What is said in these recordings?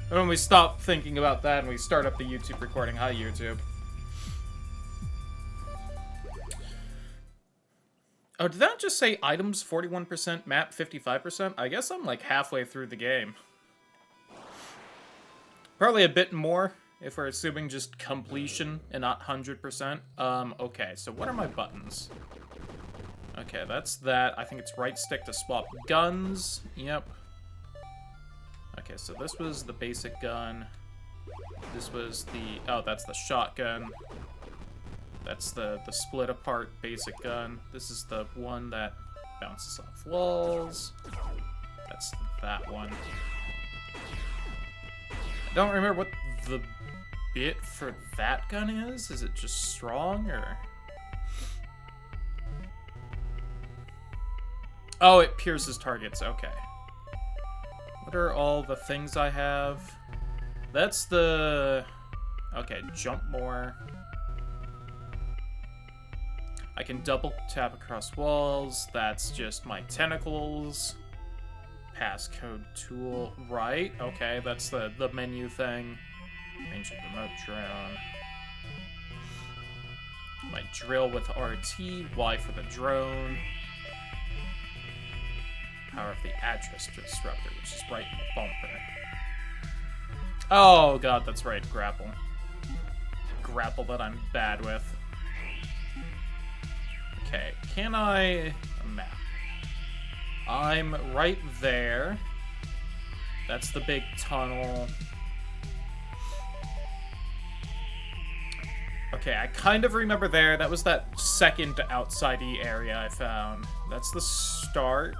And when we stop thinking about that and we start up the YouTube recording, hi YouTube. Oh, did that just say items 41%, map 55%? I guess I'm like halfway through the game. Probably a bit more if we're assuming just completion and not 100%. Okay, so what are my buttons? Okay, that's that. I think it's right stick to swap guns. Yep. Okay, so this was the basic gun. This was the... Oh, that's the shotgun. That's the split apart basic gun. This is the one that bounces off walls. That's that one. I don't remember what the bit for that gun is. Is it just strong, or... Oh, it pierces targets. Okay. What are all the things I have? That's the... Okay, jump more. I can double tap across walls. That's just my tentacles. Passcode tool. Right. Okay, that's the menu thing. Range of remote drone. My drill with RT. Y for the drone. Power of the address disruptor, which is right in the bumper. Oh god, that's right. Grapple. Grapple that I'm bad with. Okay, can I... map. I'm right there. That's the big tunnel. Okay, I kind of remember there. That was that second outside-y area I found. That's the start.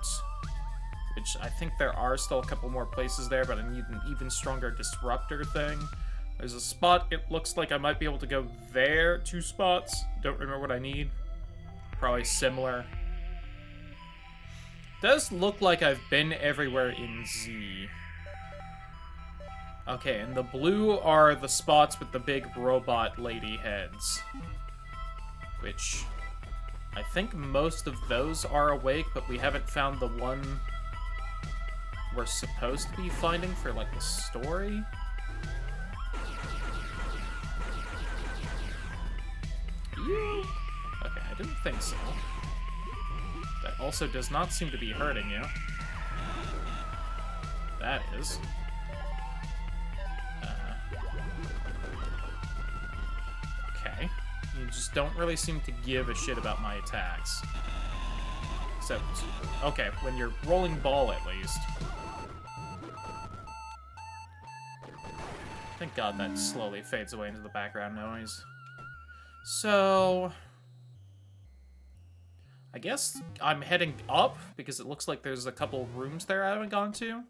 Which I think there are still a couple more places there, but I need an even stronger disruptor thing. There's a spot. It looks like I might be able to go there. 2 spots. Don't remember what I need. Probably similar. Does look like I've been everywhere in Z. Okay, and the blue are the spots with the big robot lady heads. Which, I think most of those are awake, but we haven't found the one we're supposed to be finding for, like, the story. You? Okay, I didn't think so. That also does not seem to be hurting you. That is. Okay. You just don't really seem to give a shit about my attacks. Except, okay, when you're rolling ball at least. Thank God that slowly fades away into the background noise. So... I guess I'm heading up, because it looks like there's a couple rooms there I haven't gone to.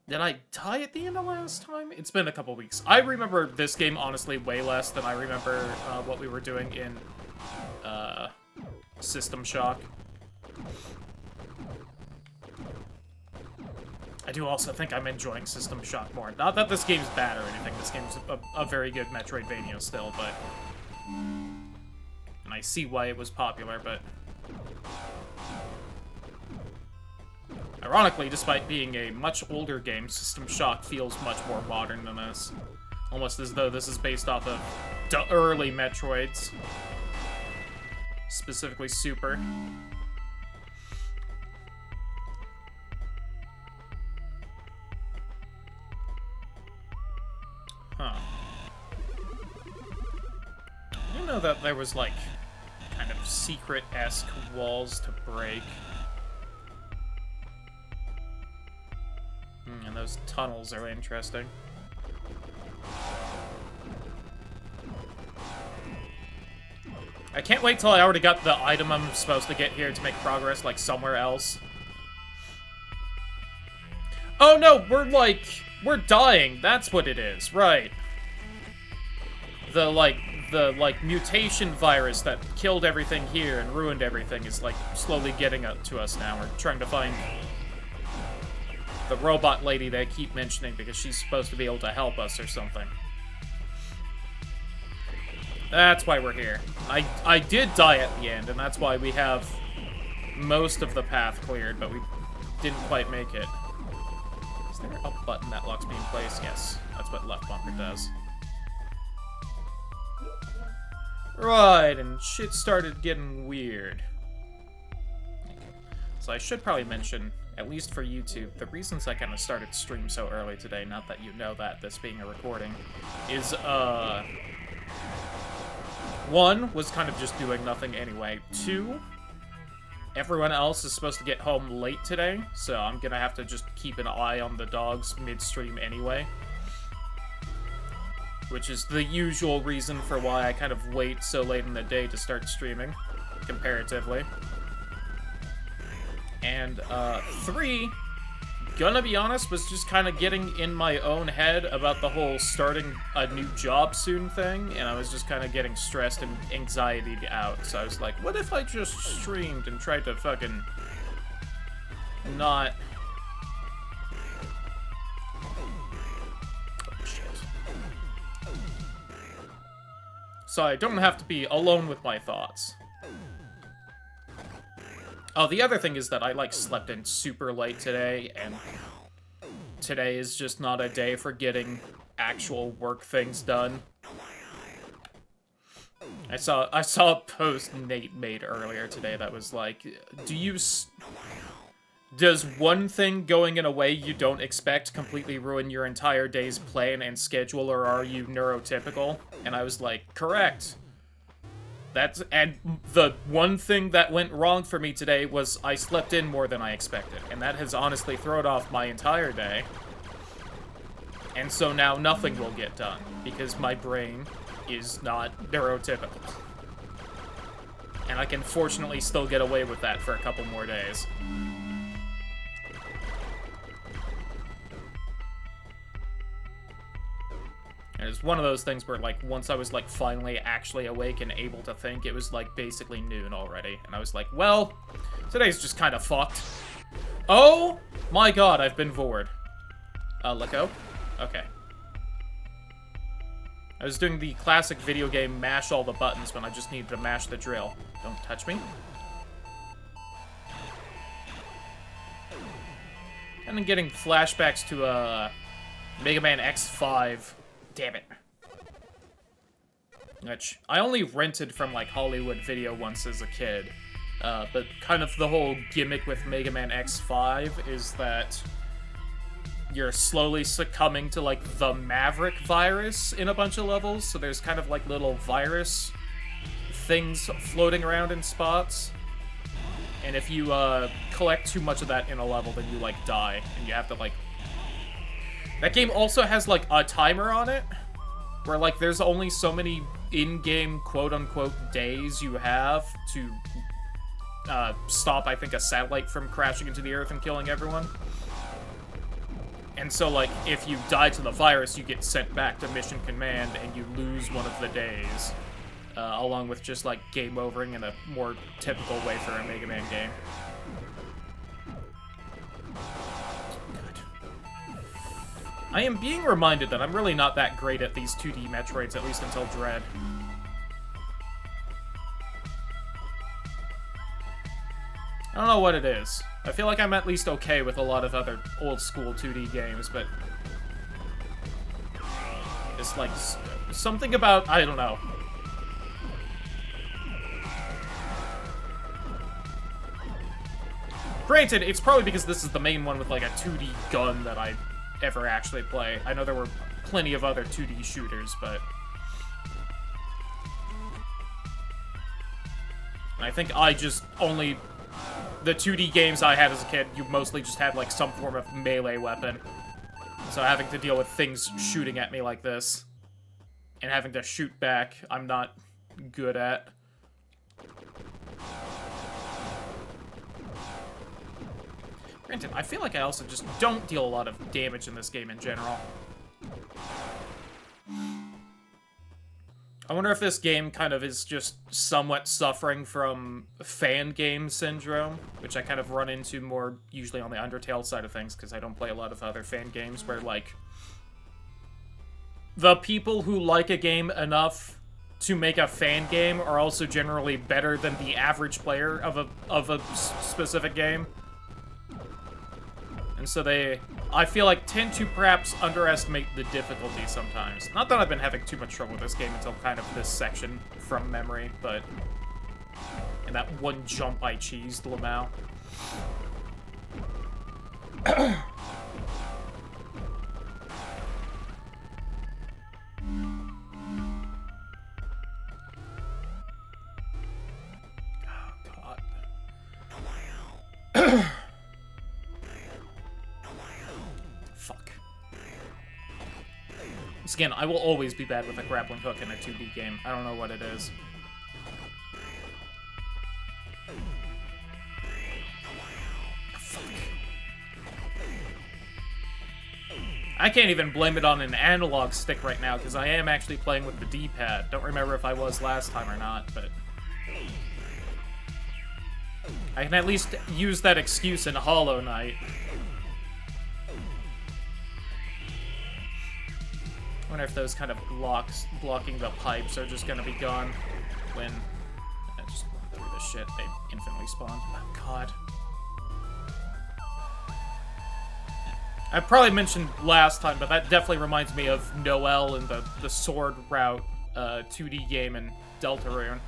Did I die at the end of last time? It's been a couple weeks. I remember this game, honestly, way less than I remember what we were doing in System Shock. I do also think I'm enjoying System Shock more. Not that this game's bad or anything. This game's a very good Metroidvania still, but... And I see why it was popular, but... Ironically, despite being a much older game, System Shock feels much more modern than this. Almost as though this is based off of the early Metroids. Specifically Super. Huh. I didn't know that there was, like, kind of secret-esque walls to break. And those tunnels are interesting. I can't wait till I already got the item I'm supposed to get here to make progress, like, somewhere else. Oh no, we're dying. That's what it is, right. The mutation virus that killed everything here and ruined everything is, like, slowly getting up to us now. We're trying to find the robot lady they keep mentioning because she's supposed to be able to help us or something. That's why we're here. I did die at the end, and that's why we have most of the path cleared, but we didn't quite make it. Is there a button that locks me in place? Yes, that's what left bumper does. Right, and shit started getting weird. So I should probably mention, at least for YouTube, the reasons I kind of started stream so early today, not that you know that, this being a recording, is, one, was kind of just doing nothing anyway. Two, everyone else is supposed to get home late today, so I'm gonna have to just keep an eye on the dogs mid-stream anyway. Which is the usual reason for why I kind of wait so late in the day to start streaming, comparatively. And, three, gonna be honest, was just kind of getting in my own head about the whole starting a new job soon thing, and I was just kind of getting stressed and anxietied out. So I was like, what if I just streamed and tried to fucking not... Oh, shit. So I don't have to be alone with my thoughts. Oh, the other thing is that I, like, slept in super late today, and today is just not a day for getting actual work things done. I saw a post Nate made earlier today that was like, does one thing going in a way you don't expect completely ruin your entire day's plan and schedule, or are you neurotypical? And I was like, correct. And the one thing that went wrong for me today was I slept in more than I expected, and that has honestly thrown off my entire day. And so now nothing will get done, because my brain is not neurotypical. And I can fortunately still get away with that for a couple more days. And it's one of those things where, like, once I was, like, finally actually awake and able to think, it was, like, basically noon already. And I was like, well, today's just kind of fucked. Oh my god, I've been vored. Let go? Okay. I was doing the classic video game mash all the buttons when I just needed to mash the drill. Don't touch me. And then getting flashbacks to, Mega Man X5. Damn it. Which, I only rented from, like, Hollywood Video once as a kid. But kind of the whole gimmick with Mega Man X5 is that you're slowly succumbing to, like, the Maverick virus in a bunch of levels. So there's kind of, like, little virus things floating around in spots. And if you, collect too much of that in a level, then you, like, die. And you have to, like... That game also has, like, a timer on it, where, like, there's only so many in-game, quote-unquote, days you have to, stop, I think, a satellite from crashing into the Earth and killing everyone. And so, like, if you die to the virus, you get sent back to Mission Command, and you lose one of the days, along with just, like, game overing in a more typical way for a Mega Man game. I am being reminded that I'm really not that great at these 2D Metroids, at least until Dread. I don't know what it is. I feel like I'm at least okay with a lot of other old-school 2D games, but... It's like, something about, I don't know. Granted, it's probably because this is the main one with, like, a 2D gun that I ever actually play. I know there were plenty of other 2D shooters, but... I think I just only... The 2D games I had as a kid, you mostly just had, like, some form of melee weapon. So having to deal with things shooting at me like this, and having to shoot back, I'm not good at. Granted, I feel like I also just don't deal a lot of damage in this game in general. I wonder if this game kind of is just somewhat suffering from fan game syndrome, which I kind of run into more usually on the Undertale side of things, because I don't play a lot of other fan games where, like, the people who like a game enough to make a fan game are also generally better than the average player of a specific game. And And so I feel like, tend to perhaps underestimate the difficulty sometimes. Not that I've been having too much trouble with this game until kind of this section from memory, but... And that one jump I cheesed, Lamau. Fuck. Once again, I will always be bad with a grappling hook in a 2D game. I don't know what it is. Fuck. I can't even blame it on an analog stick right now, because I am actually playing with the D-pad. Don't remember if I was last time or not, but... I can at least use that excuse in Hollow Knight. I wonder if those kind of blocks blocking the pipes are just gonna be gone when I just went through this shit. They infinitely spawn. Oh, God. I probably mentioned last time, but that definitely reminds me of Noelle and the Sword Route 2D game in Deltarune.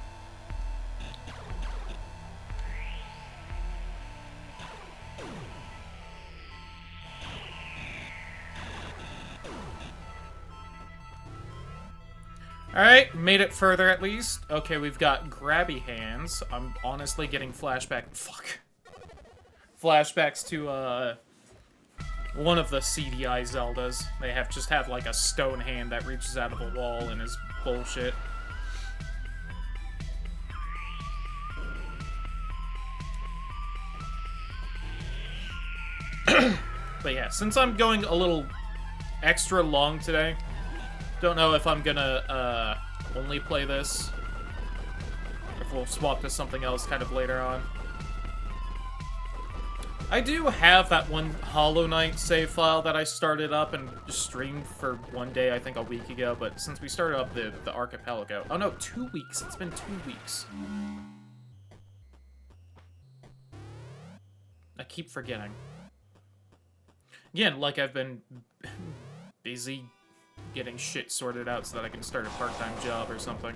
Alright, made it further at least. Okay, we've got grabby hands. I'm honestly getting flashbacks to, one of the CDI Zeldas. They just have, like, a stone hand that reaches out of a wall and is bullshit. But yeah, since I'm going a little extra long today, don't know if I'm gonna, only play this, or if we'll swap to something else kind of later on. I do have that one Hollow Knight save file that I started up and streamed for one day, I think a week ago, but since we started up the Archipelago... Oh no, 2 weeks! It's been 2 weeks. I keep forgetting. Again, like I've been busy getting shit sorted out so that I can start a part-time job or something.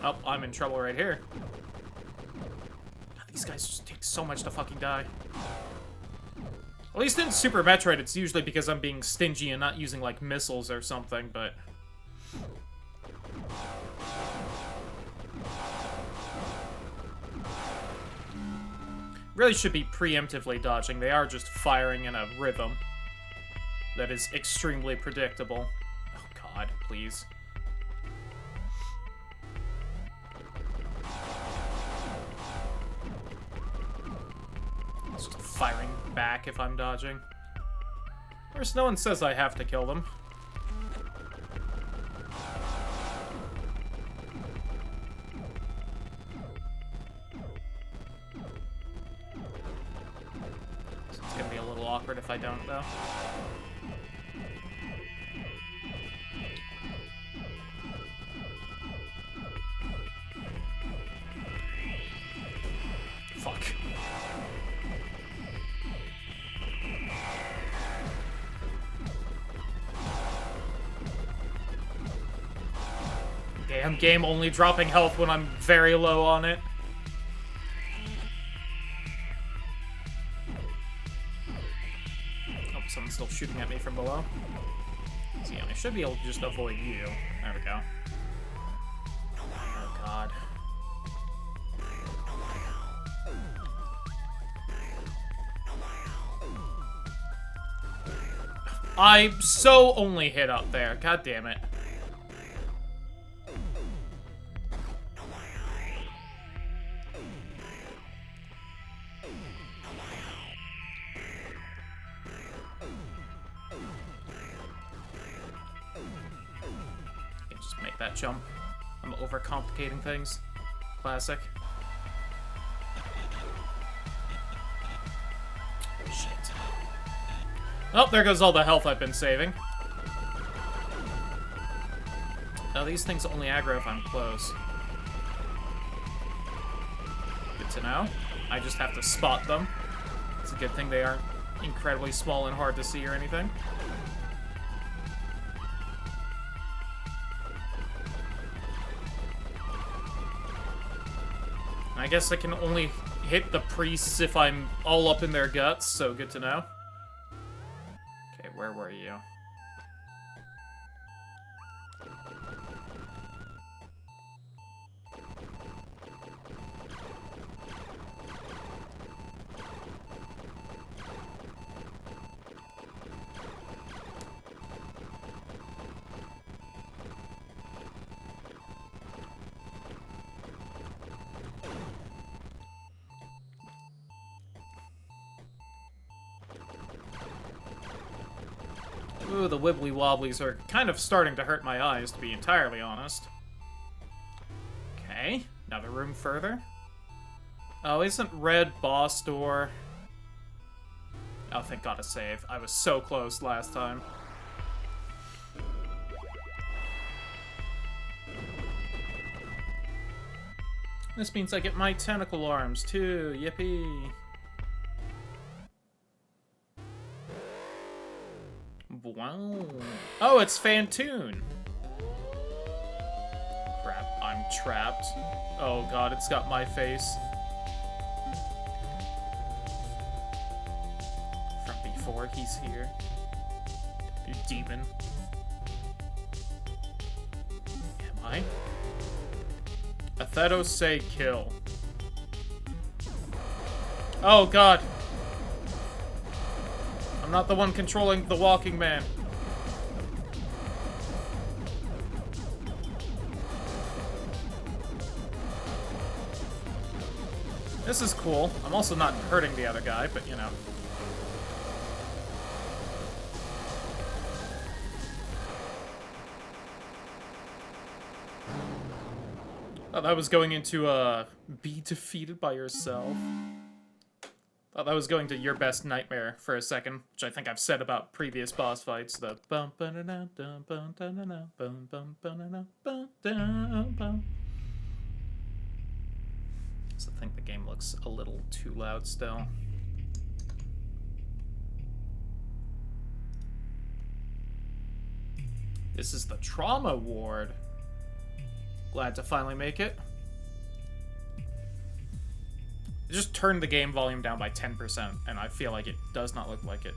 Oh, I'm in trouble right here. God, these guys just take so much to fucking die. At least in Super Metroid, it's usually because I'm being stingy and not using, like, missiles or something, but... Really should be preemptively dodging. They are just firing in a rhythm that is extremely predictable. Oh god, please. Just firing back if I'm dodging. Of course, no one says I have to kill them. It's gonna be a little awkward if I don't, though. Fuck. Damn game only dropping health when I'm very low on it. Oh, someone's still shooting at me from below. So yeah, I should be able to just avoid you. There we go. Oh god. I so only hit up there. God damn it. Just make that jump. I'm overcomplicating things. Classic. Shit. Oh, there goes all the health I've been saving. Now, these things only aggro if I'm close. to know. I just have to spot them. It's a good thing they aren't incredibly small and hard to see or anything. I guess I can only hit the priests if I'm all up in their guts, so good to know. Okay, where were you? Ooh, the wibbly wobblies are kind of starting to hurt my eyes, to be entirely honest. Okay, another room further. Oh, isn't red boss door? Oh, thank God, a save. I was so close last time. This means I get my tentacle arms, too. Yippee. Wow. Oh, it's Fantoon. Crap, I'm trapped. Oh God, it's got my face. From before he's here. You demon. Am I? Athetos say kill. Oh God. I'm not the one controlling the walking man. This is cool. I'm also not hurting the other guy, but you know. Thought that was going into, be defeated by yourself. Thought that was going to your best nightmare for a second, which I think I've said about previous boss fights. The bum ba da da dum bum da da da bum bum ba da da bum da bum. So I think the game looks a little too loud still. This is the trauma ward. Glad to finally make it. Just turned the game volume down by 10%, and I feel like it does not look like it.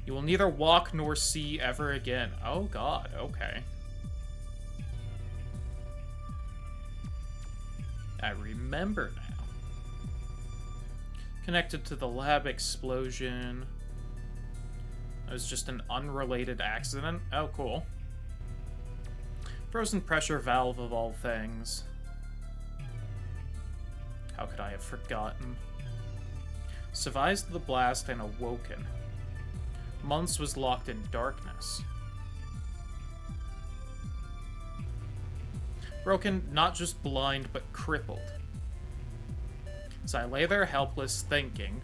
You will neither walk nor see ever again. Oh God, okay. I remember now. Connected to the lab explosion. It was just an unrelated accident. Oh, cool. Frozen pressure valve of all things. How could I have forgotten? Survived the blast and awoken. Months was locked in darkness. Broken, not just blind, but crippled. As I lay there helpless, thinking,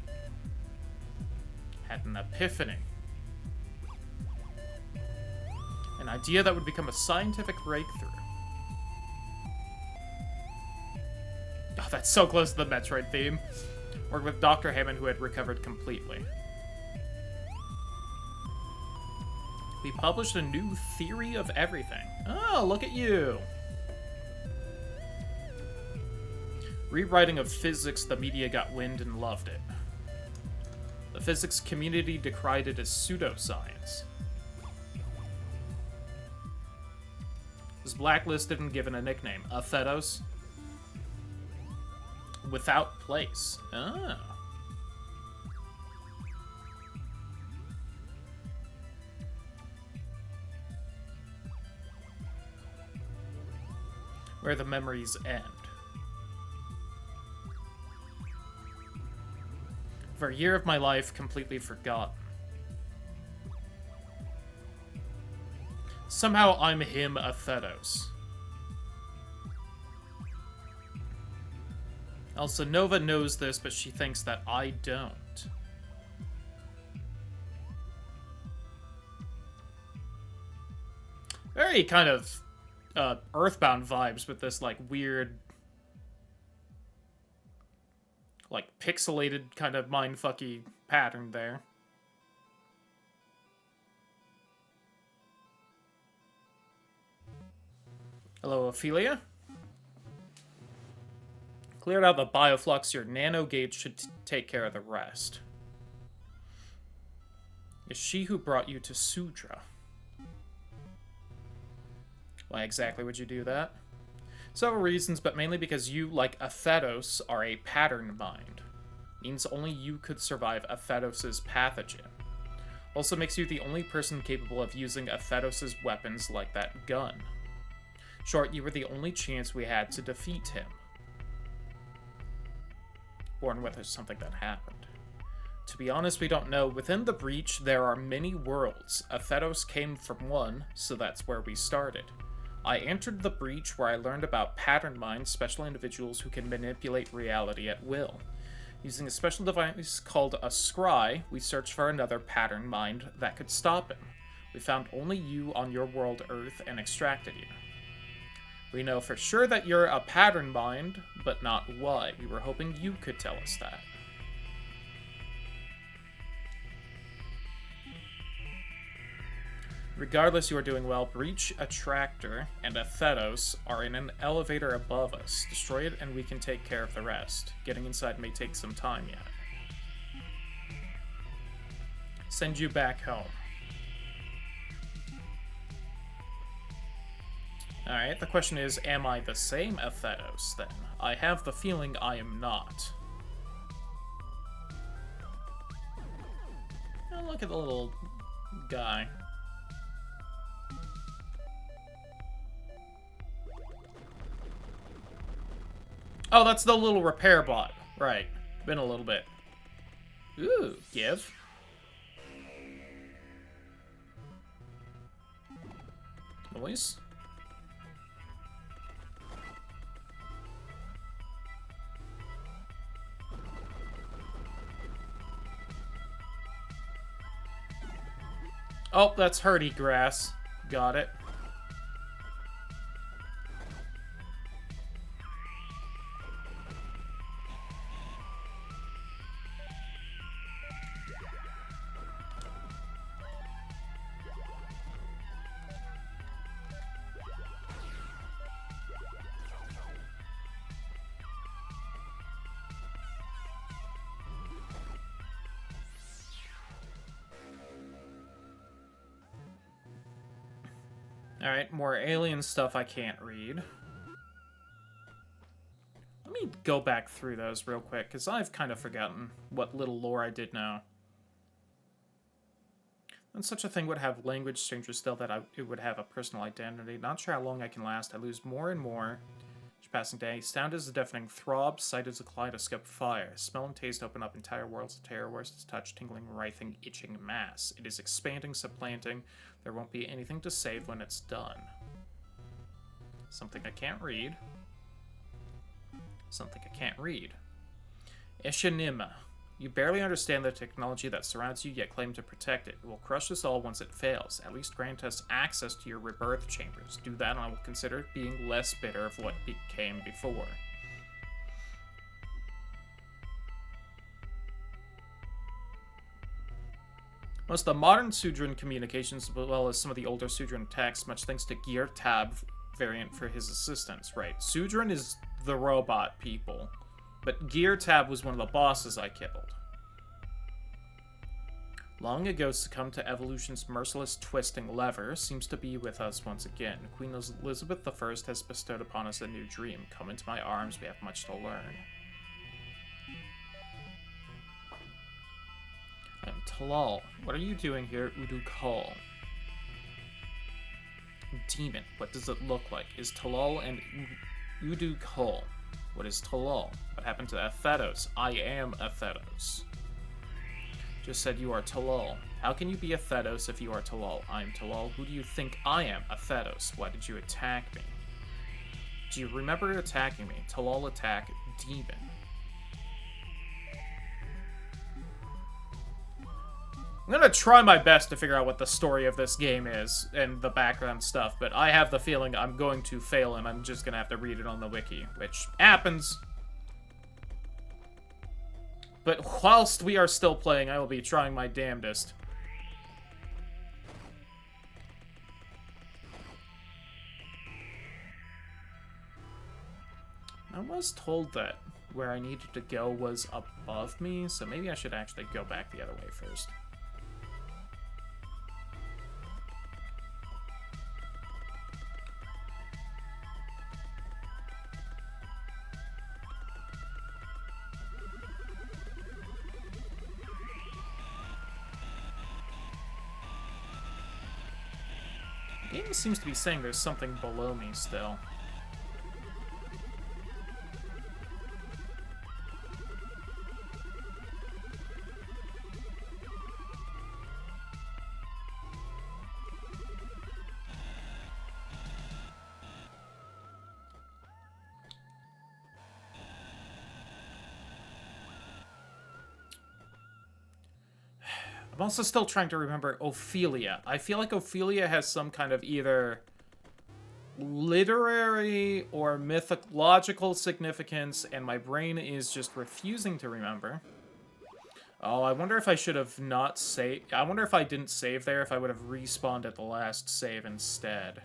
had an epiphany. An idea that would become a scientific breakthrough. Oh, that's so close to the Metroid theme. Worked with Dr. Hammond, who had recovered completely. We published a new theory of everything. Oh, look at you. Rewriting of physics, the media got wind and loved it. The physics community decried it as pseudoscience. Was blacklisted and given a nickname, Athetos. Without place. Ah. Where the memories end. For a year of my life, completely forgotten. Somehow I'm him, Athetos. Elsa Nova knows this, but she thinks that I don't. Very kind of Earthbound vibes with this, like, weird like, pixelated kind of mindfucky pattern there. Hello, Ophelia? Cleared out the bioflux, your nano gauge should take care of the rest. Is she who brought you to Sudra? Why exactly would you do that? Several reasons, but mainly because you, like Athetos, are a pattern mind. Means only you could survive Athetos' pathogen. Also makes you the only person capable of using Athetos' weapons like that gun. Short, you were the only chance we had to defeat him. Born with is something that happened. To be honest, we don't know. Within the breach, there are many worlds. Athetos came from one, so that's where we started. I entered the breach where I learned about pattern minds, special individuals who can manipulate reality at will. Using a special device called a scry, we searched for another pattern mind that could stop him. We found only you on your world, Earth, and extracted you. We know for sure that you're a pattern mind, but not why. We were hoping you could tell us that. Regardless, you are doing well. Breach, Attractor, and Athetos are in an elevator above us. Destroy it and we can take care of the rest. Getting inside may take some time yet. Send you back home. Alright, the question is, am I the same Athetos, then? I have the feeling I am not. Oh, look at the little guy. Oh, that's the little repair bot. Right. Been a little bit. Ooh, give. Noise. Oh, that's hardy grass. Got it. Alright, more alien stuff I can't read. Let me go back through those real quick, because I've kind of forgotten what little lore I did know. And such a thing would have language strangers still that it would have a personal identity. Not sure how long I can last. I lose more and more each passing day. Sound is a deafening throb. Sight is a kaleidoscope of fire. Smell and taste open up entire worlds of terror. Worst is touch, tingling, writhing, itching mass. It is expanding, supplanting. There won't be anything to save when it's done. Something I can't read. Something I can't read. Eshinima. You barely understand the technology that surrounds you, yet claim to protect it. It will crush us all once it fails. At least grant us access to your rebirth chambers. Do that and I will consider being less bitter of what became before. Most of the modern Sudran communications, as well as some of the older Sudran texts, much thanks to Gear Tab variant for his assistance. Right, Sudran is the robot people. But Gear Tab was one of the bosses I killed. Long ago succumbed to evolution's merciless twisting lever, seems to be with us once again. Queen Elizabeth I has bestowed upon us a new dream. Come into my arms, we have much to learn. I'm Talal. What are you doing here, Uduk Hall? Demon. What does it look like? Is Talal and Uduk Hall? What is Talal? What happened to Athetos? I am Athetos. Just said you are Talal. How can you be Athetos if you are Talal? I'm Talal. Who do you think I am? Athetos. Why did you attack me? Do you remember attacking me? Talal attack demon. I'm gonna try my best to figure out what the story of this game is and the background stuff, but I have the feeling I'm going to fail and I'm just gonna have to read it on the wiki, which happens. But whilst we are still playing, I will be trying my damnedest. I was told that where I needed to go was above me, so maybe I should actually go back the other way first. The game seems to be saying there's something below me still. I'm also still trying to remember Ophelia. I feel like Ophelia has some kind of either literary or mythological significance, and my brain is just refusing to remember. Oh, I wonder if I should have not saved. I wonder if I didn't save there, if I would have respawned at the last save instead.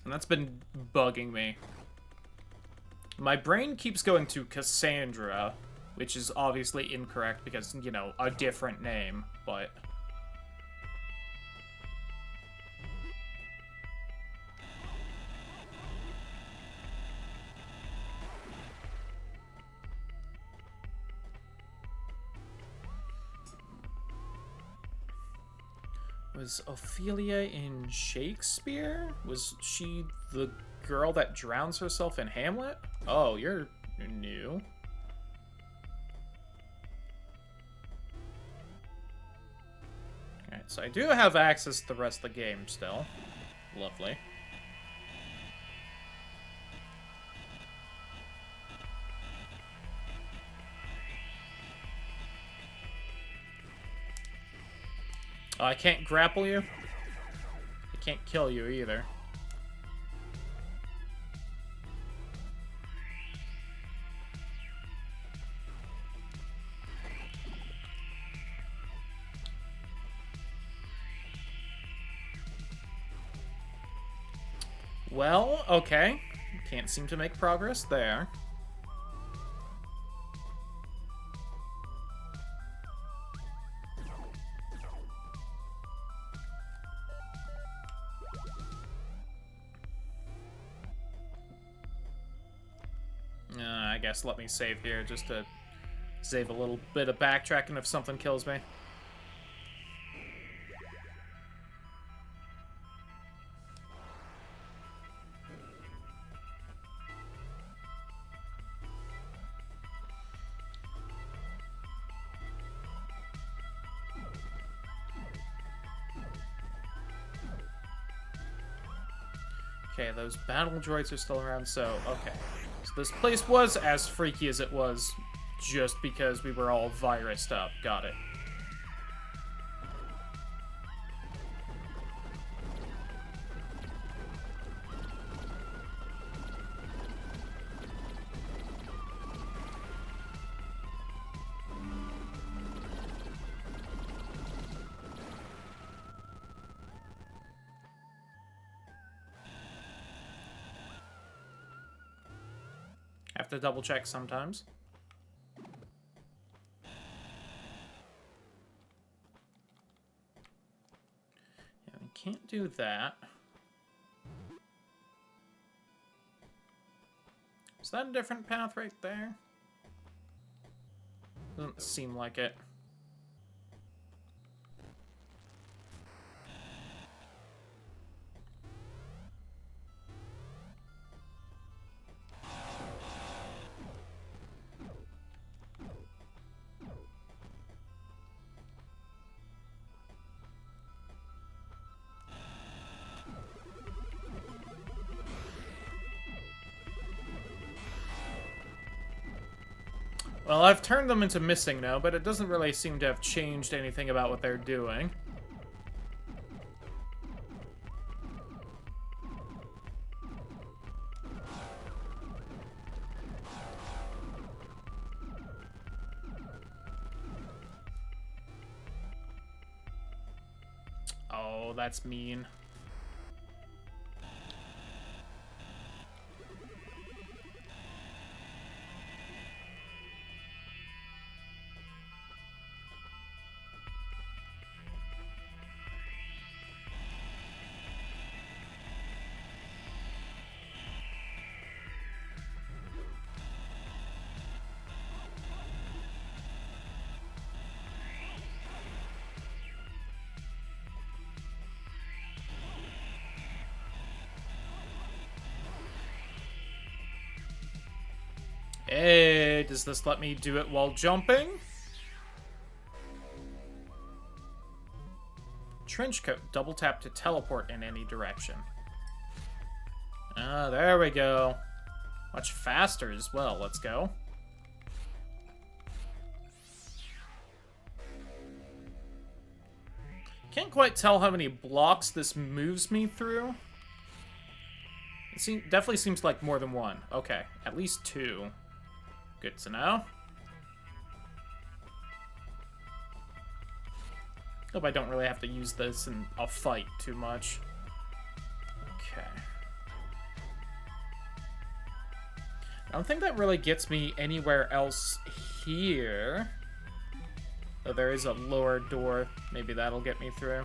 And that's been bugging me. My brain keeps going to Cassandra, which is obviously incorrect because, you know, a different name, but... Was Ophelia in Shakespeare? Was she the girl that drowns herself in Hamlet? Oh, you're new. Alright, so I do have access to the rest of the game still. Lovely. Oh, I can't grapple you? I can't kill you either. Well, okay. Can't seem to make progress there. I guess let me save here just to save a little bit of backtracking if something kills me. Okay, those battle droids are still around, so, okay. So this place was as freaky as it was just because we were all virused up. Got it. Have to double check sometimes. Yeah, we can't do that. Is that a different path right there? Doesn't seem like it. Well, I've turned them into missing now, but it doesn't really seem to have changed anything about what they're doing. Oh, that's mean. Hey, does this let me do it while jumping? Trench coat. Double tap to teleport in any direction. Ah, there we go. Much faster as well. Let's go. Can't quite tell how many blocks this moves me through. It definitely seems like more than one. Okay, at least two. Good to know. Hope I don't really have to use this in a fight too much. Okay. I don't think that really gets me anywhere else here. Though there is a lower door. Maybe that'll get me through.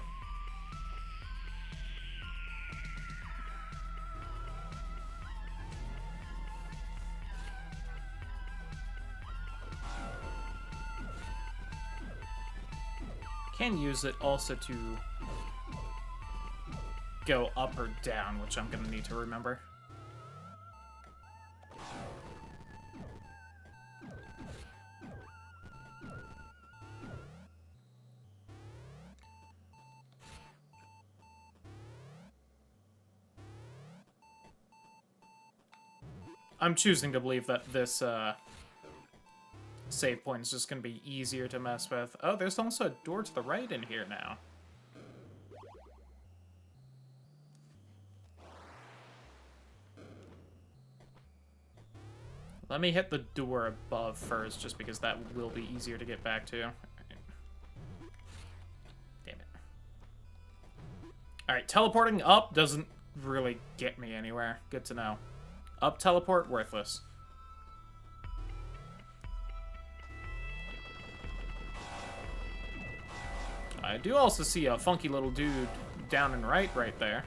Can use it also to go up or down, which I'm going to need to remember. I'm choosing to believe that this save point is just going to be easier to mess with. Oh, there's also a door to the right in here now. Let me hit the door above first, just because that will be easier to get back to. Damn it. Alright, teleporting up doesn't really get me anywhere. Good to know. Up teleport, worthless. I do also see a funky little dude down and right there.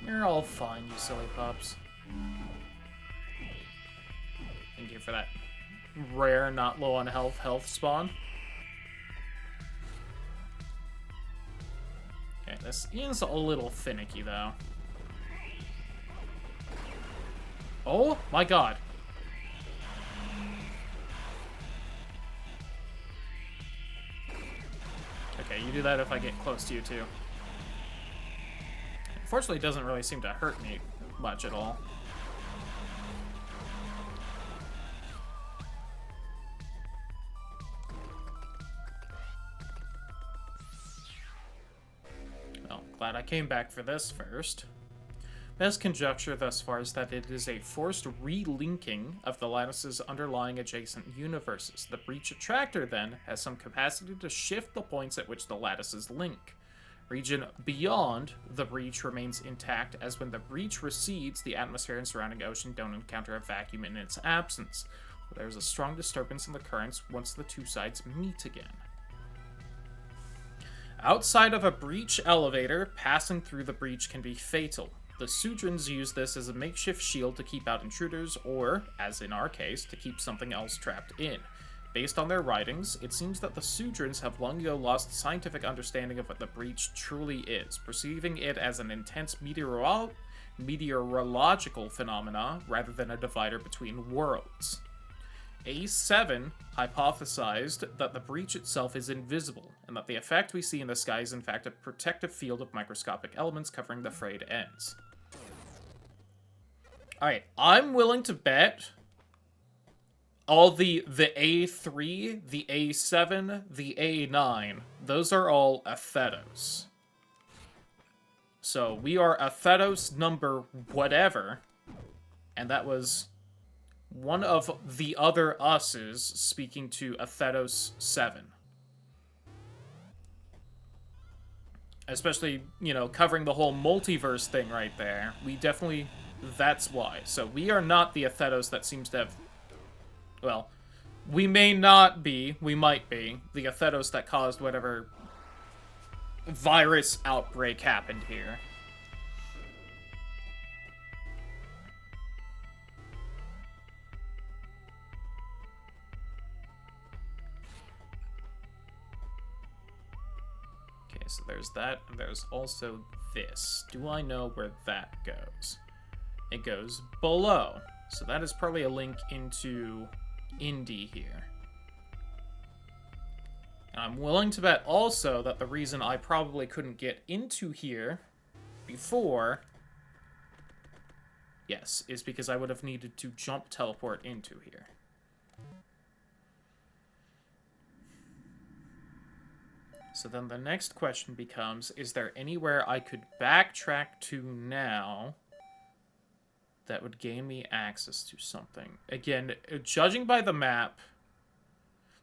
You're all fine, you silly pups. Thank you for that rare, not low on health spawn. Okay, this is a little finicky, though. Oh, my God. Okay, you do that if I get close to you, too. Unfortunately, it doesn't really seem to hurt me much at all. Well, glad I came back for this first. Best conjecture thus far is that it is a forced relinking of the lattice's underlying adjacent universes. The breach attractor, then, has some capacity to shift the points at which the lattices link. Region beyond the breach remains intact, as when the breach recedes, the atmosphere and surrounding ocean don't encounter a vacuum in its absence. There is a strong disturbance in the currents once the two sides meet again. Outside of a breach elevator, passing through the breach can be fatal. The Sudrans use this as a makeshift shield to keep out intruders, or, as in our case, to keep something else trapped in. Based on their writings, it seems that the Sudrans have long ago lost scientific understanding of what the breach truly is, perceiving it as an intense meteorological phenomena rather than a divider between worlds. A7 hypothesized that the breach itself is invisible, and that the effect we see in the sky is in fact a protective field of microscopic elements covering the frayed ends. Alright, I'm willing to bet all the A3, the A7, the A9, those are all Athetos. So we are Athetos number whatever, and that was one of the other us's speaking to Athetos 7. Especially, you know, covering the whole multiverse thing right there. We definitely... That's why. So we are not the Athetos that seems to have... Well, we may not be, we might be, the Athetos that caused whatever virus outbreak happened here. Okay, so there's that, and there's also this. Do I know where that goes? It goes below. So that is probably a link into Indy here. And I'm willing to bet also that the reason I probably couldn't get into here before, yes, is because I would have needed to jump teleport into here. So then the next question becomes, is there anywhere I could backtrack to now that would gain me access to something? Again, judging by the map,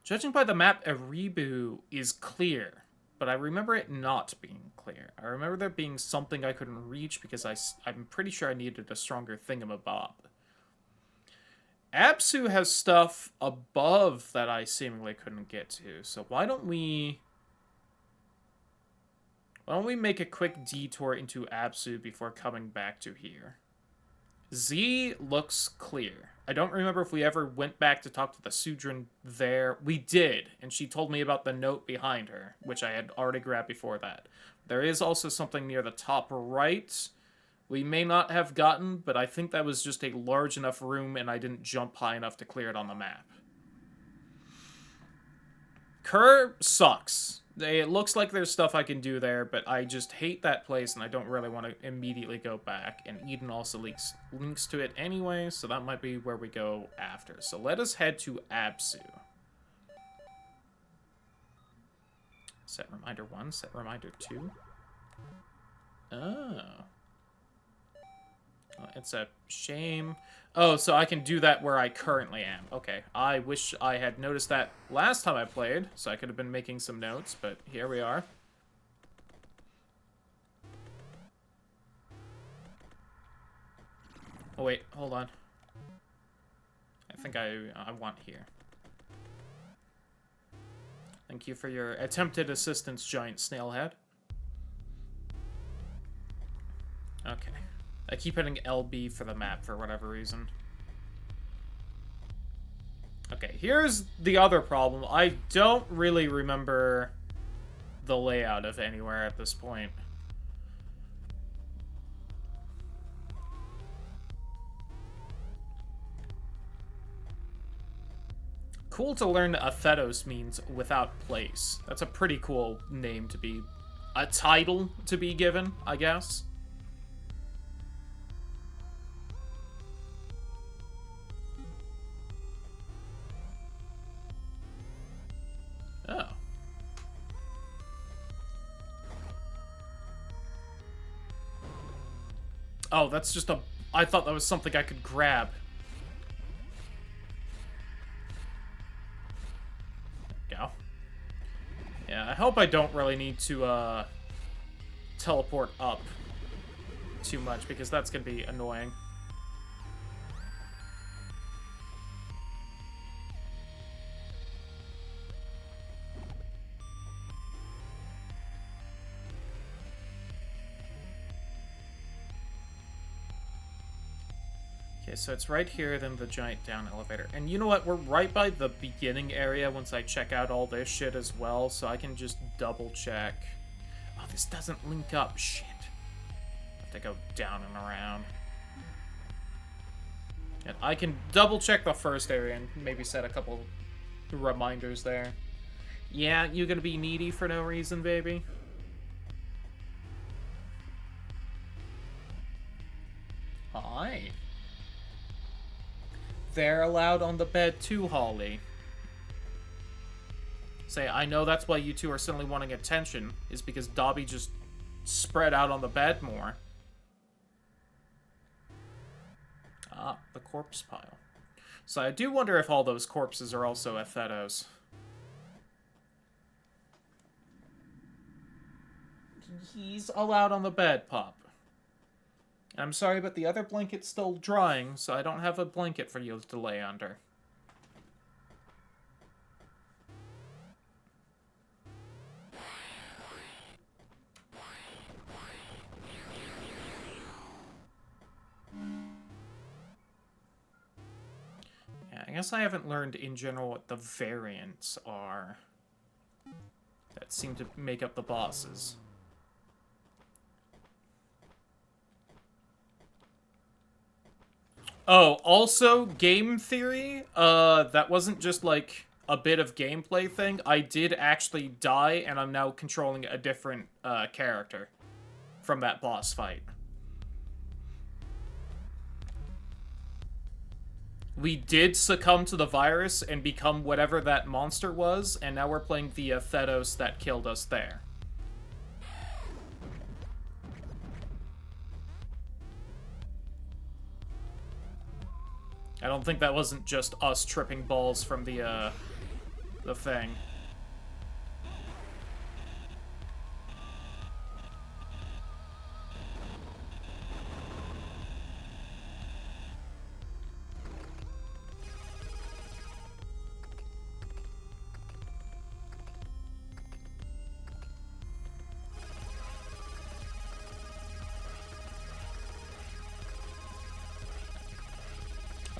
Eribu is clear, but I remember it not being clear. I remember there being something I couldn't reach because I'm pretty sure I needed a stronger thingamabob. Absu has stuff above that I seemingly couldn't get to, so why don't we make a quick detour into Absu before coming back to here? Z looks clear. I don't remember if we ever went back to talk to the Sudran there. We did, and she told me about the note behind her, which I had already grabbed before that. There is also something near the top right we may not have gotten, but I think that was just a large enough room and I didn't jump high enough to clear it on the map. Kerr sucks. It looks like there's stuff I can do there, but I just hate that place, and I don't really want to immediately go back. And Eden also links to it anyway, so that might be where we go after. So let us head to Absu. Set reminder 1, set reminder 2. Oh. Well, it's a shame. Oh, so I can do that where I currently am. Okay, I wish I had noticed that last time I played, so I could have been making some notes, but here we are. Oh wait, hold on. I think I want here. Thank you for your attempted assistance, giant snailhead. Okay. I keep hitting LB for the map for whatever reason. Okay, here's the other problem. I don't really remember the layout of anywhere at this point. Cool to learn Athetos means without place. That's a pretty cool name to be... a title to be given, I guess. Oh. Oh, that's just a... I thought that was something I could grab. There we go. Yeah, I hope I don't really need to, teleport up too much, because that's gonna be annoying. Okay, so it's right here, then the giant down elevator. And you know what? We're right by the beginning area once I check out all this shit as well, so I can just double check. Oh, this doesn't link up. Shit. I have to go down and around. And I can double check the first area and maybe set a couple reminders there. Yeah, you gonna be needy for no reason, baby? Hi. They're allowed on the bed too, Holly. Say, I know that's why you two are suddenly wanting attention, is because Dobby just spread out on the bed more. Ah, the corpse pile. So I do wonder if all those corpses are also Athetos. He's allowed on the bed, Pop. I'm sorry, but the other blanket's still drying, so I don't have a blanket for you to lay under. Yeah, I guess I haven't learned in general what the variants are that seem to make up the bosses. Oh, also, game theory, that wasn't just, like, a bit of gameplay thing. I did actually die, and I'm now controlling a different, character from that boss fight. We did succumb to the virus and become whatever that monster was, and now we're playing the Thetos that killed us there. I don't think that wasn't just us tripping balls from the thing.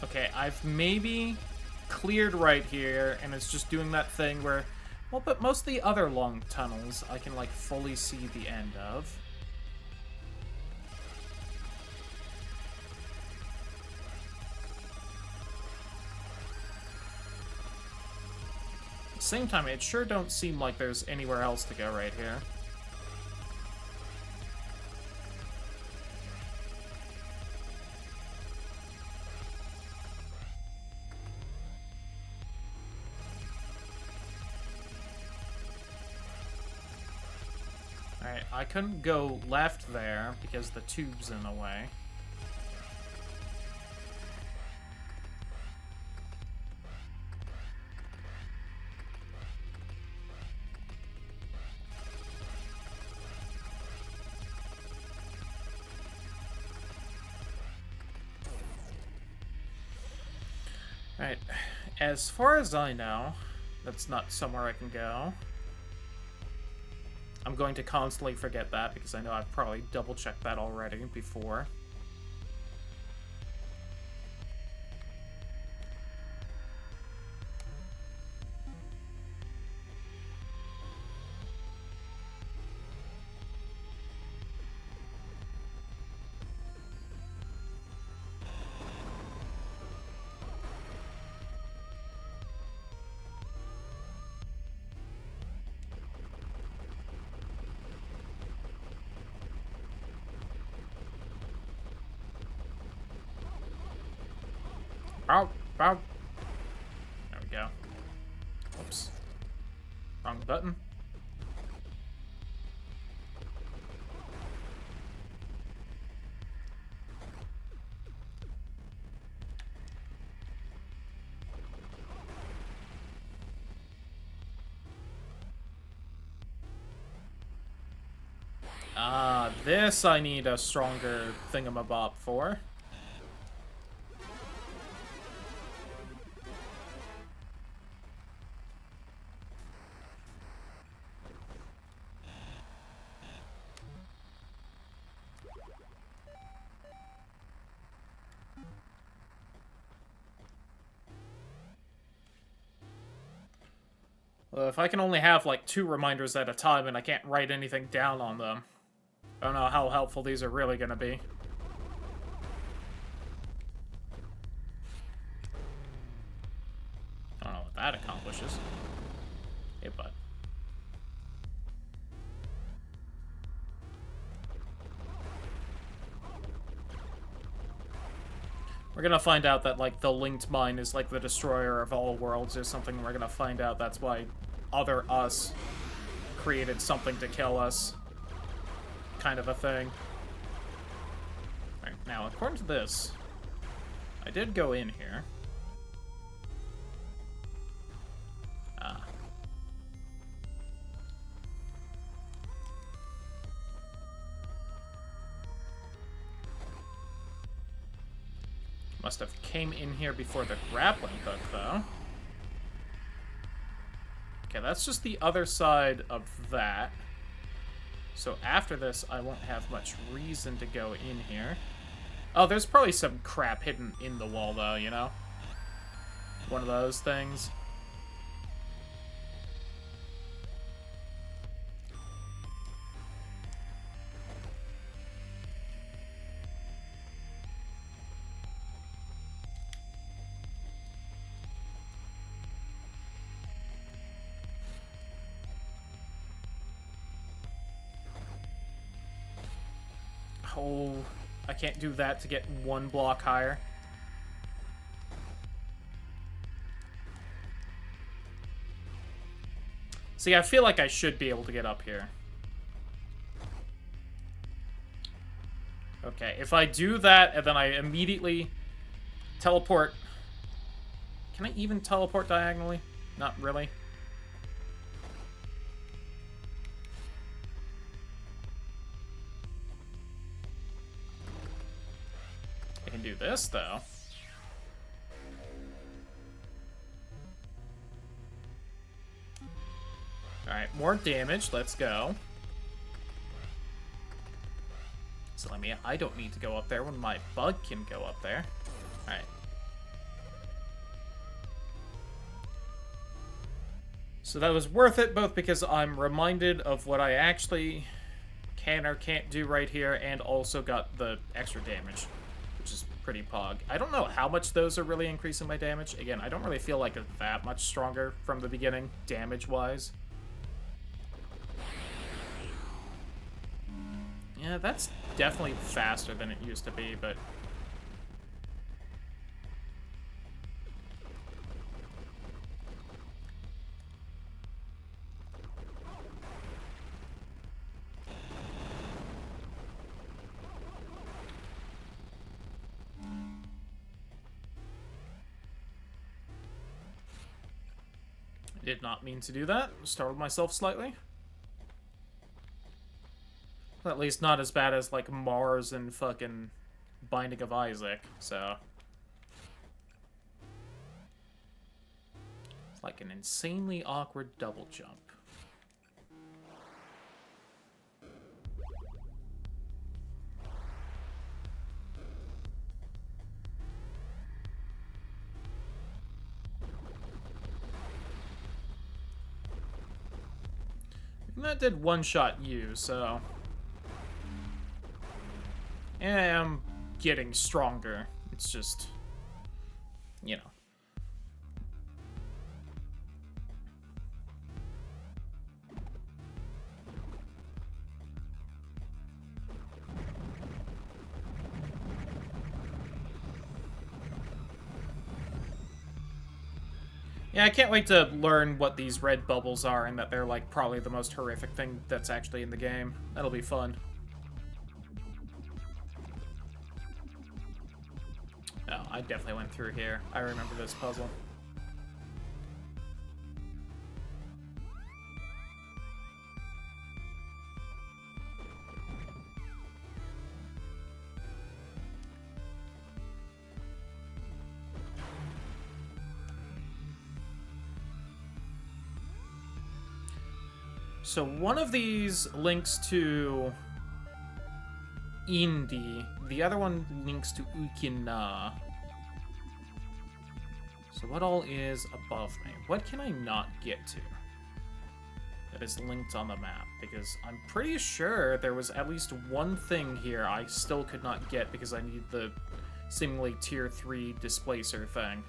Okay, I've maybe cleared right here, and it's just doing that thing where... Well, but most of the other long tunnels I can, like, fully see the end of. At the same time, it sure don't seem like there's anywhere else to go right here. Alright, I couldn't go left there because the tube's in the way. Alright, as far as I know, that's not somewhere I can go. I'm going to constantly forget that because I know I've probably double-checked that already before. Bow, bow. There we go. Oops. Wrong button. This I need a stronger thingamabob for. Well, if I can only have, like, 2 reminders at a time and I can't write anything down on them, I don't know how helpful these are really gonna be. what that accomplishes. Hey, bud. We're gonna find out that, like, the linked mine is, like, the destroyer of all worlds or something. We're gonna find out that's why other us created something to kill us. Kind of a thing. Alright, now, according to this, I did go in here. Must have came in here before the grappling hook, though. Okay, that's just the other side of that. So after this, I won't have much reason to go in here. Oh, there's probably some crap hidden in the wall, though, you know? One of those things. Oh, I can't do that to get one block higher. See, I feel like I should be able to get up here. Okay, if I do that and then I immediately teleport... Can I even teleport diagonally? Not really. I can do this, though. Alright, more damage. Let's go. So I don't need to go up there when my bug can go up there. Alright. So that was worth it, both because I'm reminded of what I actually can or can't do right here, and also got the extra damage, which is pretty pog. I don't know how much those are really increasing my damage. Again, I don't really feel like it's that much stronger from the beginning, damage-wise. Yeah, that's definitely faster than it used to be, but... I did not mean to do that. Startled myself slightly. At least not as bad as, like, Mars and fucking Binding of Isaac, so... It's like an insanely awkward double jump. And that did one-shot you, so... And I am getting stronger. It's just, you know. Yeah, I can't wait to learn what these red bubbles are and that they're, like, probably the most horrific thing that's actually in the game. That'll be fun. Oh, I definitely went through here. I remember this puzzle. So one of these links to Indy, the other one links to Ukina. So what all is above me? What can I not get to that is linked on the map? Because I'm pretty sure there was at least one thing here I still could not get because I need the seemingly tier 3 displacer thing.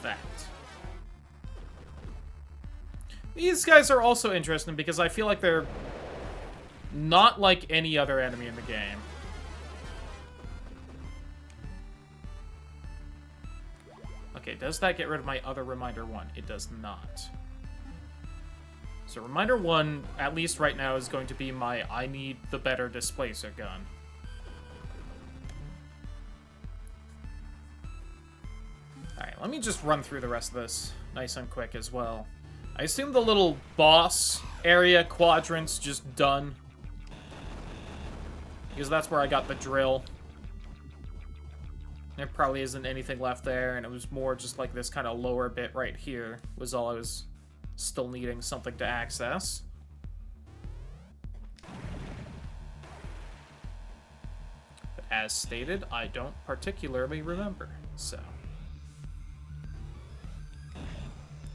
effect. These guys are also interesting because I feel like they're not like any other enemy in the game. Okay, does that get rid of my other Reminder 1? It does not. So Reminder 1, at least right now, is going to be my I need the better displacer gun. Alright, let me just run through the rest of this nice and quick as well. I assume the little boss area quadrant's just done. Because that's where I got the drill. There probably isn't anything left there, and it was more just like this kind of lower bit right here was all I was still needing something to access. But as stated, I don't particularly remember, so...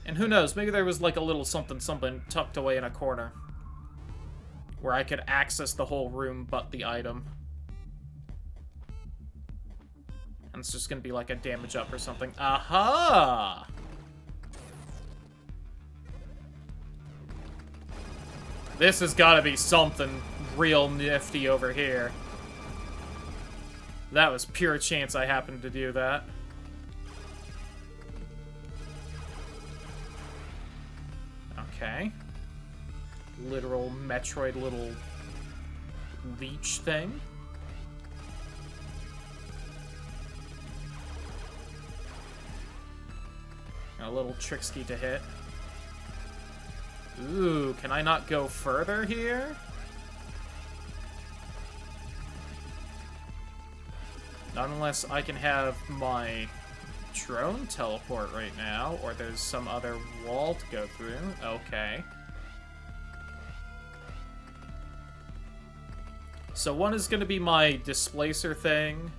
And who knows, maybe there was like a little something tucked away in a corner where I could access the whole room but the item. And it's just gonna be like a damage up or something. Aha! This has gotta be something real nifty over here. That was pure chance I happened to do that. Okay. Literal Metroid little leech thing. A little tricksy to hit. Ooh, can I not go further here? Not unless I can have my drone teleport right now, or there's some other wall to go through. Okay. So one is going to be my displacer thing.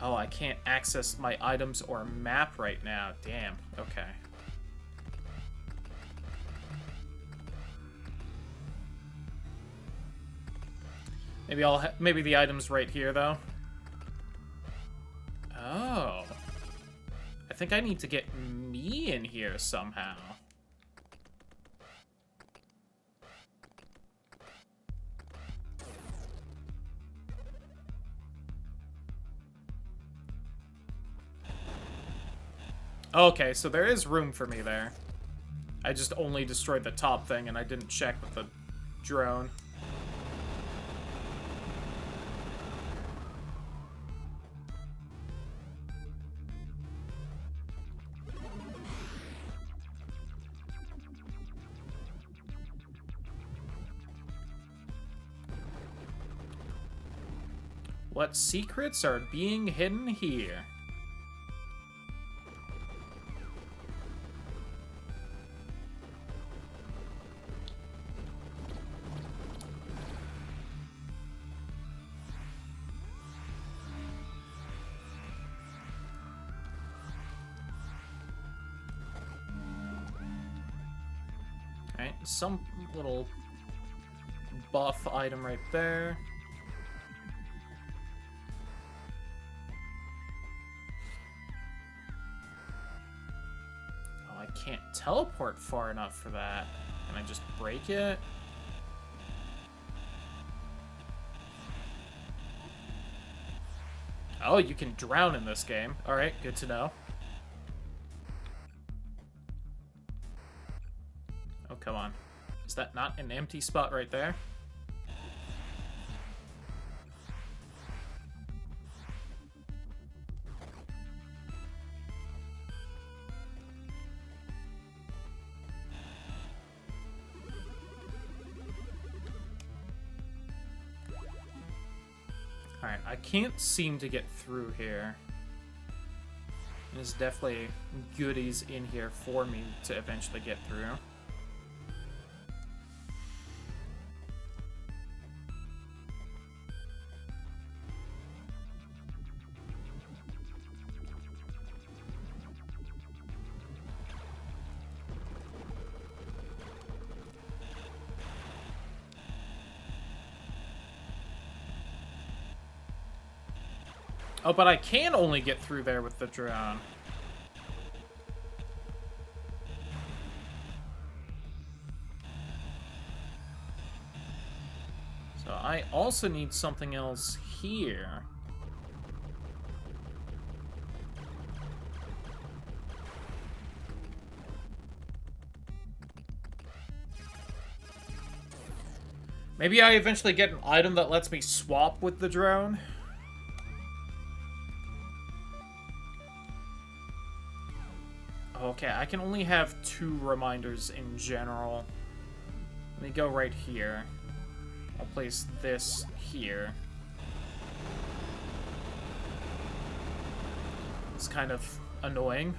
Oh, I can't access my items or map right now. Damn. Okay. Maybe maybe the item's right here though. Oh. I think I need to get me in here somehow. Okay, so there is room for me there. I just only destroyed the top thing and I didn't check with the drone. What secrets are being hidden here? Alright, some little buff item right there. Oh, I can't teleport far enough for that. Can I just break it? Oh, you can drown in this game. Alright, good to know. Oh, come on. Is that not an empty spot right there? Alright, I can't seem to get through here. There's definitely goodies in here for me to eventually get through. Oh, but I can only get through there with the drone. also need something else here. Maybe I eventually get an item that lets me swap with the drone. Okay, I can only have 2 reminders in general. Let me go right here. I'll place this here. It's kind of annoying.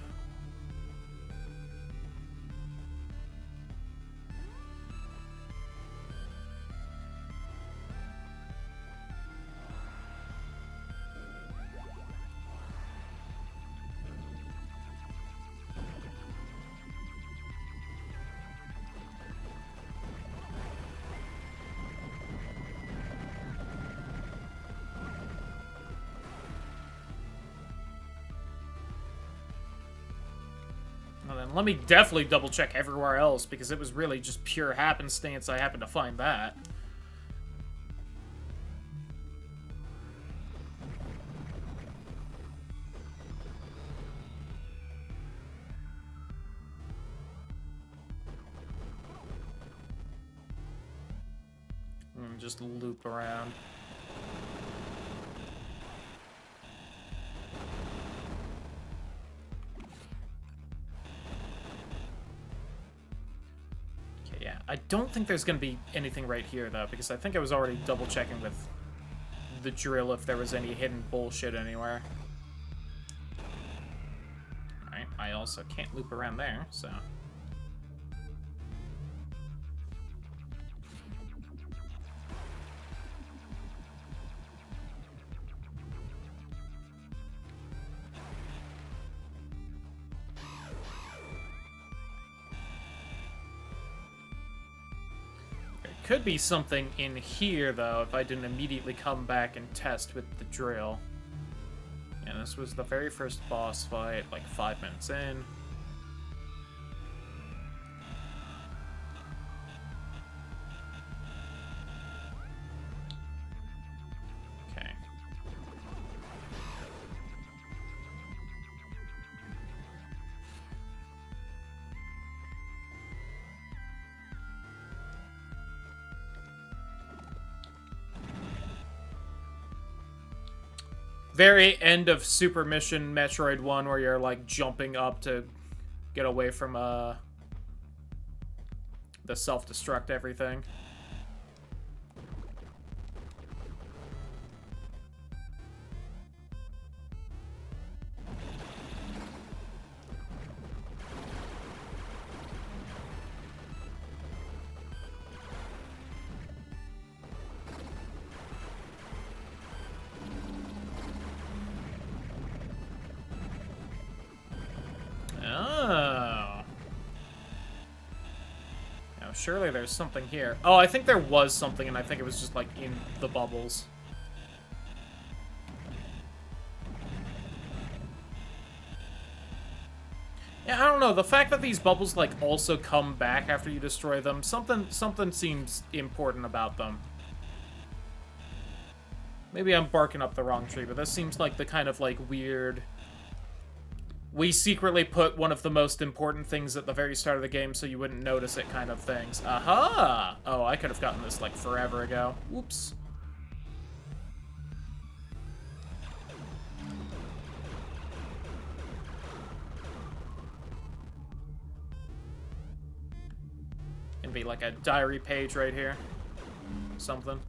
Let me definitely double check everywhere else, because it was really just pure happenstance I happened to find that. Just loop around. I don't think there's going to be anything right here, though, because I think I was already double-checking with the drill if there was any hidden bullshit anywhere. Alright, I also can't loop around there, so... Could be something in here, though, if I didn't immediately come back and test with the drill. And this was the very first boss fight, like 5 minutes in. Okay. Very end of Super Mission Metroid 1 where you're, like, jumping up to get away from, the self-destruct everything. Surely there's something here. Oh, I think there was something, and I think it was just, like, in the bubbles. Yeah, I don't know. The fact that these bubbles, like, also come back after you destroy them, something seems important about them. Maybe I'm barking up the wrong tree, but this seems like the kind of, like, weird... We secretly put one of the most important things at the very start of the game so you wouldn't notice it kind of things. Aha! Oh, I could have gotten this, like, forever ago. Whoops. Gonna be like a diary page right here. Something.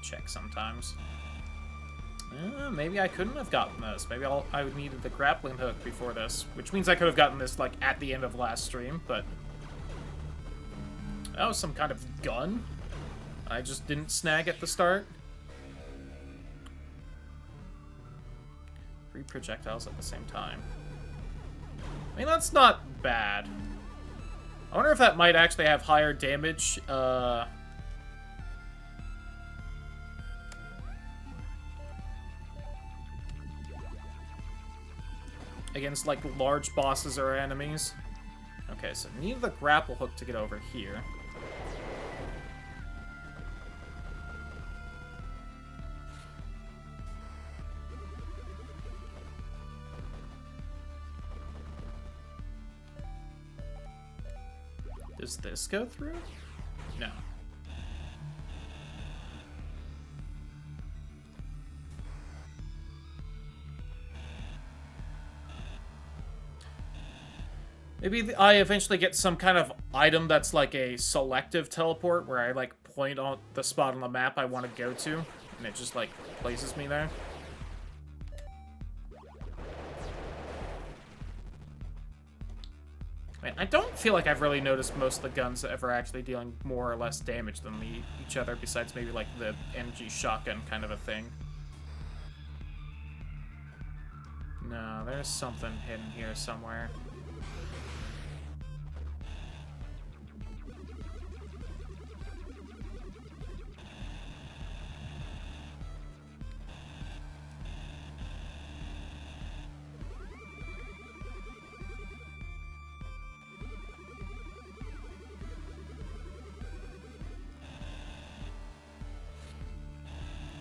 Check sometimes. Maybe I couldn't have gotten this. Maybe I would needed the grappling hook before this, which means I could have gotten this, like, at the end of last stream, but... That was some kind of gun I just didn't snag at the start. 3 projectiles at the same time. I mean, that's not bad. I wonder if that might actually have higher damage, against, like, large bosses or enemies. Okay, so need the grapple hook to get over here. Does this go through? No. Maybe I eventually get some kind of item that's like a selective teleport where I like point on the spot on the map I want to go to, and it just like places me there. Man, I don't feel like I've really noticed most of the guns ever actually dealing more or less damage than each other, besides maybe like the energy shotgun kind of a thing. No, there's something hidden here somewhere.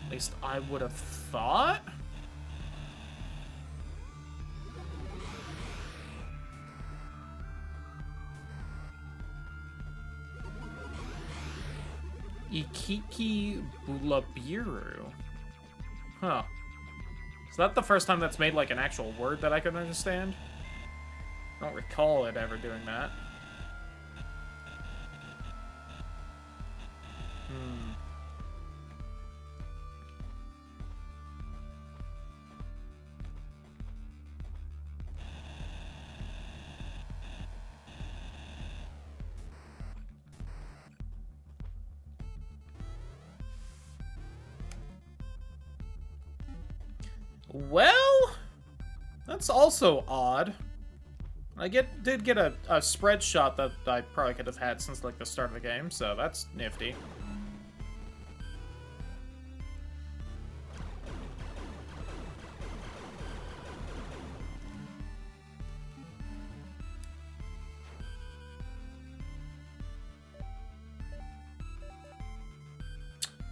At least I would have thought. Ikiki Bulabiru. Huh. Is that the first time that's made like an actual word that I can understand? I don't recall it ever doing that. Well, that's also odd. I did get a spread shot that I probably could have had since like the start of the game, so that's nifty.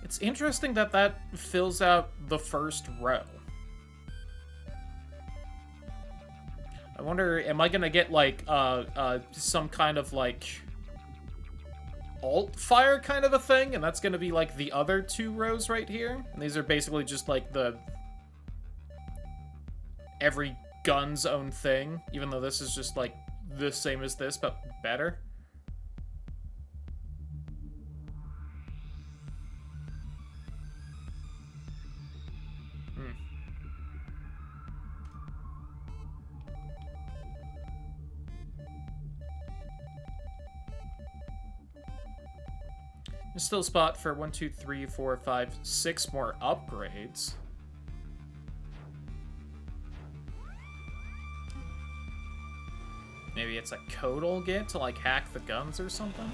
It's interesting that that fills out the first row. I wonder, am I gonna get, like, some kind of, like, alt fire kind of a thing? And that's gonna be, like, the other two rows right here? And these are basically just, like, every gun's own thing, even though this is just, like, the same as this, but better. There's still a spot for 1, 2, 3, 4, 5, 6 more upgrades. Maybe it's a code I'll get to, like, hack the guns or something?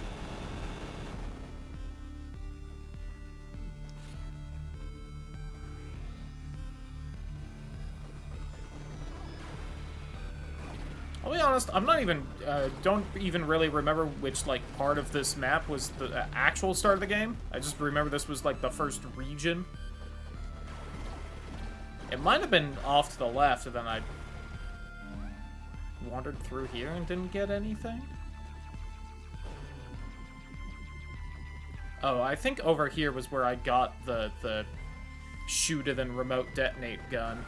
I'll be honest, I'm not even, don't even really remember which, like, part of this map was the actual start of the game. I just remember this was, like, the first region. It might have been off to the left, and then I wandered through here and didn't get anything. Oh, I think over here was where I got the shoot it and remote detonate gun.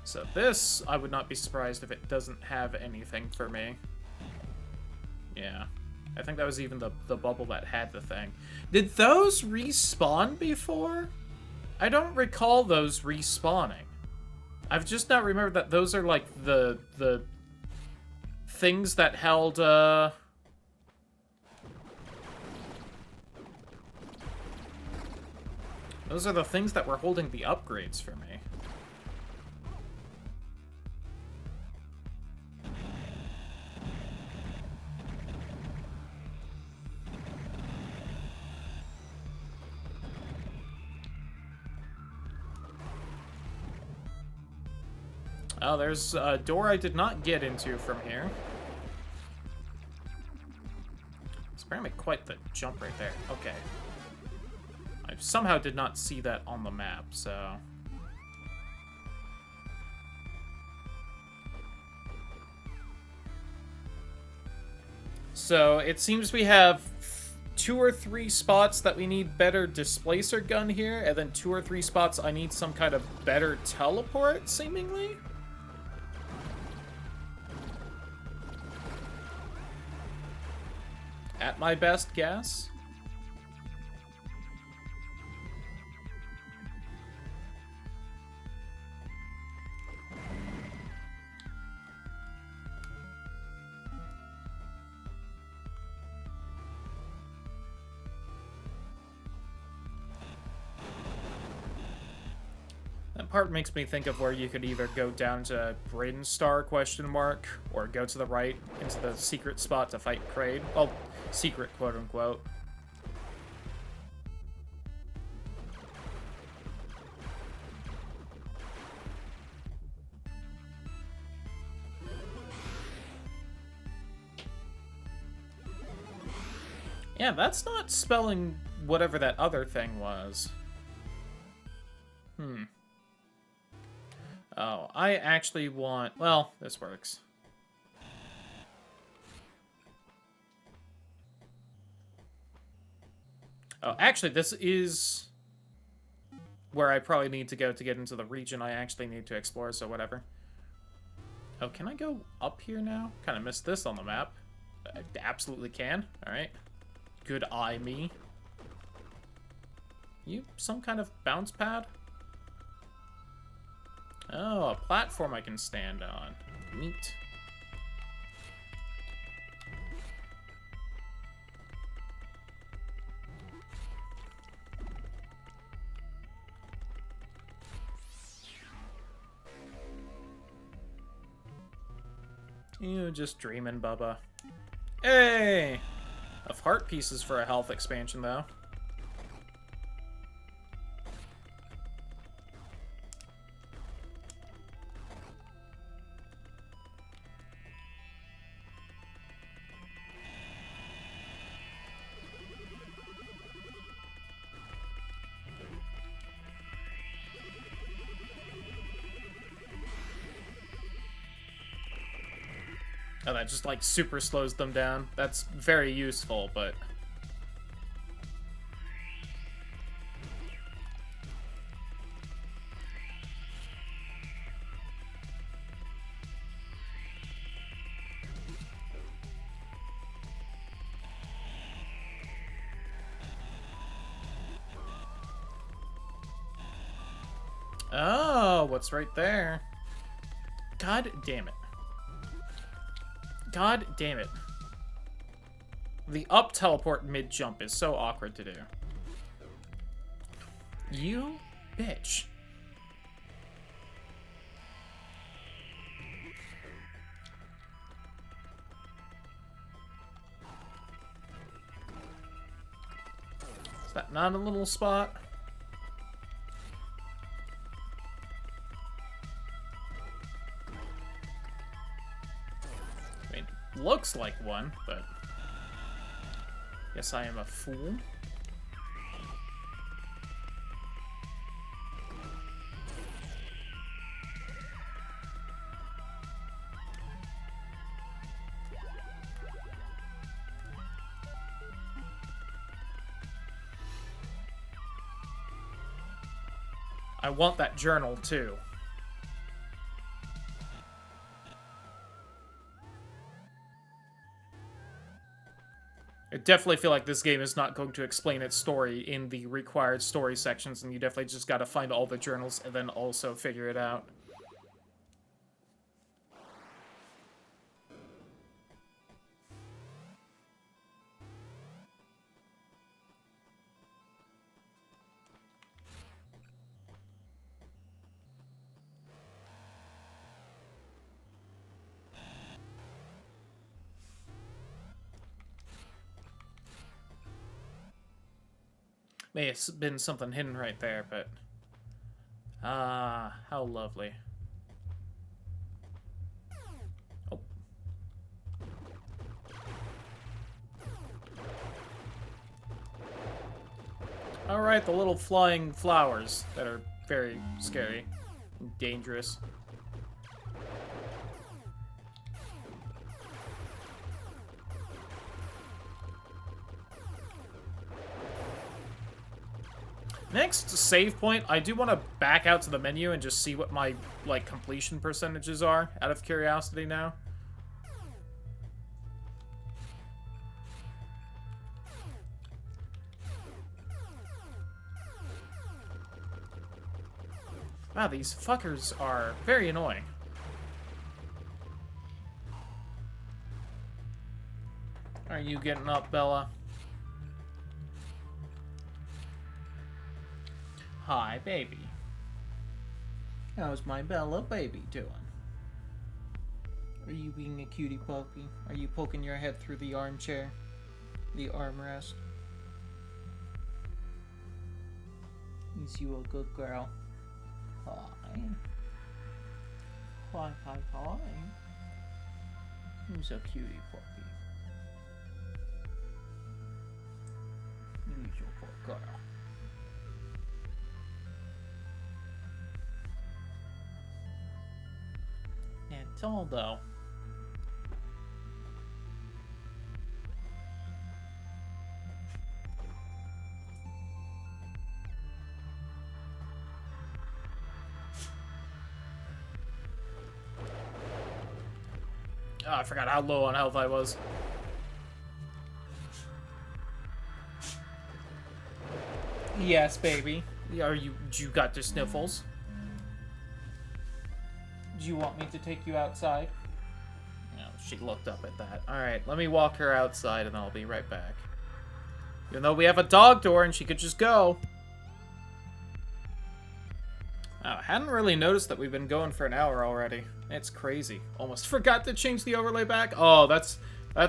So this, I would not be surprised if it doesn't have anything for me. Yeah. I think that was even the bubble that had the thing. Did those respawn before? I don't recall those respawning. I've just now remembered that those are like the things that held, Those are the things that were holding the upgrades for me. Oh, there's a door I did not get into from here. It's apparently quite the jump right there. Okay. I somehow did not see that on the map, so... So, it seems we have 2 or 3 spots that we need better displacer gun here, and then 2 or 3 spots I need some kind of better teleport, seemingly? At my best guess. That part makes me think of where you could either go down to Brinstar, question mark, or go to the right into the secret spot to fight Kraid. Well, secret, quote-unquote. Yeah, that's not spelling whatever that other thing was. Oh, I actually want... Well, this works. Oh, actually, this is where I probably need to go to get into the region I actually need to explore, so whatever. Oh, can I go up here now? Kind of missed this on the map. I absolutely can. Alright. Good eye me. You some kind of bounce pad? Oh, a platform I can stand on. Neat. You just dreaming, Bubba. Hey! Of heart pieces for a health expansion, though. Oh, that just, like, super slows them down. That's very useful, but... Oh, what's right there? God damn it. God damn it. The up teleport mid-jump is so awkward to do. You bitch. Is that not a little spot? Looks like one, but guess I am a fool. I want that journal too. I definitely feel like this game is not going to explain its story in the required story sections, and you definitely just gotta find all the journals and then also figure it out. May have been something hidden right there, but... Ah, how lovely. Alright, the little flying flowers that are very scary and dangerous. Next save point, I do want to back out to the menu and just see what my, like, completion percentages are, out of curiosity now. Wow, these fuckers are very annoying. Are you getting up, Bella? Hi, baby. How's my Bella baby doing? Are you being a cutie puppy? Are you poking your head through the armchair? The armrest? Is you a good girl? Hi. Hi, hi, hi. Who's a cutie puppy? Who's your good girl? That's all, though. Oh, I forgot how low on health I was. Yes, baby. You got the sniffles? Do you want me to take you outside? No, she looked up at that. Alright, let me walk her outside and I'll be right back. Even though we have a dog door and she could just go. Oh, I hadn't really noticed that we've been going for an hour already. It's crazy. Almost forgot to change the overlay back. Oh, that's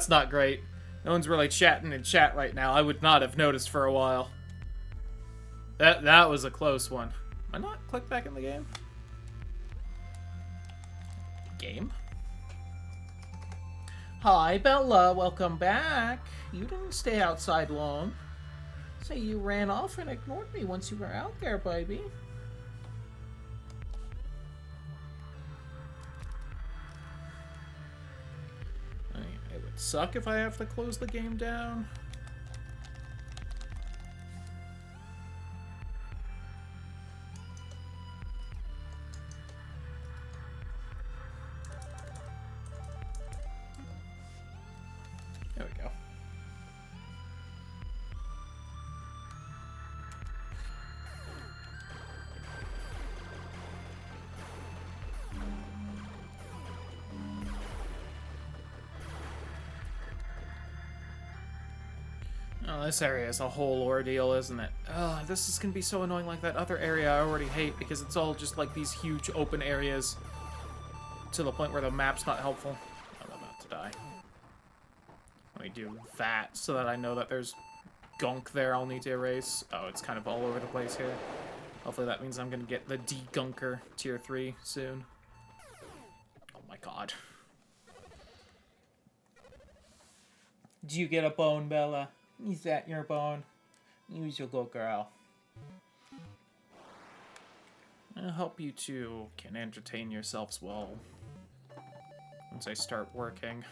not great. No one's really chatting in chat right now. I would not have noticed for a while. That was a close one. Am I not clicked back in the game? Game? Hi, Bella. Welcome back. You didn't stay outside long. Say you ran off and ignored me once you were out there, baby. It would suck if I have to close the game down. There we go. Oh, this area is a whole ordeal, isn't it? Oh, this is gonna be so annoying like that other area I already hate because it's all just like these huge open areas to the point where the map's not helpful. I'm about to die. Let me do that so that I know that there's gunk there I'll need to erase. Oh, it's kind of all over the place here. Hopefully that means I'm gonna get the de-gunker tier 3 soon. Oh my god. Do you get a bone, Bella? Is that your bone? Use your good girl. I hope you two can entertain yourselves well once I start working.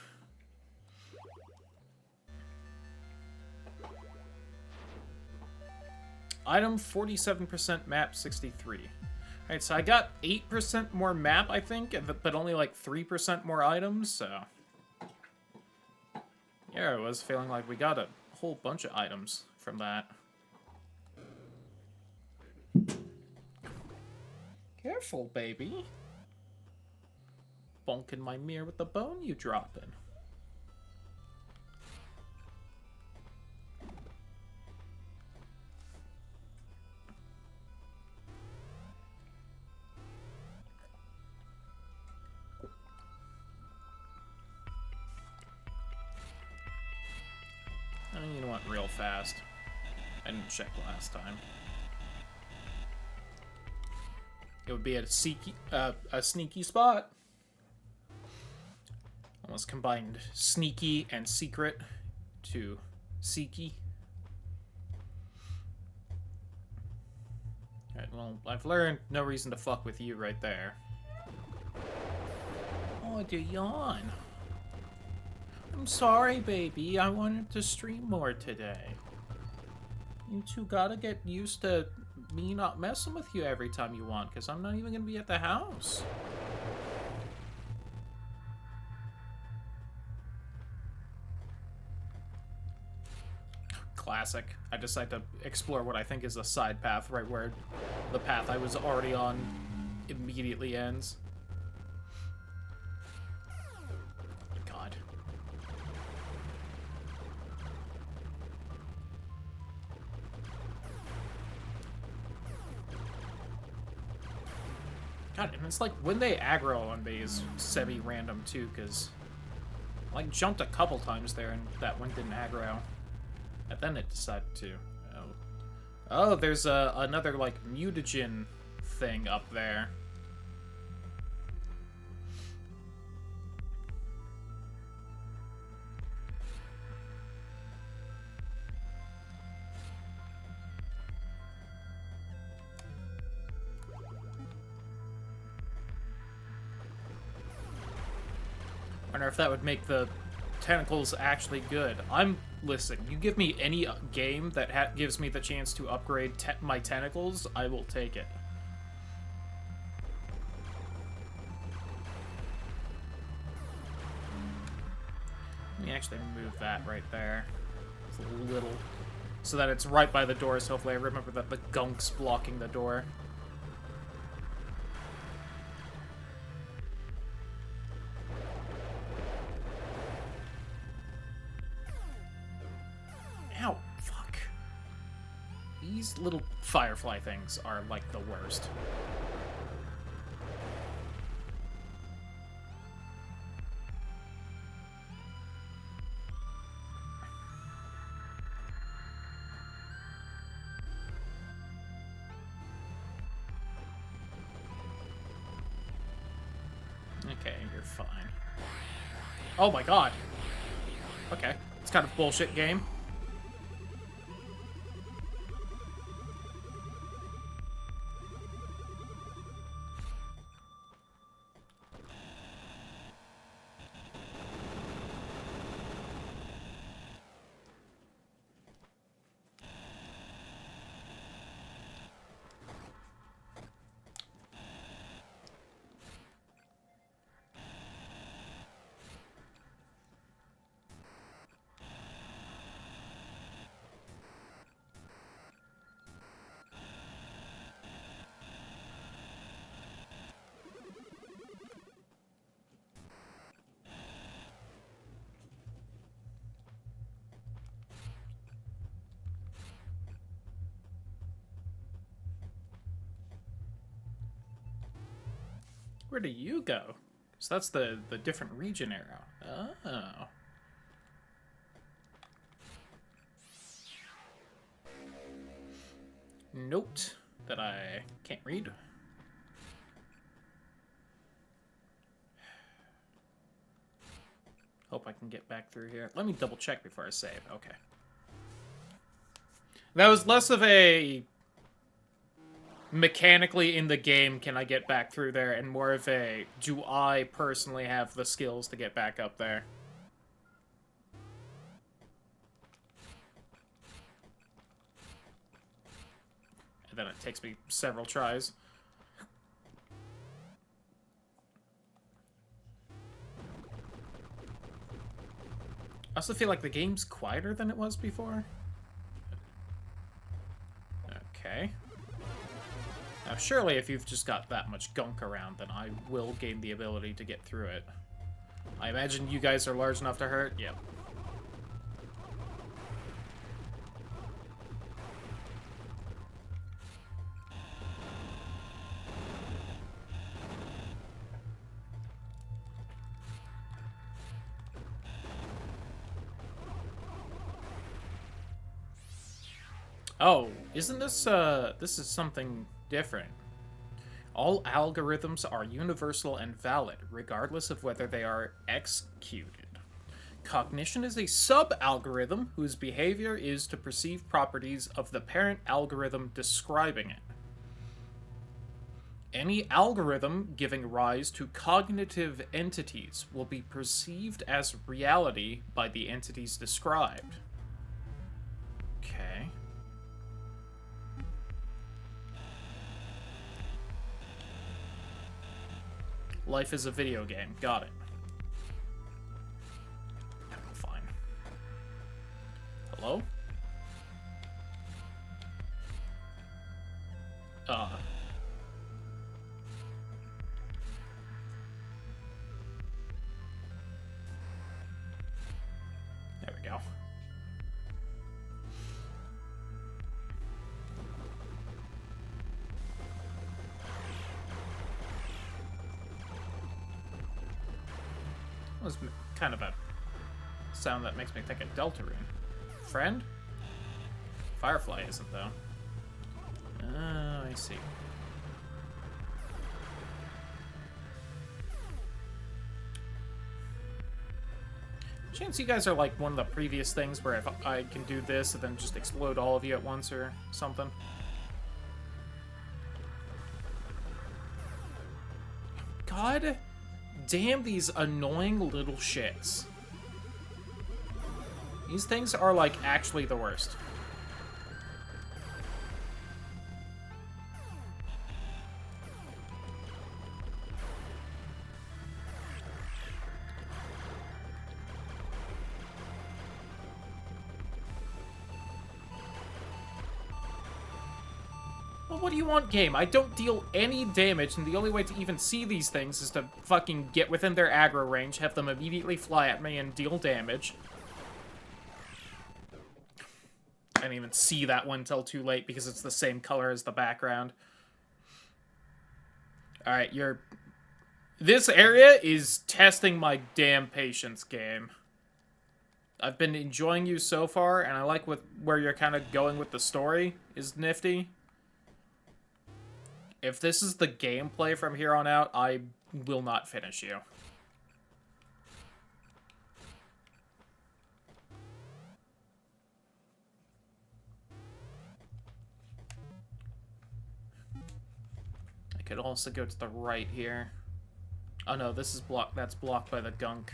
Item 47%, map 63. Alright, so I got 8% more map, I think, but only like 3% more items, so... Yeah, I was feeling like we got a whole bunch of items from that. Careful, baby. Bonking my mirror with the bone you dropping. You know what? Real fast. I didn't check last time. It would be a sneaky spot. Almost combined sneaky and secret to seeky. Well, I've learned no reason to fuck with you right there. Oh, do yawn. I'm sorry, baby. I wanted to stream more today. You two gotta get used to me not messing with you every time you want, because I'm not even gonna be at the house. Classic. I decide to explore what I think is a side path right where the path I was already on immediately ends. God. God, and it's like when they aggro on me is semi-random too, because I like jumped a couple times there and that one didn't aggro. And then it decided to. Oh, there's another, like, mutagen thing up there. Wonder if that would make the tentacles actually good. Listen, you give me any game that gives me the chance to upgrade my tentacles, I will take it. Let me actually move that right there. It's a little... so that it's right by the door, so hopefully I remember that the gunk's blocking the door. Ow, fuck. These little firefly things are like the worst. Okay, you're fine. Oh my god. Okay, it's kind of bullshit game. Where do you go? So that's the different region arrow. Oh. Note that I can't read. Hope I can get back through here. Let me double check before I save. Okay. That was less of a mechanically in the game can I get back through there, and more of a do I personally have the skills to get back up there. And then it takes me several tries. I also feel like the game's quieter than it was before. Okay. Now, surely if you've just got that much gunk around, then I will gain the ability to get through it. I imagine you guys are large enough to hurt? Yep. Oh, isn't this, this is something different. All algorithms are universal and valid, regardless of whether they are executed. Cognition is a sub-algorithm whose behavior is to perceive properties of the parent algorithm describing it. Any algorithm giving rise to cognitive entities will be perceived as reality by the entities described. Okay. Life is a video game. Got it. Fine. Hello? There we go. That was kind of a sound that makes me think of Deltarune. Friend? Firefly isn't, though. Oh, I see. Chance you guys are like one of the previous things where if I can do this and then just explode all of you at once or something. God damn these annoying little shits. These things are like actually the worst. What do you want, game? I don't deal any damage, and the only way to even see these things is to fucking get within their aggro range, have them immediately fly at me, and deal damage. I didn't even see that one until too late because it's the same color as the background. Alright, this area is testing my damn patience, game. I've been enjoying you so far, and I like where you're kind of going with the story is nifty. If this is the gameplay from here on out, I will not finish you. I could also go to the right here. Oh no, this is blocked. That's blocked by the gunk.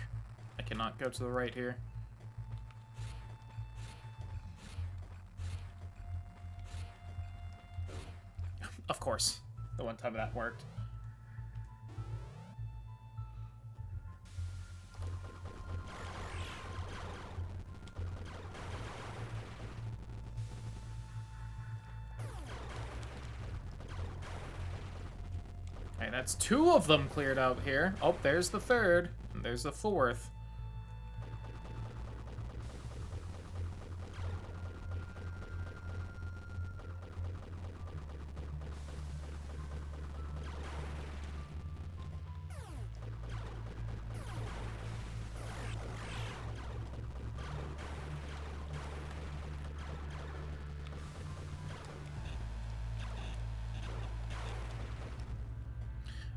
I cannot go to the right here. Of course. The one time that worked. Okay, that's 2 of them cleared out here. Oh, there's the 3rd. And there's the 4th.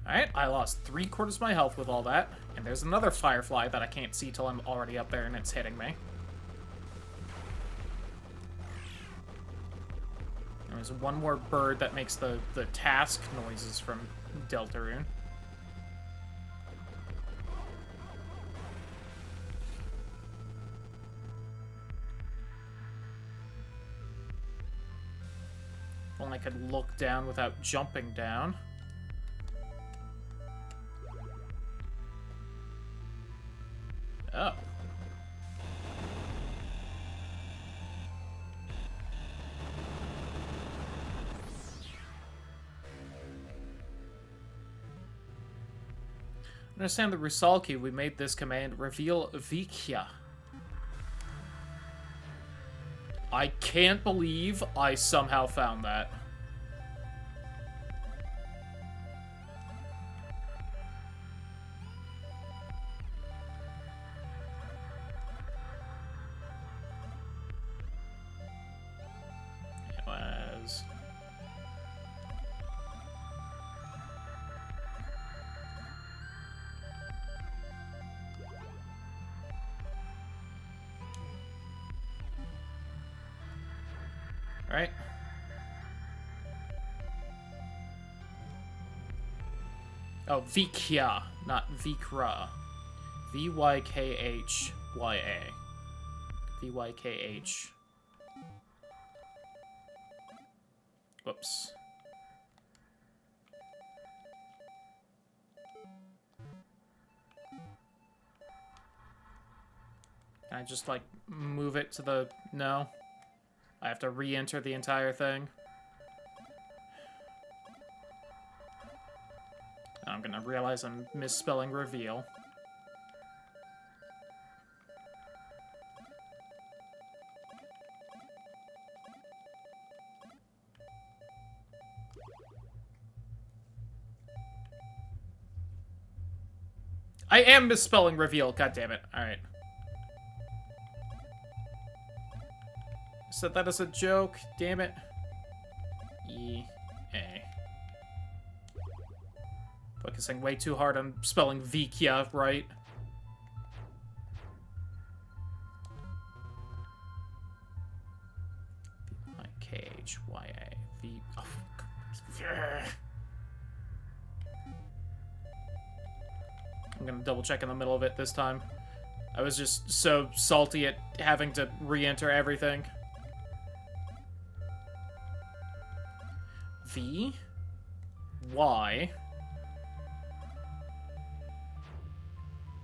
Alright, I lost 3/4 of my health with all that. And there's another firefly that I can't see till I'm already up there and it's hitting me. And there's one more bird that makes the task noises from Deltarune. If only I could look down without jumping down. Oh. Understand the Rusalki, we made this command reveal Vikya. I can't believe I somehow found that. Right? Oh, Vykya, not Vykra. V-Y-K-H-Y-A. V-Y-K-H. Whoops. Can I just, like, move it to the... No? I have to re-enter the entire thing? I'm gonna realize I'm misspelling reveal. I am misspelling reveal, goddammit. Alright. Said that as a joke, damn it. E-A. Focusing way too hard on spelling Vykya right. V-I-K-H-Y-A. V... Oh, I'm gonna double check in the middle of it this time. I was just so salty at having to re-enter everything. V... Y...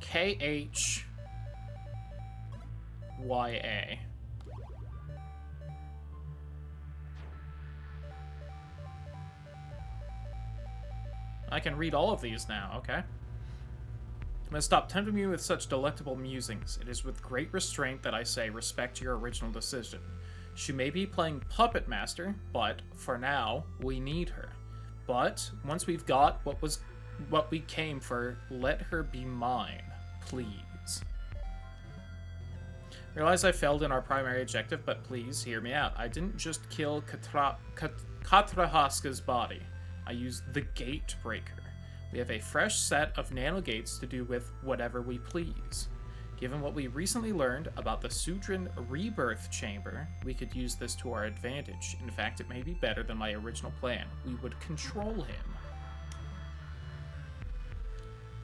K-H-Y-A. I can read all of these now, okay. I'm gonna stop tempting me with such delectable musings. It is with great restraint that I say respect your original decision. She may be playing Puppet Master, but, for now, we need her. But, once we've got what we came for, let her be mine. Please. Realize I failed in our primary objective, but please hear me out. I didn't just kill Katrahaska's body. I used the Gate Breaker. We have a fresh set of nanogates to do with whatever we please. Given what we recently learned about the Sudran Rebirth Chamber, we could use this to our advantage. In fact, it may be better than my original plan. We would control him.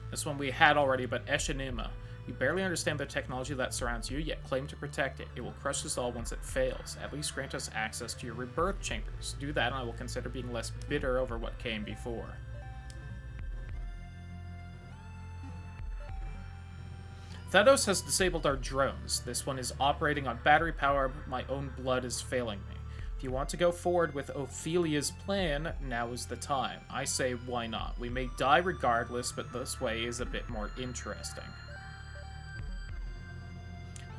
This one we had already, but Eshinima. You barely understand the technology that surrounds you, yet claim to protect it. It will crush us all once it fails. At least grant us access to your rebirth chambers. Do that, and I will consider being less bitter over what came before. Thedos has disabled our drones. This one is operating on battery power, but my own blood is failing me. If you want to go forward with Ophelia's plan, now is the time. I say, why not? We may die regardless, but this way is a bit more interesting.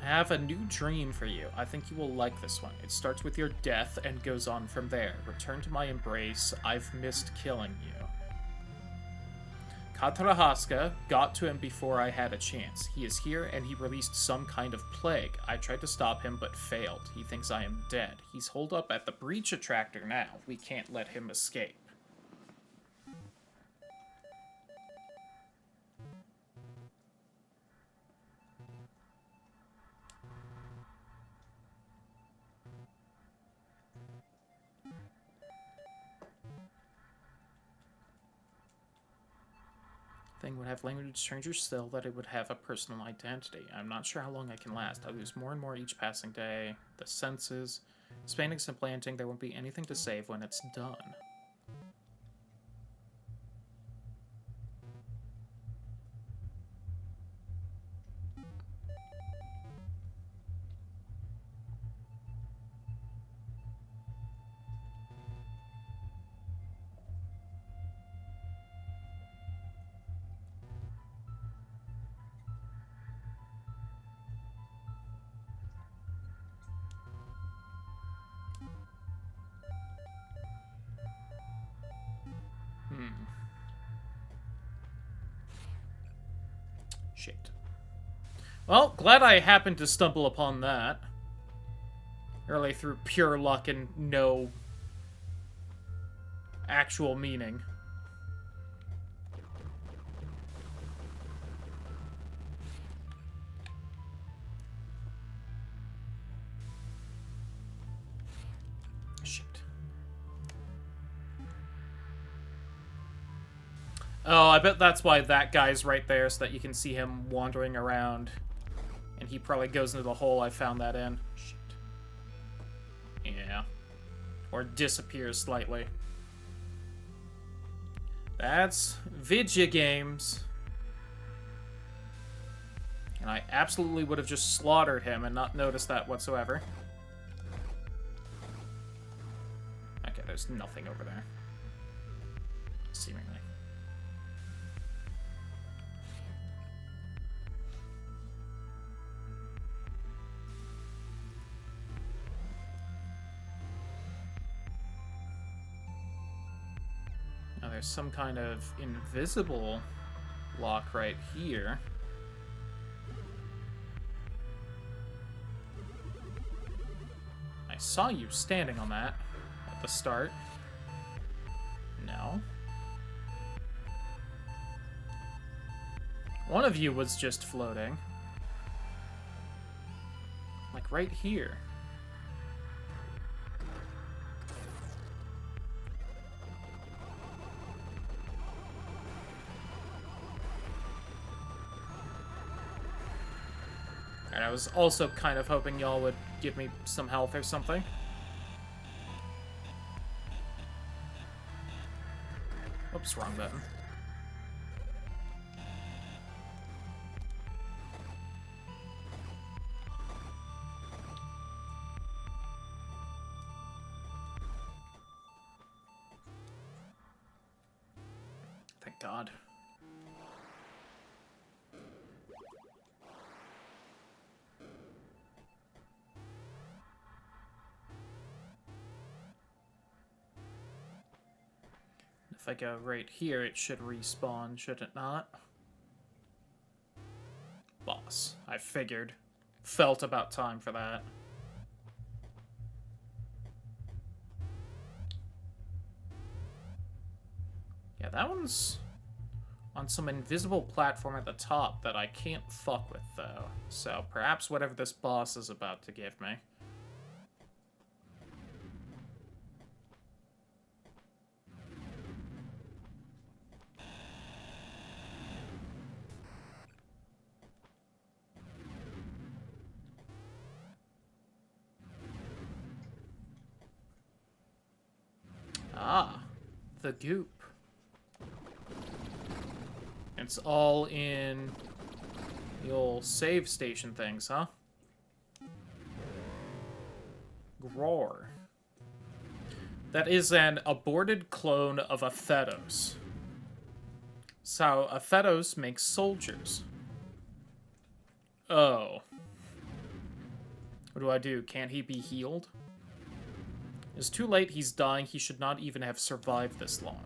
I have a new dream for you. I think you will like this one. It starts with your death and goes on from there. Return to my embrace. I've missed killing you. Katrahaska got to him before I had a chance. He is here, and he released some kind of plague. I tried to stop him, but failed. He thinks I am dead. He's holed up at the breach attractor now. We can't let him escape. Thing would have language stranger still, that it would have a personal identity. I'm not sure how long I can last. I lose more and more each passing day. The senses. Expanding, supplanting, there won't be anything to save when it's done. Shit. Well, glad I happened to stumble upon that. Really through pure luck and no actual meaning. Oh, I bet that's why that guy's right there, so that you can see him wandering around. And he probably goes into the hole I found that in. Shit. Yeah. Or disappears slightly. That's video games. And I absolutely would have just slaughtered him and not noticed that whatsoever. Okay, there's nothing over there. Seemingly. Now there's some kind of invisible lock right here. I saw you standing on that at the start. No. One of you was just floating. Like right here. And I was also kind of hoping y'all would give me some health or something. Oops, wrong button. Thank God. If I go right here, it should respawn, should it not? Boss. I figured. Felt about time for that. Yeah, that one's on some invisible platform at the top that I can't fuck with, though. So perhaps whatever this boss is about to give me. Ah, the goop. It's all in the old save station things, huh? Groar. That is an aborted clone of a Thetos. So, a Thetos makes soldiers. Oh. What do I do? Can't he be healed? It's too late, he's dying. He should not even have survived this long.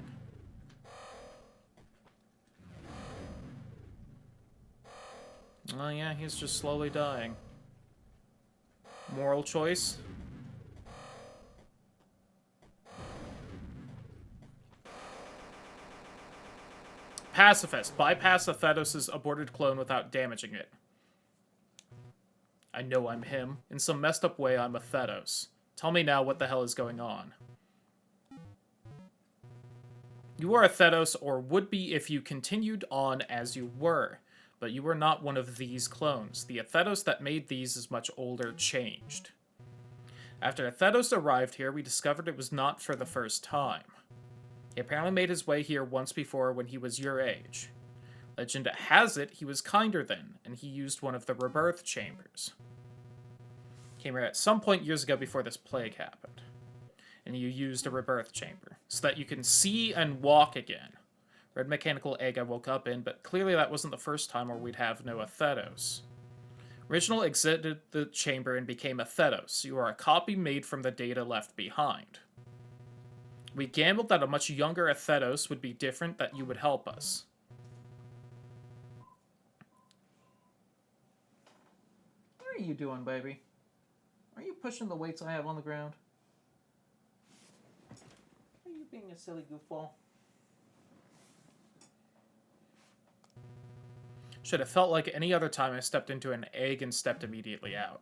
Oh yeah, he's just slowly dying. Moral choice? Pacifist. Bypass a Thetos' aborted clone without damaging it. I know I'm him. In some messed up way, I'm a Thetos. Tell me now what the hell is going on. You are a Thetos, or would be if you continued on as you were. But you were not one of these clones. The Thetos that made these is much older, changed. After Thetos arrived here, we discovered it was not for the first time. He apparently made his way here once before when he was your age. Legend has it he was kinder then, and he used one of the rebirth chambers. Came here at some point years ago before this plague happened. And you used a rebirth chamber, so that you can see and walk again. Red mechanical egg I woke up in, but clearly that wasn't the first time or we'd have no Thetos. Original exited the chamber and became a Thetos. You are a copy made from the data left behind. We gambled that a much younger Thetos would be different, that you would help us. What are you doing, baby? Are you pushing the weights I have on the ground? Are you being a silly goofball? Should have felt like any other time I stepped into an egg and stepped immediately out.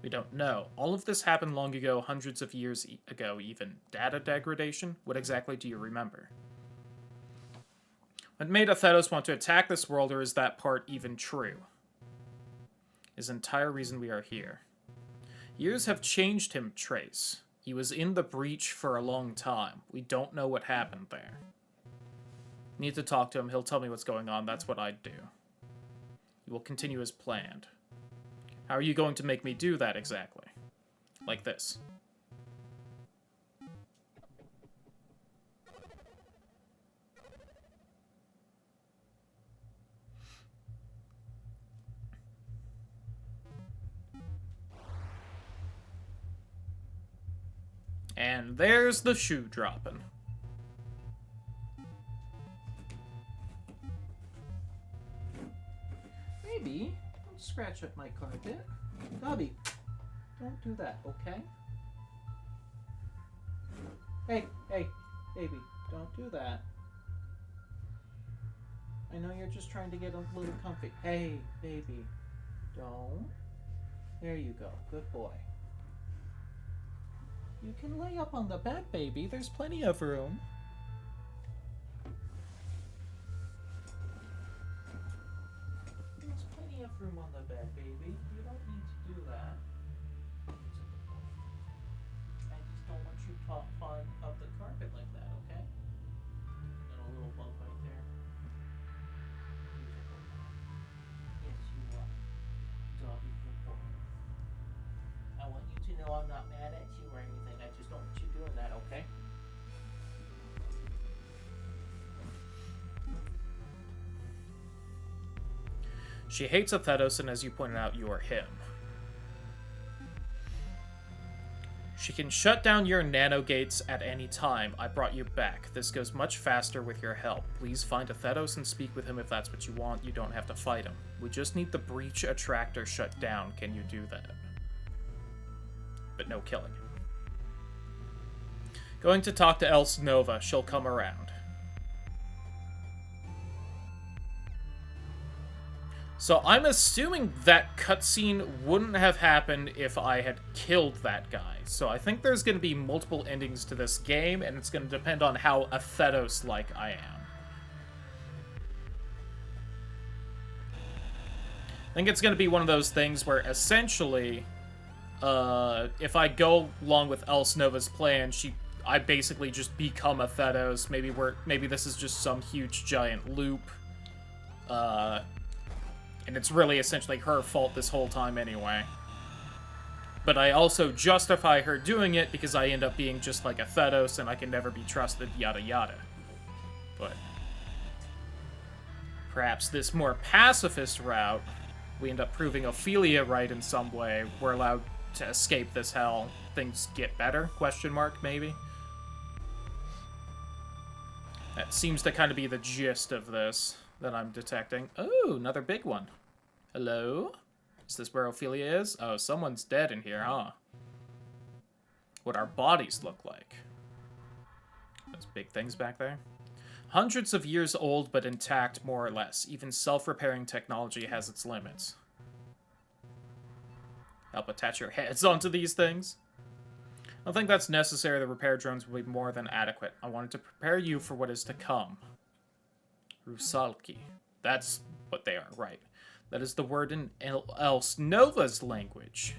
We don't know. All of this happened long ago, hundreds of years ago even. Data degradation? What exactly do you remember? What made Atheros want to attack this world, or is that part even true? Is the entire reason we are here. Years have changed him, Trace. He was in the breach for a long time. We don't know what happened there. Need to talk to him. He'll tell me what's going on. That's what I'd do. He will continue as planned. How are you going to make me do that exactly? Like this. And there's the shoe dropping. Baby, don't scratch up my carpet. Bobby, don't do that, okay? Hey, baby, don't do that. I know you're just trying to get a little comfy. Hey, baby, don't. There you go, good boy. You can lay up on the bed, baby. There's plenty of room. There's plenty of room on the bed, baby. You don't need to do that. I just don't want you falling up the carpet like that, okay? Got a little bump right there. Yes, you are. Dobby, good boy. I want you to know I'm not mad at you or anything. I just don't want you doing that, okay? She hates Atheros, and as you pointed out, you are him. She can shut down your nanogates at any time. I brought you back. This goes much faster with your help. Please find Atheros and speak with him if that's what you want. You don't have to fight him. We just need the breach attractor shut down. Can you do that? But no killing. Going to talk to Else Nova. She'll come around. So I'm assuming that cutscene wouldn't have happened if I had killed that guy. So I think there's going to be multiple endings to this game, and it's going to depend on how Atheros-like I am. I think it's going to be one of those things where essentially, if I go along with Else Nova's plan, I basically just become Atheros. Maybe this is just some huge giant loop. And it's really essentially her fault this whole time anyway. But I also justify her doing it because I end up being just like Atheros and I can never be trusted, yada yada. But perhaps this more pacifist route, we end up proving Ophelia right in some way. We're allowed to escape this hell. Things get better? Question mark, maybe? That seems to kind of be the gist of this that I'm detecting. Oh, another big one. Hello? Is this where Ophelia is? Oh, someone's dead in here, huh? What our bodies look like. Those big things back there. Hundreds of years old, but intact, more or less. Even self-repairing technology has its limits. Help attach your heads onto these things? I don't think that's necessary. The repair drones will be more than adequate. I wanted to prepare you for what is to come. Rusalki. That's what they are, right. That is the word in Else Nova's language.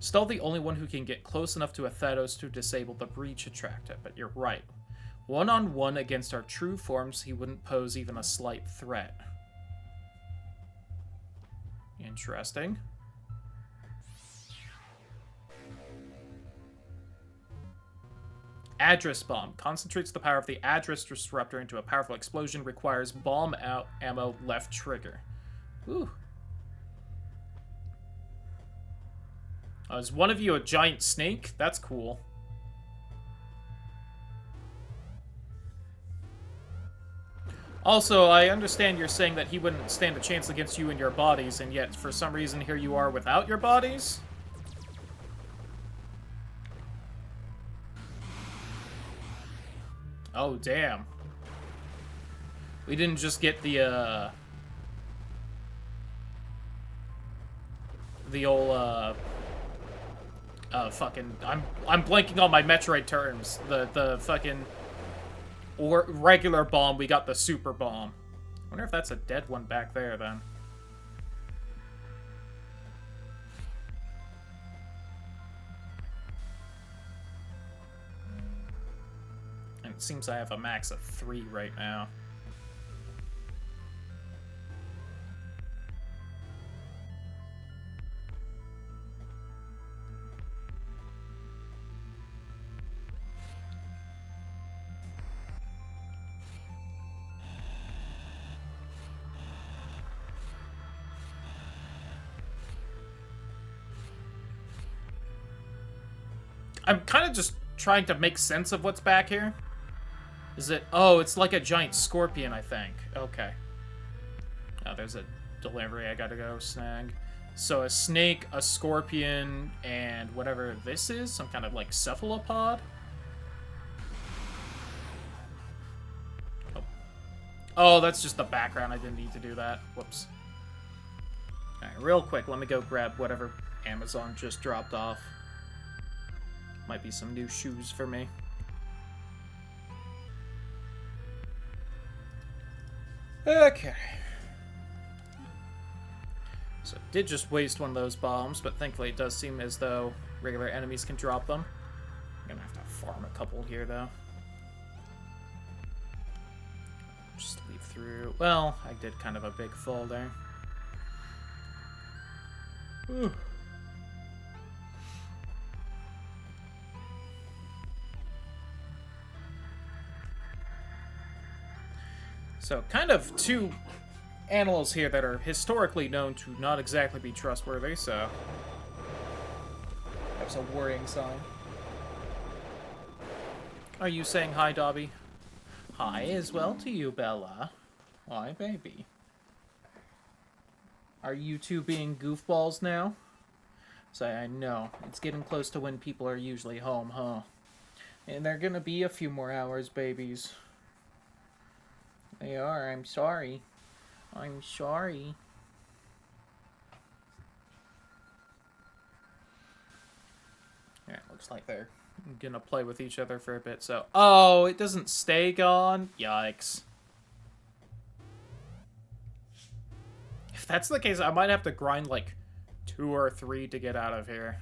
Still the only one who can get close enough to Atheros to disable the breach attractor, but you're right. One-on-one against our true forms, he wouldn't pose even a slight threat. Interesting. Address bomb. Concentrates the power of the address disruptor into a powerful explosion. Requires bomb ammo left trigger. Ooh. Is one of you a giant snake? That's cool. Also, I understand you're saying that he wouldn't stand a chance against you and your bodies, and yet for some reason here you are without your bodies? Oh, damn. We didn't just get the old, fucking... I'm blanking on my Metroid terms. The fucking... or regular bomb, we got the super bomb. I wonder if that's a dead one back there, then. And it seems I have a max of 3 right now. I'm kind of just trying to make sense of what's back here. Is it... Oh, it's like a giant scorpion, I think. Okay. Oh, there's a delivery I gotta go snag. So a snake, a scorpion, and whatever this is. Some kind of, like, cephalopod? Oh. Oh, that's just the background. I didn't need to do that. Whoops. Alright, real quick. Let me go grab whatever Amazon just dropped off. Might be some new shoes for me. Okay. So, did just waste one of those bombs, but thankfully it does seem as though regular enemies can drop them. I'm gonna have to farm a couple here, though. Just leave through... Well, I did kind of a big fall there. Whew. So, kind of two animals here that are historically known to not exactly be trustworthy, so... That's a worrying sign. Are you saying hi, Dobby? Hi as well to you, Bella. Hi, baby. Are you two being goofballs now? Say, I know. It's getting close to when people are usually home, huh? And they're gonna be a few more hours, babies. They are. I'm sorry. I'm sorry. Yeah, looks like they're gonna play with each other for a bit, so... Oh, it doesn't stay gone? Yikes. If that's the case, I might have to grind, like, 2 or 3 to get out of here.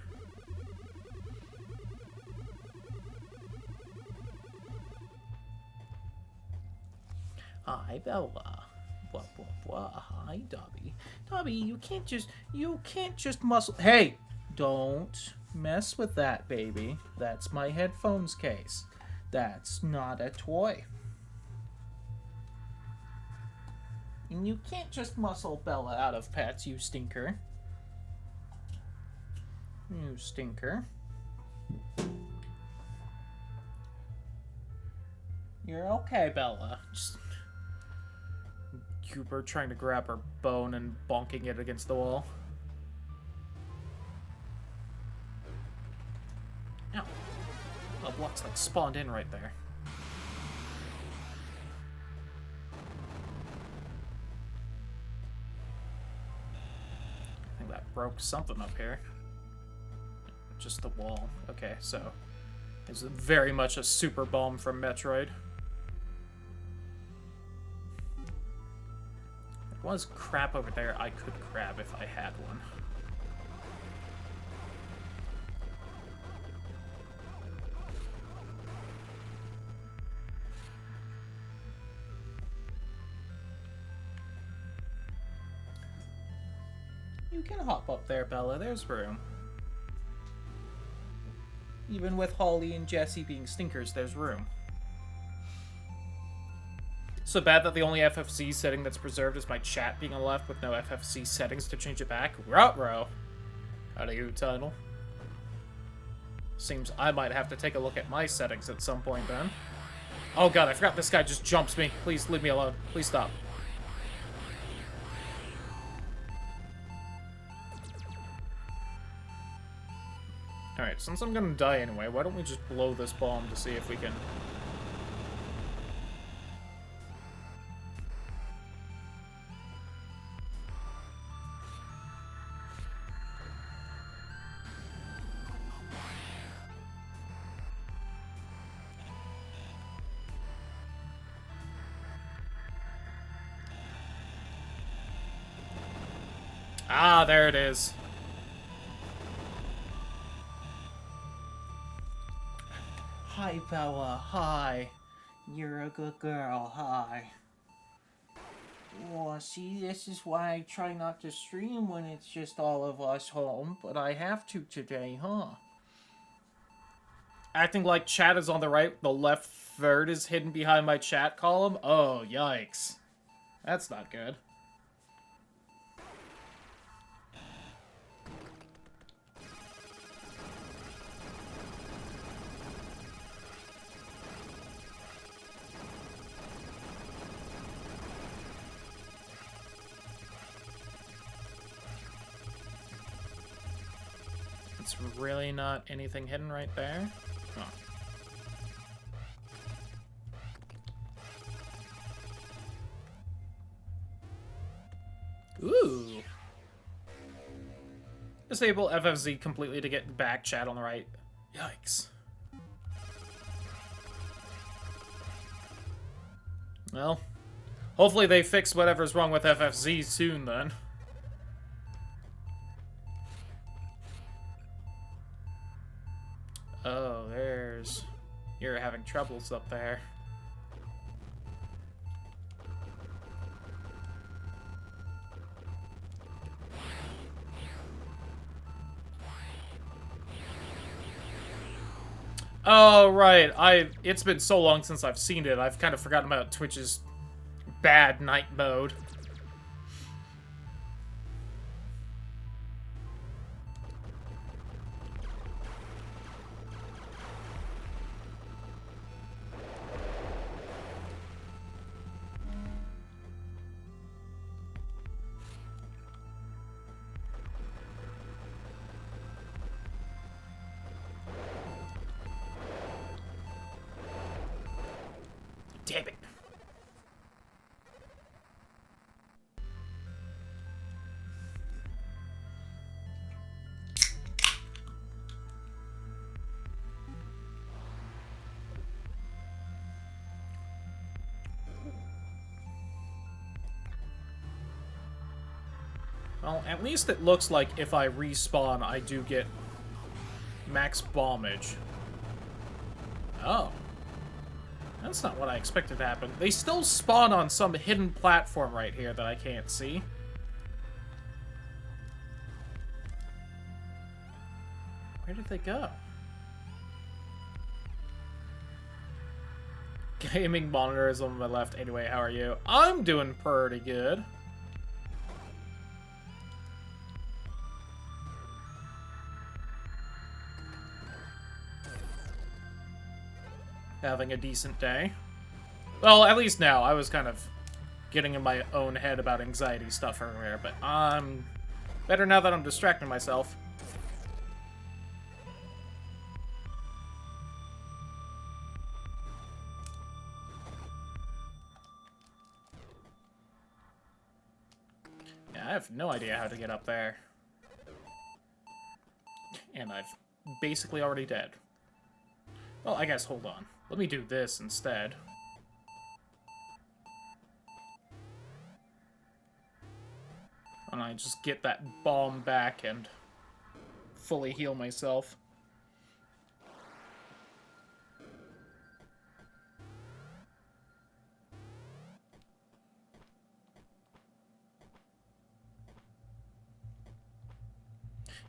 Hi, Bella. Blah, blah, blah. Hi, Dobby. Dobby, you can't just muscle... Hey! Don't mess with that, baby. That's my headphones case. That's not a toy. And you can't just muscle Bella out of pets, you stinker. You stinker. You're okay, Bella. Just... Cooper trying to grab her bone and bonking it against the wall. Ow. The block's like spawned in right there. I think that broke something up here. Just the wall. Okay, so it's very much a super bomb from Metroid. There was crap over there I could grab if I had one. You can hop up there, Bella. There's room. Even with Holly and Jesse being stinkers, there's room. So bad that the only FFC setting that's preserved is my chat being on the left with no FFC settings to change it back. Ruh-roh. How do you, Tunnel? Seems I might have to take a look at my settings at some point then. Oh god, I forgot this guy just jumps me. Please leave me alone. Please stop. Alright, since I'm gonna die anyway, why don't we just blow this bomb to see if we can... Ah, there it is. Hi, Bella. Hi. You're a good girl. Hi. Well, see, this is why I try not to stream when it's just all of us home, but I have to today, huh? Acting like chat is on the right, the left third is hidden behind my chat column? Oh, yikes. That's not good. It's really not anything hidden right there? Huh. Ooh. Disable FFZ completely to get back chat on the right. Yikes. Well, hopefully they fix whatever's wrong with FFZ soon then. Oh, there's... You're having troubles up there. Oh, right. It's been so long since I've seen it, I've kind of forgotten about Twitch's bad night mode. Damn it. Well, at least it looks like if I respawn, I do get max bombage. Oh. That's not what I expected to happen. They still spawn on some hidden platform right here that I can't see. Where did they go? Gaming monitor is on my left. Anyway, how are you? I'm doing pretty good. Having a decent day. Well, at least now. I was kind of getting in my own head about anxiety stuff earlier, but I'm better now that I'm distracting myself. Yeah, I have no idea how to get up there. And I've basically already dead. Well, I guess, hold on. Let me do this instead. And I just get that bomb back and fully heal myself.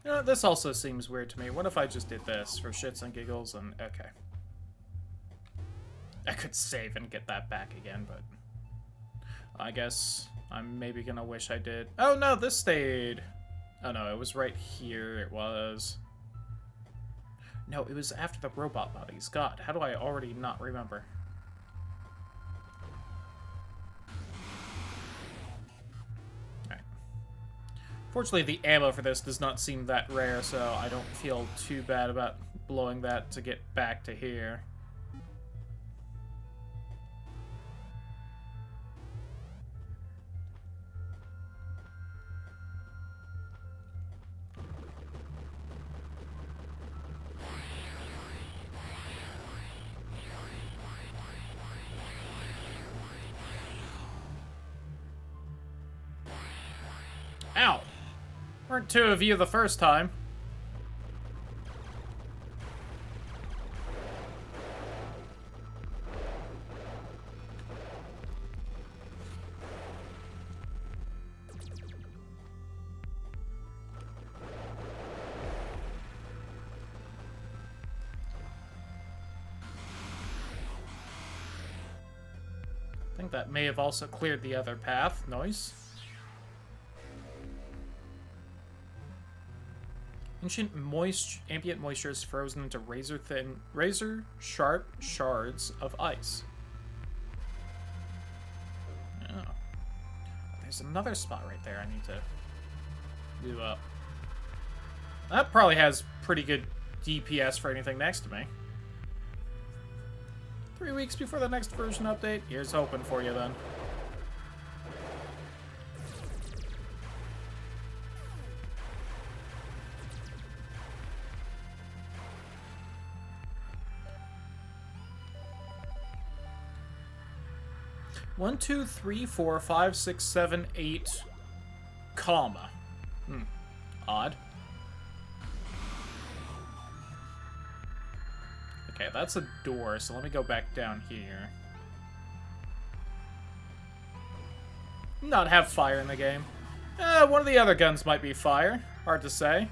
You know, this also seems weird to me. What if I just did this for shits and giggles and... Okay. I could save and get that back again, but... I guess I'm maybe gonna wish I did. Oh no, this stayed. Oh no, it was right here. It was. No, it was after the robot bodies. God, how do I already not remember? Alright. Fortunately, the ammo for this does not seem that rare, so I don't feel too bad about blowing that to get back to here. Ow! Weren't two of you the first time. I think that may have also cleared the other path. Nice. Ancient ambient moisture is frozen into razor sharp shards of ice. Oh. There's another spot right there I need to do up. That probably has pretty good DPS for anything next to me. 3 weeks before the next version update? Here's hoping for you then. One, two, three, four, five, six, seven, 8, comma. Odd. Okay, that's a door, so let me go back down here. Not have fire in the game. One of the other guns might be fire. Hard to say.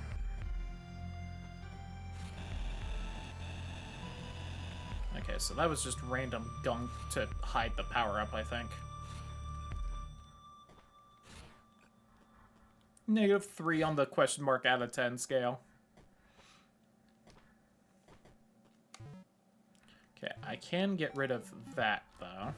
Okay, so that was just random gunk to hide the power-up, I think. -3 on the question mark out of 10 scale. Okay, I can get rid of that, though.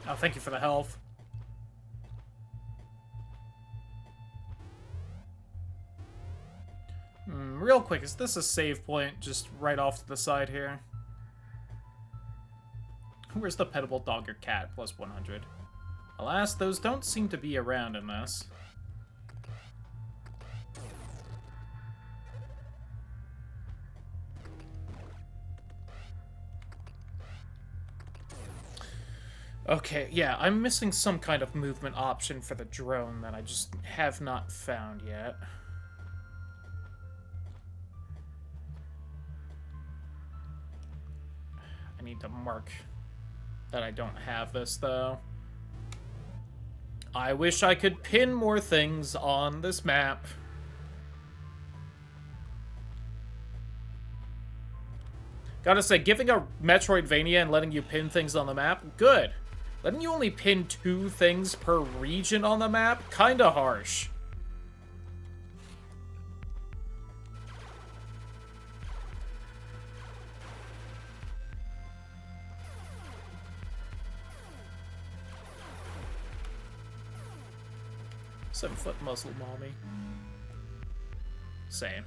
Oh, thank you for the health. Real quick, is this a save point just right off to the side here? Where's the petable dog or cat? Plus 100. Alas, those don't seem to be around in this. Okay, yeah, I'm missing some kind of movement option for the drone that I just have not found yet. I need to mark that I don't have this, though. I wish I could pin more things on this map. Gotta say, giving a Metroidvania and letting you pin things on the map, good. Letting you only pin 2 things per region on the map, kinda harsh. Seven-foot muscle mommy. Same.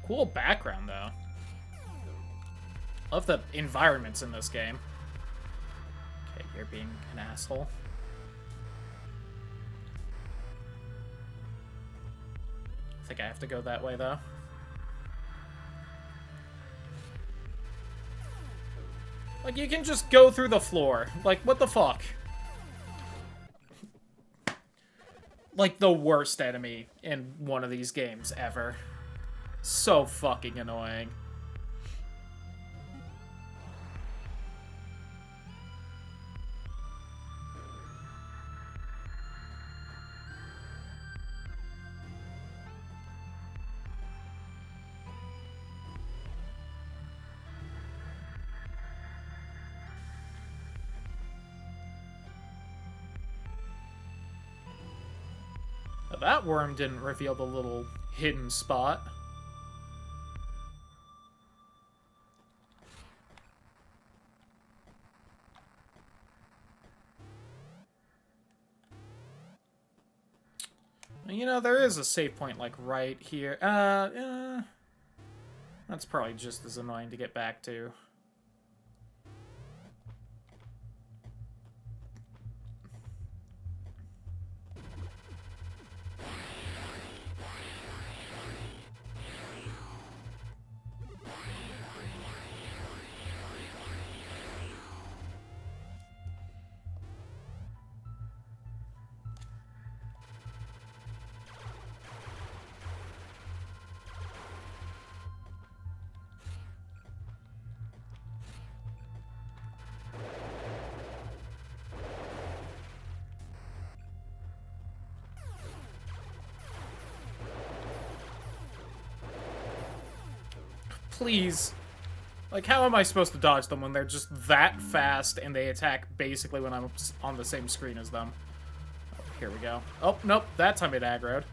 Cool background, though. Love the environments in this game. Okay, you're being an asshole. I think I have to go that way, though. Like, you can just go through the floor. Like, what the fuck? Like, the worst enemy in one of these games ever. So fucking annoying. Now, that worm didn't reveal the little hidden spot. You know, there is a save point, like, right here. That's probably just as annoying to get back to. Please. Like, how am I supposed to dodge them when they're just that fast and they attack basically when I'm on the same screen as them? Oh, here we go. Oh, nope. That time it aggroed.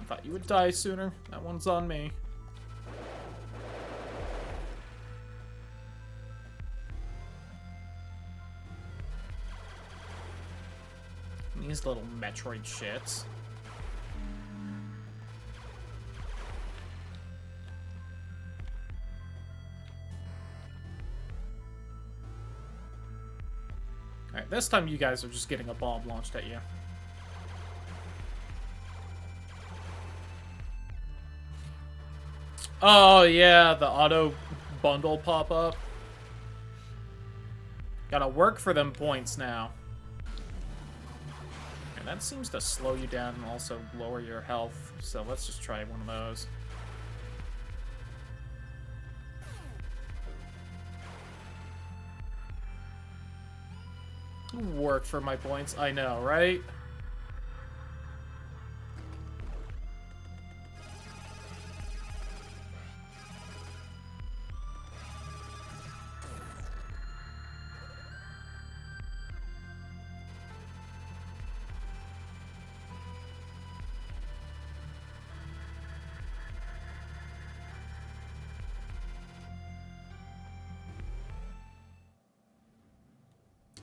Thought you would die sooner. That one's on me. These little Metroid shits. Alright, this time you guys are just getting a bomb launched at you. Oh, yeah, the auto bundle pop-up. Gotta work for them points now. And that seems to slow you down and also lower your health. So let's just try one of those. Work for my points, I know, right?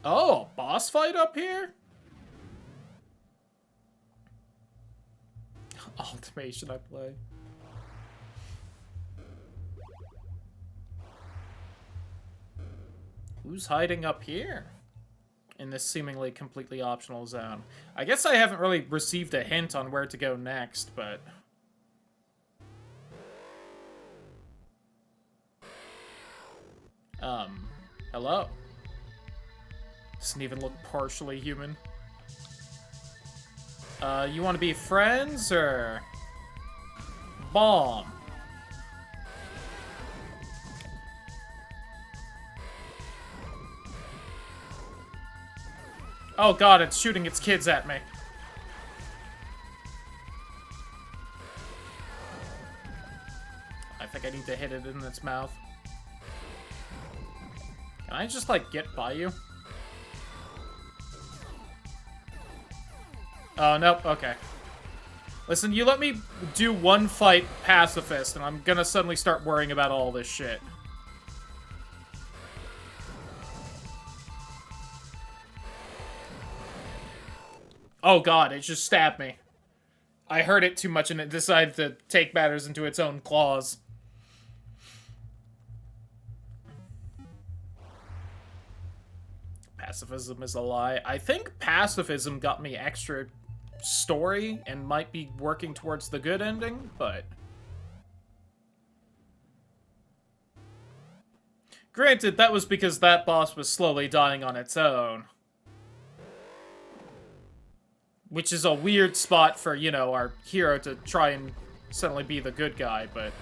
Oh, boss fight up here? Ultimation I play. Who's hiding up here? In this seemingly completely optional zone. I guess I haven't really received a hint on where to go next, but... hello? Doesn't even look partially human. You want to be friends, or... Bomb? Oh god, it's shooting its kids at me. I think I need to hit it in its mouth. Can I just, like, get by you? Oh, nope, okay. Listen, you let me do one fight pacifist, and I'm gonna suddenly start worrying about all this shit. Oh god, it just stabbed me. I hurt it too much and it decided to take matters into its own claws. Pacifism is a lie. I think pacifism got me extra story and might be working towards the good ending, but... Granted, that was because that boss was slowly dying on its own. Which is a weird spot for, you know, our hero to try and suddenly be the good guy, but...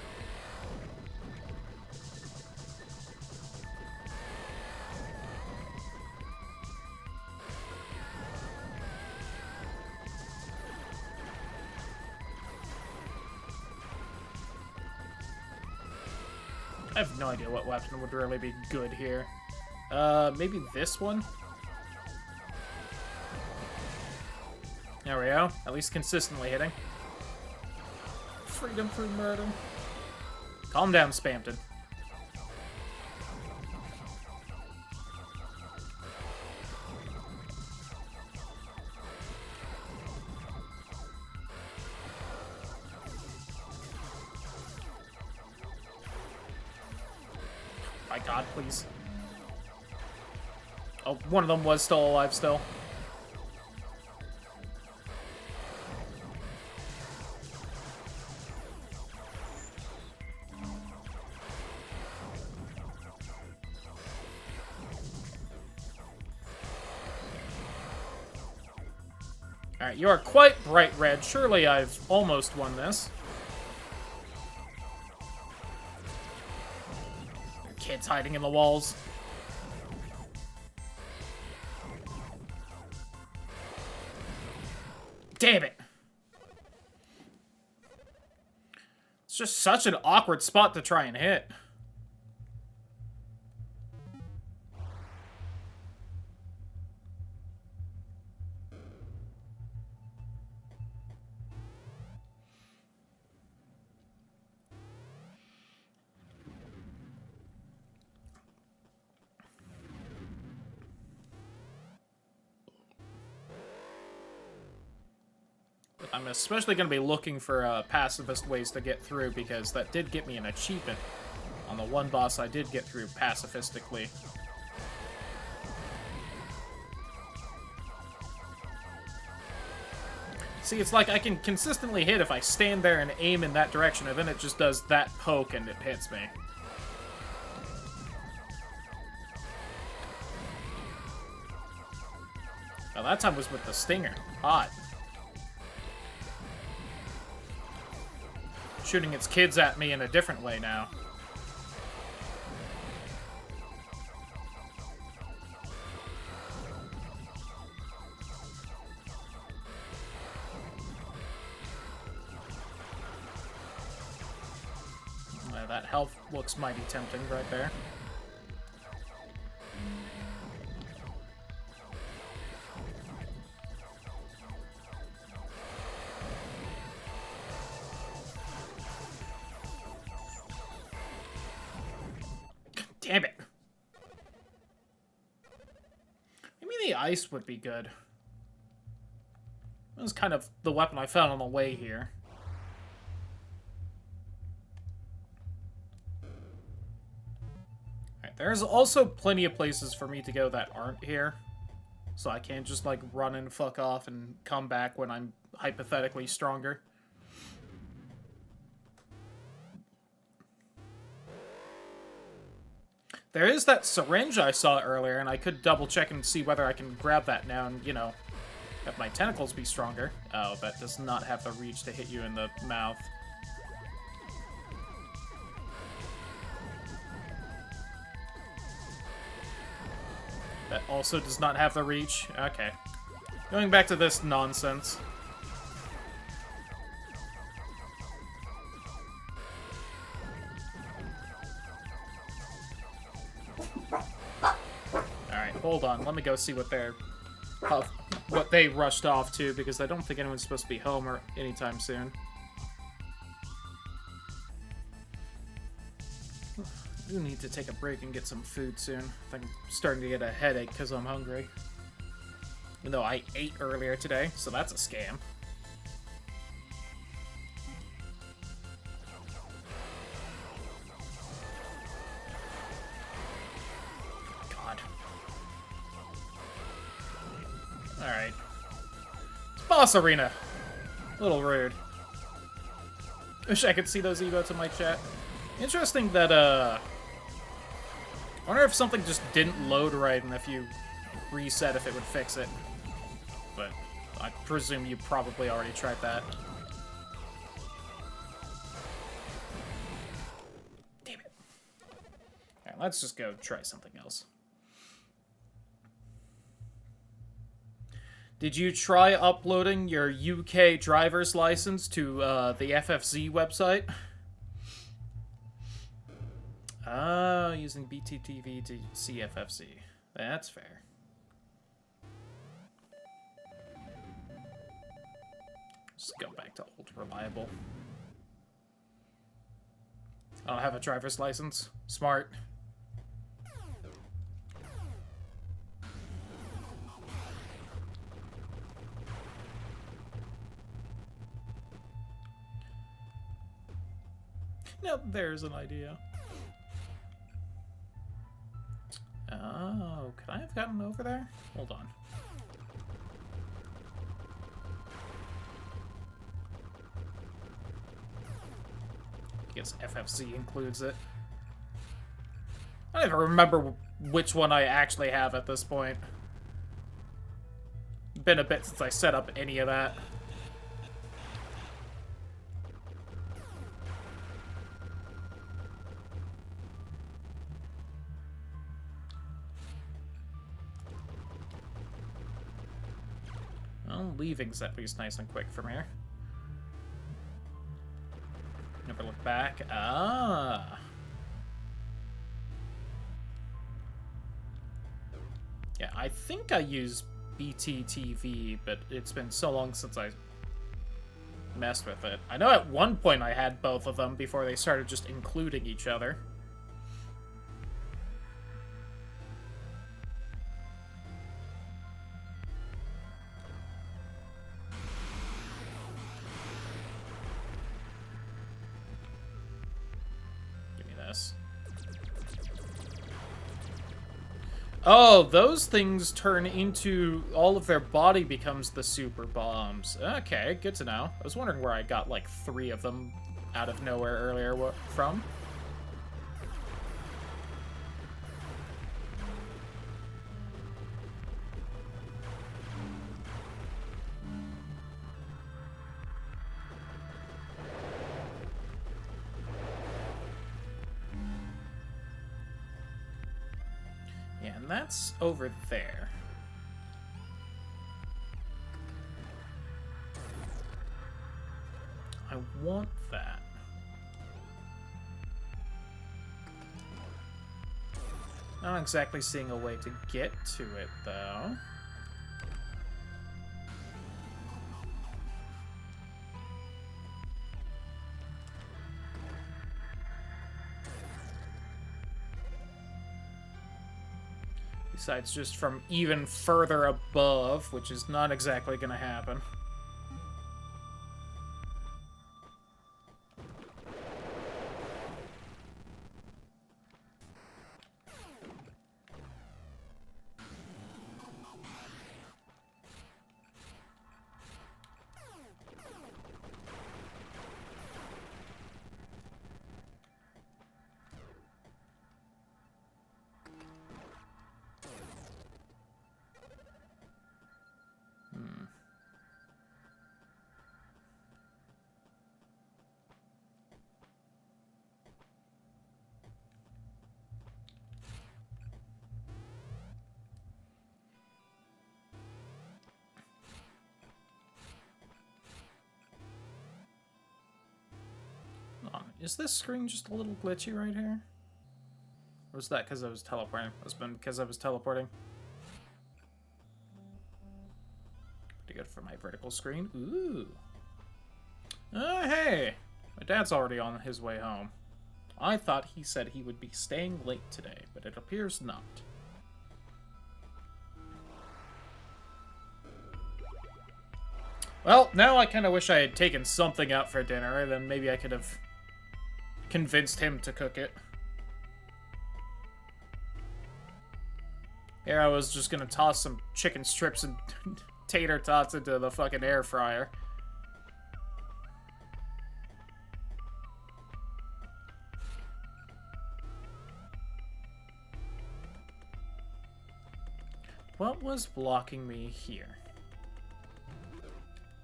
I have no idea what weapon would really be good here. Maybe this one? There we go. At least consistently hitting. Freedom through murder. Calm down, Spamton. My God, please. Oh, one of them was still alive still. Alright, you are quite bright red. Surely I've almost won this. Kids hiding in the walls. Damn it! It's just such an awkward spot to try and hit. I'm especially going to be looking for pacifist ways to get through, because that did get me an achievement on the one boss I did get through pacifistically. See, it's like I can consistently hit if I stand there and aim in that direction, and then it just does that poke and it hits me. Now that time was with the stinger. Hot. Shooting its kids at me in a different way now. That health looks mighty tempting right there. Damn it. Maybe the ice would be good. That was kind of the weapon I found on the way here. Alright, there's also plenty of places for me to go that aren't here. So I can't just, like, run and fuck off and come back when I'm hypothetically stronger. There is that syringe I saw earlier, and I could double check and see whether I can grab that now and, you know, have my tentacles be stronger. Oh, that does not have the reach to hit you in the mouth. That also does not have the reach. Okay. Going back to this nonsense. Hold on, let me go see what they rushed off to, because I don't think anyone's supposed to be home or anytime soon. I do need to take a break and get some food soon. I think I'm starting to get a headache because I'm hungry. Even though I ate earlier today, so that's a scam. Alright. It's boss arena. A little rude. Wish I could see those emotes in my chat. Interesting that, I wonder if something just didn't load right, and if you reset, if it would fix it. But I presume you probably already tried that. Damn it. Alright, let's just go try something else. Did you try uploading your UK driver's license to the FFZ website? Oh, using BTTV to CFFC. That's fair. Just go back to old reliable. I don't have a driver's license. Smart. Nope, there's an idea. Oh, could I have gotten over there? Hold on. I guess FFC includes it. I don't even remember which one I actually have at this point. Been a bit since I set up any of that. Well, leaving's at least nice and quick from here. Never look back. Ah. Yeah, I think I use BTTV, but it's been so long since I messed with it. I know at one point I had both of them before they started just including each other. Oh, those things turn into... all of their body becomes the super bombs. Okay, good to know. I was wondering where I got, like, 3 of them out of nowhere earlier from. That's over there. I want that. Not exactly seeing a way to get to it, though. Besides just from even further above, which is not exactly gonna happen. Is this screen just a little glitchy right here? Or was that because I was teleporting? It's been because I was teleporting. Pretty good for my vertical screen. Ooh. Oh, hey! My dad's already on his way home. I thought he said he would be staying late today, but it appears not. Well, now I kind of wish I had taken something out for dinner, then maybe I could have convinced him to cook it. Here I was just gonna toss some chicken strips and tater tots into the fucking air fryer. What was blocking me here?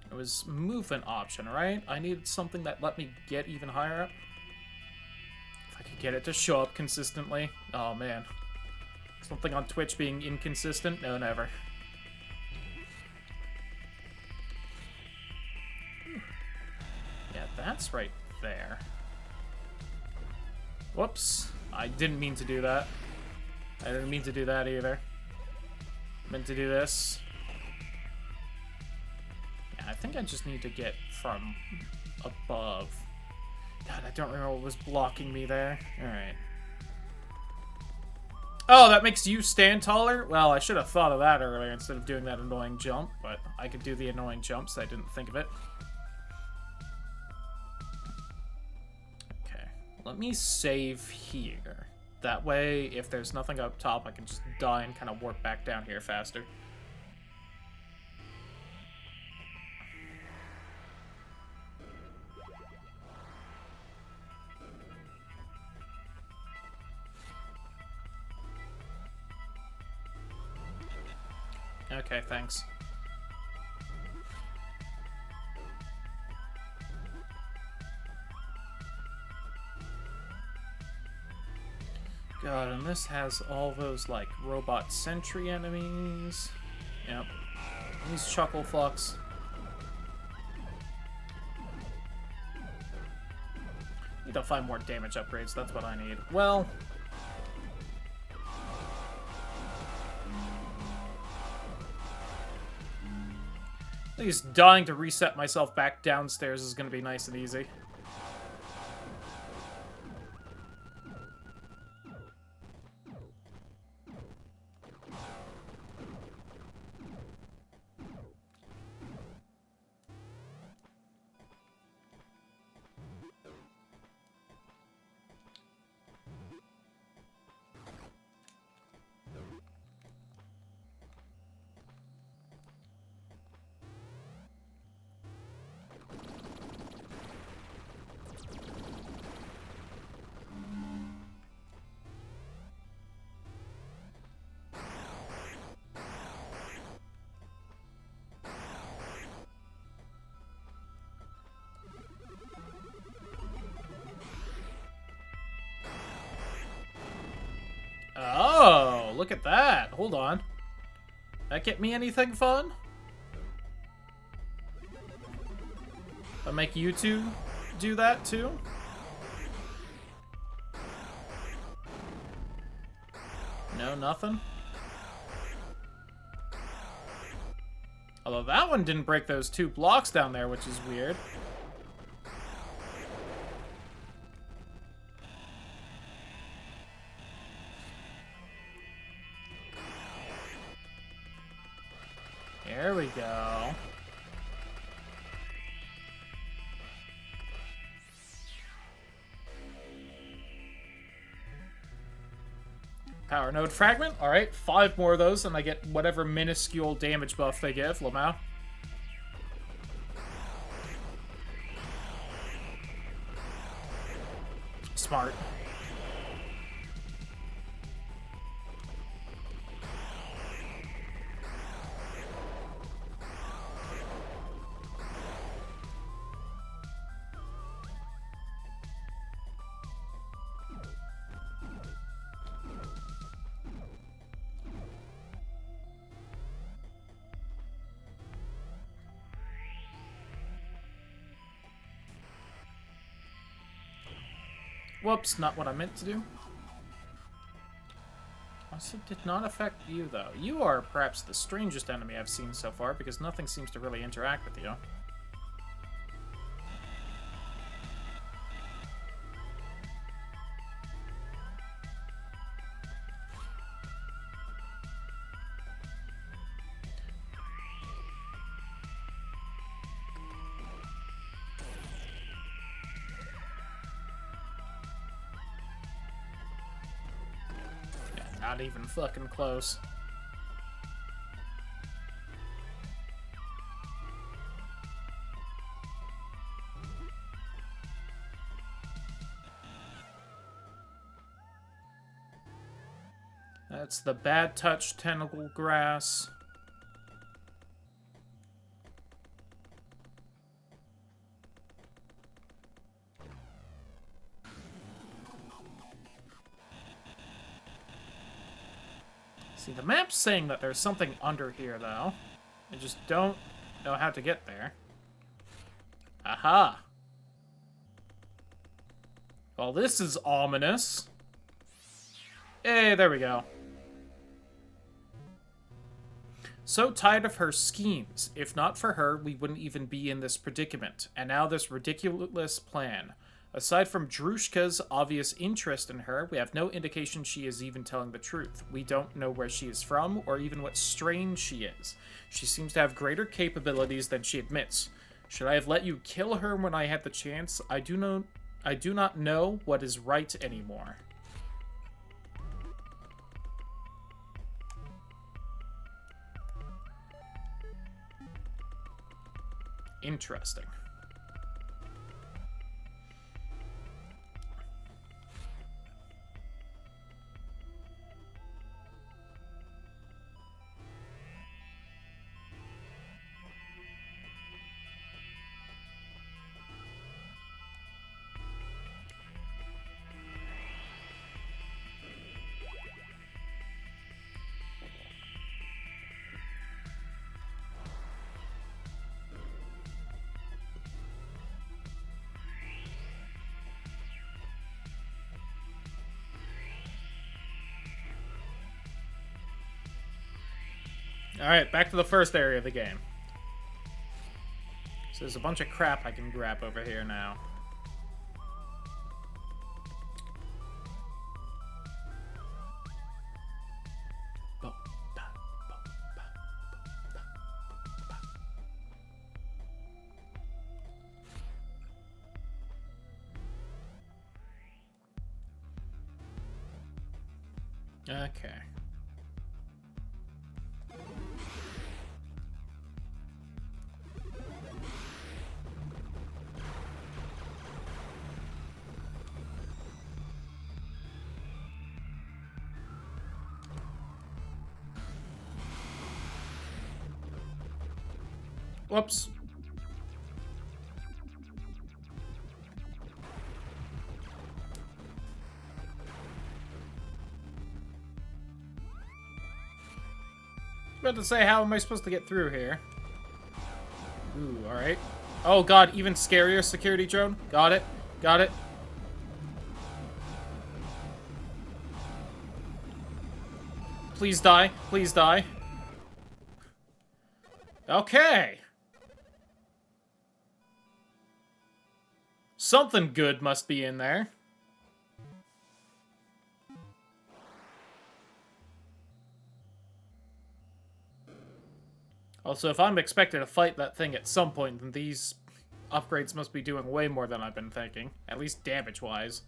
It was movement option, right? I needed something that let me get even higher up. If I could get it to show up consistently. Oh, man. Something on Twitch being inconsistent? No, never. Yeah, that's right there. Whoops. I didn't mean to do that. I didn't mean to do that either. Meant to do this. Yeah, I think I just need to get from above. God, I don't remember what was blocking me there. Alright. Oh, that makes you stand taller? Well, I should have thought of that earlier instead of doing that annoying jump, but I could do the annoying jump, so I didn't think of it. Okay, let me save here. That way, if there's nothing up top, I can just die and kind of warp back down here faster. Okay, thanks. God, and this has all those, like, robot sentry enemies. Yep. These chuckle fucks. Need to find more damage upgrades, that's what I need. Well... at least dying to reset myself back downstairs is going to be nice and easy. Oh, look at that. Hold on. That get me anything fun? I make you two do that too? No, nothing? Although that one didn't break those 2 blocks down there, which is weird. There we go. Power node fragment. Alright, 5 more of those, and I get whatever minuscule damage buff they give. Lamau. Smart. Whoops, not what I meant to do. Also did not affect you, though. You are perhaps the strangest enemy I've seen so far, because nothing seems to really interact with you. Not even fucking close. That's the bad touch tentacle grass. See, the map's saying that there's something under here, though. I just don't know how to get there. Aha! Well, this is ominous. Hey, there we go. So tired of her schemes. If not for her, we wouldn't even be in this predicament. And now this ridiculous plan. Aside from Drushka's obvious interest in her, we have no indication she is even telling the truth. We don't know where she is from, or even what strain she is. She seems to have greater capabilities than she admits. Should I have let you kill her when I had the chance? I do not know what is right anymore. Interesting. Alright, back to the first area of the game. So there's a bunch of crap I can grab over here now. Okay. Whoops. About to say, how am I supposed to get through here? Ooh, alright. Oh god, even scarier security drone. Got it. Got it. Please die. Please die. Okay. Something good must be in there. Also, if I'm expected to fight that thing at some point, then these upgrades must be doing way more than I've been thinking. At least damage-wise.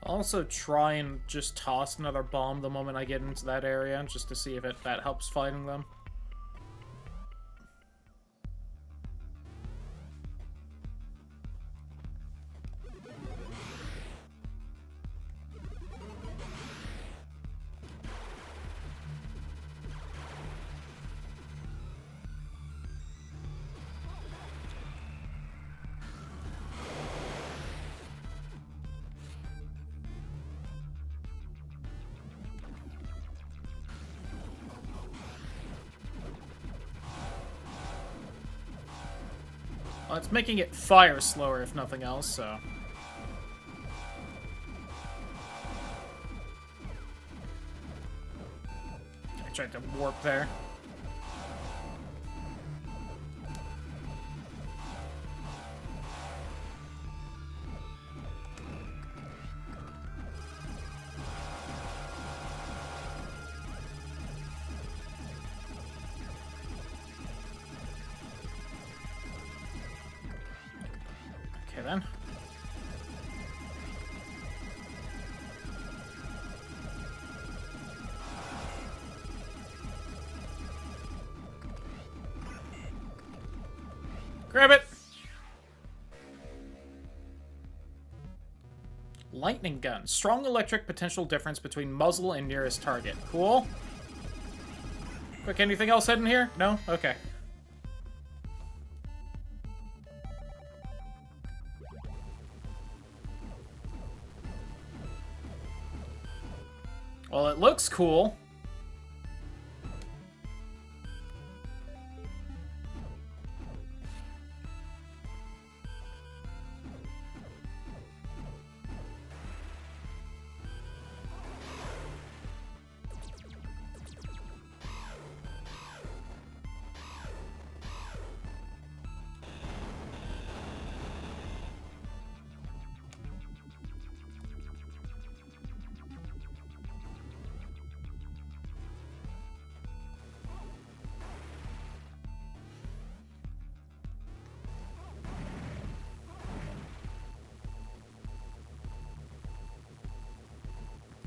I'll also try and just toss another bomb the moment I get into that area, just to see if that helps fighting them. Well, it's making it fire slower, if nothing else, so... I tried to warp there. Okay, then. Grab it! Lightning gun. Strong electric potential difference between muzzle and nearest target. Cool. Quick, anything else hidden here? No? Okay. Well, it looks cool.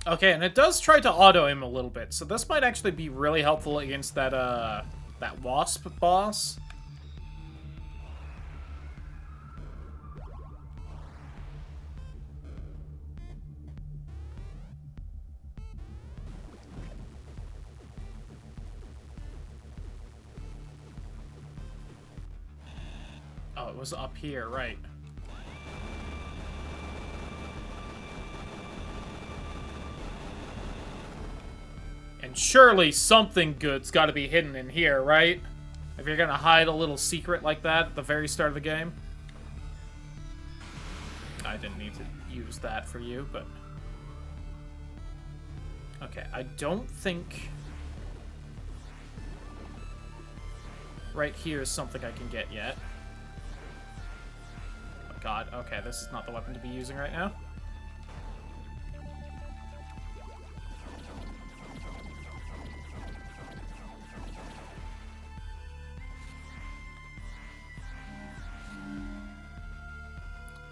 Okay, and it does try to auto-aim a little bit, so this might actually be really helpful against that, that wasp boss. Oh, it was up here, right. And surely something good's got to be hidden in here, right? If you're gonna hide a little secret like that at the very start of the game. I didn't need to use that for you, but... Okay, I don't think... Right here is something I can get yet. Oh god, okay, this is not the weapon to be using right now.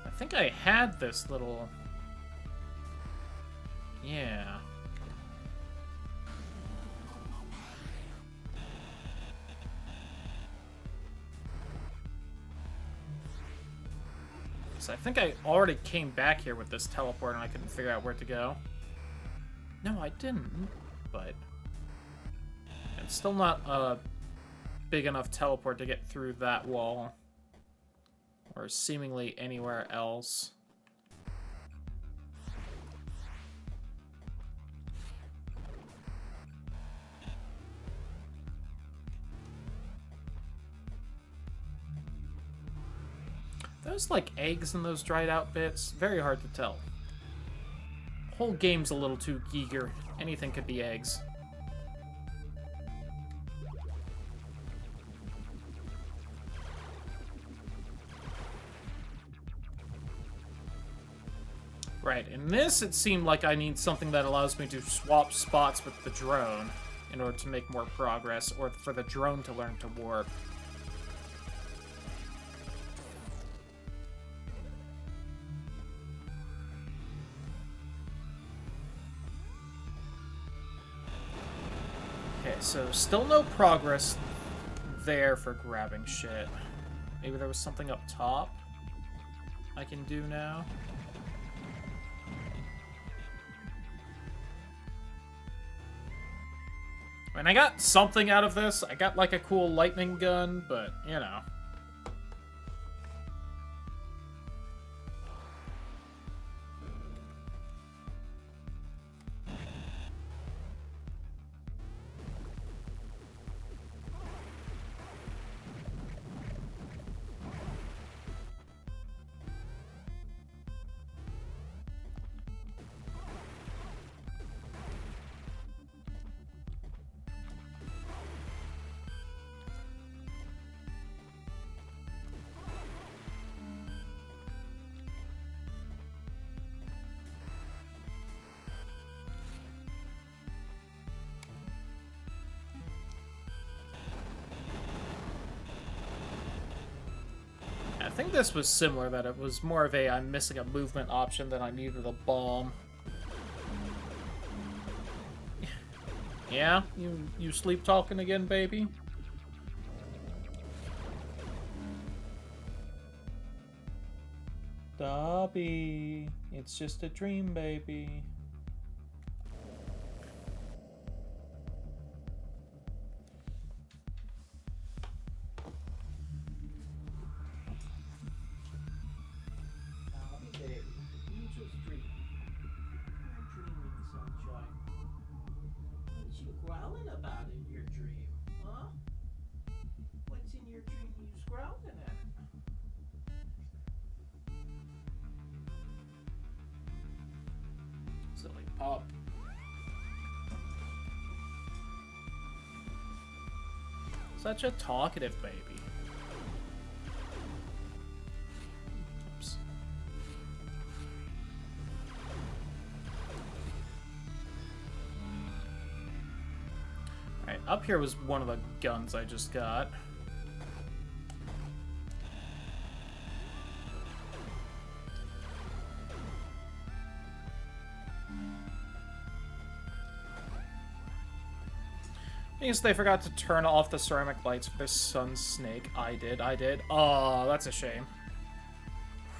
I think I had this little... Yeah. So I think I already came back here with this teleport and I couldn't figure out where to go. No, I didn't, but... It's still not a big enough teleport to get through that wall. Or seemingly anywhere else. Those like eggs in those dried out bits, very hard to tell. Whole game's a little too eager. Anything could be eggs. Right, in this it seemed like I need something that allows me to swap spots with the drone in order to make more progress, or for the drone to learn to warp. Okay, so still no progress there for grabbing shit. Maybe there was something up top I can do now. I mean, I got something out of this. I got, like, a cool lightning gun, but, you know. I think this was similar, that it was more of a I'm missing a movement option than I needed a bomb. Yeah? You sleep talking again, baby? Dobby, it's just a dream, baby. Dobby, baby, you just dream. You're dreaming, sunshine. up. Such a talkative baby. Oops. Alright, up here was one of the guns I just got. Because they forgot to turn off the ceramic lights for the sun snake. I did. Oh, that's a shame.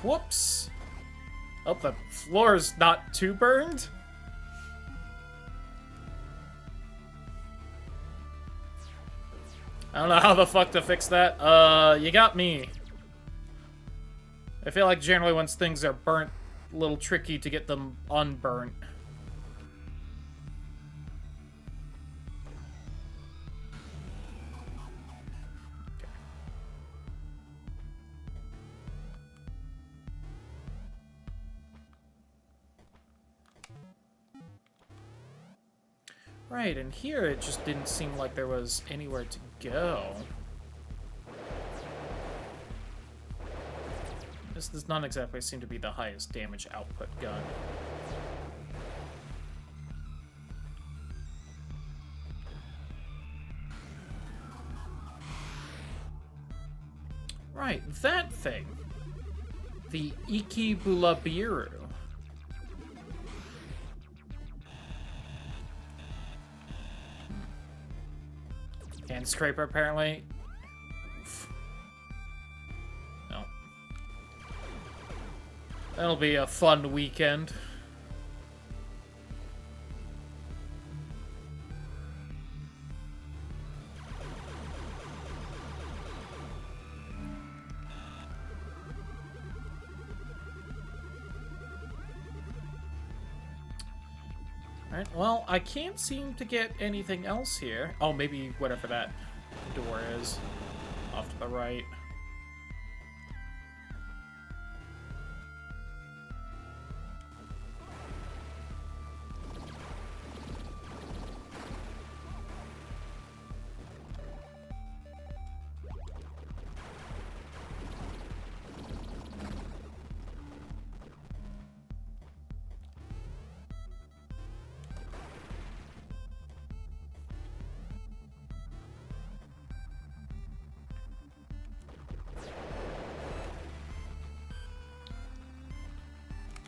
Whoops. Oh, the floor's not too burned. I don't know how the fuck to fix that. You got me. I feel like generally once things are burnt, a little tricky to get them unburnt. Right, and here it just didn't seem like there was anywhere to go. This does not exactly seem to be the highest damage output gun. Right, that thing. The Ikibulabiru. Hand scraper, apparently. No. That'll be a fun weekend. Alright, well, I can't seem to get anything else here. Oh, maybe whatever that door is. Off to the right.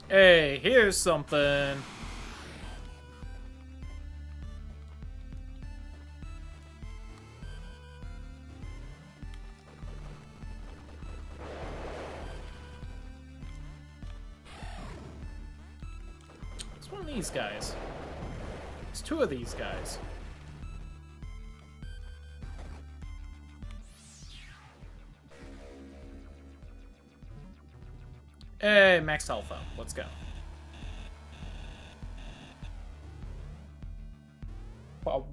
Hey, here's something. It's one of these guys. It's two of these guys. Hey, max alpha. Let's go. Wow.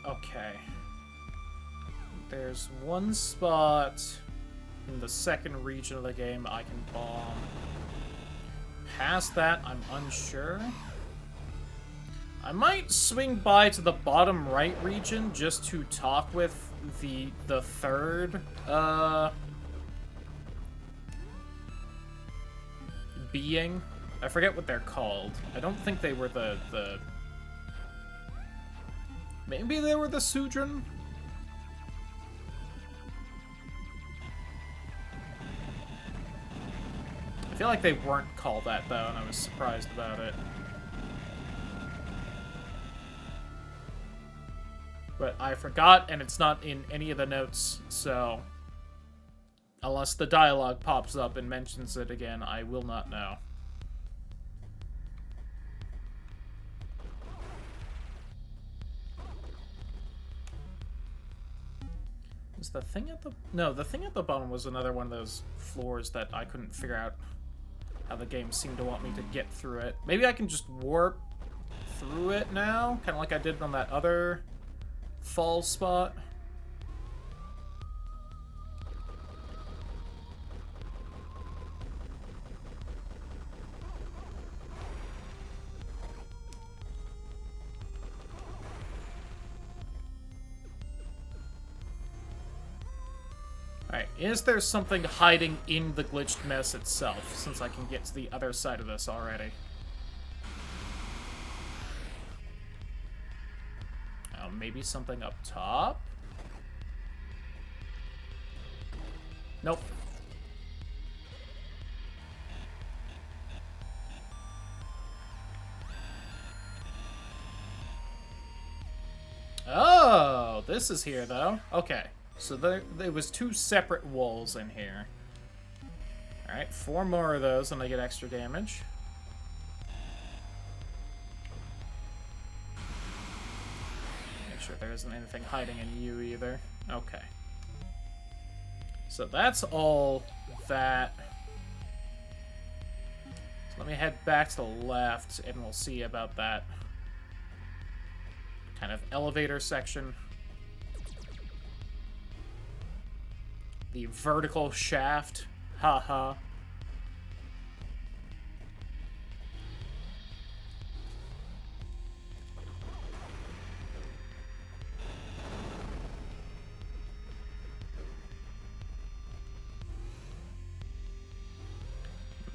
Okay. There's one spot in the second region of the game I can bomb. Past that, I'm unsure. I might swing by to the bottom right region just to talk with the third, being. I forget what they're called. I don't think they were the... Maybe they were the Sudran? I feel like they weren't called that, though, and I was surprised about it. But I forgot, and it's not in any of the notes, so... Unless the dialogue pops up and mentions it again, I will not know. Is the thing at the... No, the thing at the bottom was another one of those floors that I couldn't figure out how the game seemed to want me to get through it. Maybe I can just warp through it now? Kind of like I did on that other fall spot. Alright, is there something hiding in the glitched mess itself, since I can get to the other side of this already? Oh, maybe something up top? Nope. Oh, this is here, though. Okay. So there was 2 separate walls in here. Alright, 4 more of those and I get extra damage. Make sure there isn't anything hiding in you either. Okay. So that's all that. So let me head back to the left and we'll see about that kind of elevator section. The vertical shaft. Haha.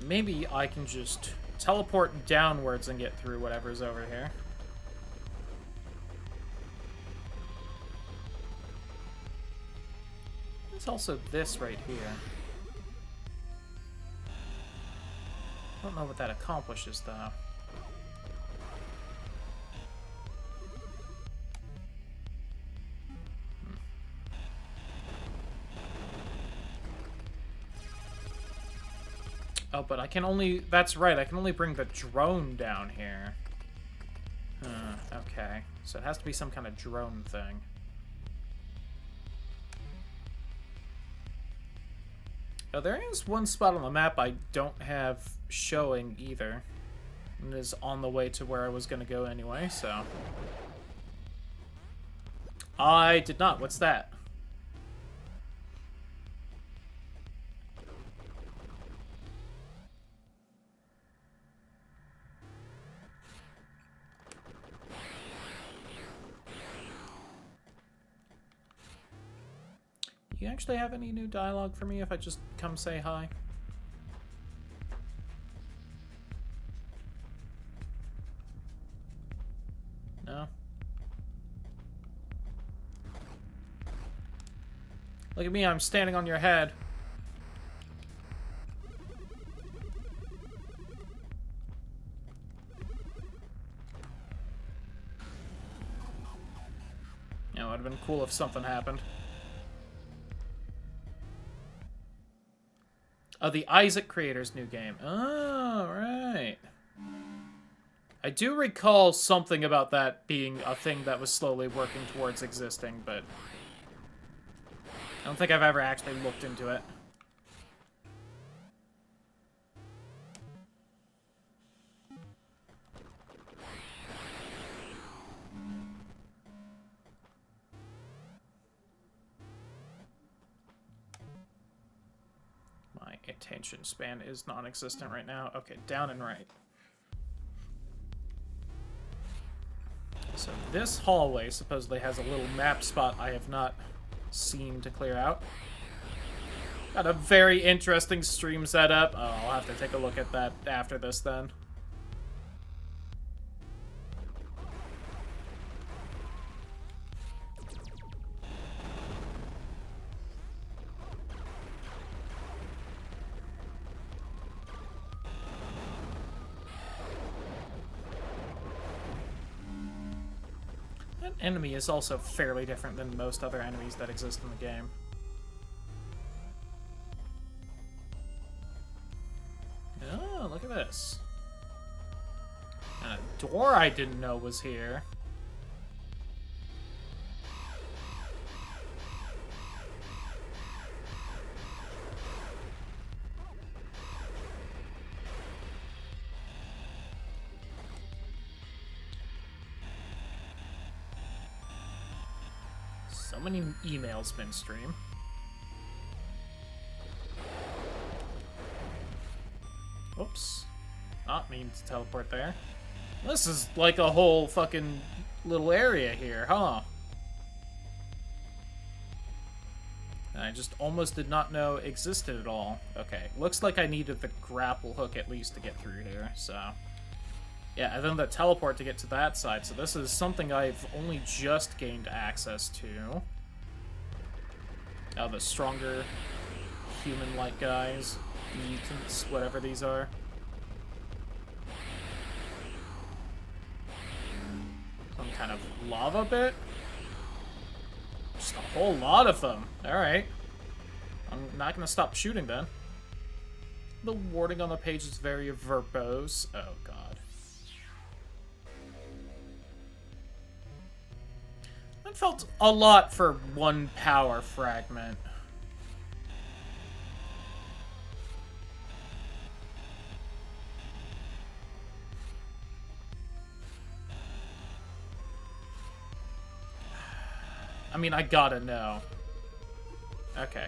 Maybe I can just teleport downwards and get through whatever's over here. There's also this right here. I don't know what that accomplishes, though. Oh, but I can only... That's right, I can only bring the drone down here. Okay. So it has to be some kind of drone thing. Oh, there is one spot on the map I don't have showing either. And it is on the way to where I was going to go anyway, so... I did not. What's that? You actually have any new dialogue for me if I just come say hi? No? Look at me, I'm standing on your head. Yeah, it would have been cool if something happened. Oh, the Isaac creator's new game. Oh, right. I do recall something about that being a thing that was slowly working towards existing, but I don't think I've ever actually looked into it. Attention span is non-existent right now. Okay, down and right. So this hallway supposedly has a little map spot I have not seen to clear out. Got a very interesting stream setup. Oh, I'll have to take a look at that after this then. Enemy is also fairly different than most other enemies that exist in the game. Look at this. And a door I didn't know was here. So many emails midstream. Oops. Not mean to teleport there. This is like a whole fucking little area here, huh? And I just almost did not know existed at all. Okay, looks like I needed the grapple hook at least to get through here, so... Yeah, and then the teleport to get to that side, so this is something I've only just gained access to. Oh, the stronger human-like guys. Mutants, whatever these are. Some kind of lava bit? Just a whole lot of them. Alright. I'm not gonna stop shooting then. The wording on the page is very verbose. Oh god. That felt a lot for one power fragment. I mean, I gotta know. Okay.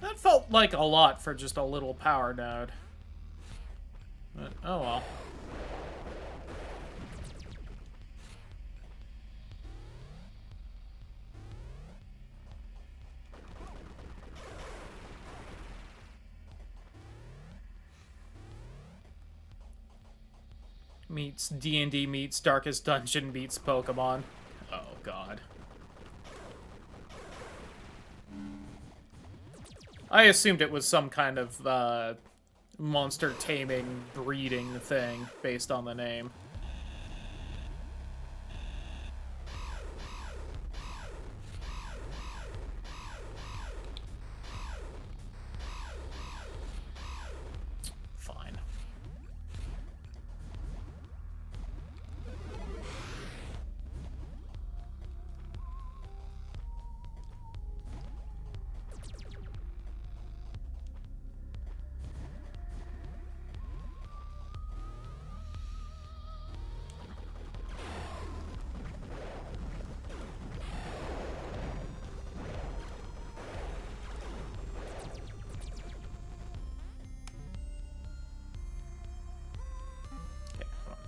That felt like a lot for just a little power node. But, oh well. Meets D&D meets Darkest Dungeon meets Pokemon. Oh god. I assumed it was some kind of monster taming breeding thing based on the name. Fine.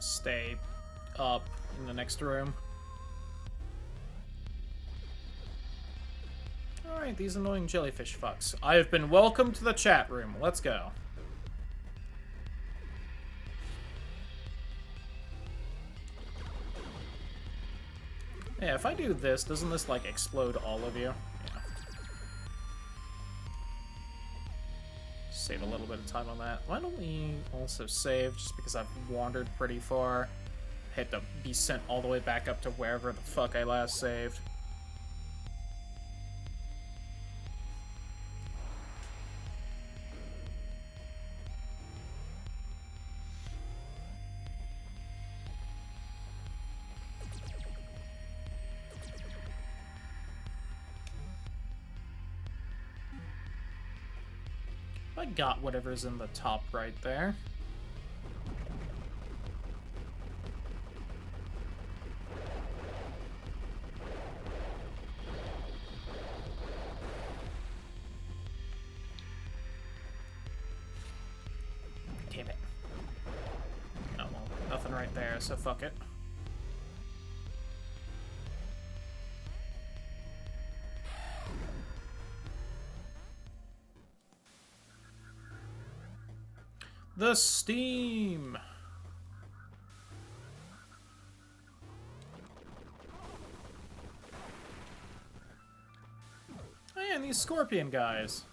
Stay up in the next room. Alright, these annoying jellyfish fucks. I have been welcomed to the chat room. Let's go. Yeah, if I do this, doesn't this, like, explode all of you? Yeah. Save a little bit of time on that. Why don't we also save, just because I've wandered pretty far. Had to be sent all the way back up to wherever the fuck I last saved. I got whatever's in the top right there. Damn it. Oh well, nothing right there, so fuck it. The steam! scorpion guys.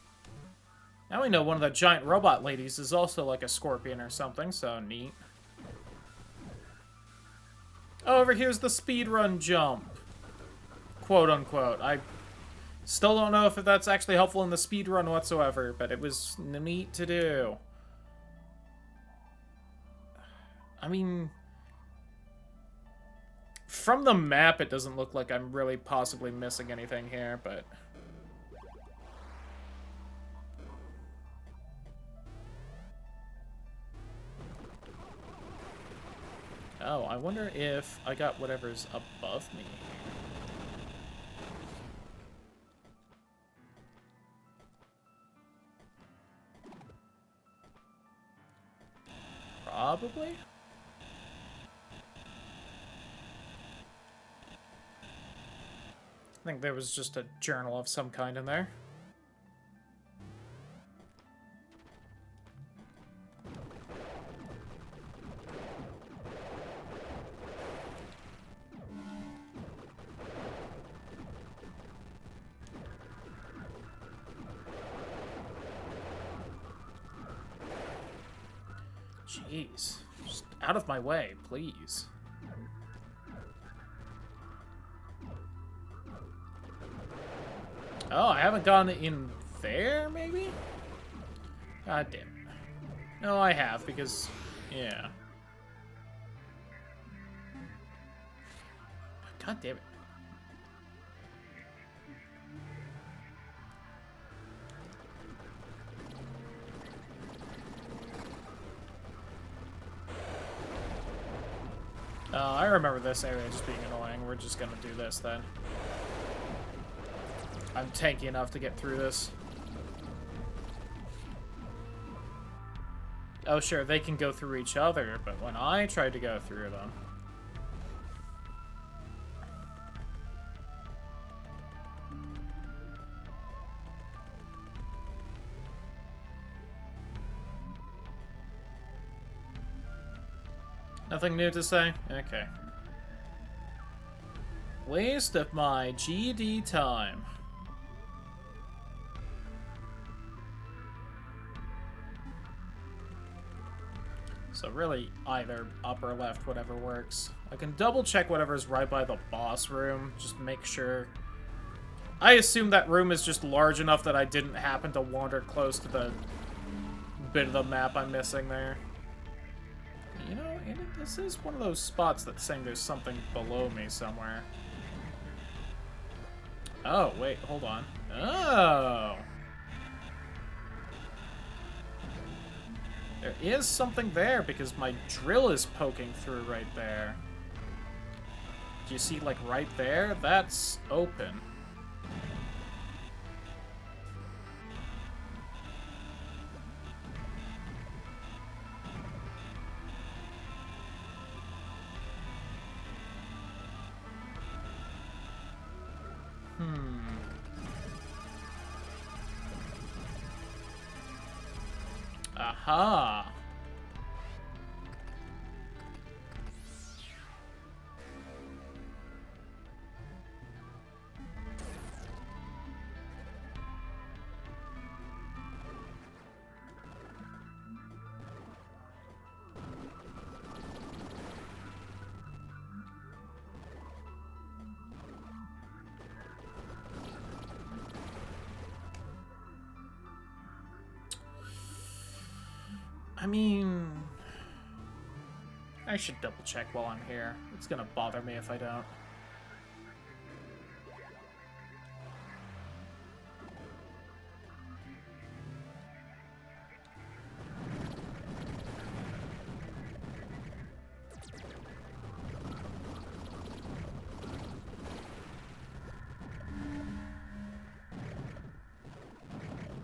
Now we know one of the giant robot ladies is also like a scorpion or something, so neat. Oh, over here's the speedrun jump. Quote unquote. I still don't know if that's actually helpful in the speedrun whatsoever, but it was neat to do. I mean, from the map, it doesn't look like I'm really possibly missing anything here, but... Oh, I wonder if I got whatever's above me. Probably? I think there was just a journal of some kind in there. Jeez. Just out of my way, please. Oh, I haven't gone in there, maybe? God damn it. No, I have, because... yeah. God damn it. Oh, I remember this area just being annoying. We're just gonna do this then. I'm tanky enough to get through this. Oh, sure, they can go through each other, but when I tried to go through them... Nothing new to say? Okay. Waste of my GD time. So really, either up or left, whatever works. I can double check whatever's right by the boss room, just make sure. I assume that room is just large enough that I didn't happen to wander close to the bit of the map I'm missing there. You know, this is one of those spots that's saying there's something below me somewhere. Oh, wait, hold on. Oh! There is something there because my drill is poking through right there. Do you see, like, right there? That's open. Aha! I mean... I should double check while I'm here. It's gonna bother me if I don't.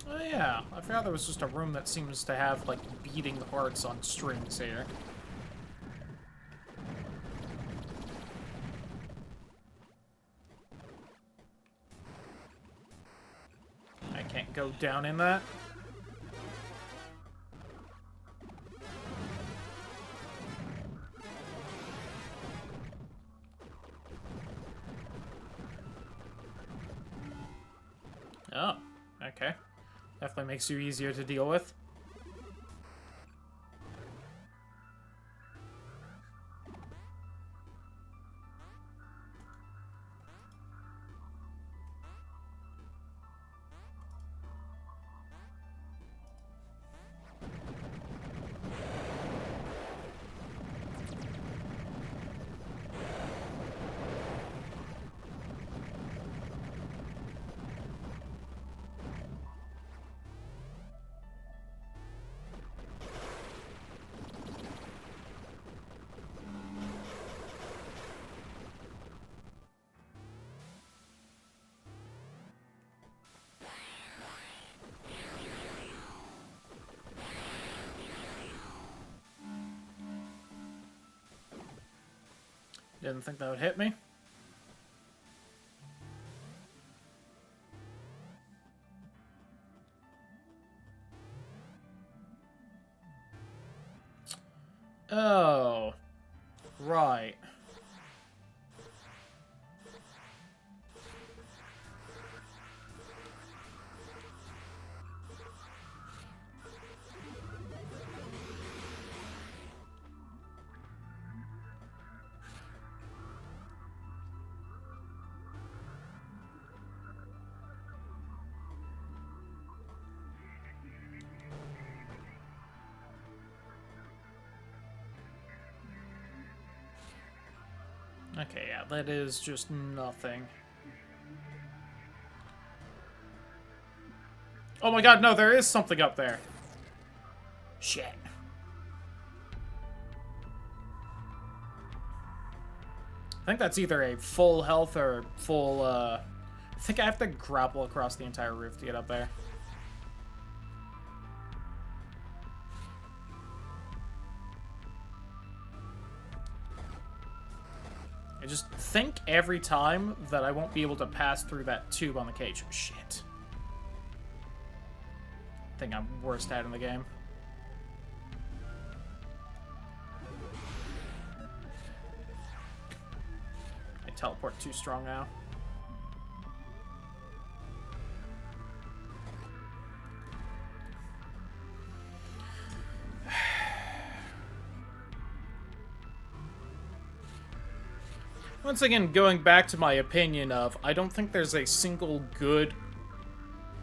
Oh yeah, I forgot there was just a room that seems to have, like, beating hearts on strings here. I can't go down in that. Oh. Definitely makes you easier to deal with. Didn't think that would hit me. Oh. Right. Okay, yeah, that is just nothing. Oh my god, no, there is something up there. Shit. I think that's either a full health or full, I think I have to grapple across the entire roof to get up there. I just think every time that I won't be able to pass through that tube on the cage. Shit. I think I'm worst at in the game. I teleport too strong now. Once again, going back to my opinion of, I don't think there's a single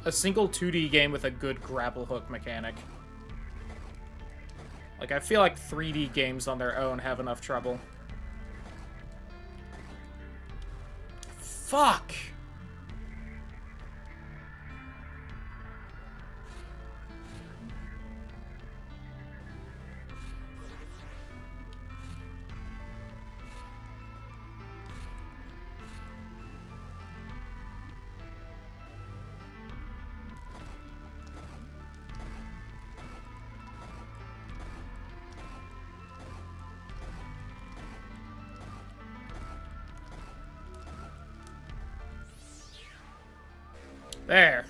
2D game with a good grapple hook mechanic. Like, I feel like 3D games on their own have enough trouble. Fuck! There.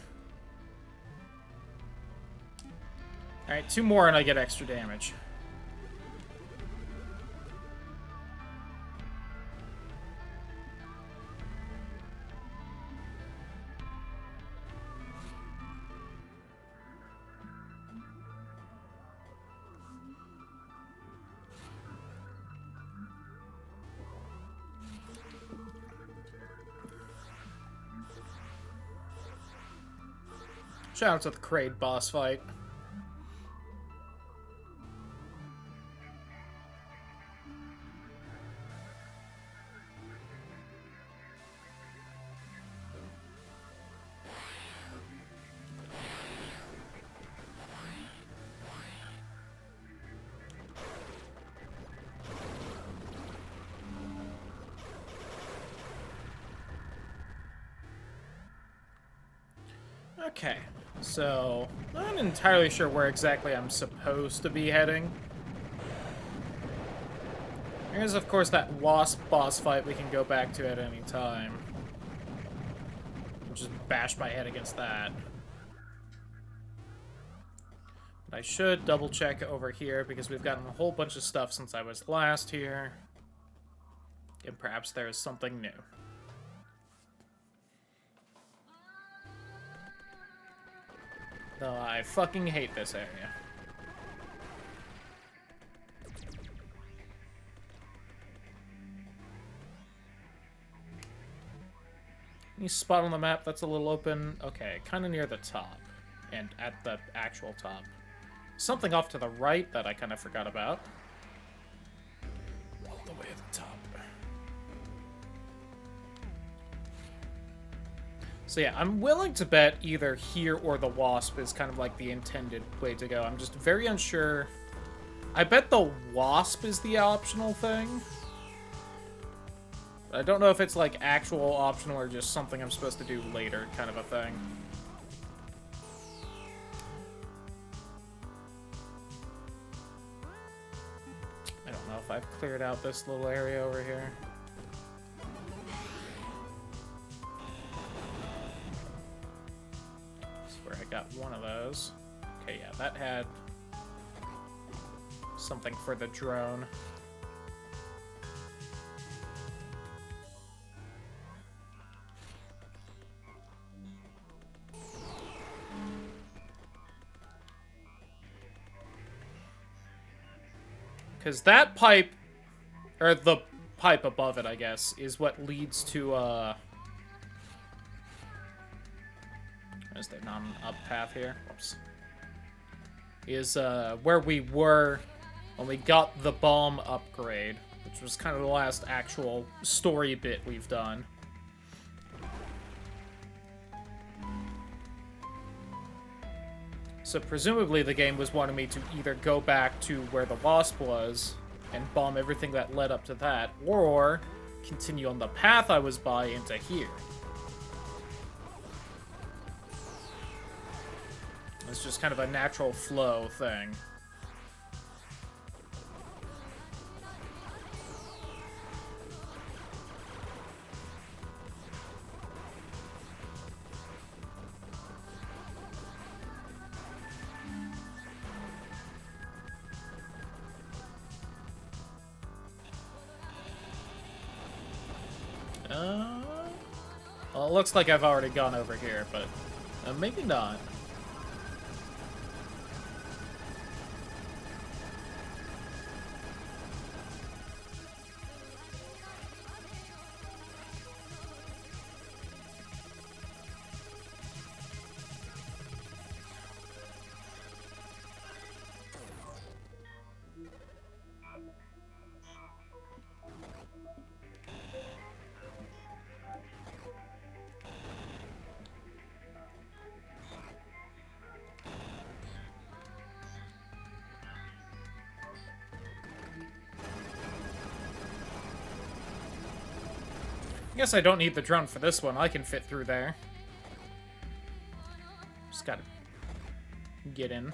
Alright, 2 more and I get extra damage. Shout out to the Kraid boss fight. Okay, so I'm not entirely sure where exactly I'm supposed to be heading. There's, of course, that Wasp boss fight we can go back to at any time. I'll just bash my head against that. But I should double check over here because we've gotten a whole bunch of stuff since I was last here. And perhaps there is something new. Though I fucking hate this area. Any spot on the map that's a little open? Okay, kind of near the top. And at the actual top. Something off to the right that I kind of forgot about. All the way at the top. So yeah, I'm willing to bet either here or the Wasp is kind of like the intended way to go. I'm just very unsure. I bet the Wasp is the optional thing. I don't know if it's like actual optional or just something I'm supposed to do later kind of a thing. I don't know if I've cleared out this little area over here. I got one of those. Okay, yeah, that had something for the drone. Because that pipe, or the pipe above it, I guess, is what leads to, is there not an up path here? Whoops. Is, where we were when we got the bomb upgrade, which was kind of the last actual story bit we've done. So presumably the game was wanting me to either go back to where the Wasp was and bomb everything that led up to that, or continue on the path I was by into here. It's just kind of a natural flow thing. Well, it looks like I've already gone over here, but maybe not. I guess I don't need the drone for this one. I can fit through there. Just gotta get in.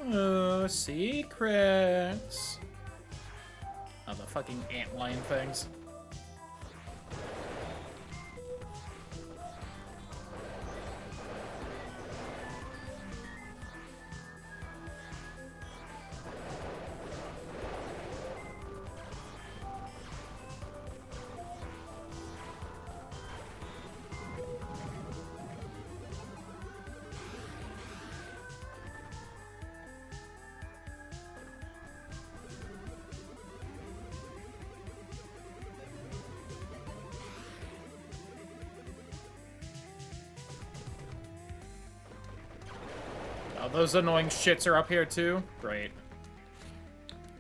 Oh, secrets. Oh, the fucking antlion things. Oh, those annoying shits are up here too? Great.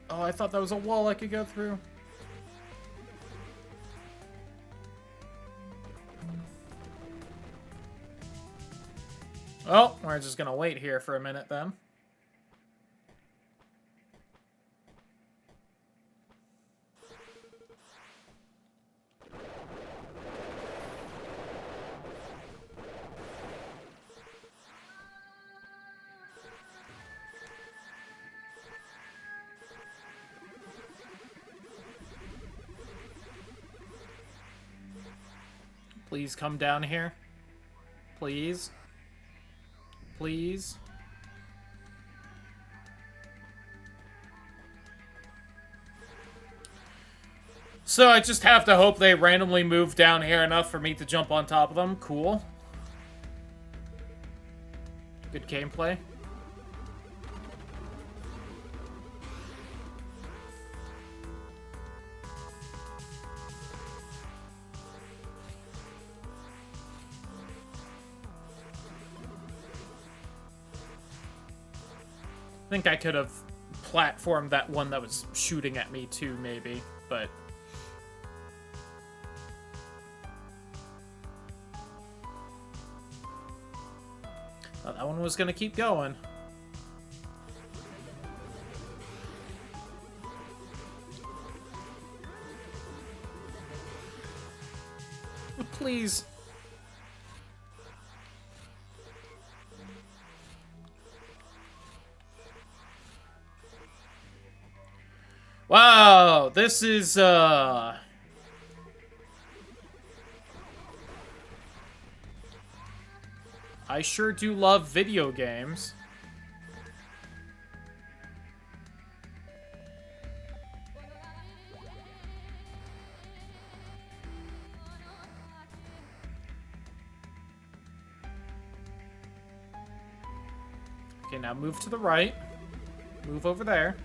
Oh, I thought that was a wall I could go through. Well, we're just gonna wait here for a minute then. Please come down here. Please. Please. So I just have to hope they randomly move down here enough for me to jump on top of them. Cool. Good gameplay. I think I could have platformed that one that was shooting at me too, maybe, but... Thought that one was gonna keep going. Please. Wow, this is, I sure do love video games. Okay, now move to the right. Move over there.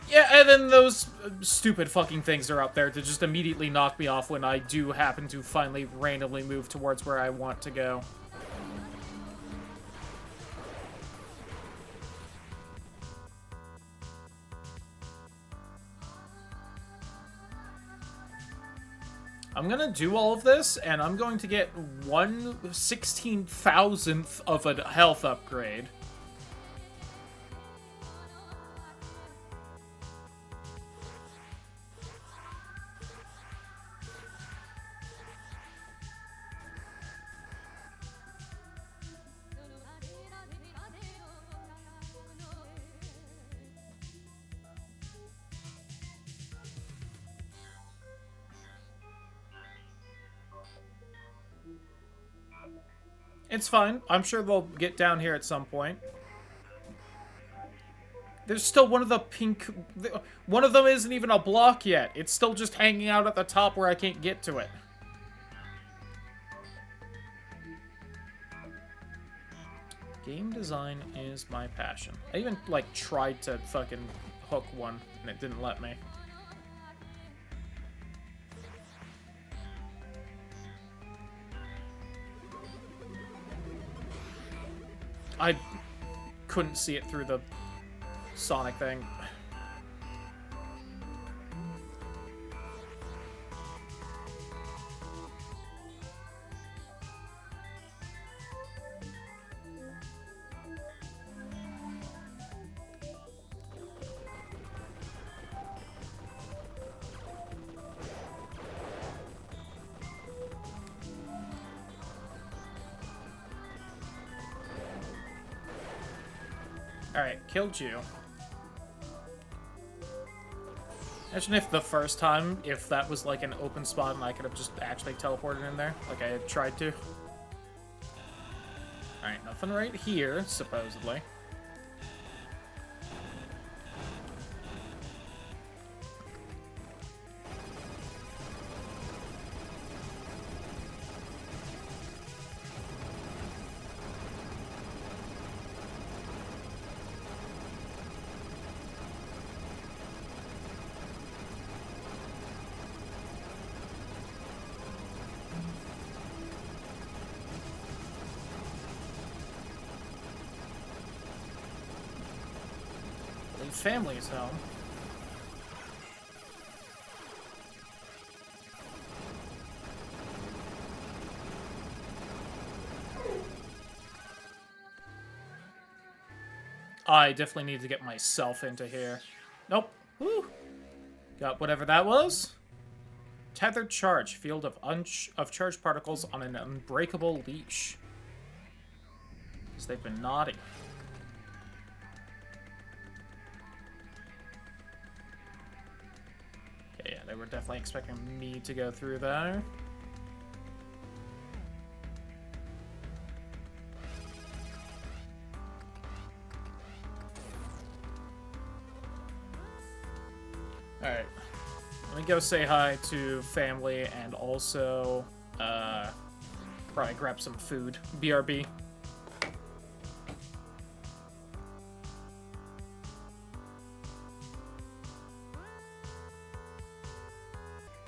Yeah, and then those stupid fucking things are up there to just immediately knock me off when I do happen to finally randomly move towards where I want to go. I'm gonna do all of this, and I'm going to get 1/16,000th of a health upgrade. It's fine. I'm sure they'll get down here at some point. There's still one of the pink... One of them isn't even a block yet. It's still just hanging out at the top where I can't get to it. Game design is my passion. I even, like, tried to fucking hook one, and it didn't let me. I couldn't see it through the Sonic thing. Alright, killed you. Imagine if the first time, if that was like an open spot and I could have just actually teleported in there, like I had tried to. Alright, nothing right here, supposedly. Family's home. I definitely need to get myself into here. Nope. Woo. Got whatever that was. Tethered charge. Field of charged particles on an unbreakable leash. Because they've been naughty. they were definitely expecting me to go through there. Alright. Let me go say hi to family and also, probably grab some food. BRB.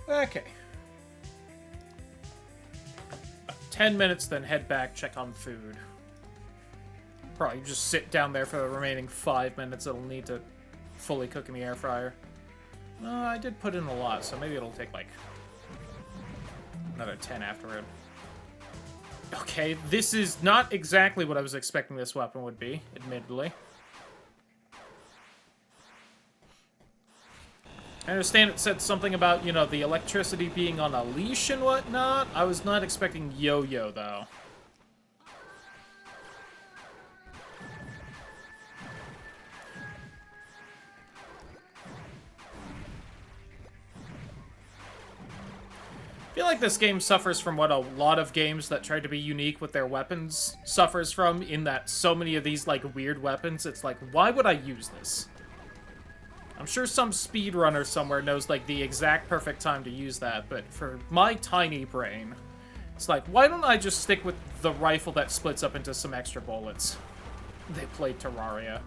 Okay. About 10 minutes, then head back, check on food. Probably just sit down there for the remaining 5 minutes it'll need to fully cook in the air fryer. I did put in a lot, so maybe it'll take, like, another 10 afterward. Okay, this is not exactly what I was expecting this weapon would be, admittedly. I understand it said something about, you know, the electricity being on a leash and whatnot. I was not expecting yo-yo, though. I feel like this game suffers from what a lot of games that try to be unique with their weapons suffers from, in that so many of these, like, weird weapons, it's like, why would I use this? I'm sure some speedrunner somewhere knows, like, the exact perfect time to use that, but for my tiny brain, it's like, why don't I just stick with the rifle that splits up into some extra bullets? They played Terraria.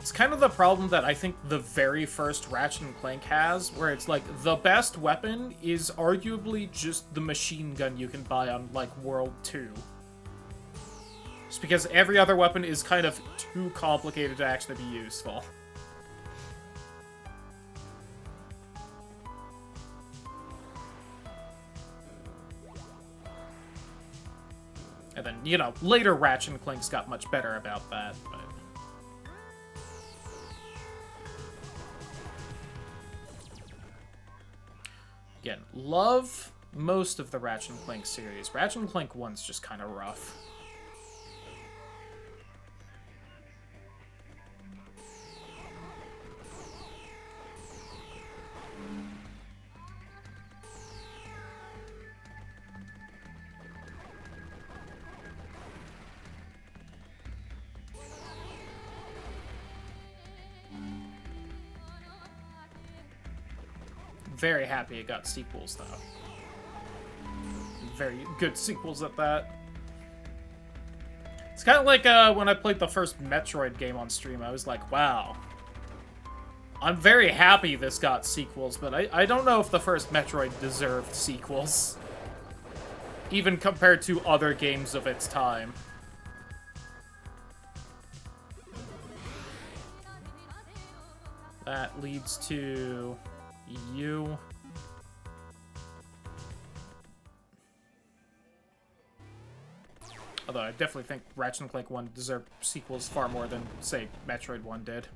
It's kind of the problem that I think the very first Ratchet & Clank has, where it's like, the best weapon is arguably just the machine gun you can buy on, like, World 2. Just because every other weapon is kind of too complicated to actually be useful. And then, you know, later Ratchet & Clanks got much better about that, but... Again, love most of the Ratchet & Clank series. Ratchet & Clank 1's just kind of rough. Very happy it got sequels, though. Very good sequels at that. It's kind of like when I played the first Metroid game on stream. I was like, wow. I'm very happy this got sequels, but I don't know if the first Metroid deserved sequels. Even compared to other games of its time. That leads to... you. Although I definitely think Ratchet & Clank 1 deserved sequels far more than, say, Metroid 1 did.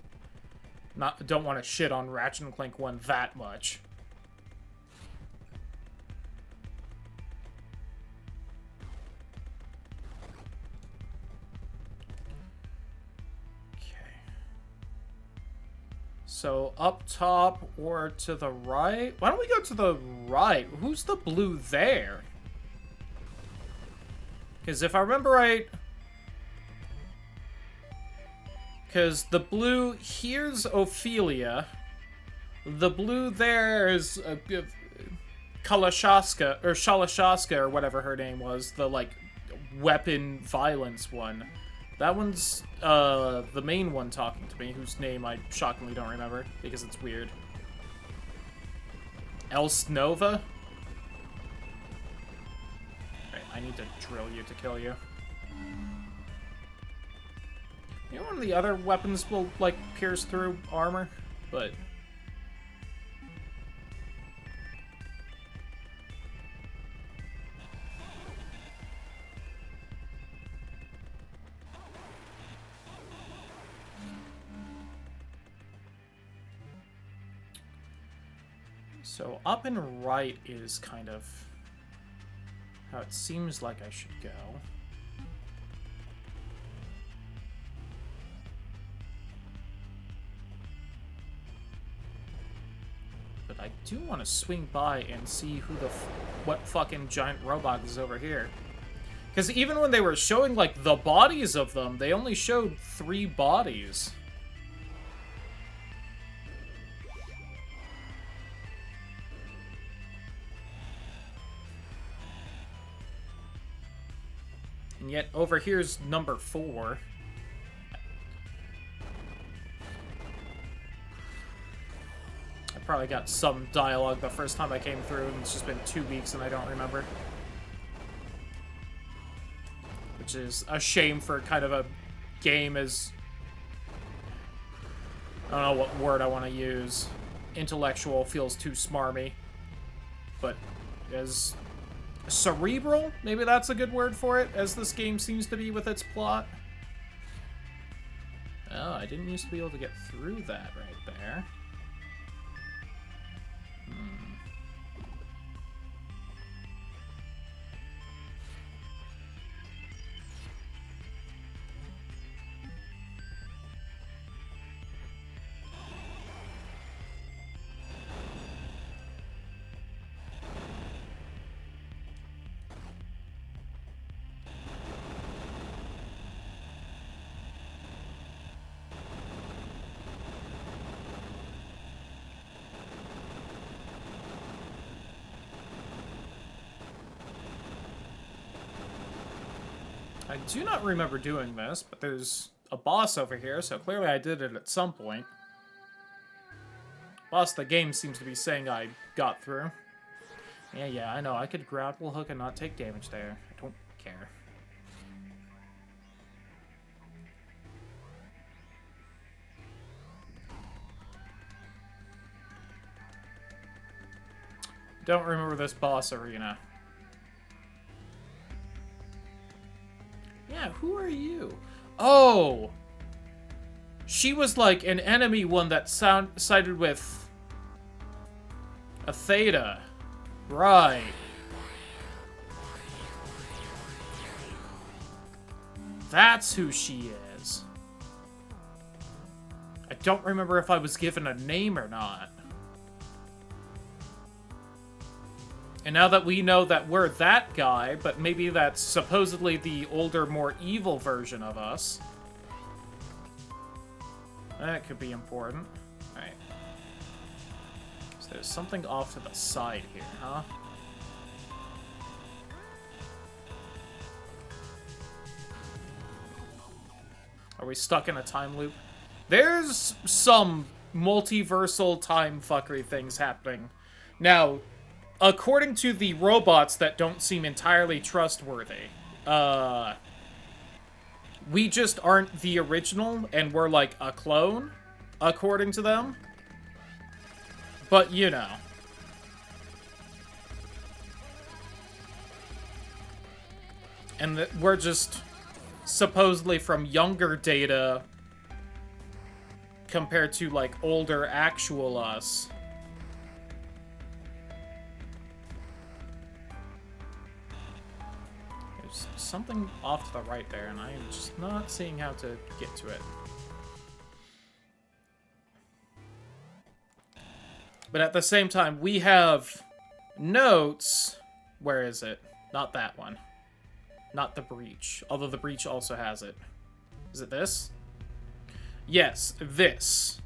Don't want to shit on Ratchet & Clank 1 that much. So, up top or to the right? Why don't we go to the right? Who's the blue there? Because if I remember right... Because the blue... Here's Ophelia. The blue there is... Kalashaska, or Shalashaska, or whatever her name was. The, like, weapon violence one. That one's, the main one talking to me, whose name I shockingly don't remember, because it's weird. Else Nova? Right, I need to drill you to kill you. You know, one of the other weapons will, like, pierce through armor, but... So up and right is kind of how it seems like I should go. but I do want to swing by and see who what fucking giant robot is over here. Because even when they were showing, like, the bodies of them, they only showed 3 bodies. And yet, over here's number 4. I probably got some dialogue the first time I came through, and it's just been 2 weeks and I don't remember. Which is a shame for kind of a game as... I don't know what word I want to use. Intellectual feels too smarmy. But as... cerebral? Maybe that's a good word for it, as this game seems to be with its plot. Oh, I didn't used to be able to get through that right there. I do not remember doing this, but there's a boss over here, so clearly I did it at some point. Boss the game seems to be saying I got through. Yeah, I know. I could grapple hook and not take damage there. I don't care. Don't remember this boss arena. Yeah, who are you? Oh! She was like an enemy one that sided with a Theta. Right. That's who she is. I don't remember if I was given a name or not. And now that we know that we're that guy, but maybe that's supposedly the older, more evil version of us. That could be important. Alright. So there's something off to the side here, huh? Are we stuck in a time loop? There's some multiversal time fuckery things happening. Now, according to the robots that don't seem entirely trustworthy, we just aren't the original, and we're like a clone, according to them. But, you know. And we're just supposedly from younger data compared to, like, older actual us. Something off to the right there, and I am just not seeing how to get to it. But at the same time, we have notes. Where is it? Not that one. Not the breach. Although the breach also has it. Is it this? Yes, this.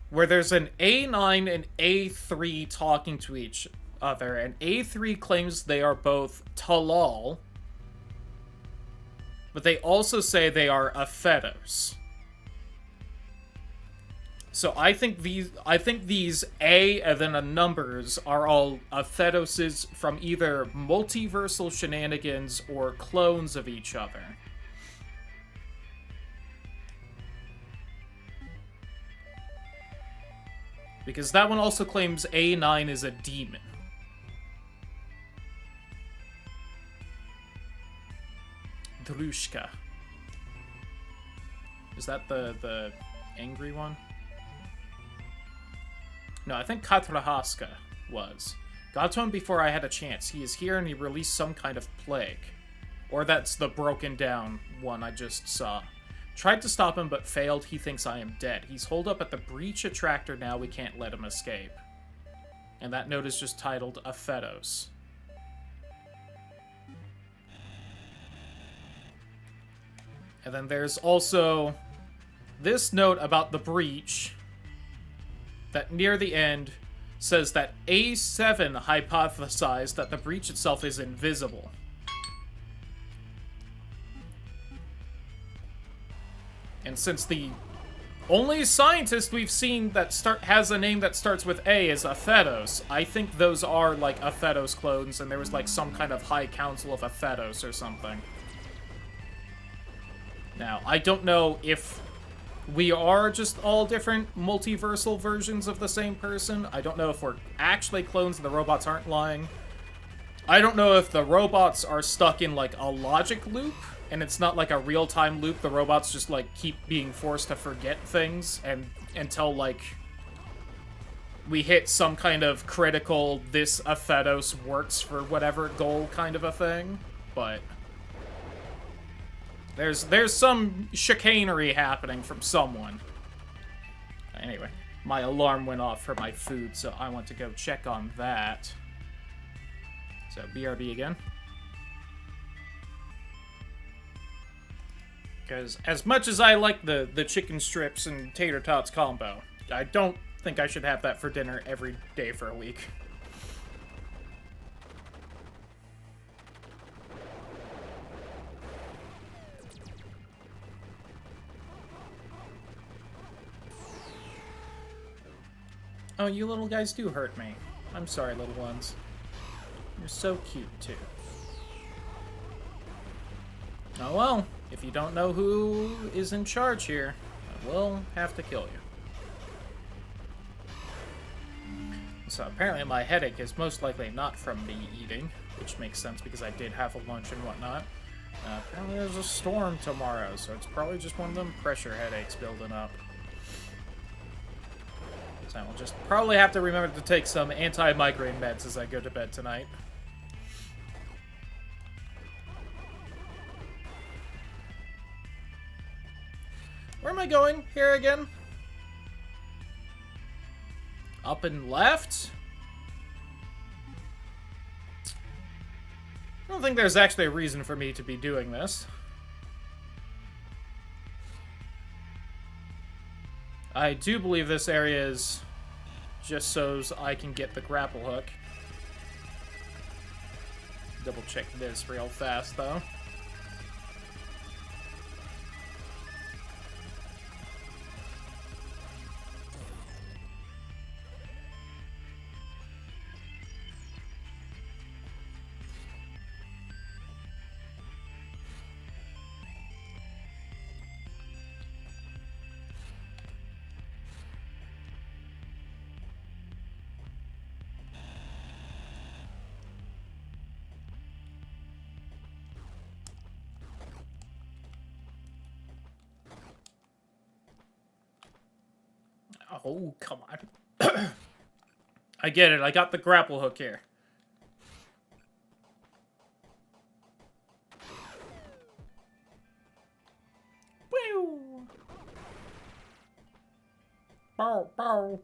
Where there's an A9 and A3 talking to each other, and A3 claims they are both Talal, but they also say they are Aphetos. So I think these A and then the numbers are all Aphetoses from either multiversal shenanigans or clones of each other. Because that one also claims A9 is a demon. Drushka. Is that the angry one? No, I think Katrahaska was. Got to him before I had a chance. He is here and he released some kind of plague. Or that's the broken down one I just saw. Tried to stop him but failed. He thinks I am dead. He's holed up at the breach attractor now. We can't let him escape. And that note is just titled Aphetos. And then there's also this note about the breach that near the end says that A7 hypothesized that the breach itself is invisible. And since the only scientist we've seen that has a name that starts with A is Aphetos, I think those are, like, Aphetos clones, and there was, like, some kind of high council of Aphetos or something. Now, I don't know if we are just all different multiversal versions of the same person. I don't know if we're actually clones and the robots aren't lying. I don't know if the robots are stuck in, like, a logic loop, and it's not like a real-time loop. The robots just, like, keep being forced to forget things and until, like, we hit some kind of critical, this Aphetos works for whatever goal kind of a thing. But there's some chicanery happening from someone. Anyway, my alarm went off for my food, so I want to go check on that. So, BRB again. Because as much as I like the chicken strips and tater tots combo, I don't think I should have that for dinner every day for a week. Oh, you little guys do hurt me. I'm sorry, little ones. You're so cute, too. Oh well, if you don't know who is in charge here, I will have to kill you. So apparently my headache is most likely not from me eating, which makes sense because I did have a lunch and whatnot. Apparently there's a storm tomorrow, so it's probably just one of them pressure headaches building up. So I'll just probably have to remember to take some anti-migraine meds as I go to bed tonight. Where am I going here again? Up and left? I don't think there's actually a reason for me to be doing this. I do believe this area is just so I can get the grapple hook. Double check this real fast, though. Oh, come on. I get it. I got the grapple hook here. Woo! Bow, bow.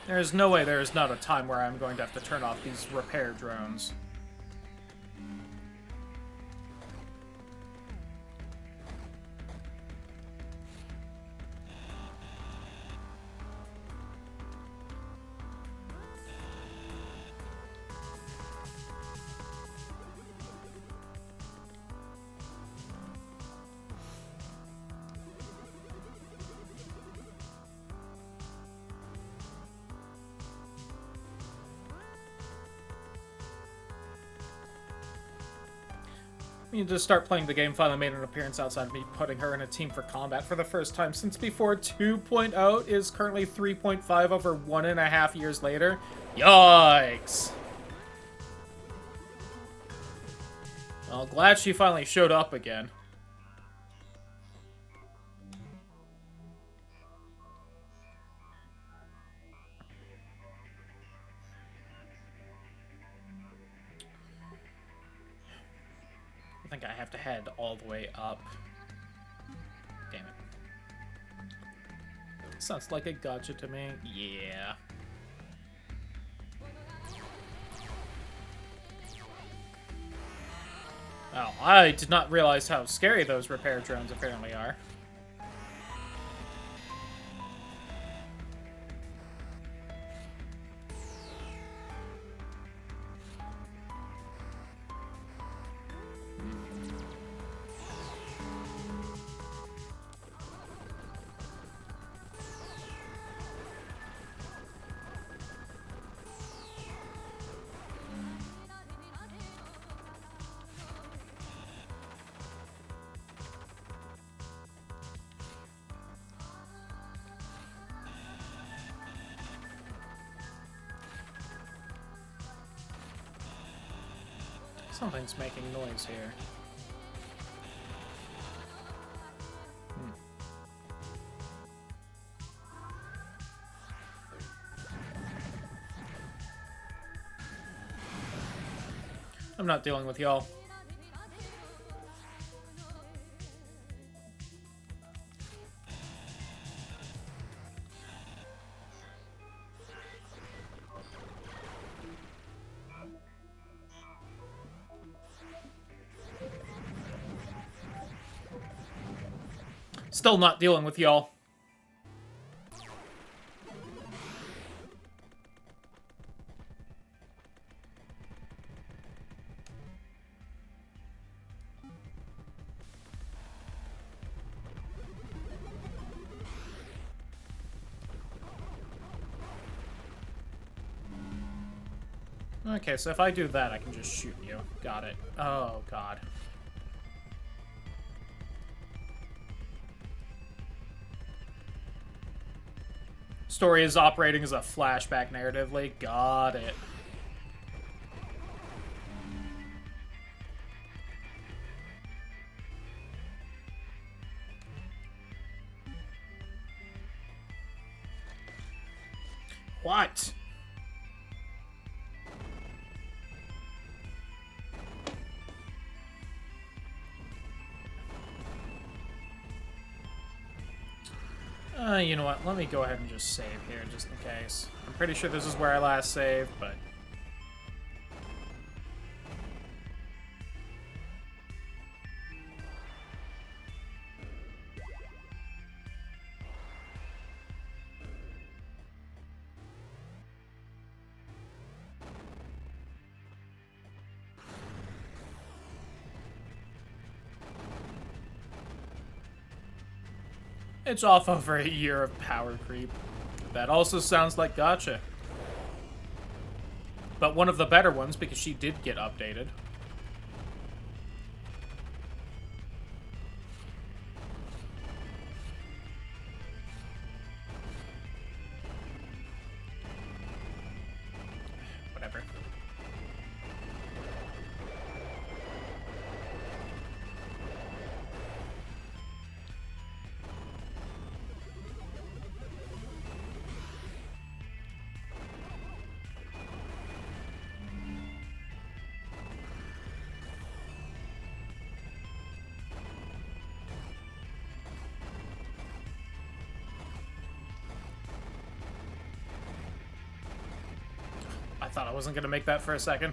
There is no way there is not a time where I'm going to have to turn off these repair drones. We need to start playing the game. Finally made an appearance outside of me putting her in a team for combat for the first time since before 2.0 is currently 3.5 over 1.5 years later. Yikes! Well, glad she finally showed up again. I think I have to head all the way up. Damn it. Sounds like a gotcha to me. Yeah. Oh, I did not realize how scary those repair drones apparently are. Something's making noise here. I'm not dealing with y'all. Still not dealing with y'all. Okay, so if I do that, I can just shoot you. Got it. Oh, God. Story is operating as a flashback narratively. Got it. What? You know what? Let me go ahead and just save here, just in case. I'm pretty sure this is where I last saved, but... It's off over a year of power creep. That also sounds like gotcha. But one of the better ones, because she did get updated. Whatever. I thought I wasn't going to make that for a second.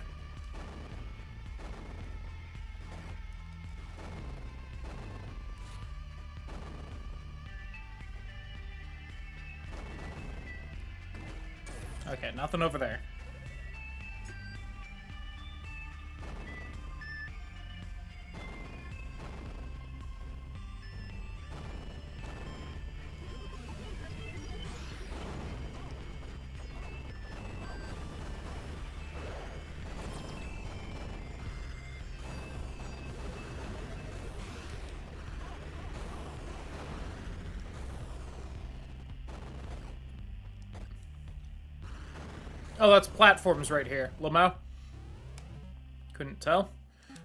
Okay, nothing over there. Oh, that's platforms right here. Lamau? Couldn't tell.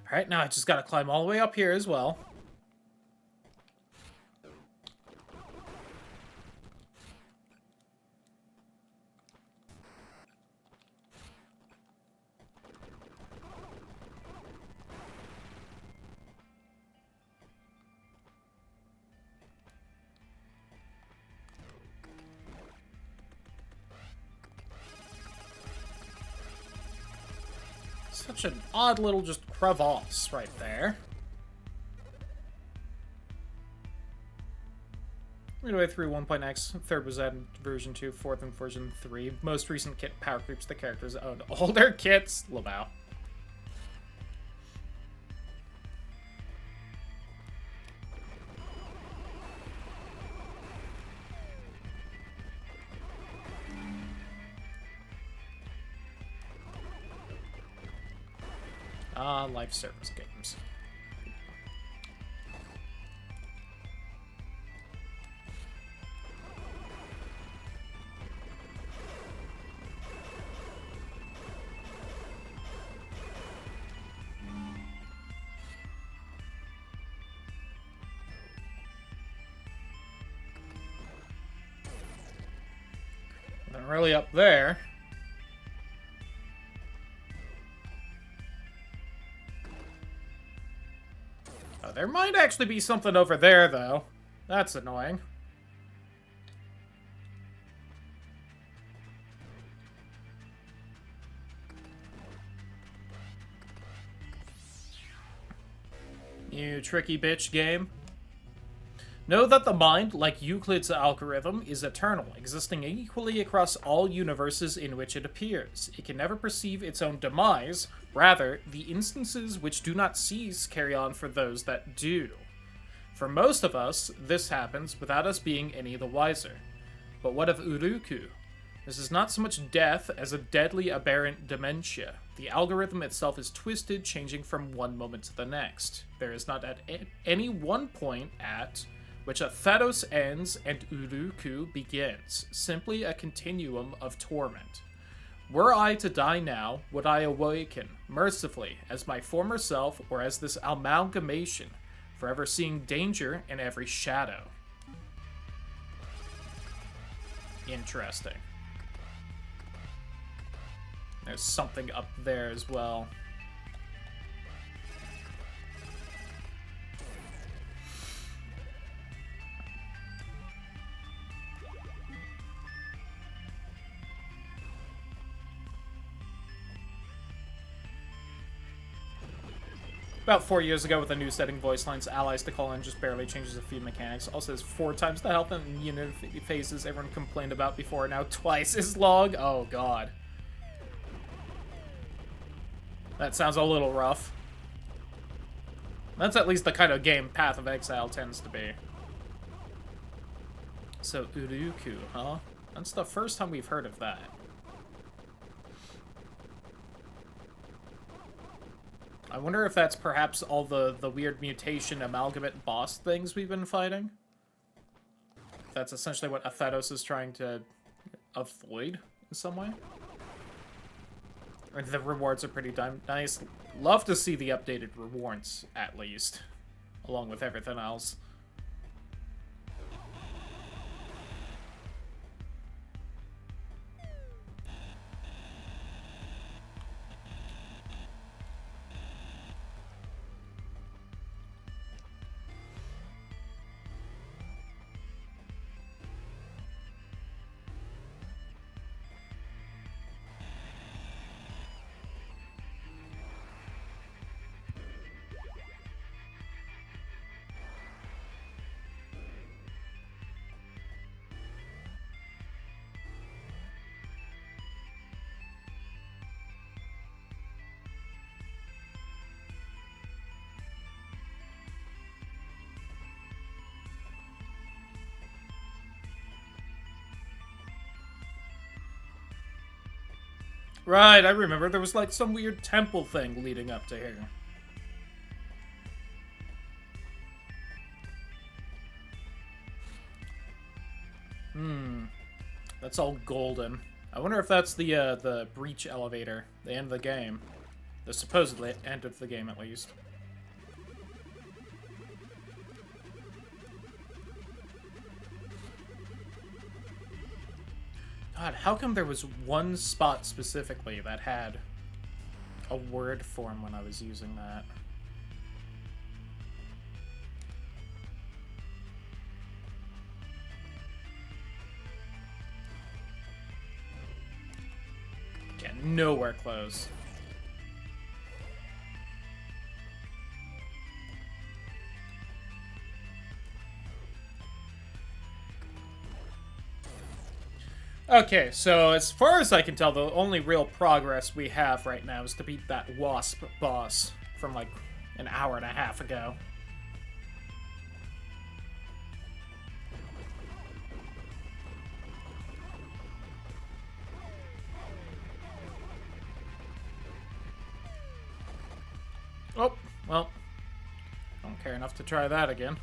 Alright, now I just gotta climb all the way up here as well. Such an odd little just crevasse right there. Midway through 1.x, third was added version 2, fourth in version 3. Most recent kit power creeps the characters owned older kits. Labao. Live service games. Not really up there. Oh, there might actually be something over there, though. That's annoying. You tricky bitch game. Know that the mind, like Euclid's algorithm, is eternal, existing equally across all universes in which it appears. It can never perceive its own demise. Rather, the instances which do not cease carry on for those that do. For most of us, this happens without us being any the wiser. But what of Uruku? This is not so much death as a deadly aberrant dementia. The algorithm itself is twisted, changing from one moment to the next. There is not at any one point at which Atheros ends and Uruku begins, simply a continuum of torment. Were I to die now, would I awaken, mercifully, as my former self or as this amalgamation, forever seeing danger in every shadow? Interesting. There's something up there as well. About 4 years ago, with a new setting, voice lines, allies to call in just barely changes the feed mechanics. Also has 4 times the health and unit phases everyone complained about before, now twice as long. Oh god. That sounds a little rough. That's at least the kind of game Path of Exile tends to be. So, Uruku, huh? That's the first time we've heard of that. I wonder if that's perhaps all the weird mutation amalgamate boss things we've been fighting. That's essentially what Atheros is trying to avoid in some way. Or the rewards are pretty nice. Love to see the updated rewards, at least. Along with everything else. Right, I remember there was like some weird temple thing leading up to here. That's all golden. I wonder if that's the breach elevator, the end of the game. The supposedly end of the game, at least. God, how come there was one spot specifically that had a word form when I was using that? Yeah, nowhere close. Okay, so as far as I can tell, the only real progress we have right now is to beat that wasp boss from like an hour and a half ago. Oh, well, don't care enough to try that again.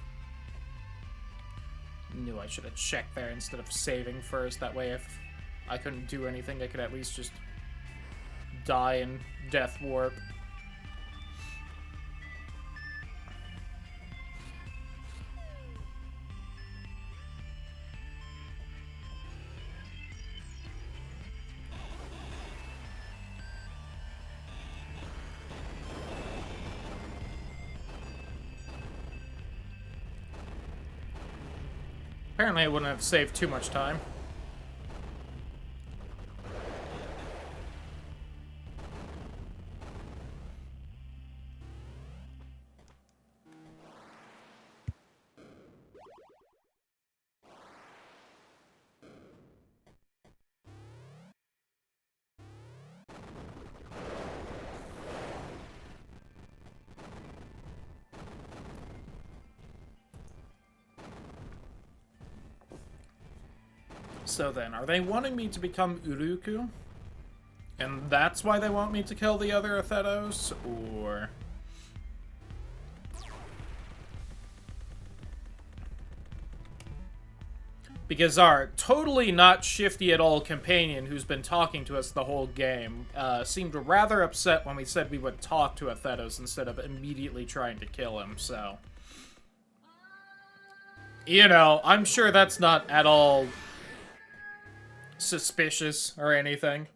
Knew I should have checked there instead of saving first. That way, if I couldn't do anything, I could at least just die in death warp. Apparently, I wouldn't have saved too much time. So then, are they wanting me to become Uruku? And that's why they want me to kill the other Athetos? Or... because our totally not shifty at all companion, who's been talking to us the whole game, seemed rather upset when we said we would talk to Athetos instead of immediately trying to kill him, so... you know, I'm sure that's not at all suspicious or anything.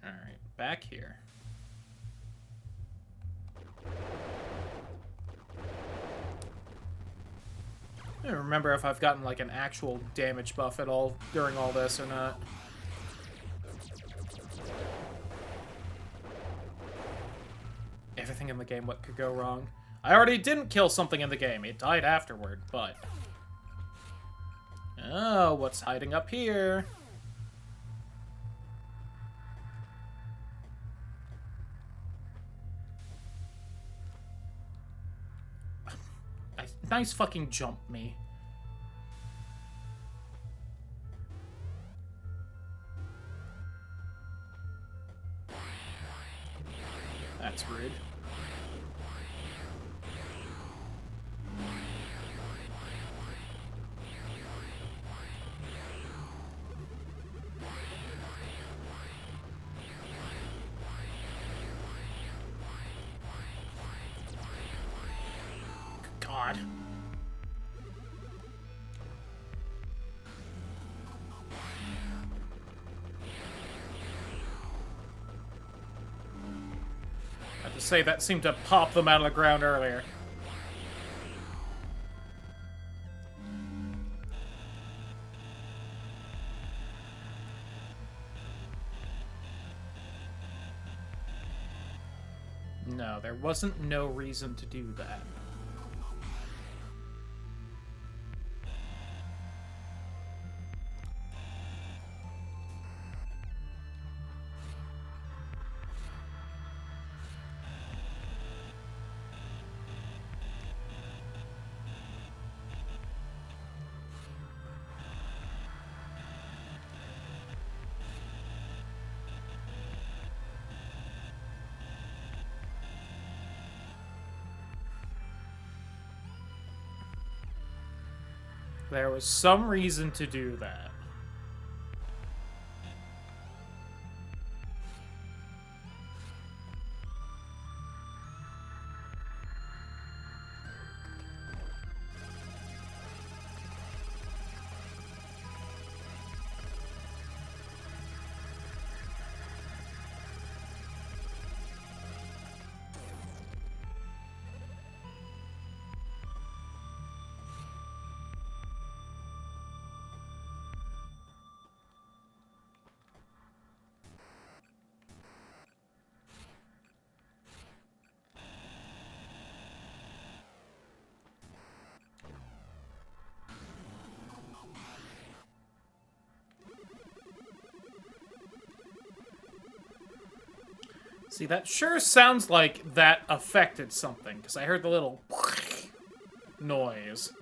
Alright, back here. I don't remember if I've gotten, like, an actual damage buff at all during all this or not. Everything in the game, what could go wrong? I already didn't kill something in the game. It died afterward, but... oh, what's hiding up here? Nice fucking jump me. That's rude. God. I have to say, that seemed to pop them out of the ground earlier. No, there wasn't no reason to do that. There was some reason to do that. See, that sure sounds like that affected something, because I heard the little noise.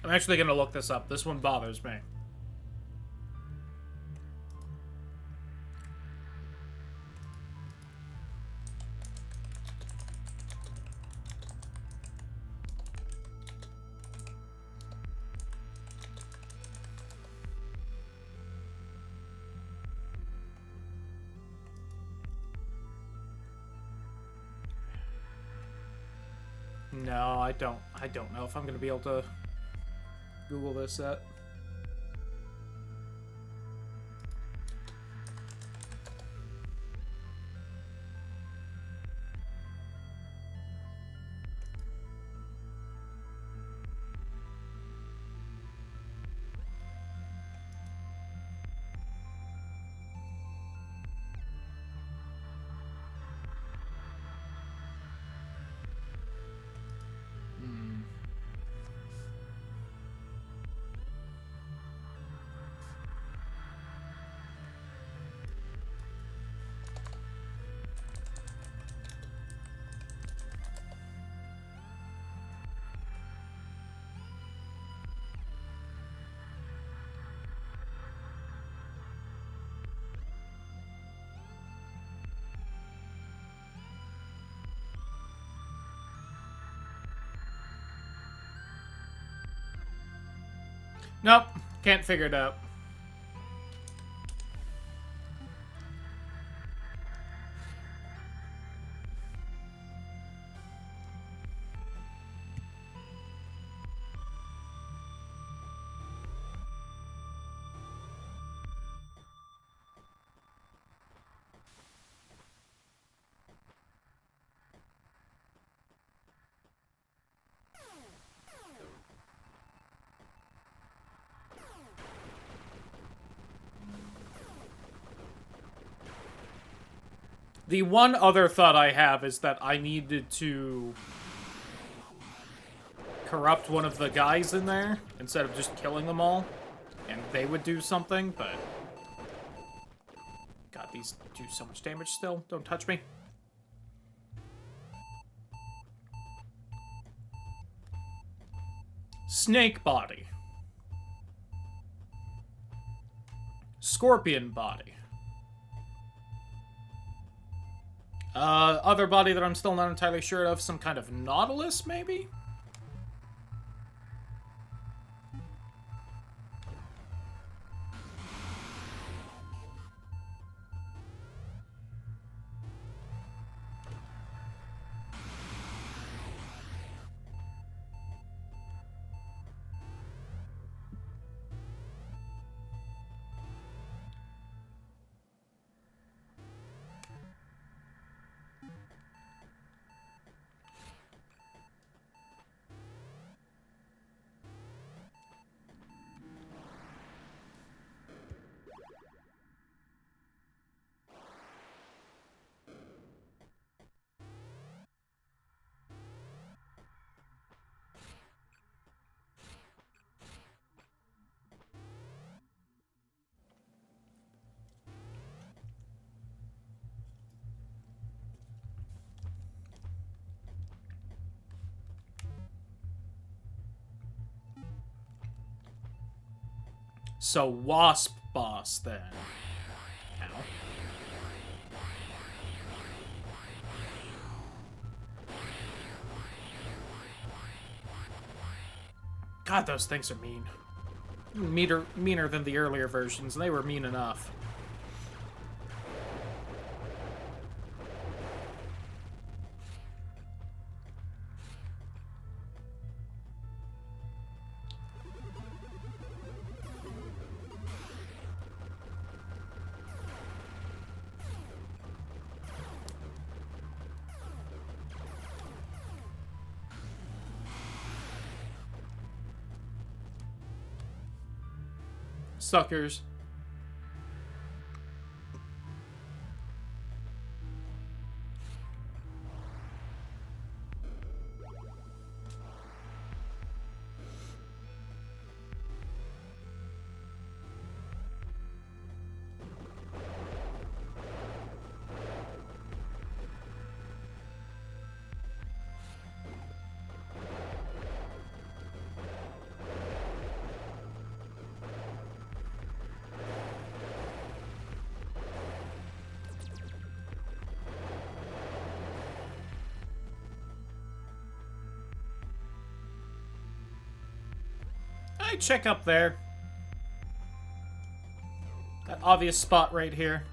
I'm actually going to look this up. This one bothers me. No, I don't know if I'm going to be able to Google this yet. Nope, can't figure it out. The one other thought I have is that I needed to corrupt one of the guys in there instead of just killing them all, and they would do something, but... God, these do so much damage still. Don't touch me. Snake body. Scorpion body. Other body that I'm still not entirely sure of, some kind of nautilus, maybe? So, Wasp boss, then. Ow. God, those things are mean. Meaner than the earlier versions. They were mean enough. Suckers. I check up there. That obvious spot right here.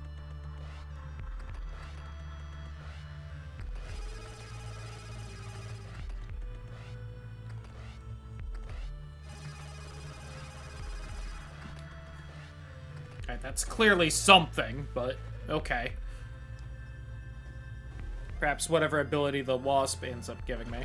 Okay, that's clearly something, but okay. Perhaps whatever ability the wasp ends up giving me.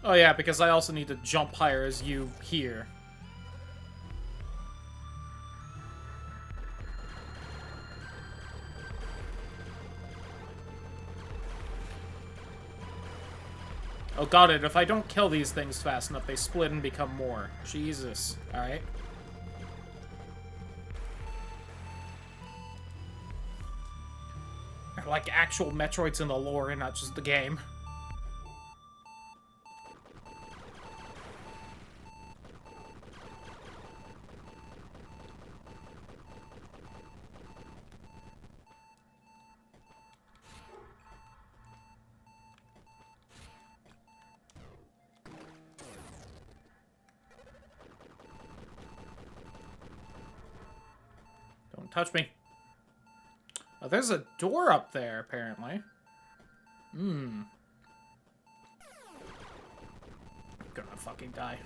Oh yeah, because I also need to jump higher as you here. Oh, got it. If I don't kill these things fast enough, they split and become more. Jesus. Alright. They're like actual Metroids in the lore and not just the game. Touch me. Oh, there's a door up there, apparently. Hmm. Gonna fucking die.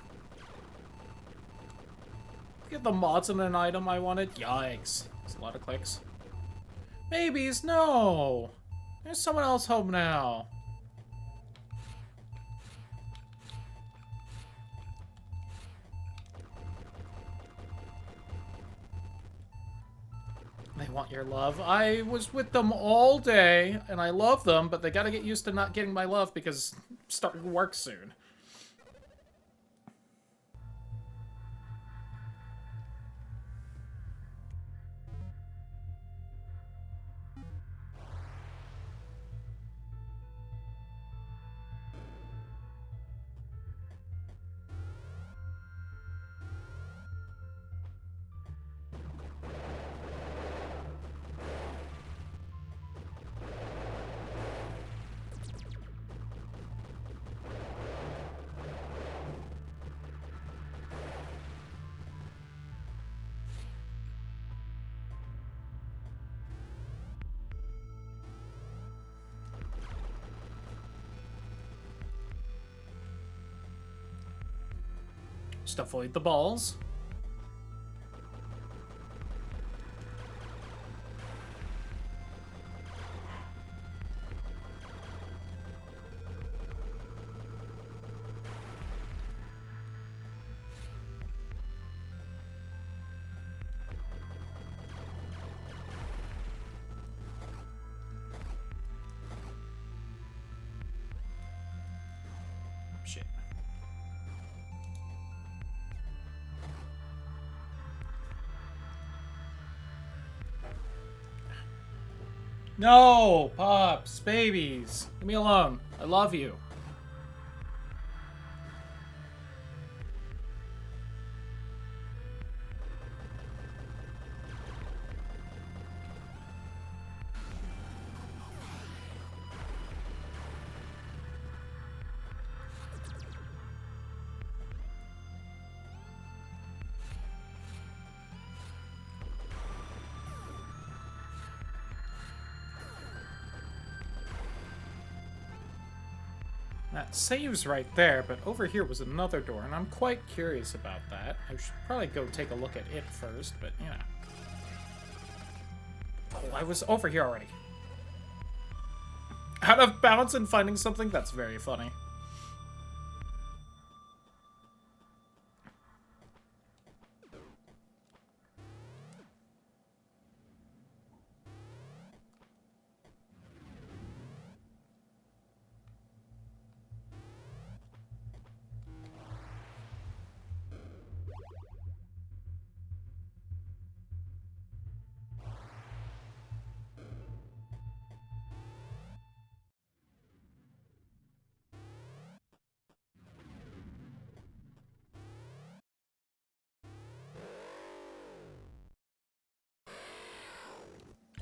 Get the mods in an item I wanted. Yikes. That's a lot of clicks. Babies, no! There's someone else home now. They want your love. I was with them all day, and I love them, but they gotta get used to not getting my love because I'm starting work soon. Just avoid the balls. Shit. No, pups, babies. Leave me alone. I love you. That saves right there, but over here was another door, and I'm quite curious about that. I should probably go take a look at it first, but, you know. Oh, I was over here already. Out of bounds and finding something? That's very funny.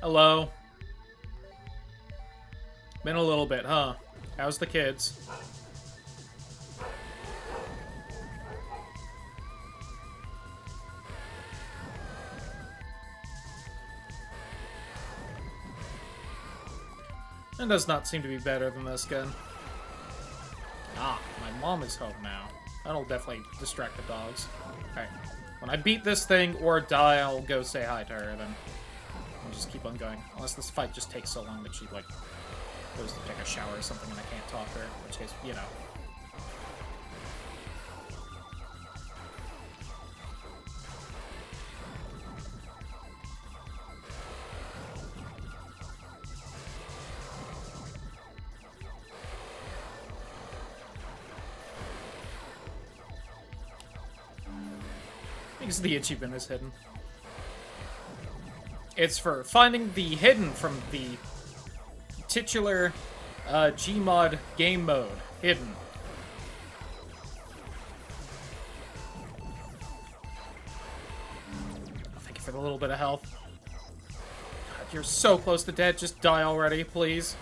Hello. Been a little bit, huh? How's the kids? It does not seem to be better than this gun. Ah, my mom is home now. That'll definitely distract the dogs. Alright. When I beat this thing or die, I'll go say hi to her, then I'll just keep on going. Unless this fight just takes so long that she, like, goes to take a shower or something and I can't talk to her. In which case, you know. Because the achievement is hidden. It's for finding the hidden from the titular Gmod game mode. Hidden. Thank you for the little bit of health. God, you're so close to dead. Just die already, please.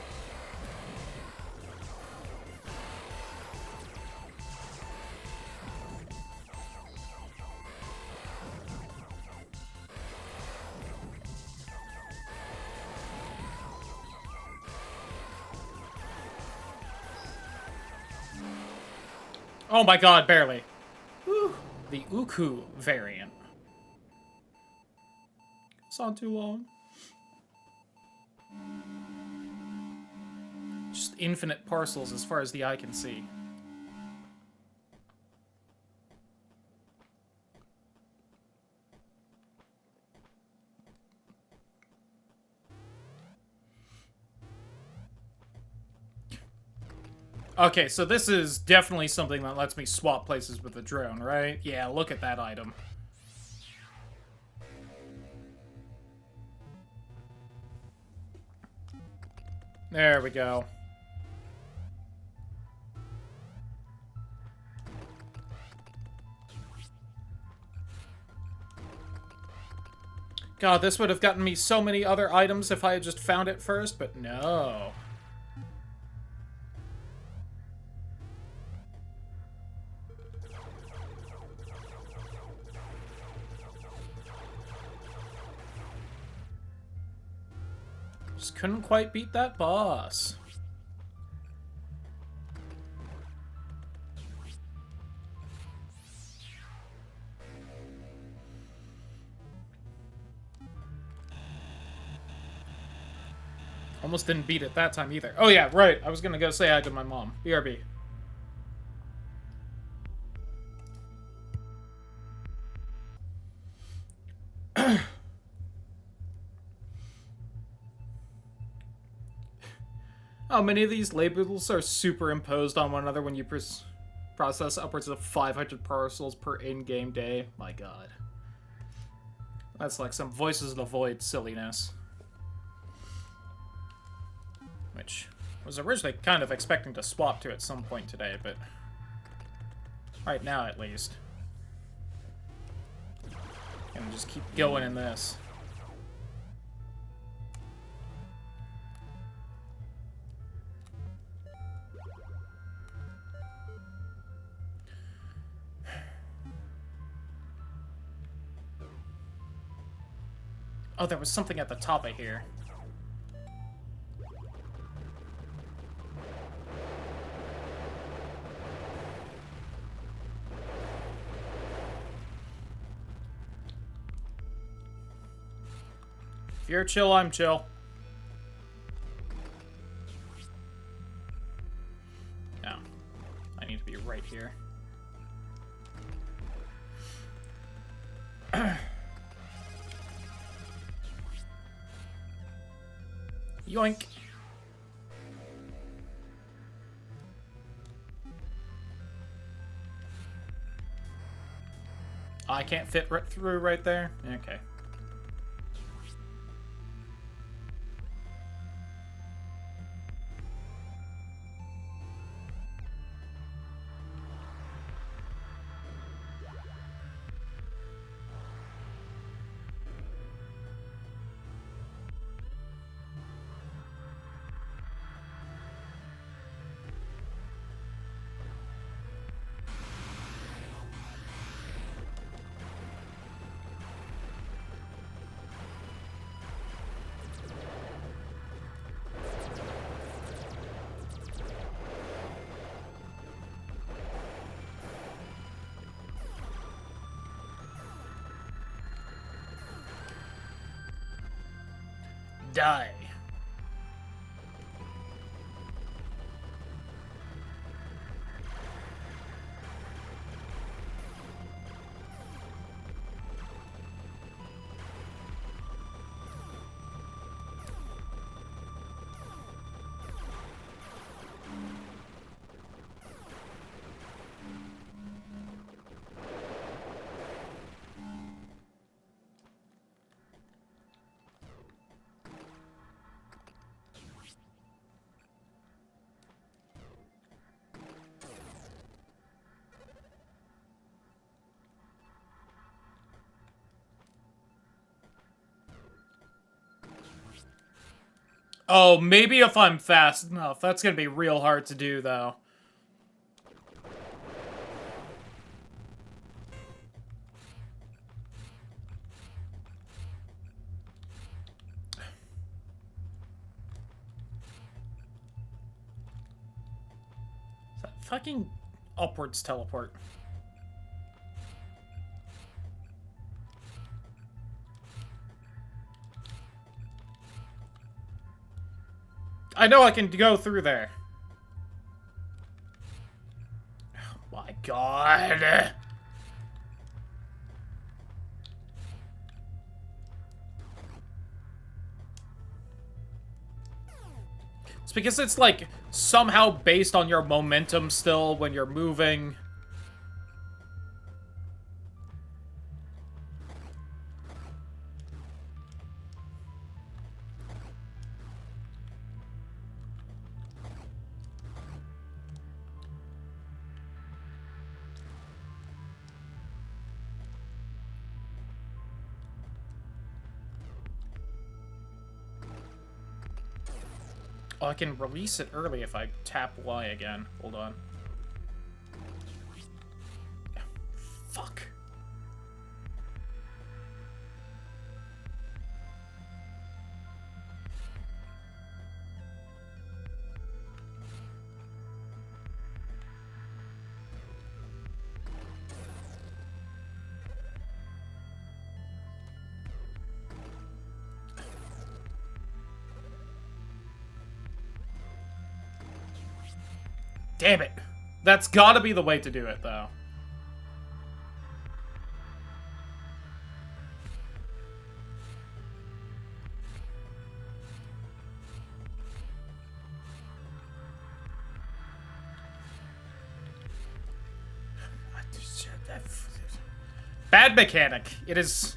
Oh my god, barely. Whew. The Uku variant. It's not too long. Just infinite parcels as far as the eye can see. Okay, so this is definitely something that lets me swap places with the drone, right? Yeah, look at that item. There we go. God, this would have gotten me so many other items if I had just found it first, but no. Just couldn't quite beat that boss. Almost didn't beat it that time either. Oh yeah, right. I was gonna go say hi to my mom. BRB. How many of these labels are superimposed on one another when you process upwards of 500 parcels per in-game day? My god. That's like some Voices of the Void silliness. Which I was originally kind of expecting to swap to at some point today, but right now at least. And just keep going in this. Oh, there was something at the top of here. you're chill, I'm chill. No. I need to be right here. Yoink. I can't fit right through right there? Okay. Die. Oh, maybe if I'm fast enough. That's gonna be real hard to do, though. Is that fucking upwards teleport? I know I can go through there. Oh my god. It's because it's, like, somehow based on your momentum still when you're moving. Oh, I can release it early if I tap Y again. Hold on. Fuck. Damn it. That's gotta be the way to do it, though. Bad mechanic. It is...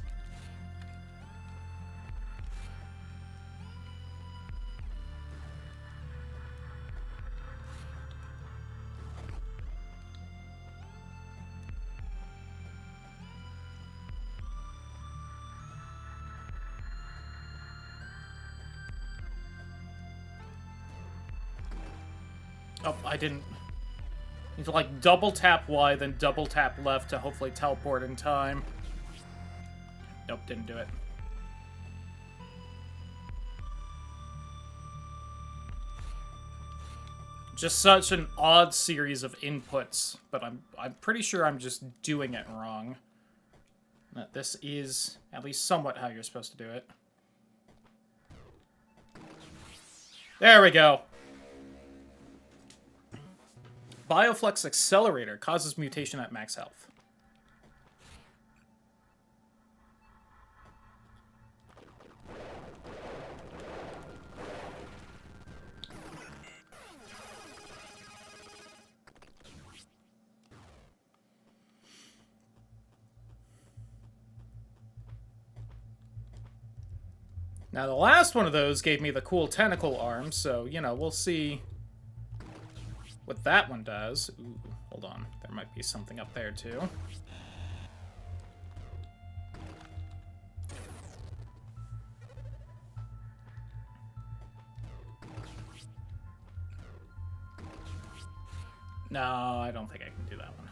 Oh, I didn't... Need to, like, double tap Y, then double tap left to hopefully teleport in time. Nope, didn't do it. Just such an odd series of inputs, but I'm pretty sure I'm just doing it wrong. That this is at least somewhat how you're supposed to do it. There we go. Bioflux Accelerator causes mutation at max health. Now, the last one of those gave me the cool tentacle arm, so, you know, we'll see what that one does. Ooh, hold on. There might be something up there, too. No, I don't think I can do that one.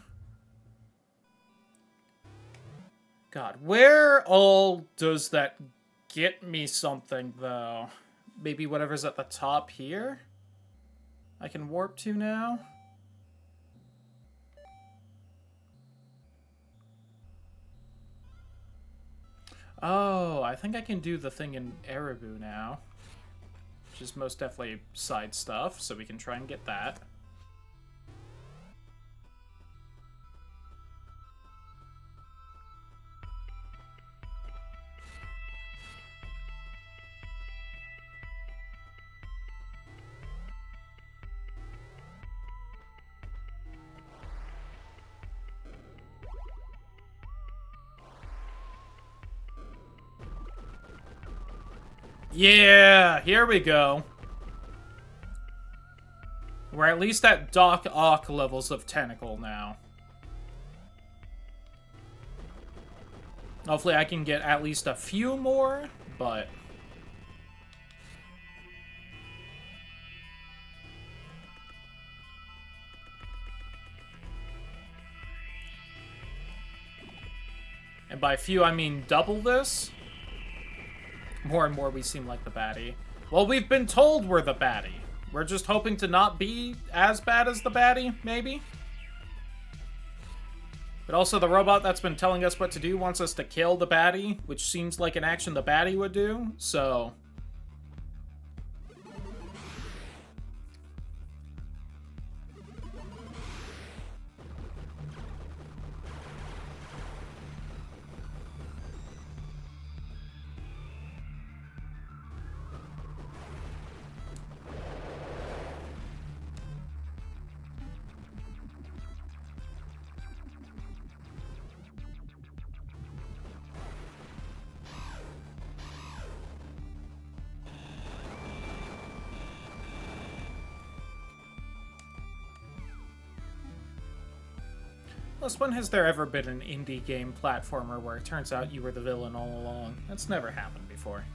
God, where all does that get me something, though? Maybe whatever's at the top here? I can warp to now? Oh, I think I can do the thing in Ereboo now. Which is most definitely side stuff, so we can try and get that. Yeah, here we go. We're at least at Doc Ock levels of tentacle now. Hopefully I can get at least a few more, but... And by few, I mean double this. More and more we seem like the baddie. Well, we've been told we're the baddie. We're just hoping to not be as bad as the baddie, maybe? But also the robot that's been telling us what to do wants us to kill the baddie, which seems like an action the baddie would do, so... Plus, when has there ever been an indie game platformer where it turns out you were the villain all along? That's never happened before.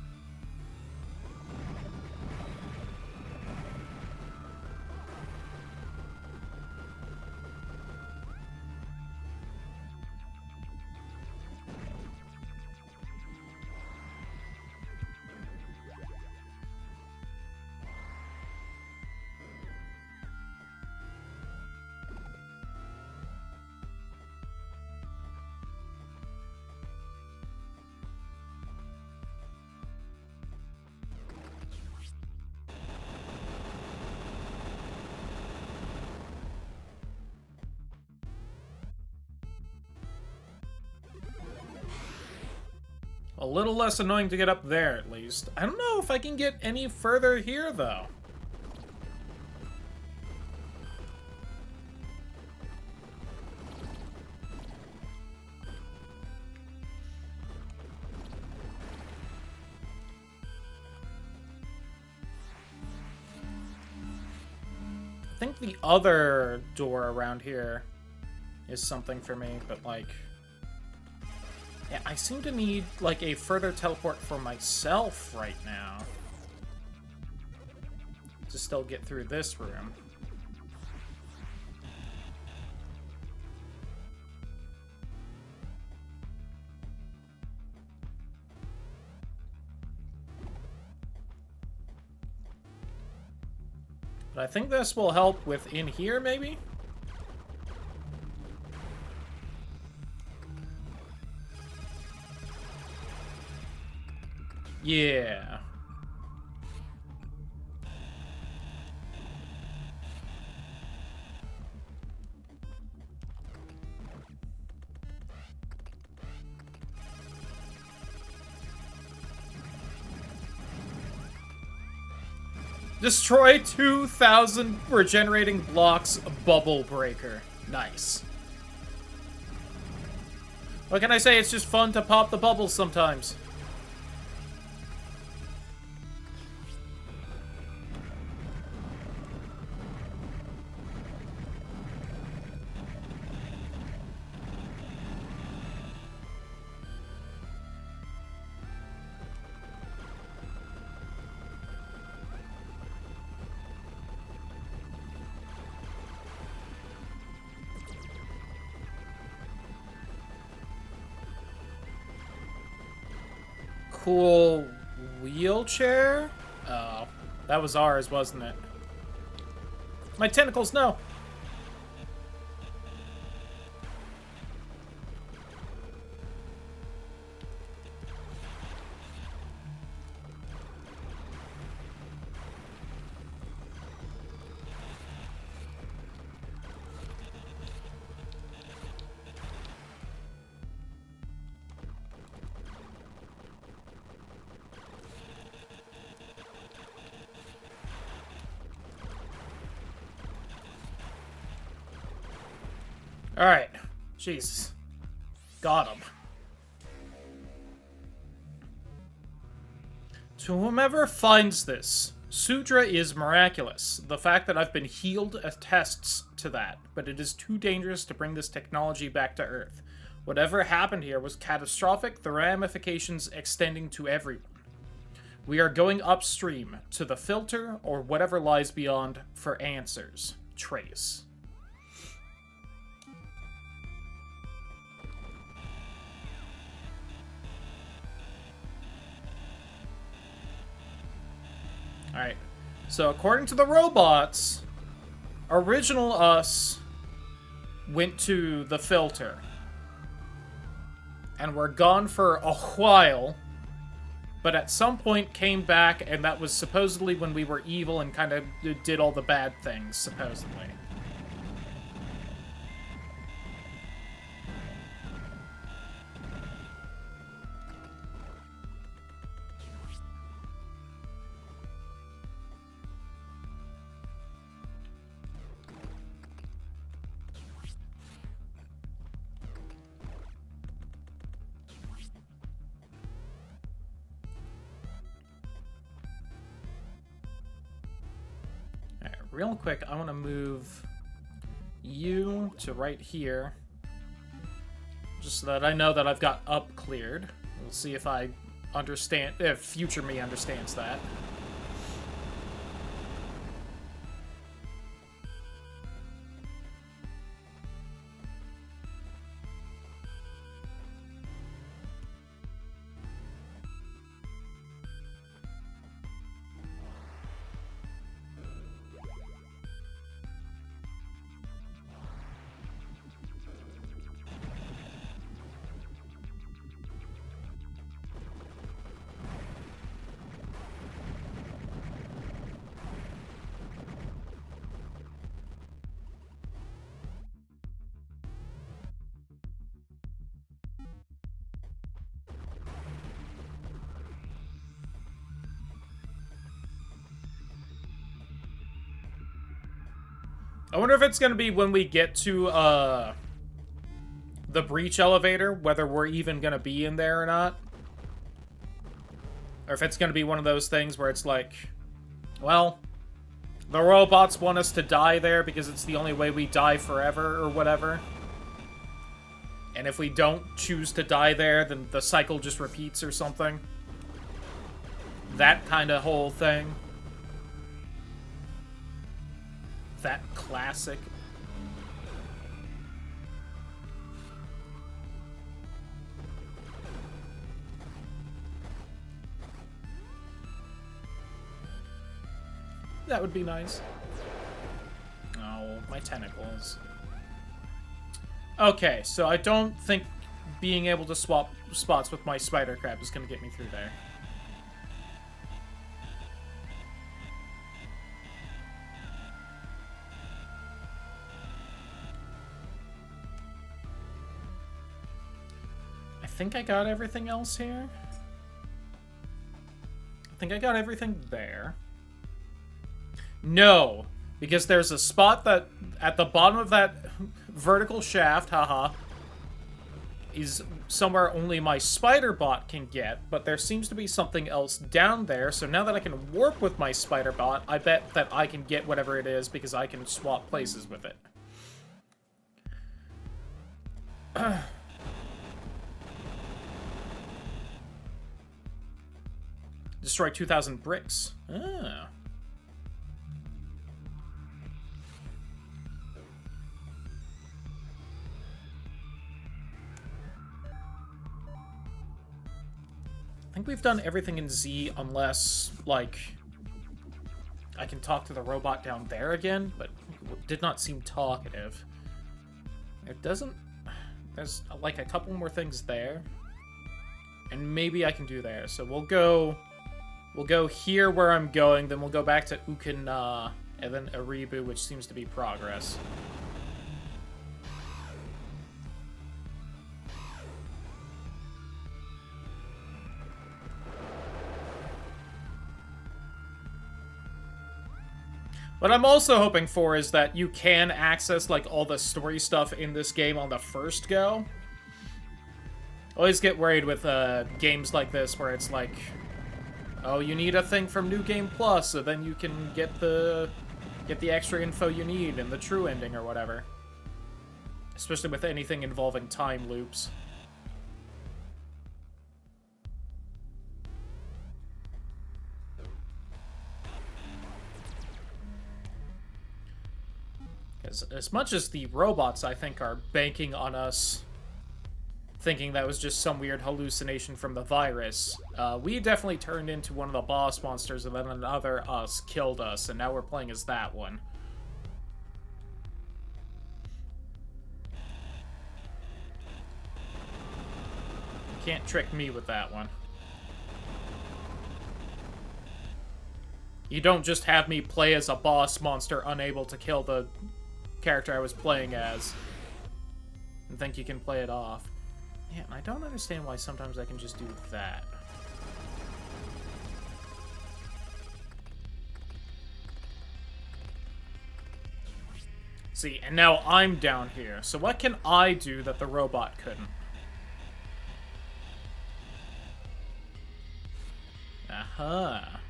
A little less annoying to get up there, at least. I don't know if I can get any further here, though. I think the other door around here is something for me, but, like... Yeah, I seem to need, like, a further teleport for myself right now. To still get through this room. But I think this will help within here, maybe? Yeah. Destroy 2,000 regenerating blocks, bubble breaker. Nice. What can I say? It's just fun to pop the bubbles sometimes. Cool wheelchair? Oh, that was ours, wasn't it? My tentacles, no! Alright. Jesus. Got him. To whomever finds this, Sudra is miraculous. The fact that I've been healed attests to that, but it is too dangerous to bring this technology back to Earth. Whatever happened here was catastrophic, the ramifications extending to everyone. We are going upstream, to the filter, or whatever lies beyond, for answers. Trace. Alright, so according to the robots, original us went to the filter. And were gone for a while, but at some point came back, and that was supposedly when we were evil and kind of did all the bad things, supposedly. Real quick, I want to move you to right here, just so that I know that I've got up cleared. We'll see if I understand, if future me understands that. I wonder if it's going to be when we get to, the breach elevator, whether we're even going to be in there or not. Or if it's going to be one of those things where it's like, well, the robots want us to die there because it's the only way we die forever, or whatever. And if we don't choose to die there, then the cycle just repeats or something. That kind of whole thing. That classic. That would be nice. Oh, my tentacles. Okay, so I don't think being able to swap spots with my spider crab is going to get me through there. I think I got everything else here. I think I got everything there. No, because there's a spot that at the bottom of that vertical shaft, haha, is somewhere only my spider bot can get, but there seems to be something else down there, so now that I can warp with my spider bot, I bet that I can get whatever it is because I can swap places with it. Destroy 2,000 bricks. Ah. I think we've done everything in Z unless, like, I can talk to the robot down there again, but it did not seem talkative. It doesn't... There's, like, a couple more things there. And maybe I can do there. So we'll go here where I'm going, then we'll go back to Ukana, and then Aribu, which seems to be progress. What I'm also hoping for is that you can access, like, all the story stuff in this game on the first go. Always get worried with games like this where it's like, oh, you need a thing from New Game Plus, so then you can get the extra info you need in the true ending or whatever. Especially with anything involving time loops. As much as the robots, I think, are banking on us thinking that was just some weird hallucination from the virus, we definitely turned into one of the boss monsters, and then another us killed us, and now we're playing as that one. You can't trick me with that one. You don't just have me play as a boss monster unable to kill the character I was playing as and think you can play it off. Yeah, and I don't understand why sometimes I can just do that. See, and now I'm down here. So what can I do that the robot couldn't? Aha.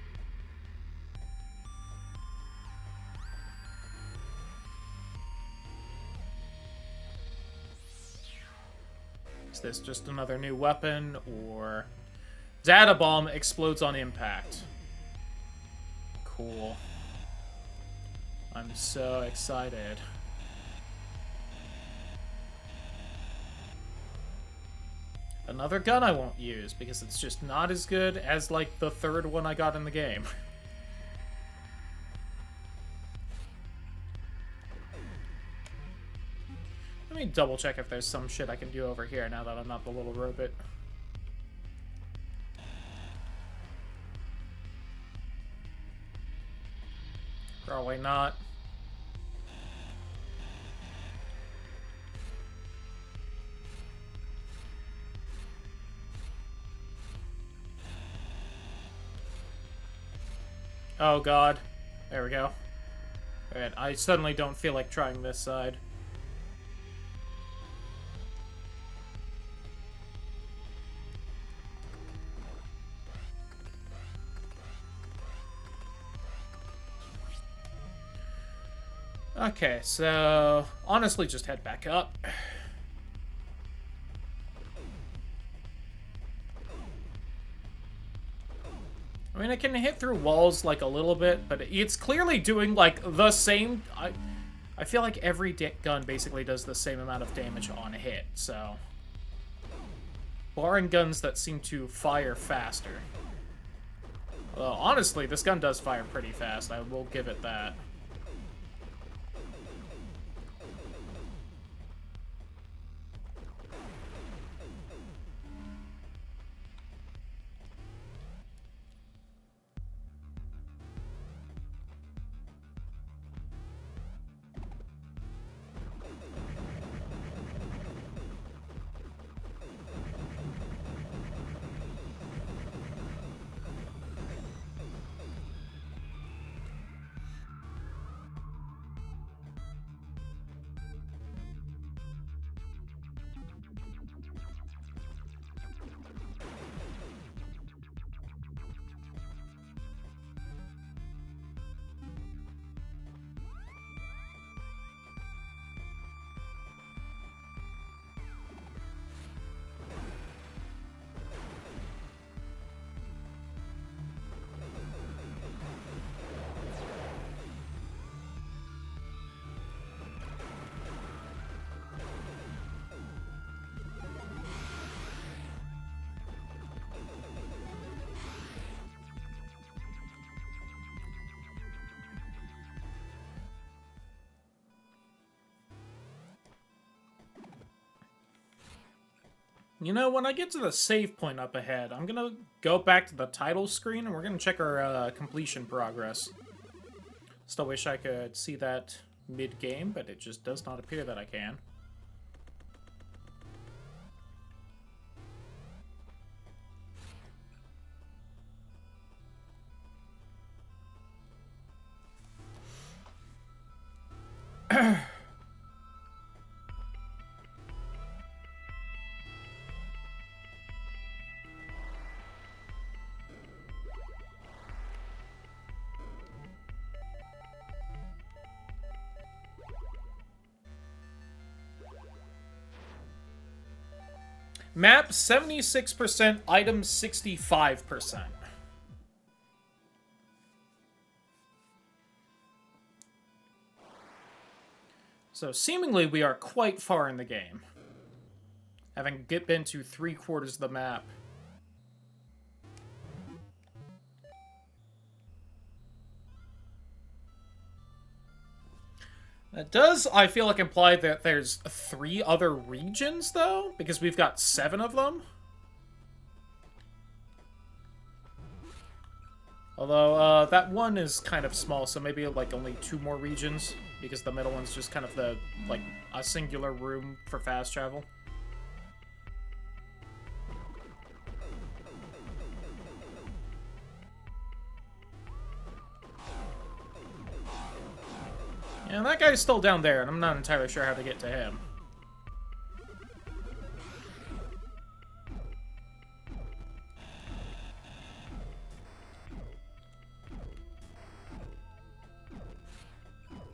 Is this just another new weapon, or... Data bomb explodes on impact. Cool. I'm so excited. Another gun I won't use, because it's just not as good as, like, the third one I got in the game. Let me double check if there's some shit I can do over here now that I'm not the little robot. Probably not. Oh god. There we go. Alright, I suddenly don't feel like trying this side. Okay, so honestly just head back up. I mean, I can hit through walls, like, a little bit, but it's clearly doing, like, the same... I feel like every gun basically does the same amount of damage on a hit, so... Barring guns that seem to fire faster. Although, honestly, this gun does fire pretty fast, I will give it that. You know, when I get to the save point up ahead, I'm gonna go back to the title screen and we're gonna check our completion progress. Still wish I could see that mid-game, but it just does not appear that I can. Map 76%, items 65%. So seemingly we are quite far in the game, having been to 3/4 of the map. That does, I feel like, imply that there's 3 other regions, though, because we've got 7 of them. Although, that one is kind of small, so maybe, like, only 2 more regions, because the middle one's just kind of the, like, a singular room for fast travel. Yeah, that guy's still down there, and I'm not entirely sure how to get to him.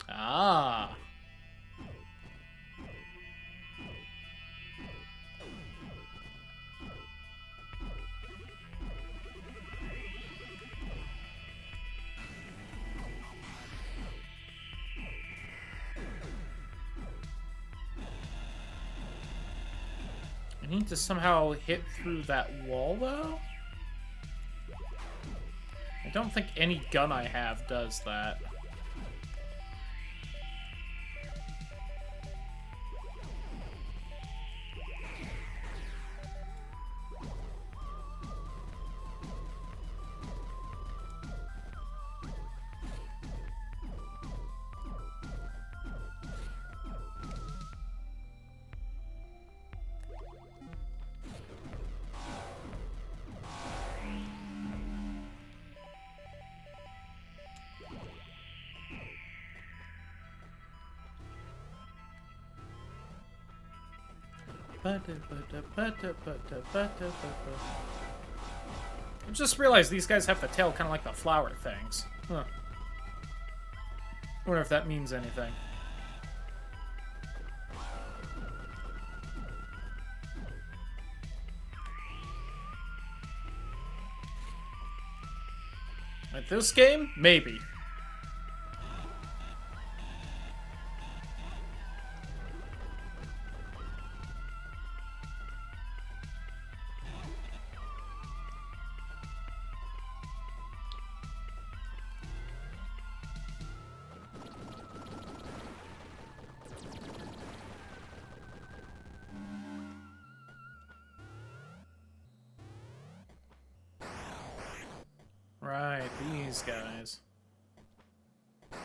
Ah. I need to somehow hit through that wall, though? I don't think any gun I have does that. I just realized these guys have the tail kind of like the flower things. Huh. Wonder if that means anything. At this game, maybe. Right, these guys. Did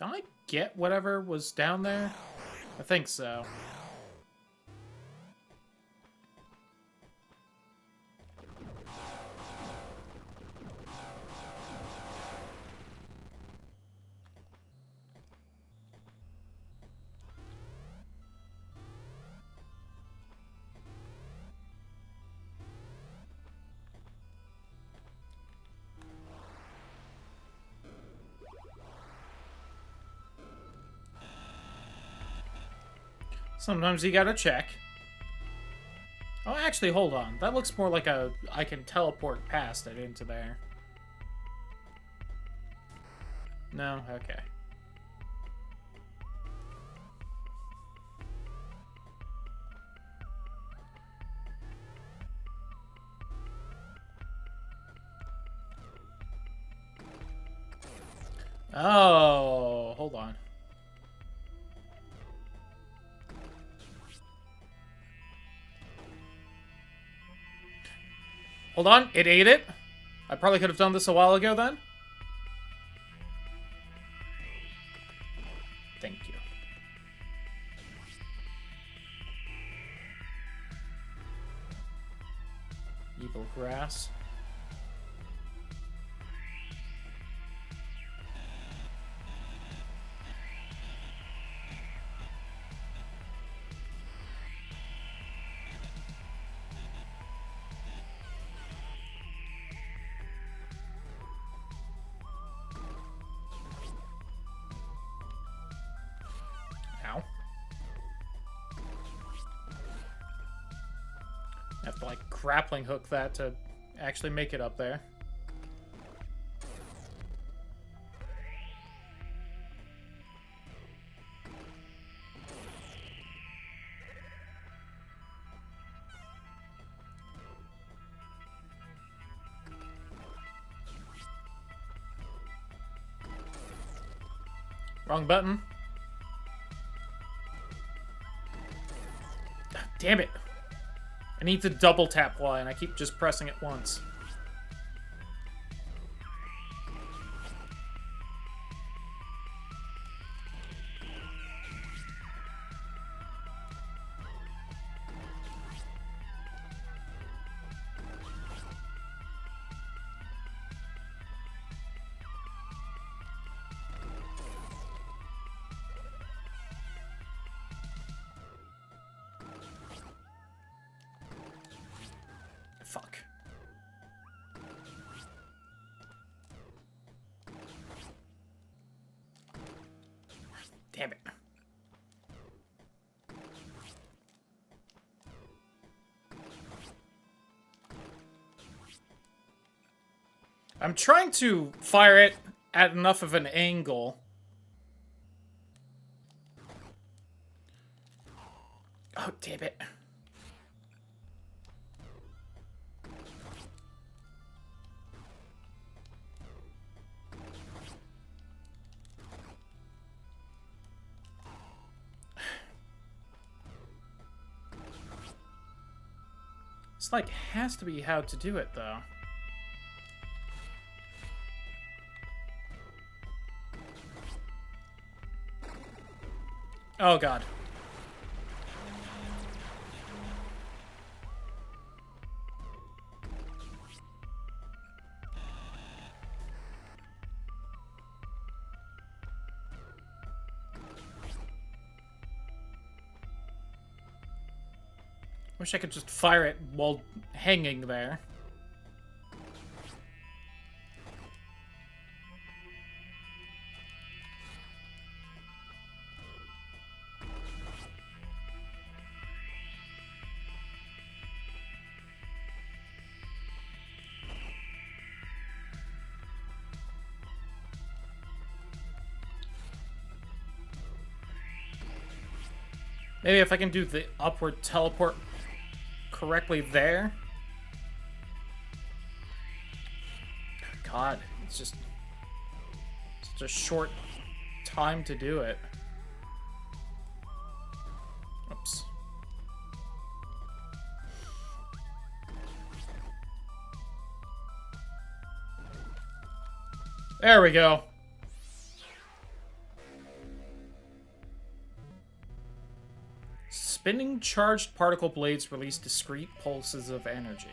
I get whatever was down there? I think so. Sometimes you gotta check. Oh, actually, hold on. That looks more like I can teleport past it into there. No? Okay. Oh, hold on. Hold on, it ate it. I probably could have done this a while ago then. Thank you. Evil grass. Ow. I have to, like, grappling hook that to actually make it up there. Wrong button. Damn it. I need to double tap Y, and I keep just pressing it once. Fuck. Damn it. I'm trying to fire it at enough of an angle. Oh, damn it. It's like, has to be how to do it, though. Oh, God. Wish I could just fire it while hanging there. Maybe if I can do the upward teleport correctly there. God, it's just such a short time to do it. Oops. There we go. Spinning charged particle blades release discrete pulses of energy.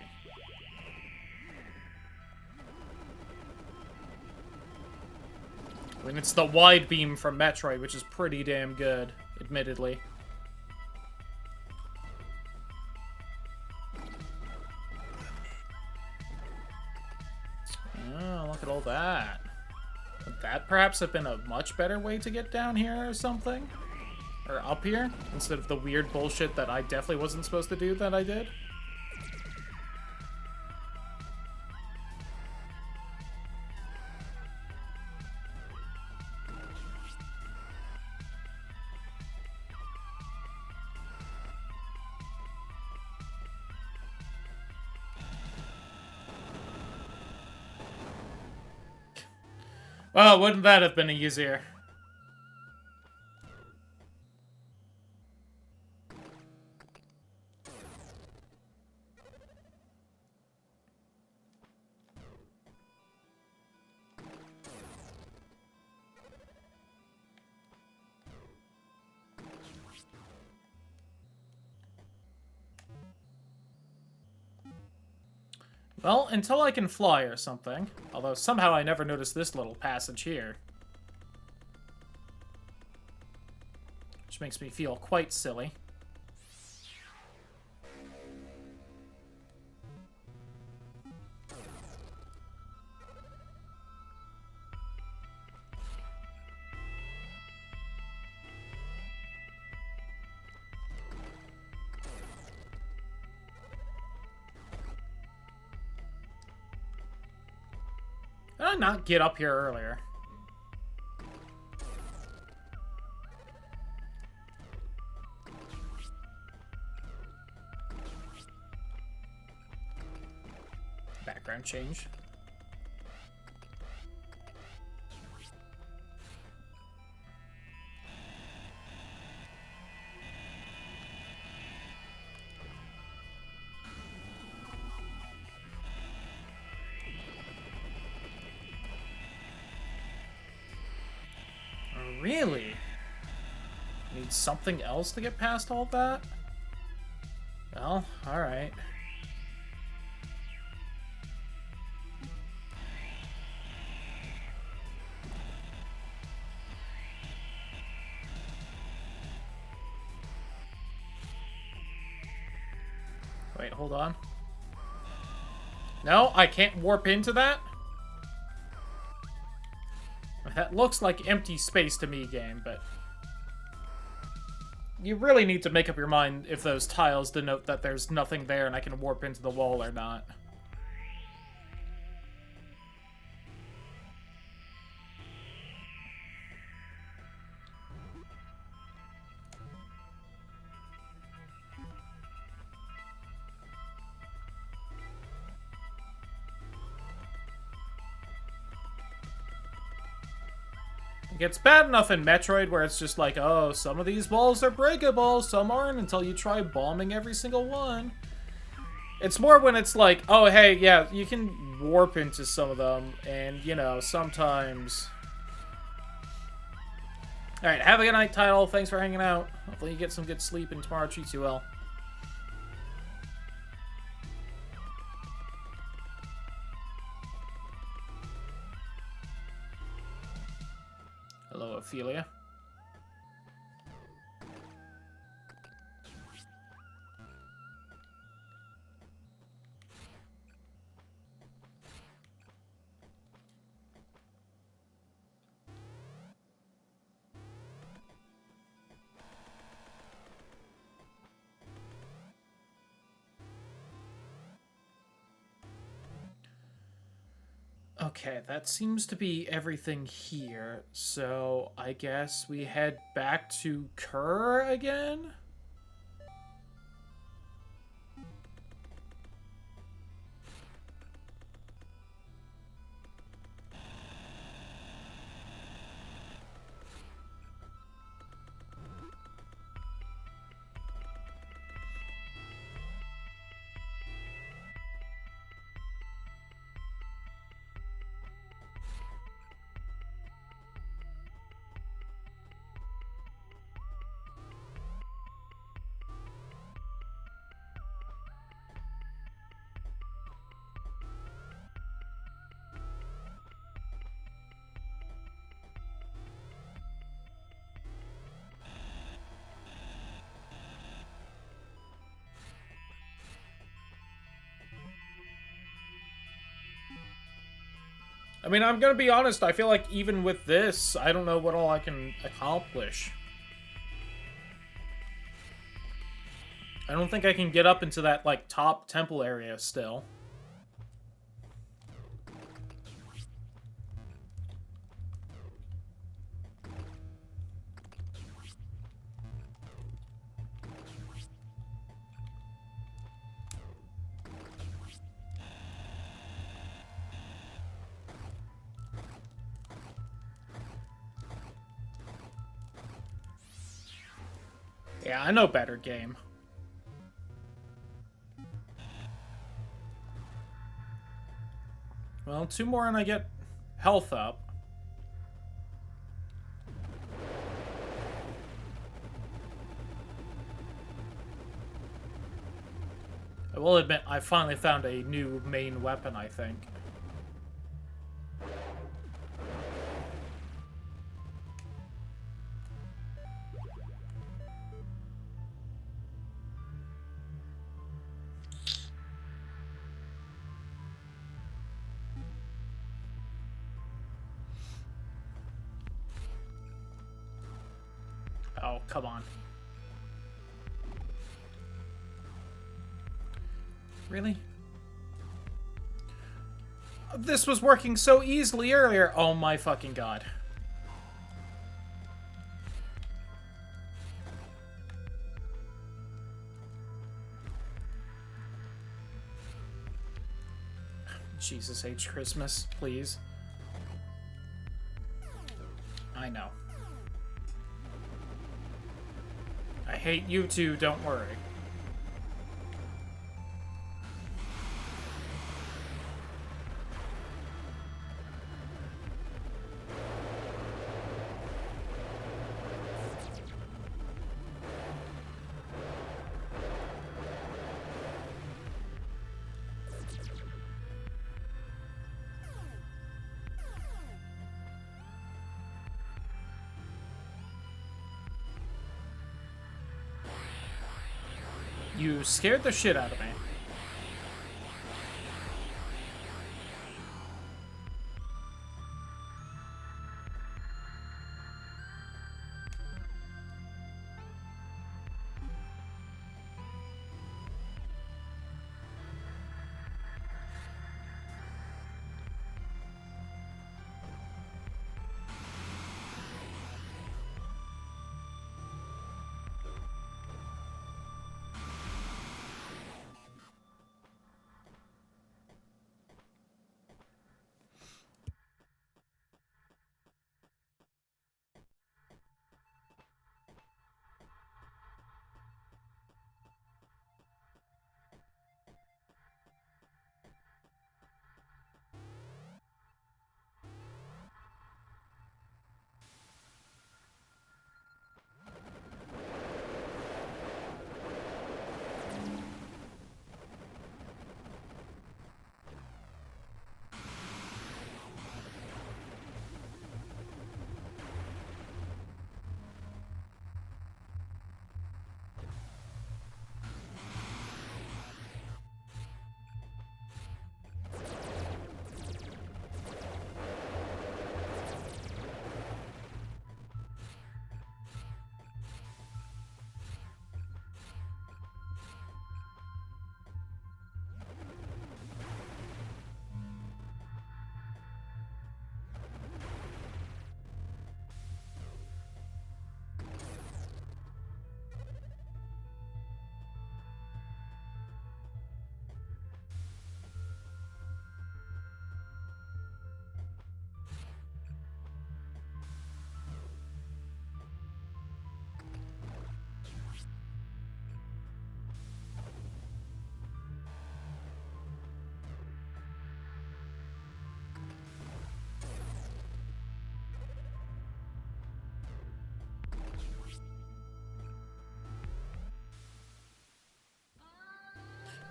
I mean, it's the wide beam from Metroid, which is pretty damn good, admittedly. Oh, look at all that. Would that perhaps have been a much better way to get down here or something? Or up here, instead of the weird bullshit that I definitely wasn't supposed to do that I did? Well, wouldn't that have been easier? Well, until I can fly or something. Although somehow I never noticed this little passage here. Which makes me feel quite silly. Did I not get up here earlier? Background change. Really? Need something else to get past all that? Well, alright. Wait, hold on. No, I can't warp into that? That looks like empty space to me, game, but... You really need to make up your mind if those tiles denote that there's nothing there and I can warp into the wall or not. It gets bad enough in Metroid where it's just like, oh, some of these walls are breakable, some aren't, until you try bombing every single one. It's more when it's like, oh, hey, yeah, you can warp into some of them, and, you know, sometimes... Alright, have a good night, Title. Thanks for hanging out. Hopefully you get some good sleep and tomorrow treats you well. Hello, Ophelia. Okay, that seems to be everything here, so I guess we head back to Kerr again? I mean, I'm gonna be honest, I feel like even with this, I don't know what all I can accomplish. I don't think I can get up into that, like, top temple area still. Yeah, I know better, game. Well, 2 more and I get health up. I will admit, I finally found a new main weapon, I think. Oh, come on. Really? This was working so easily earlier. Oh my fucking god. Jesus H. Christmas, please. I know. I hate you too, don't worry. You scared the shit out of me.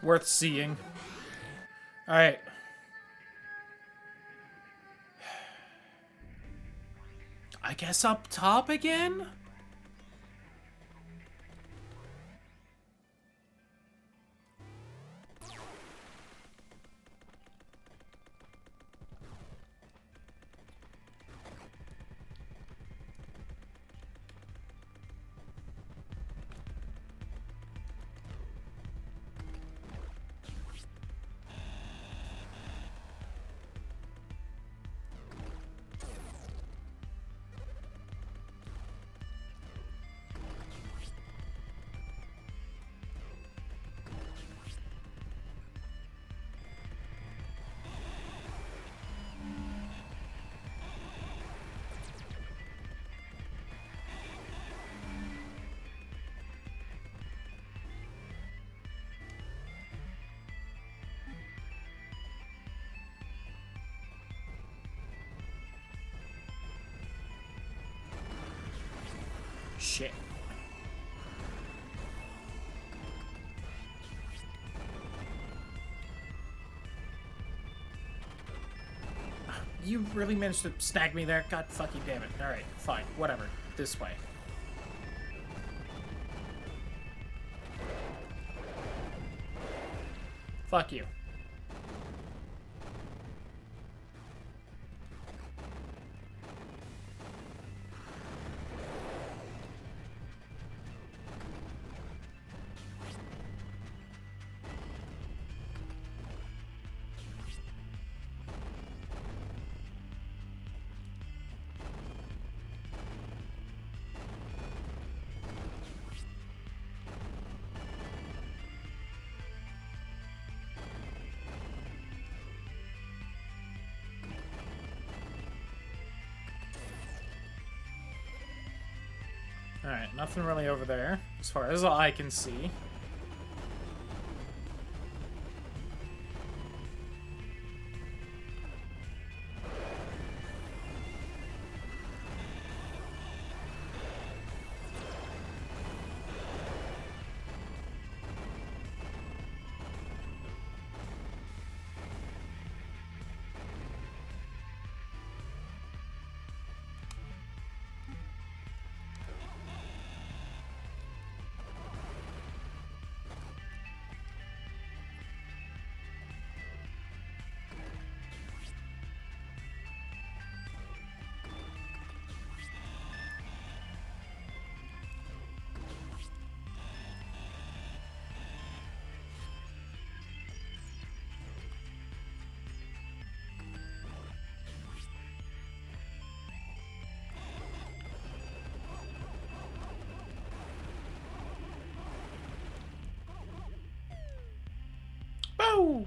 Worth seeing. Alright. I guess up top again? Shit. You really managed to snag me there? God fucking damn it. Alright, fine. Whatever. This way. Fuck you. Alright, nothing really over there, as far as I can see. Boo!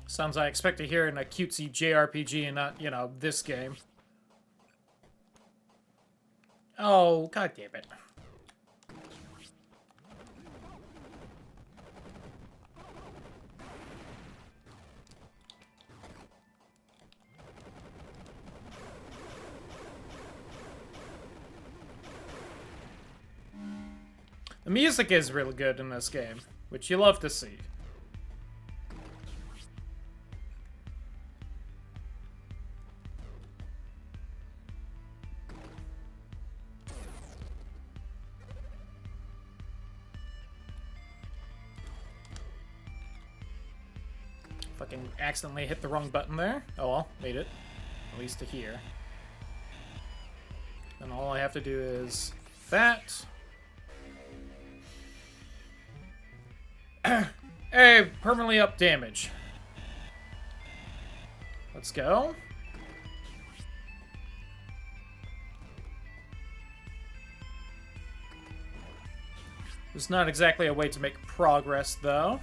Sounds I expect to hear in a cutesy JRPG and not, you know, this game. Oh, god damn it. The music is really good in this game, which you love to see. Fucking accidentally hit the wrong button there. Oh well, made it. At least to here. And all I have to do is that. Hey, permanently up damage. Let's go. There's not exactly a way to make progress, though.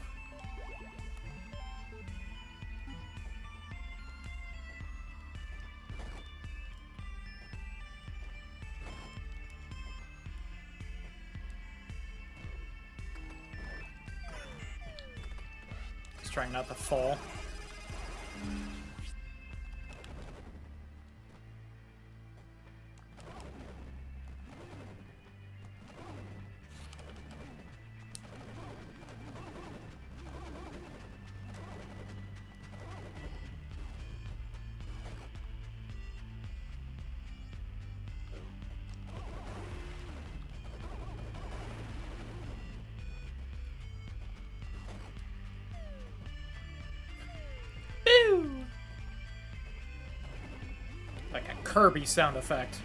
Trying not to fall. Like a Kirby sound effect.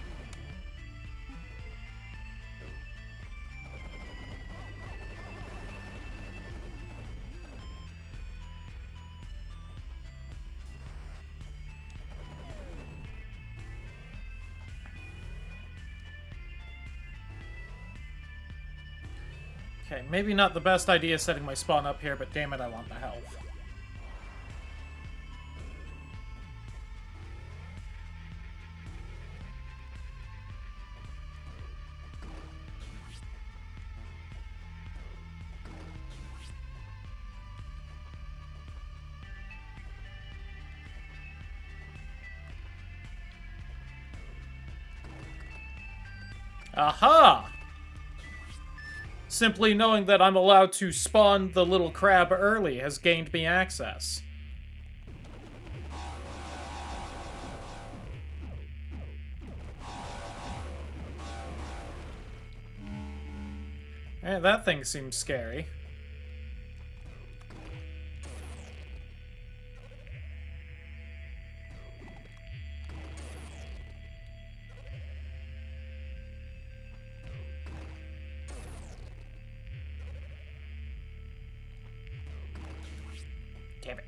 Okay, maybe not the best idea setting my spawn up here, but damn it, I want the health. Aha! Simply knowing that I'm allowed to spawn the little crab early has gained me access. That thing seems scary. Damn it.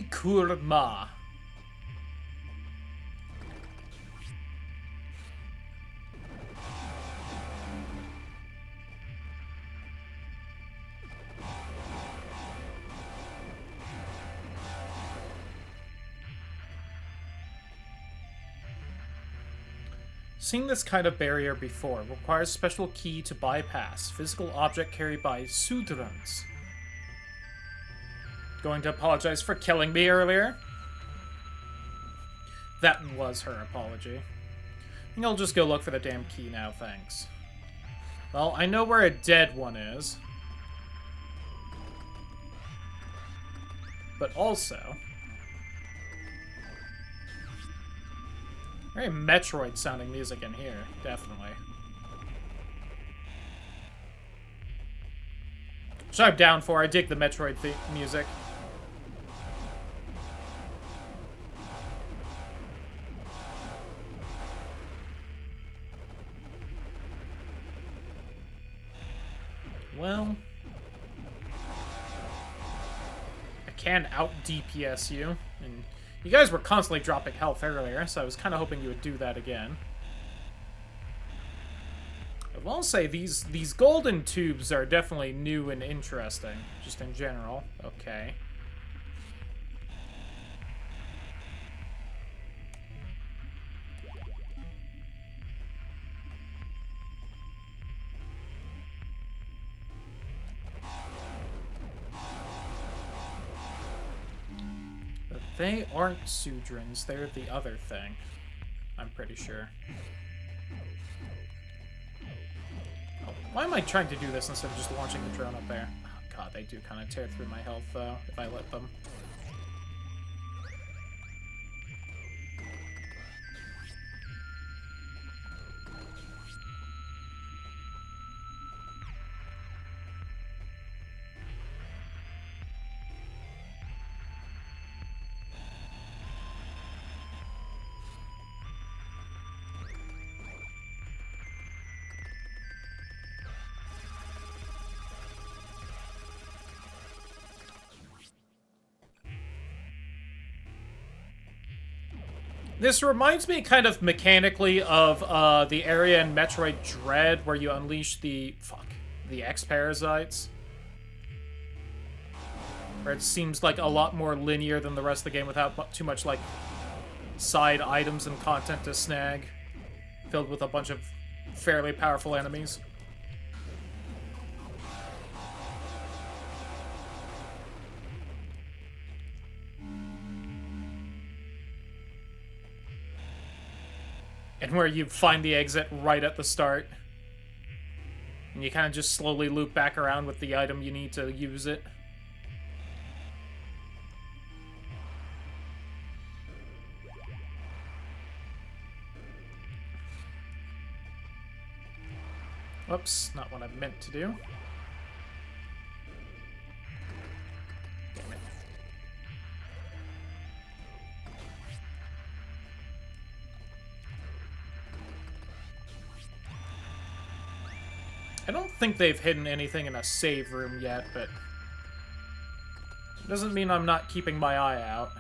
Kurma. Seen this kind of barrier before. Requires special key to bypass. Physical object carried by Sudrans. Going to apologize for killing me earlier. That was her apology. I think I'll just go look for the damn key now, thanks. Well, I know where a dead one is. But also... very Metroid-sounding music in here, definitely. Which I'm down for. I dig the Metroid music. Well... I can out-DPS you, and... you guys were constantly dropping health earlier, so I was kind of hoping you would do that again. I will say, these golden tubes are definitely new and interesting, just in general. Okay. They aren't Sudrans, they're the other thing. I'm pretty sure. Oh, why am I trying to do this instead of just launching the drone up there? Oh god, they do kind of tear through my health, though, if I let them. This reminds me kind of mechanically of the area in Metroid Dread where you unleash the X-Parasites. Where it seems like a lot more linear than the rest of the game without too much like side items and content to snag. Filled with a bunch of fairly powerful enemies. And where you find the exit right at the start. And you kind of just slowly loop back around with the item you need to use it. Whoops, not what I meant to do. Damn it. I don't think they've hidden anything in a save room yet, but it doesn't mean I'm not keeping my eye out.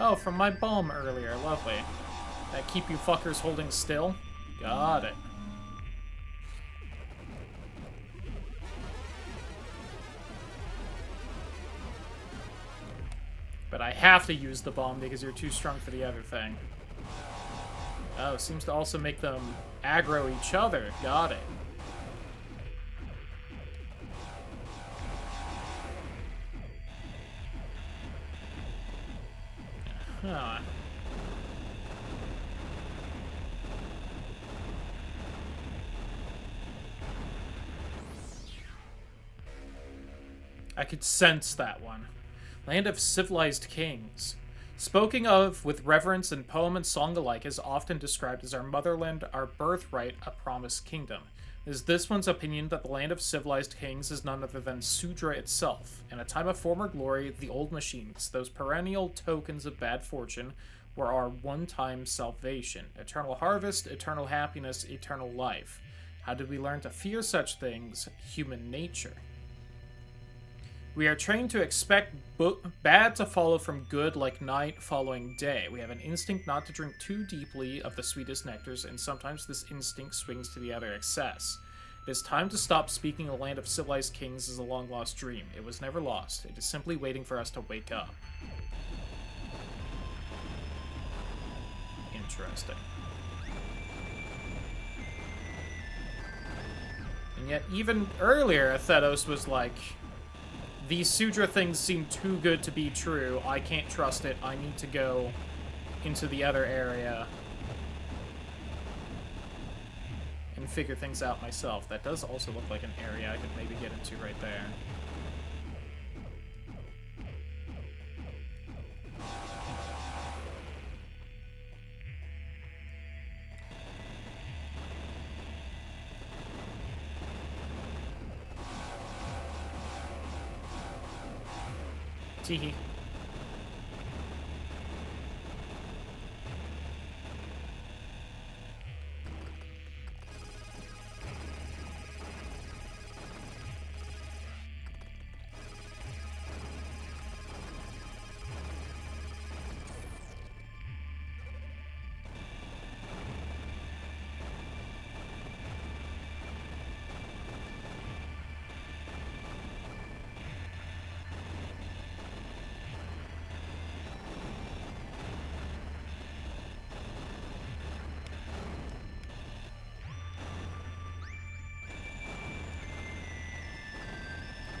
Oh, from my bomb earlier. Lovely. That keep you fuckers holding still? Got it. But I have to use the bomb because you're too strong for the other thing. Oh, seems to also make them aggro each other. Got it. Huh. I could sense that one. Land of civilized kings. Spoken of with reverence in poem and song alike, is often described as our motherland, our birthright, a promised kingdom. It is this one's opinion that the land of civilized kings is none other than Sudra itself. In a time of former glory, the old machines, those perennial tokens of bad fortune, were our one-time salvation. Eternal harvest, eternal happiness, eternal life. How did we learn to fear such things? Human nature. We are trained to expect bad to follow from good like night following day. We have an instinct not to drink too deeply of the sweetest nectars, and sometimes this instinct swings to the other excess. It is time to stop speaking the land of civilized kings as a long-lost dream. It was never lost. It is simply waiting for us to wake up. Interesting. And yet, even earlier, Thetos was like, these Sudra things seem too good to be true. I can't trust it. I need to go into the other area and figure things out myself. That does also look like an area I could maybe get into right there. Teehee.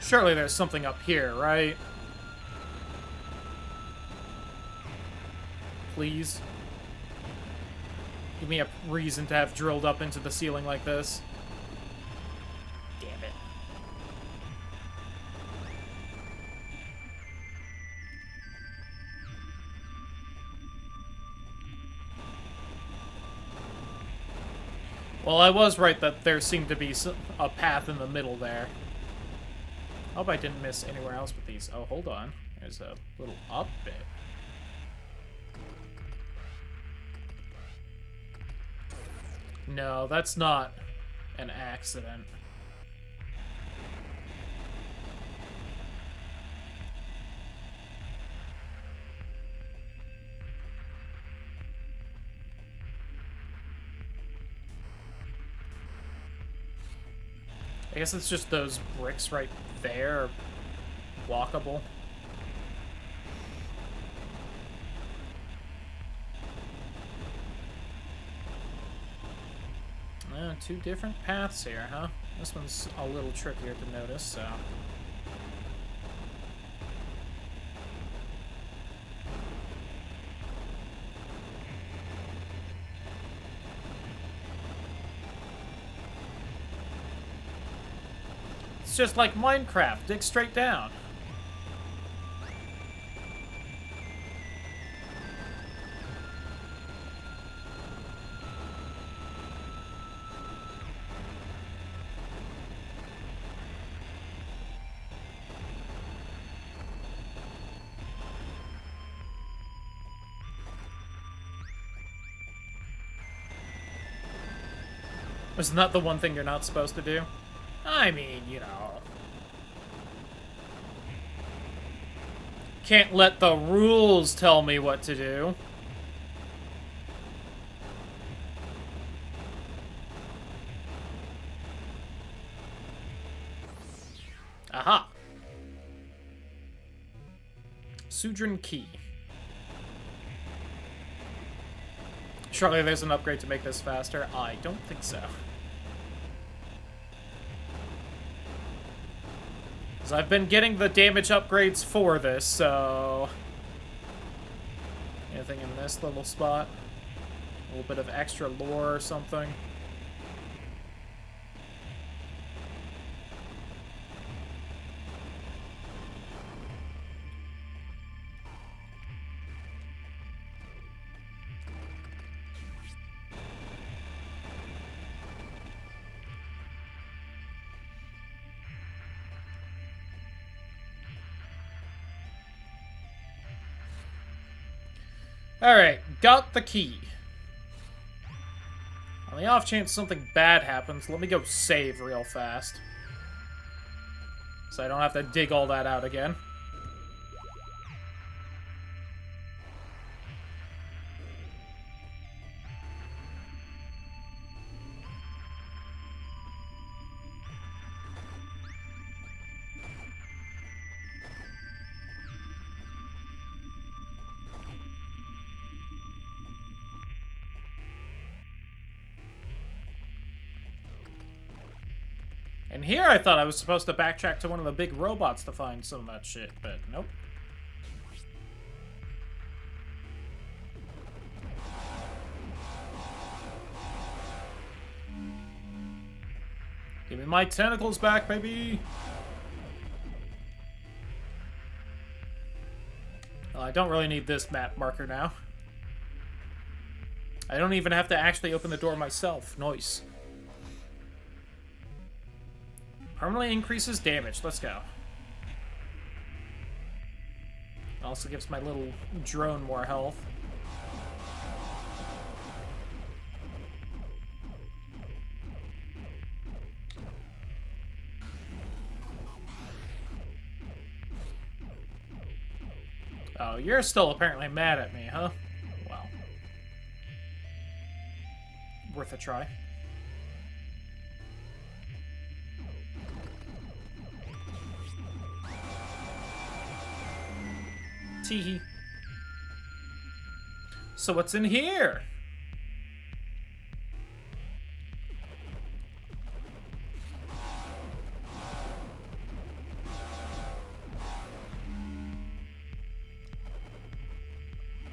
Surely there's something up here, right? Please. Give me a reason to have drilled up into the ceiling like this. Damn it. Well, I was right that there seemed to be a path in the middle there. Hope I didn't miss anywhere else with these. Oh, hold on. There's a little up bit. No, that's not an accident. I guess it's just those bricks right there are walkable. Two different paths here, huh? This one's a little trickier to notice, so... It's just like Minecraft, dig straight down. Isn't that the one thing you're not supposed to do? I mean, you know. Can't let the rules tell me what to do. Aha. Sudran Key. Surely there's an upgrade to make this faster. I don't think so. Because I've been getting the damage upgrades for this, so... Anything in this little spot? A little bit of extra lore or something? Alright, got the key. On the off chance something bad happens, let me go save real fast. So I don't have to dig all that out again. And here I thought I was supposed to backtrack to one of the big robots to find some of that shit, but nope. Give me my tentacles back, baby! Well, I don't really need this map marker now. I don't even have to actually open the door myself. Nice. Permanently increases damage. Let's go. Also gives my little drone more health. Oh, you're still apparently mad at me, huh? Well. Worth a try. Teehee. So what's in here?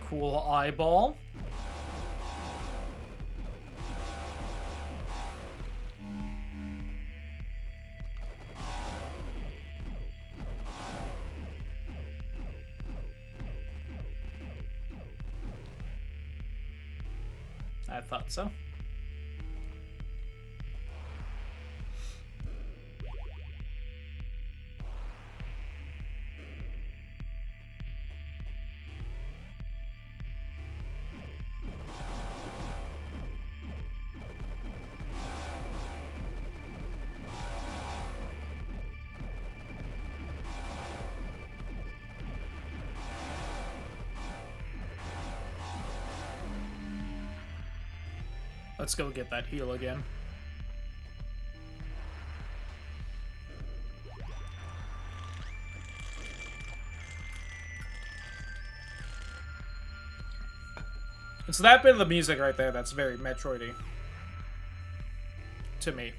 Cool eyeball. I thought so. Let's go get that heal again. It's that bit of the music right there that's very Metroid-y. To me.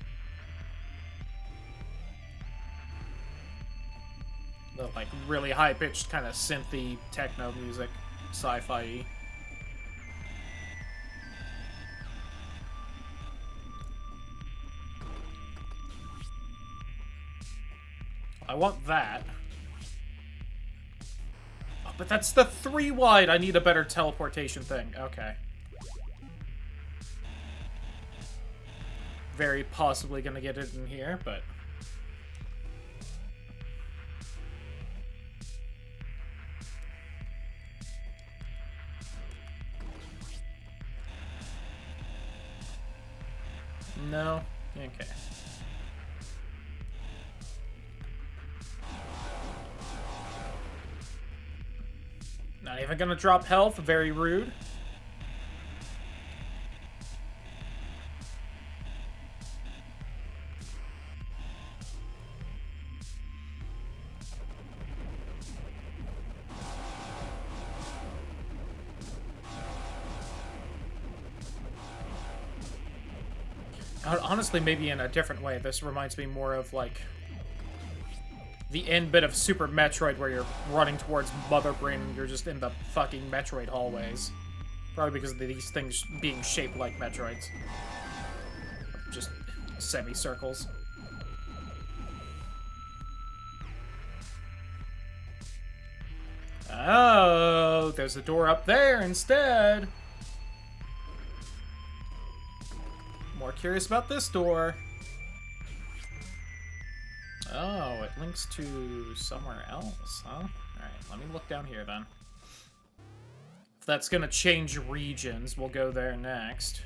The, like, really high-pitched kind of synthy techno music. Sci-fi-y. I want that. Oh, but that's the 3 wide. I need a better teleportation thing. Okay. Very possibly gonna get it in here, but... No? Okay. Not even gonna drop health, very rude. Honestly, maybe in a different way. This reminds me more of, like, the end bit of Super Metroid where you're running towards Mother Brain and you're just in the fucking Metroid hallways. Probably because of these things being shaped like Metroids. Just semicircles. Oh, there's a door up there instead. More curious about this door. Oh, it links to somewhere else, huh? Alright, let me look down here then. If that's gonna change regions, we'll go there next.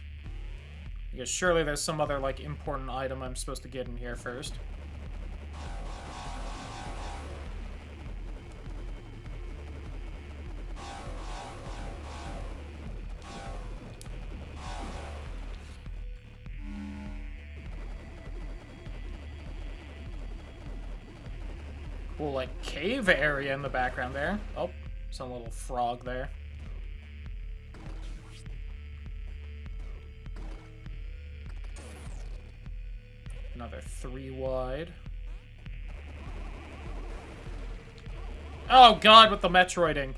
Because surely there's some other, like, important item I'm supposed to get in here first. Cool, like, cave area in the background there. Oh, some little frog there. Another 3 wide. Oh god, with the Metroiding.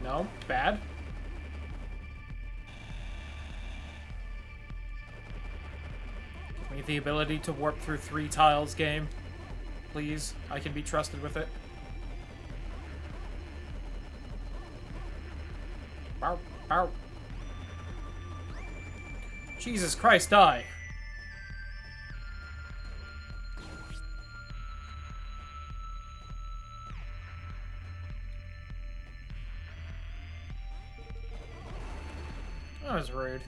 No, bad. Give me the ability to warp through 3 tiles, game. Please, I can be trusted with it. Bow, bow. Jesus Christ, die. That was rude.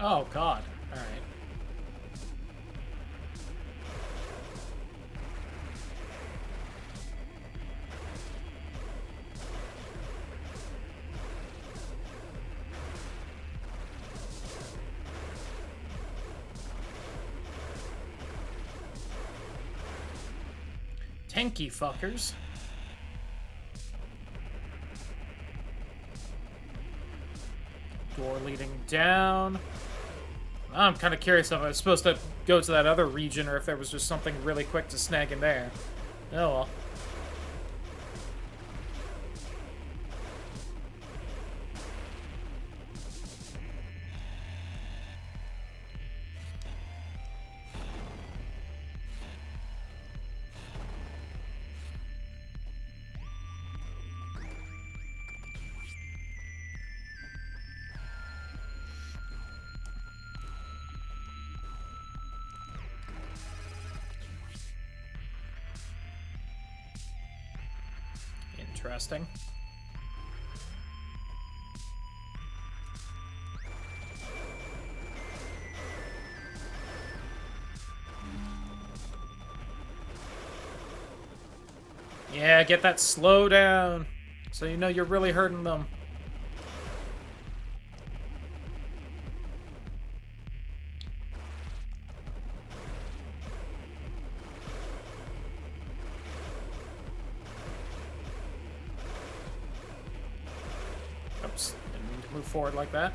Oh, God. Alright. Tanky fuckers. Door leading down. I'm kind of curious if I was supposed to go to that other region or if there was just something really quick to snag in there. Oh well. Interesting. Yeah, get that slow down, so you know you're really hurting them. Oops, didn't mean to move forward like that.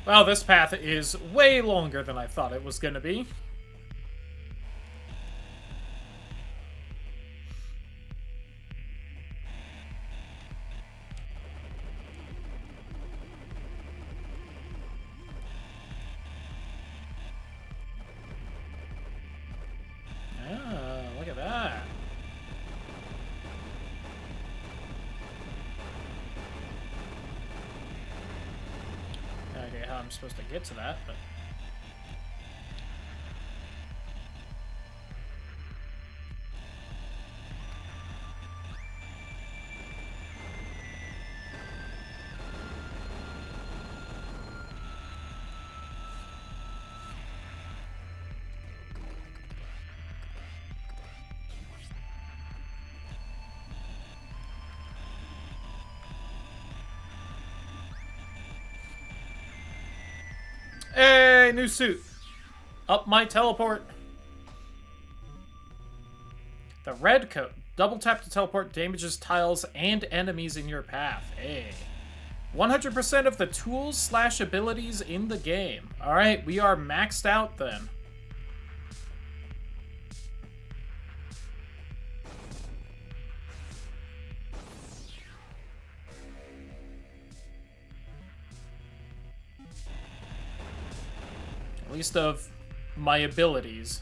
Well, this path is way longer than I thought it was gonna be. Ah, look at that. No idea how I'm supposed to get to that, but... Hey, new suit. Up my teleport. The red coat. Double tap to teleport damages tiles and enemies in your path. Hey. 100% of the tools / abilities in the game. Alright, we are maxed out then. At least of my abilities.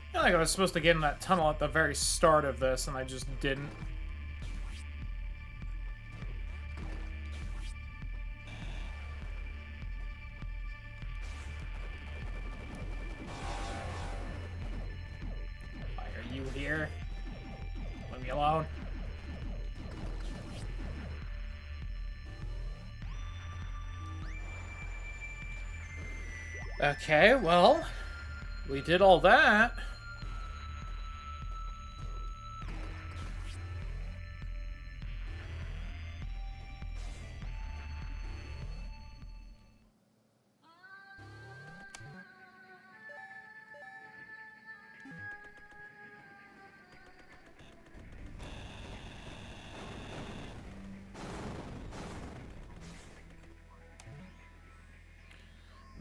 I feel like I was supposed to get in that tunnel at the very start of this, and I just didn't. Why are you here? Leave me alone. Okay, well, we did all that.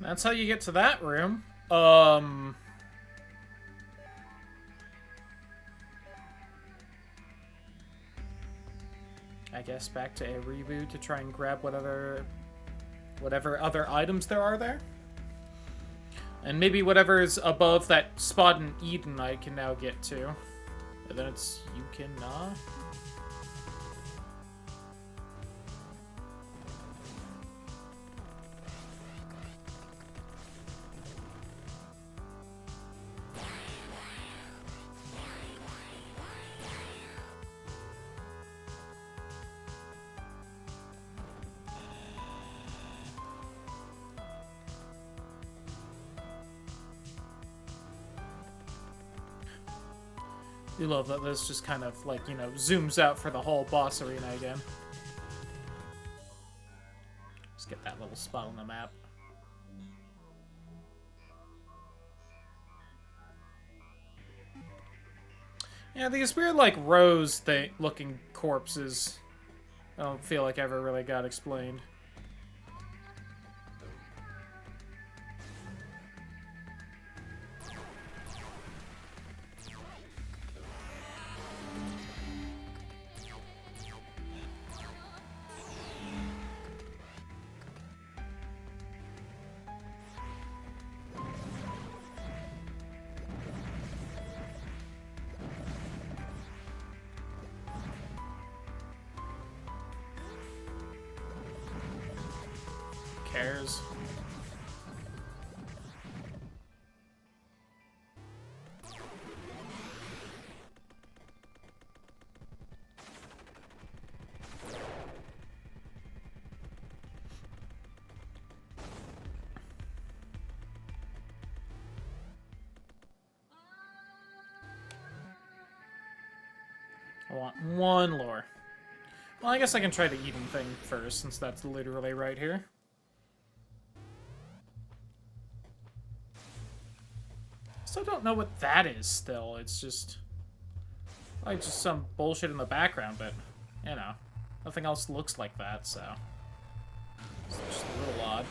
That's how you get to that room. I guess back to a reboot to try and grab whatever other items there are there. And maybe whatever's above that spot in Eden I can now get to. And then it's you can You love that this just kind of, like, you know, zooms out for the whole boss arena again. Just get that little spot on the map. Yeah, these weird, like, rose thing-looking corpses, I don't feel like ever really got explained. cares? I want one lore. Well, I guess I can try the Eden thing first, since that's literally right here. Still don't know what that is still. It's just... like just some bullshit in the background, but, you know. Nothing else looks like that, so... it's just a little odd.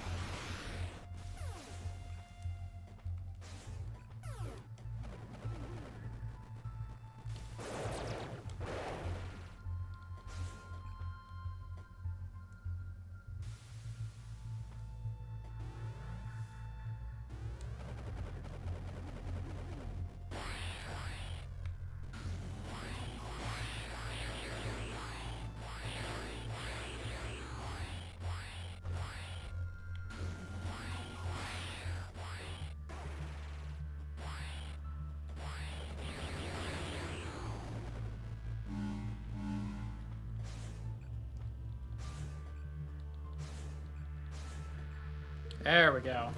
There we go.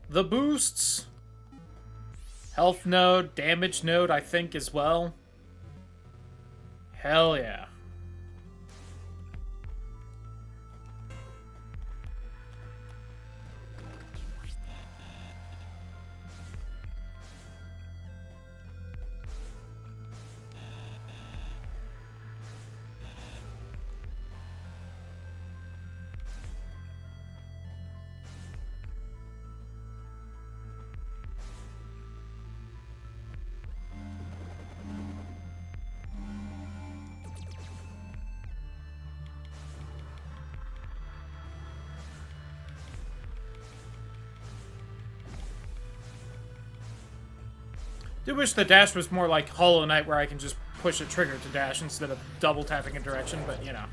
The boosts. Health node, damage node, I think, as well. Hell yeah. I do wish the dash was more like Hollow Knight, where I can just push a trigger to dash instead of double tapping a direction, but you know.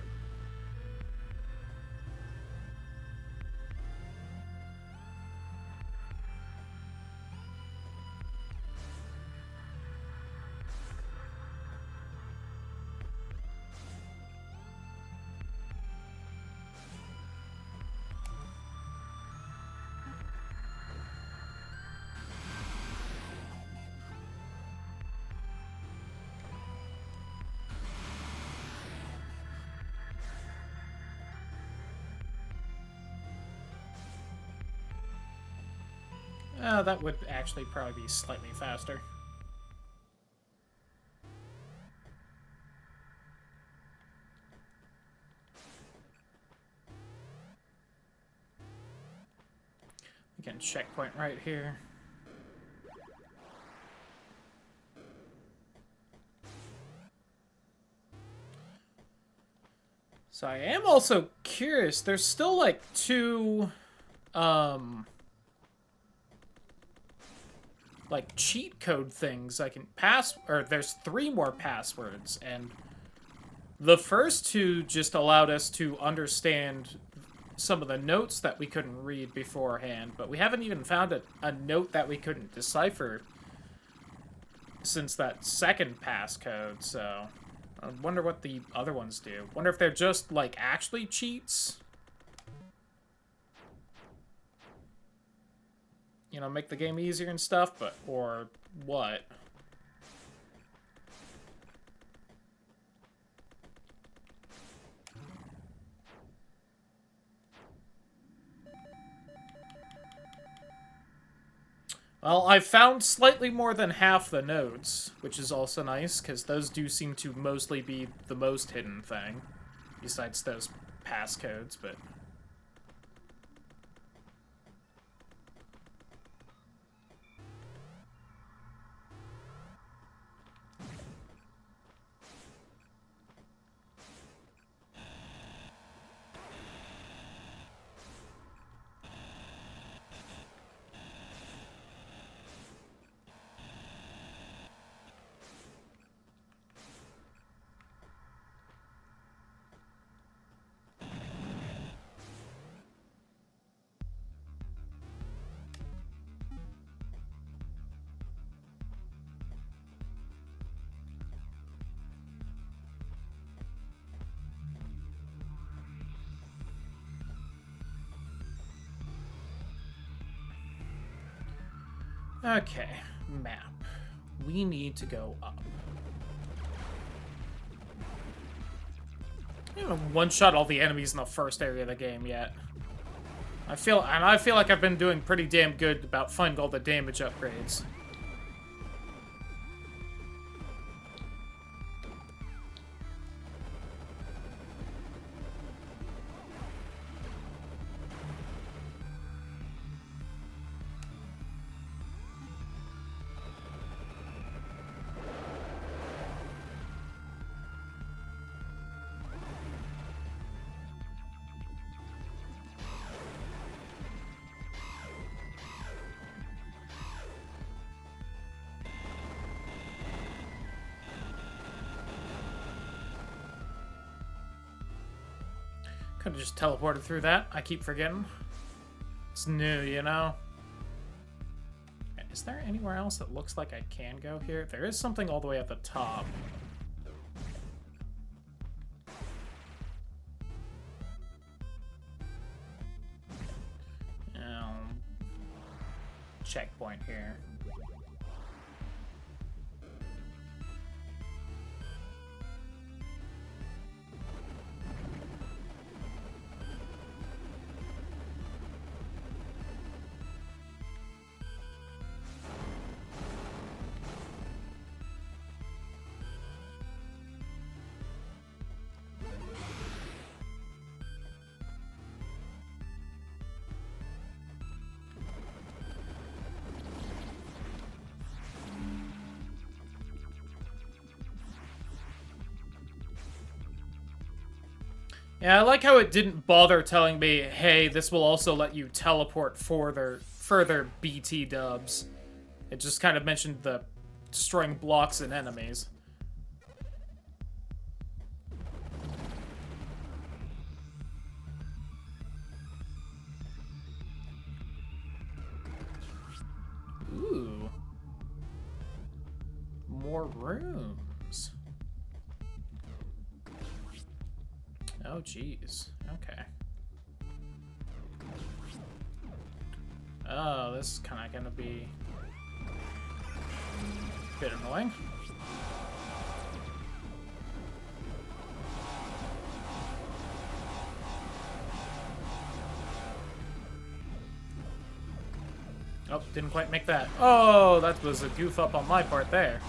That would actually probably be slightly faster. Again, checkpoint right here. So I am also curious, there's still like two, like cheat code things I can pass, or there's 3 more passwords, and the first 2 just allowed us to understand some of the notes that we couldn't read beforehand, but we haven't even found a note that we couldn't decipher since that second passcode, so I wonder what the other ones do. Wonder if they're just, like, actually cheats? You know, make the game easier and stuff, but, or what? Well, I've found slightly more than half the notes, which is also nice, because those do seem to mostly be the most hidden thing, besides those passcodes, but... Okay, map. We need to go up. I haven't one-shot all the enemies in the first area of the game yet. I feel like I've been doing pretty damn good about finding all the damage upgrades. Could have just teleported through that. I keep forgetting. It's new, you know? Is there anywhere else that looks like I can go here? There is something all the way at the top. Checkpoint here. Yeah, I like how it didn't bother telling me, hey, this will also let you teleport further BT dubs. It just kind of mentioned the destroying blocks and enemies. Ooh. More rooms. Oh, jeez. Okay. Oh, this is kind of gonna be a bit annoying. Oh, didn't quite make that. Oh, that was a goof up on my part there.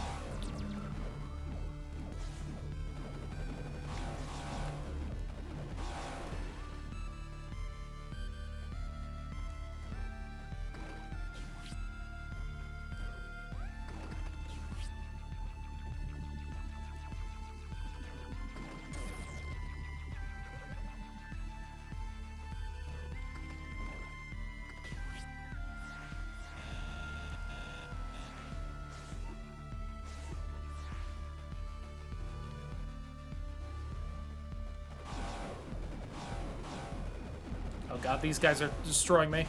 Oh god, these guys are destroying me.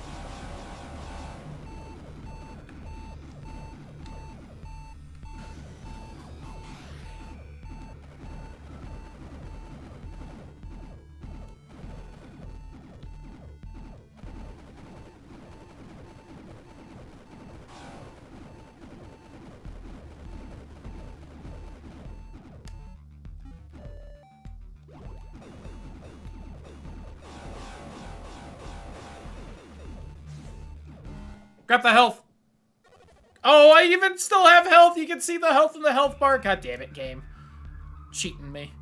Grab the health. Oh, I even still have health. You can see the health in the health bar. God damn it, game. Cheating me.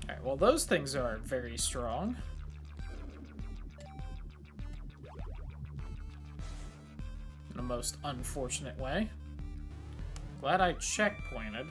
Alright, well, those things are very strong. In a most unfortunate way. Glad I checkpointed.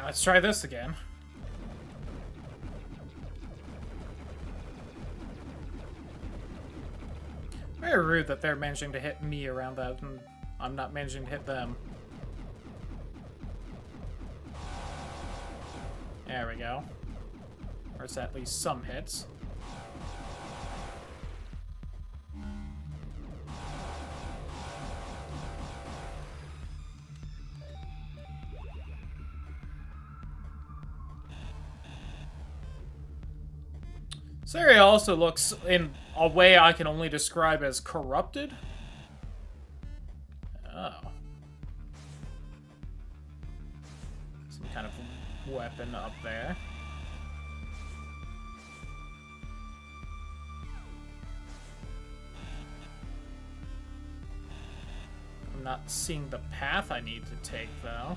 let's try this again. Very rude that they're managing to hit me around that, and I'm not managing to hit them. There we go. Or it's at least some hits. This area also looks, in a way I can only describe as corrupted. Oh. Some kind of weapon up there. I'm not seeing the path I need to take, though.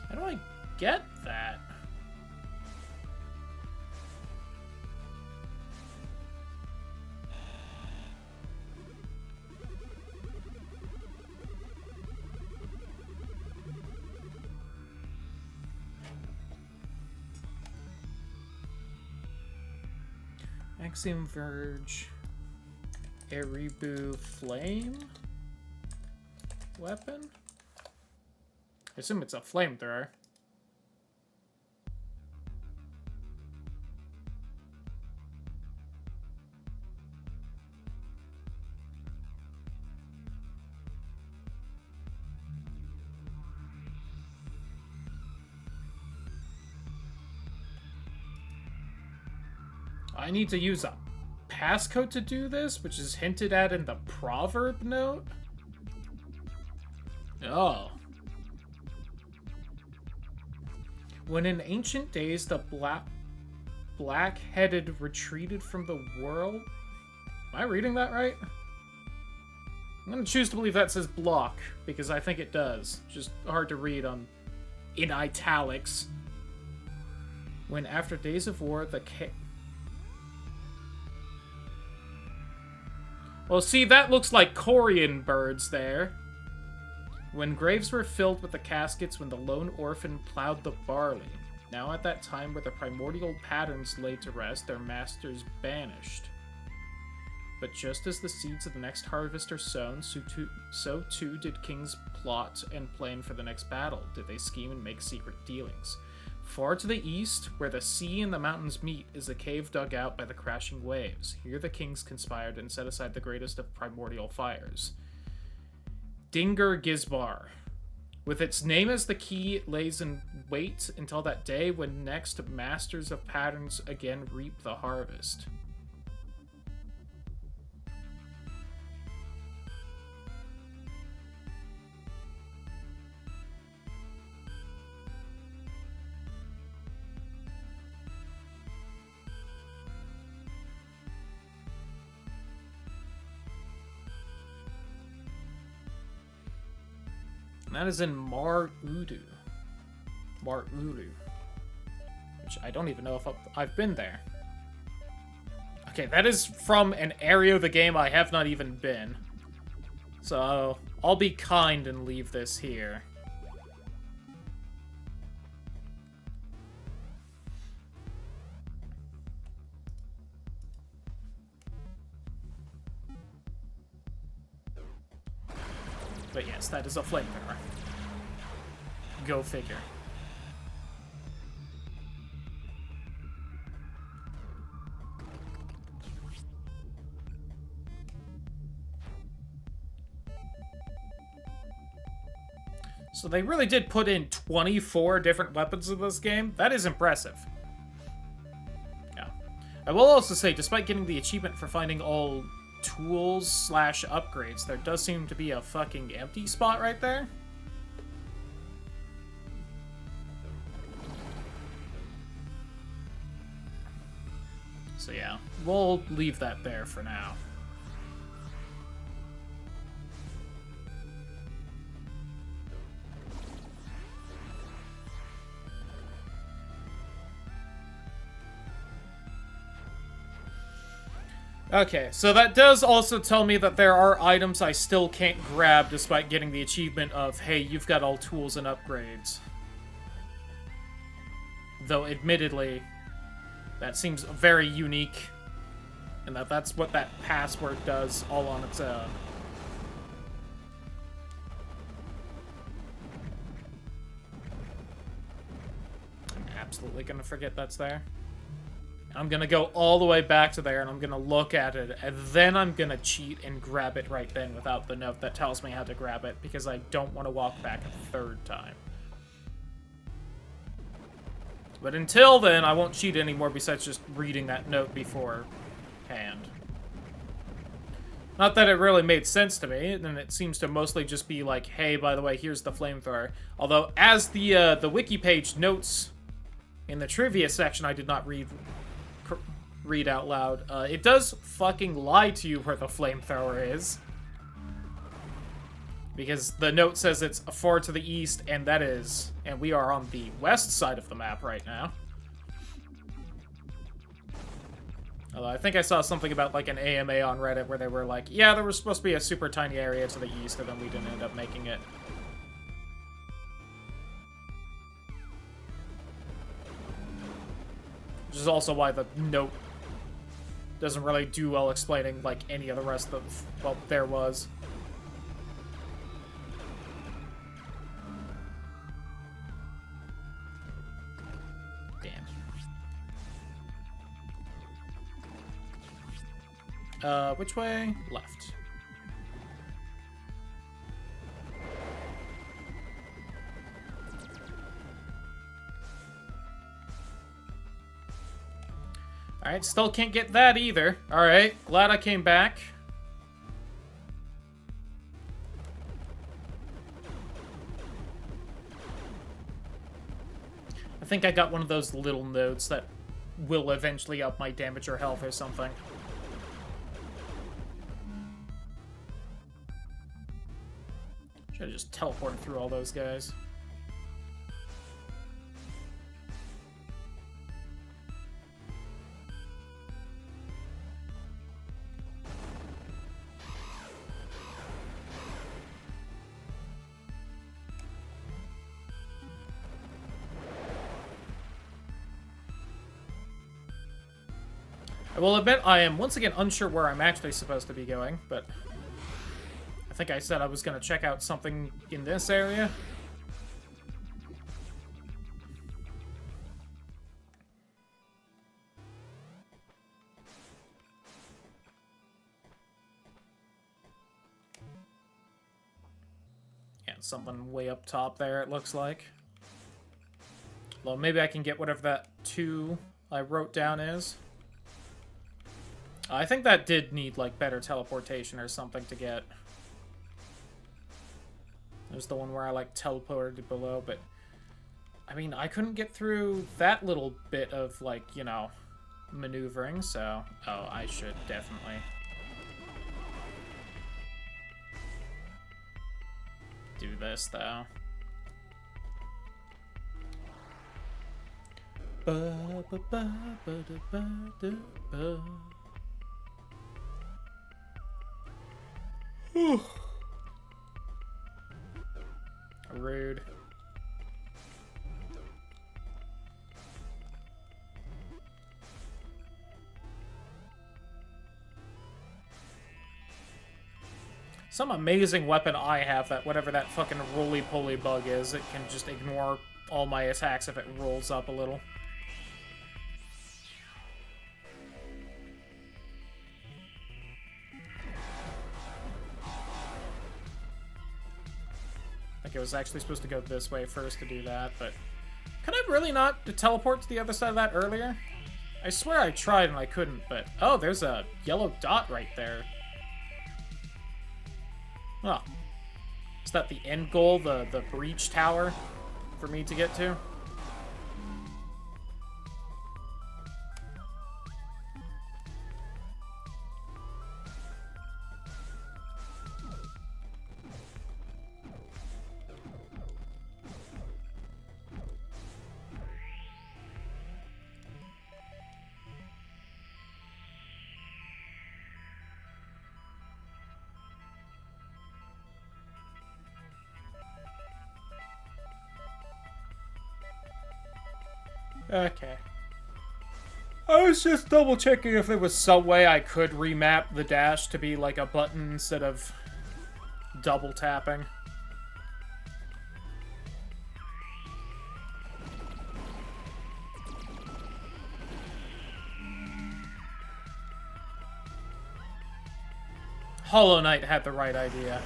How do I get that? Axiom, Verge, Eribu, Flame? Weapon? I assume it's a flamethrower. I need to use a passcode to do this, which is hinted at in the proverb note. Oh. When in ancient days the black-headed retreated from the world... Am I reading that right? I'm gonna choose to believe that says block, because I think it does. Just hard to read in italics. When after days of war, Well, see, that looks like Corian birds there. When graves were filled with the caskets, when the lone orphan plowed the barley. Now at that time where the primordial patterns laid to rest, their masters banished. But just as the seeds of the next harvest are sown, so too did kings plot and plan for the next battle, did they scheme and make secret dealings. Far to the east, where the sea and the mountains meet, is a cave dug out by the crashing waves. Here the kings conspired and set aside the greatest of primordial fires. Dingur Gizbar. With its name as the key, it lays in wait until that day when next masters of patterns again reap the harvest. And that is in Mar-Udu. Mar-Uru. Which I don't even know if I've been there. Okay, that is from an area of the game I have not even been. So, I'll be kind and leave this here. But yes, that is a flamethrower. Go figure. So they really did put in 24 different weapons in this game. That is impressive. Yeah. I will also say, despite getting the achievement for finding all tools / upgrades, there does seem to be a fucking empty spot right there. we'll leave that there for now. Okay, so that does also tell me that there are items I still can't grab despite getting the achievement of, hey, you've got all tools and upgrades. Though, admittedly, that seems very unique, and that's what that password does all on its own. I'm absolutely gonna forget that's there. I'm gonna go all the way back to there, and I'm gonna look at it, and then I'm gonna cheat and grab it right then without the note that tells me how to grab it, because I don't want to walk back a third time. But until then, I won't cheat anymore besides just reading that note beforehand. Not that it really made sense to me, and it seems to mostly just be like, hey, by the way, here's the flamethrower. Although, as the wiki page notes in the trivia section I did not read out loud, it does fucking lie to you where the flamethrower is. Because the note says it's far to the east, and that is... And we are on the west side of the map right now. Although I think I saw something about, like, an AMA on Reddit where they were like, yeah, there was supposed to be a super tiny area to the east, and then we didn't end up making it. Which is also why the note doesn't really do well explaining, like, any of the rest of what there was. Damn. Which way? Left. Alright, still can't get that either. Alright, glad I came back. I think I got one of those little notes that will eventually up my damage or health or something. Should've just teleported through all those guys. I will admit I am once again unsure where I'm actually supposed to be going, but I think I said I was going to check out something in this area. Yeah, something way up top there, it looks like. Well, maybe I can get whatever that 2 I wrote down is. I think that did need, like, better teleportation or something to get. There's the one where I, like, teleported below, but... I mean, I couldn't get through that little bit of, like, you know, maneuvering, so... Oh, I should definitely... do this, though. Rude. Some amazing weapon I have that whatever that fucking roly-poly bug is, it can just ignore all my attacks if it rolls up a little. Like it was actually supposed to go this way first to do that, but... Could I really not teleport to the other side of that earlier? I swear I tried and I couldn't, but... Oh, there's a yellow dot right there. Oh. Is that the end goal, the breach tower for me to get to? Okay. I was just double checking if there was some way I could remap the dash to be like a button instead of double tapping. Hollow Knight had the right idea.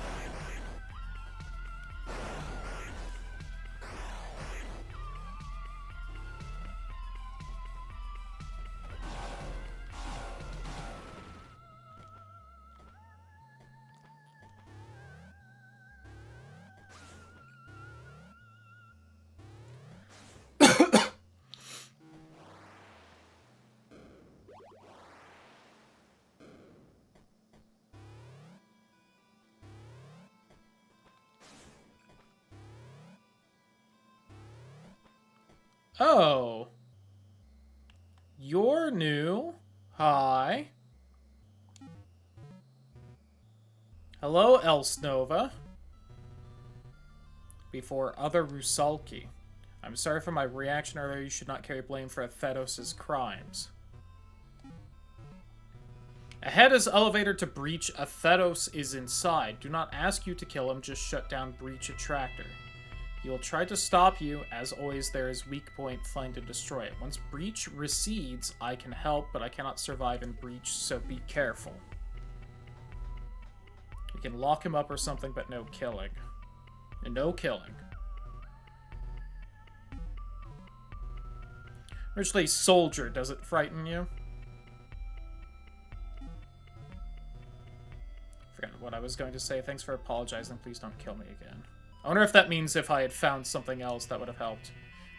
Oh. You're new. Hi. Hello, Elsnova. Before other Rusalki. I'm sorry for my reaction earlier. You should not carry blame for Thedos' crimes. Ahead is elevator to breach. Thedos is inside. Do not ask you to kill him. Just shut down breach attractor. He will try to stop you. As always, there is weak point. Find and destroy it. Once breach recedes, I can help, but I cannot survive in breach, so be careful. We can lock him up or something, but no killing. And no killing. Originally, soldier. Does it frighten you? Forgot what I was going to say. Thanks for apologizing. Please don't kill me again. I wonder if that means if I had found something else that would have helped.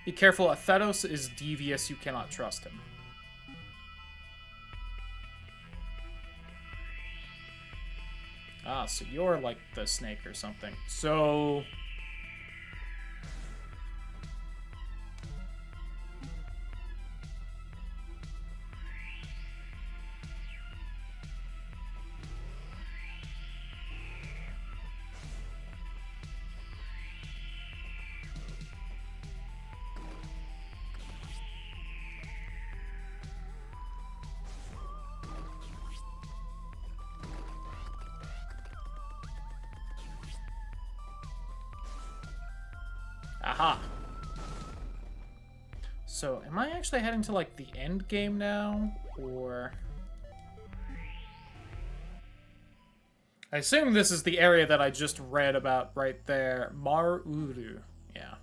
Be careful, Thedos is devious, you cannot trust him. Ah, so you're like the snake or something. So... Aha. So, am I actually heading to, like, the end game now? Or... I assume this is the area that I just read about right there. Mar-Uru. Yeah.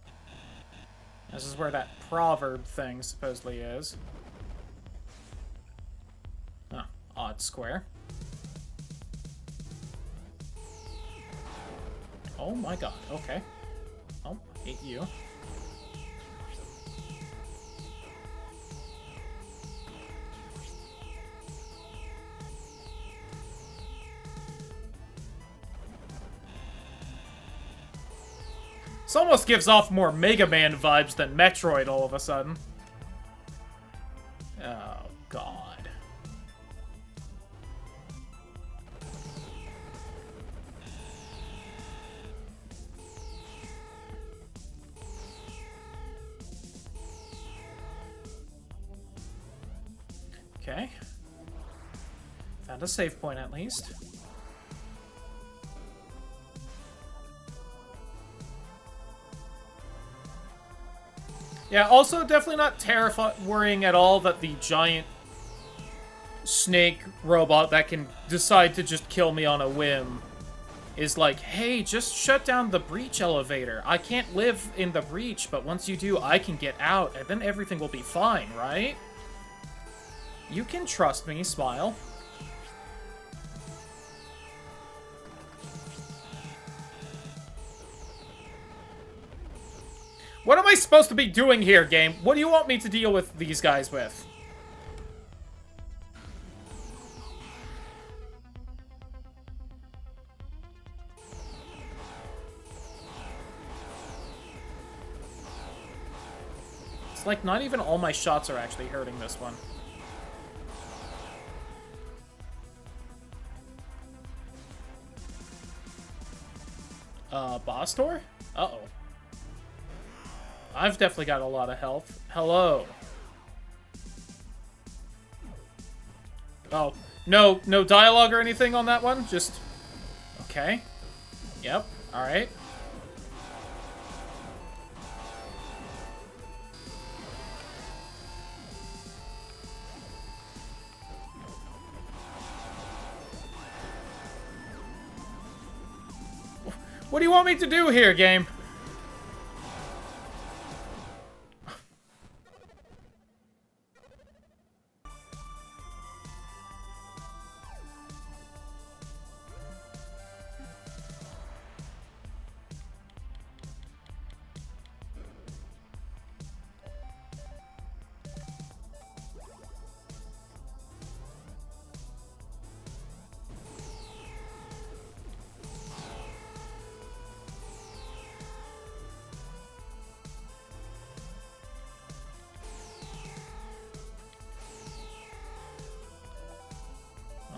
This is where that proverb thing supposedly is. Oh, odd square. Oh my god, okay. Oh, hate you. This almost gives off more Mega Man vibes than Metroid all of a sudden. Oh, God. Okay. Found a save point at least. Yeah, also definitely not worrying at all that the giant snake robot that can decide to just kill me on a whim is like, hey, just shut down the breach elevator. I can't live in the breach, but once you do, I can get out, and then everything will be fine, right? You can trust me, smile. What am I supposed to be doing here, game? What do you want me to deal with these guys with? It's like not even all my shots are actually hurting this one. Boss door? Uh-oh. I've definitely got a lot of health. Hello. Oh, no dialogue or anything on that one? Just... Okay. Yep, alright. What do you want me to do here, game?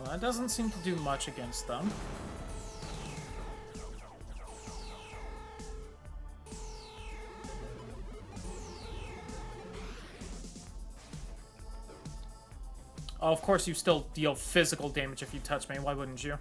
That doesn't seem to do much against them. Oh, of course you still deal physical damage if you touch me. Why wouldn't you?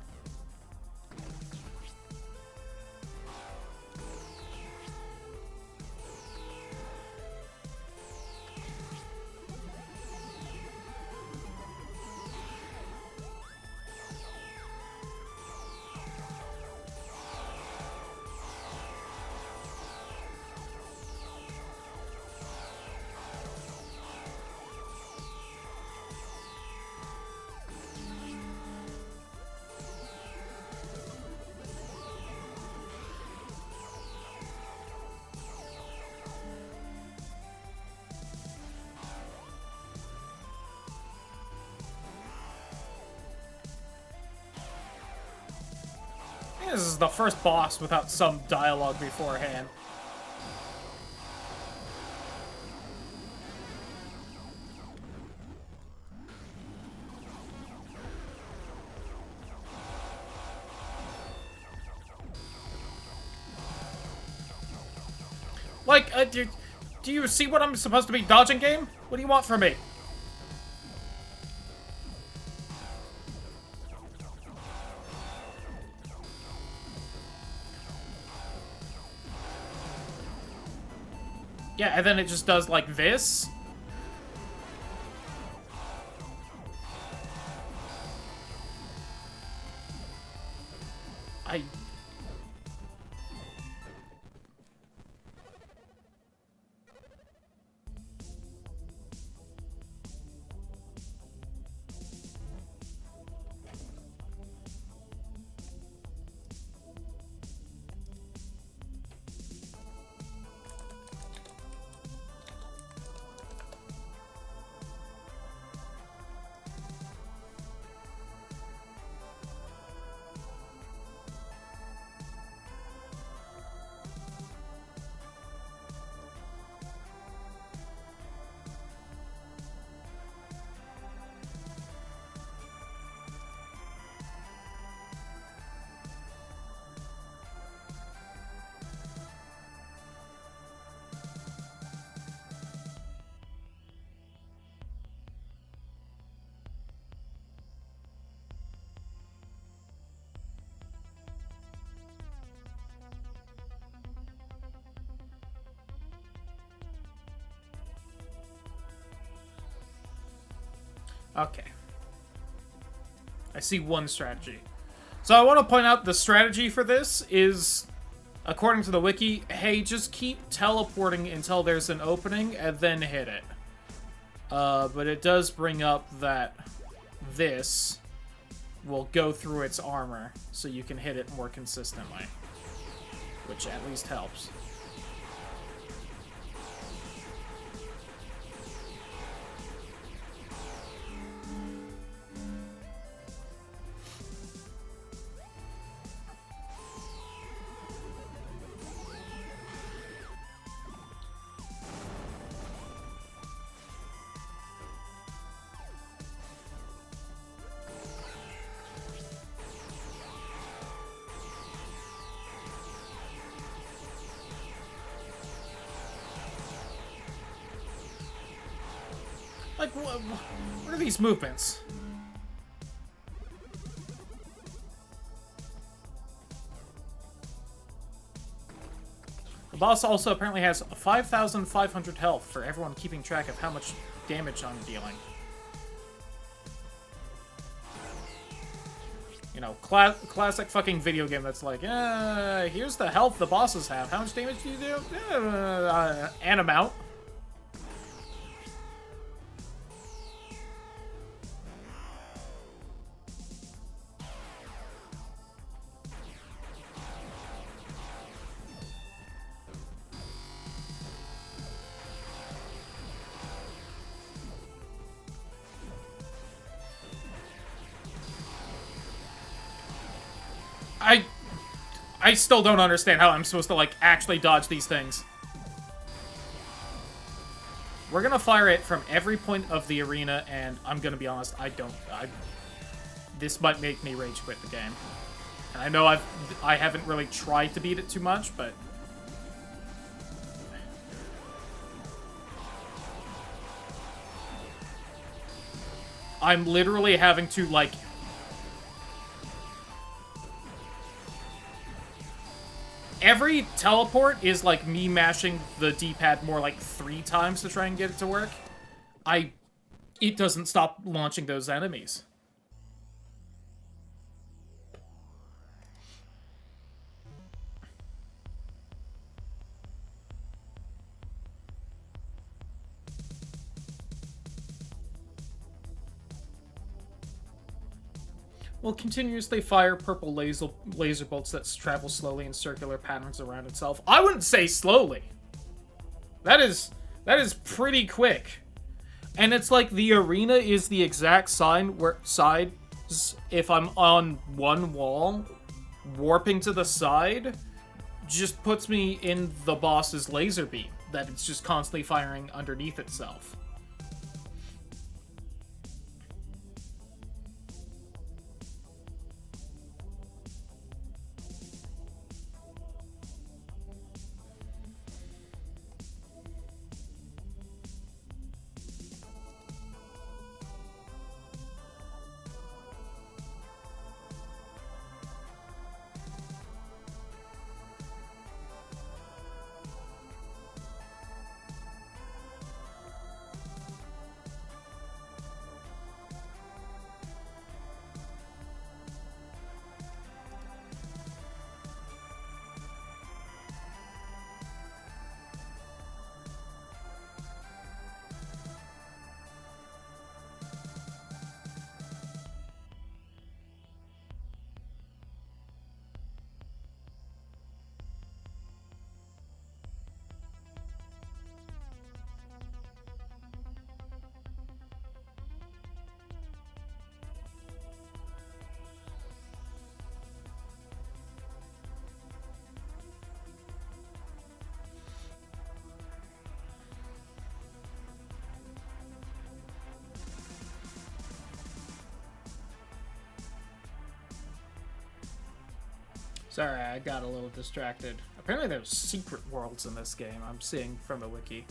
This is the first boss without some dialogue beforehand. Like, do you see what I'm supposed to be dodging, game? What do you want from me? Yeah, and then it just does, like, this. Okay. I see one strategy. So I want to point out the strategy for this is, according to the wiki, hey, just keep teleporting until there's an opening and then hit it. But it does bring up that this will go through its armor, so you can hit it more consistently. Which at least helps. Like, what are these movements? boss also apparently has 5,500 health for everyone keeping track of how much damage I'm dealing. You know, classic fucking video game that's like, here's the health the bosses have. How much damage do you do? An amount. I still don't understand how I'm supposed to, like, actually dodge these things. We're gonna fire it from every point of the arena, and I'm gonna be honest, this might make me rage quit the game. And I know I haven't really tried to beat it too much, but... I'm literally having to, like... Every teleport is like me mashing the D-pad more like 3 times to try and get it to work. It doesn't stop launching those enemies. Will continuously fire purple laser bolts that travel slowly in circular patterns around itself. I wouldn't say slowly. That is pretty quick. And it's like the arena is the exact side if I'm on one wall, warping to the side just puts me in the boss's laser beam that it's just constantly firing underneath itself. Sorry, I got a little distracted. Apparently there's secret worlds in this game, I'm seeing from the wiki.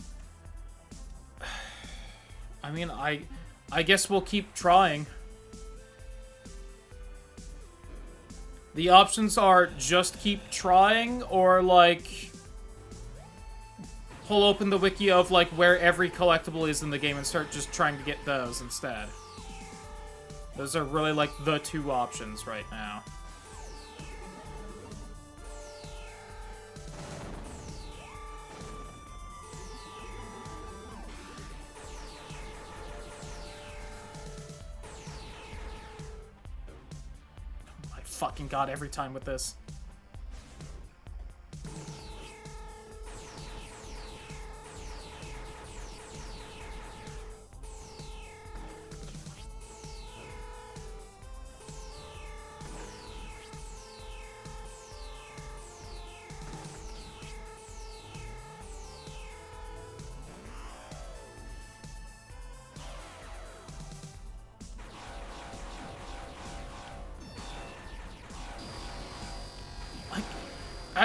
I mean, I guess we'll keep trying. The options are just keep trying, or, like, pull open the wiki of, like, where every collectible is in the game and start just trying to get those instead. Those are really, like, the 2 options right now. Fucking god, every time with this.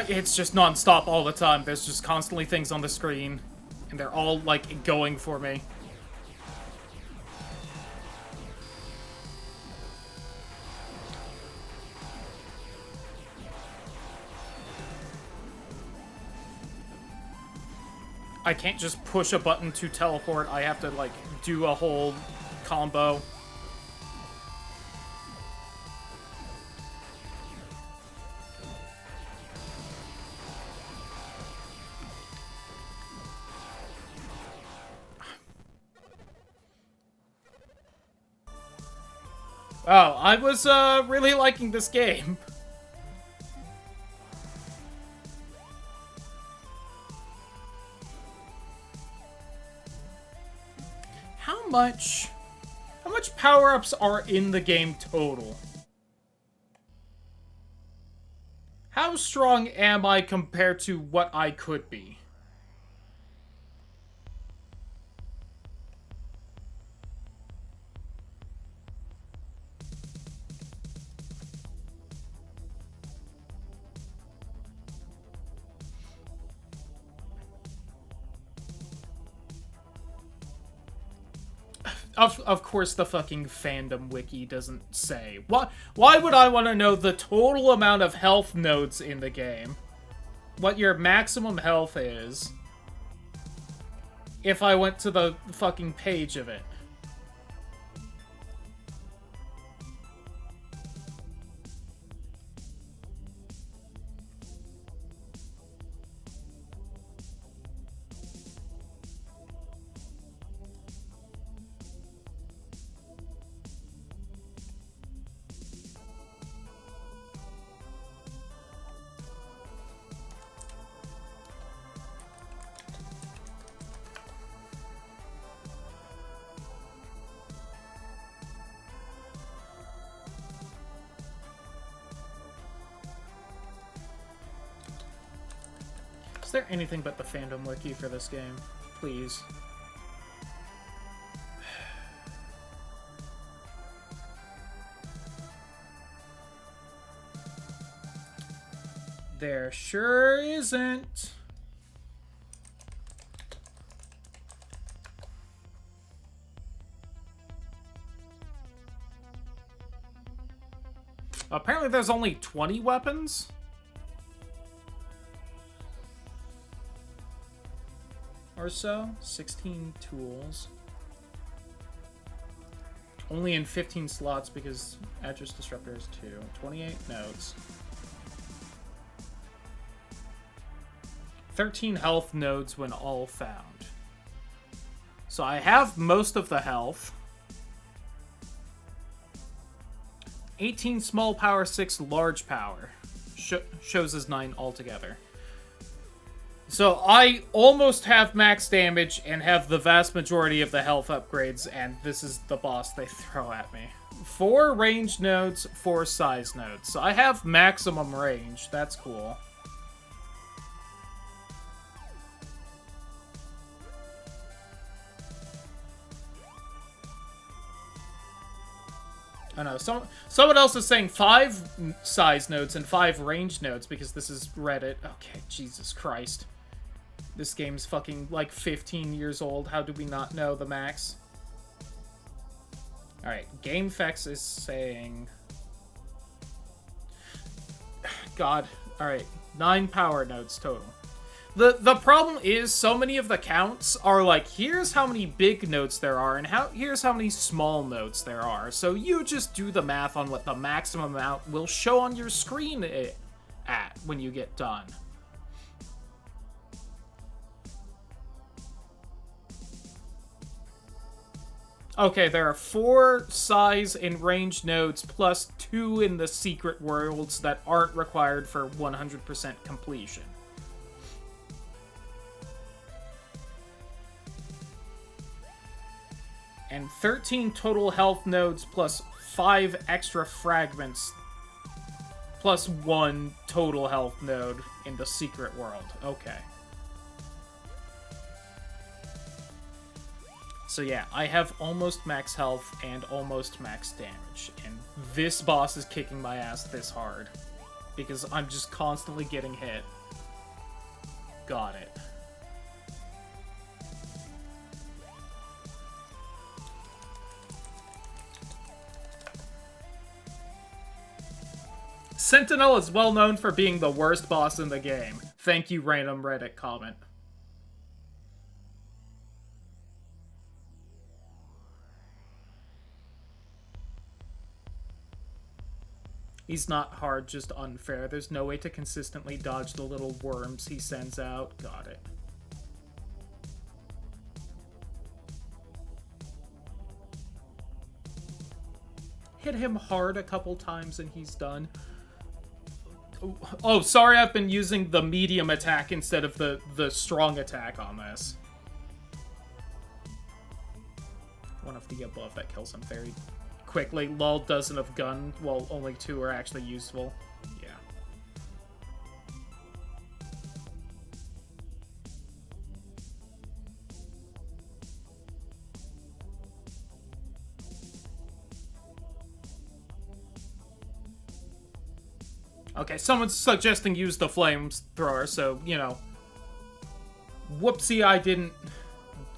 It's just non-stop all the time. There's just constantly things on the screen, and they're all, like, going for me. I can't just push a button to teleport. I have to, like, do a whole combo. Oh, I was, really liking this game. How much power-ups are in the game total? How strong am I compared to what I could be? Of course the fucking fandom wiki doesn't say. Why would I want to know the total amount of health nodes in the game? What your maximum health is? If I went to the fucking page of it. Is there anything but the fandom wiki for this game? Please. There sure isn't. Apparently there's only 20 weapons? Or so. 16 tools. Only in 15 slots because Address Disruptor is 2. 28 nodes. 13 health nodes when all found. So I have most of the health. 18 small power, 6 large power. Shows as 9 altogether. So I almost have max damage and have the vast majority of the health upgrades, and this is the boss they throw at me. 4 range nodes, 4 size nodes. So I have maximum range. That's cool. Oh no, someone else is saying 5 size nodes and 5 range nodes because this is Reddit. Okay, Jesus Christ. This game's fucking, like, 15 years old. How do we not know the max? Alright, GameFX is saying... God. Alright, 9 power nodes total. The problem is, so many of the counts are like, here's how many big nodes there are, and here's how many small nodes there are. So you just do the math on what the maximum amount will show on your screen at when you get done. Okay, there are 4 size and range nodes, plus 2 in the secret worlds that aren't required for 100% completion. And 13 total health nodes, plus 5 extra fragments, plus 1 total health node in the secret world. Okay. So yeah, I have almost max health and almost max damage, and this boss is kicking my ass this hard, because I'm just constantly getting hit. Got it. Sentinel is well known for being the worst boss in the game. Thank you, random Reddit comment. He's not hard, just unfair. There's no way to consistently dodge the little worms he sends out. Got it. Hit him hard a couple times and he's done. Oh, sorry, I've been using the medium attack instead of the strong attack on this. One of the above that kills him very quickly. Lol doesn't have gun. Well, only 2 are actually useful. Yeah. Okay, someone's suggesting use the flamethrower, so, you know. Whoopsie, I didn't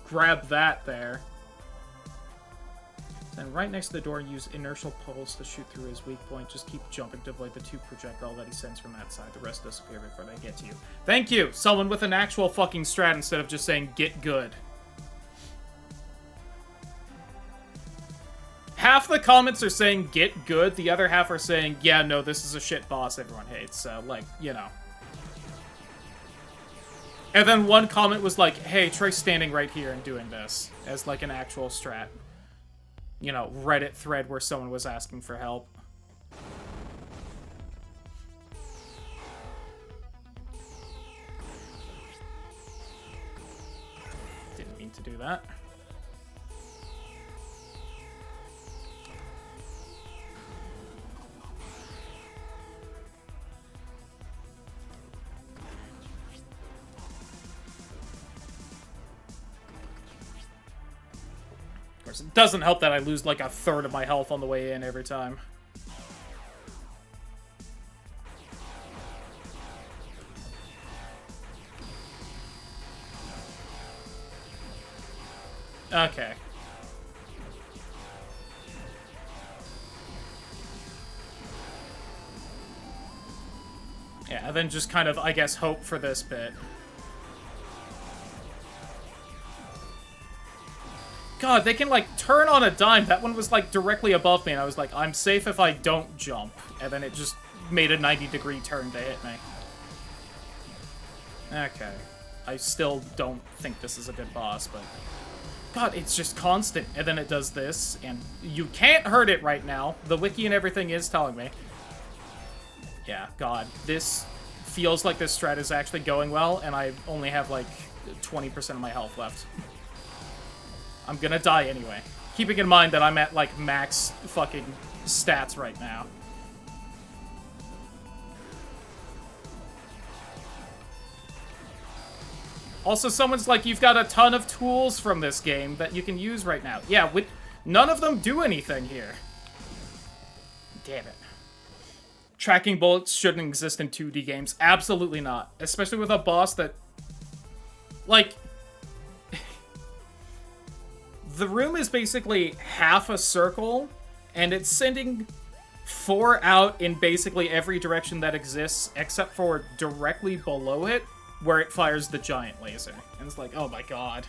grab that there. Then right next to the door, use inertial pulse to shoot through his weak point. Just keep jumping to avoid the 2 projectile that he sends from that side. The rest disappear before they get to you. Thank you! Someone with an actual fucking strat instead of just saying, get good. Half the comments are saying, get good. The other half are saying, yeah, no, this is a shit boss everyone hates. So, like, you know. And then one comment was like, hey, try standing right here and doing this. As, like, an actual strat. You know, Reddit thread where someone was asking for help. Didn't mean to do that. Of course, it doesn't help that I lose like a third of my health on the way in every time. Okay. Yeah, then just kind of, I guess, hope for this bit. God, they can, like, turn on a dime. That one was, like, directly above me, and I was like, I'm safe if I don't jump. And then it just made a 90-degree turn to hit me. Okay. I still don't think this is a good boss, but... God, it's just constant. And then it does this, and you can't hurt it right now. The wiki and everything is telling me. Yeah, God. This feels like this strat is actually going well, and I only have, like, 20% of my health left. I'm gonna die anyway. Keeping in mind that I'm at, like, max fucking stats right now. Also, someone's like, you've got a ton of tools from this game that you can use right now. Yeah, none of them do anything here. Damn it. Tracking bullets shouldn't exist in 2D games. Absolutely not. Especially with a boss that... Like... The room is basically half a circle, and it's sending 4 out in basically every direction that exists, except for directly below it, where it fires the giant laser. And it's like, oh my god.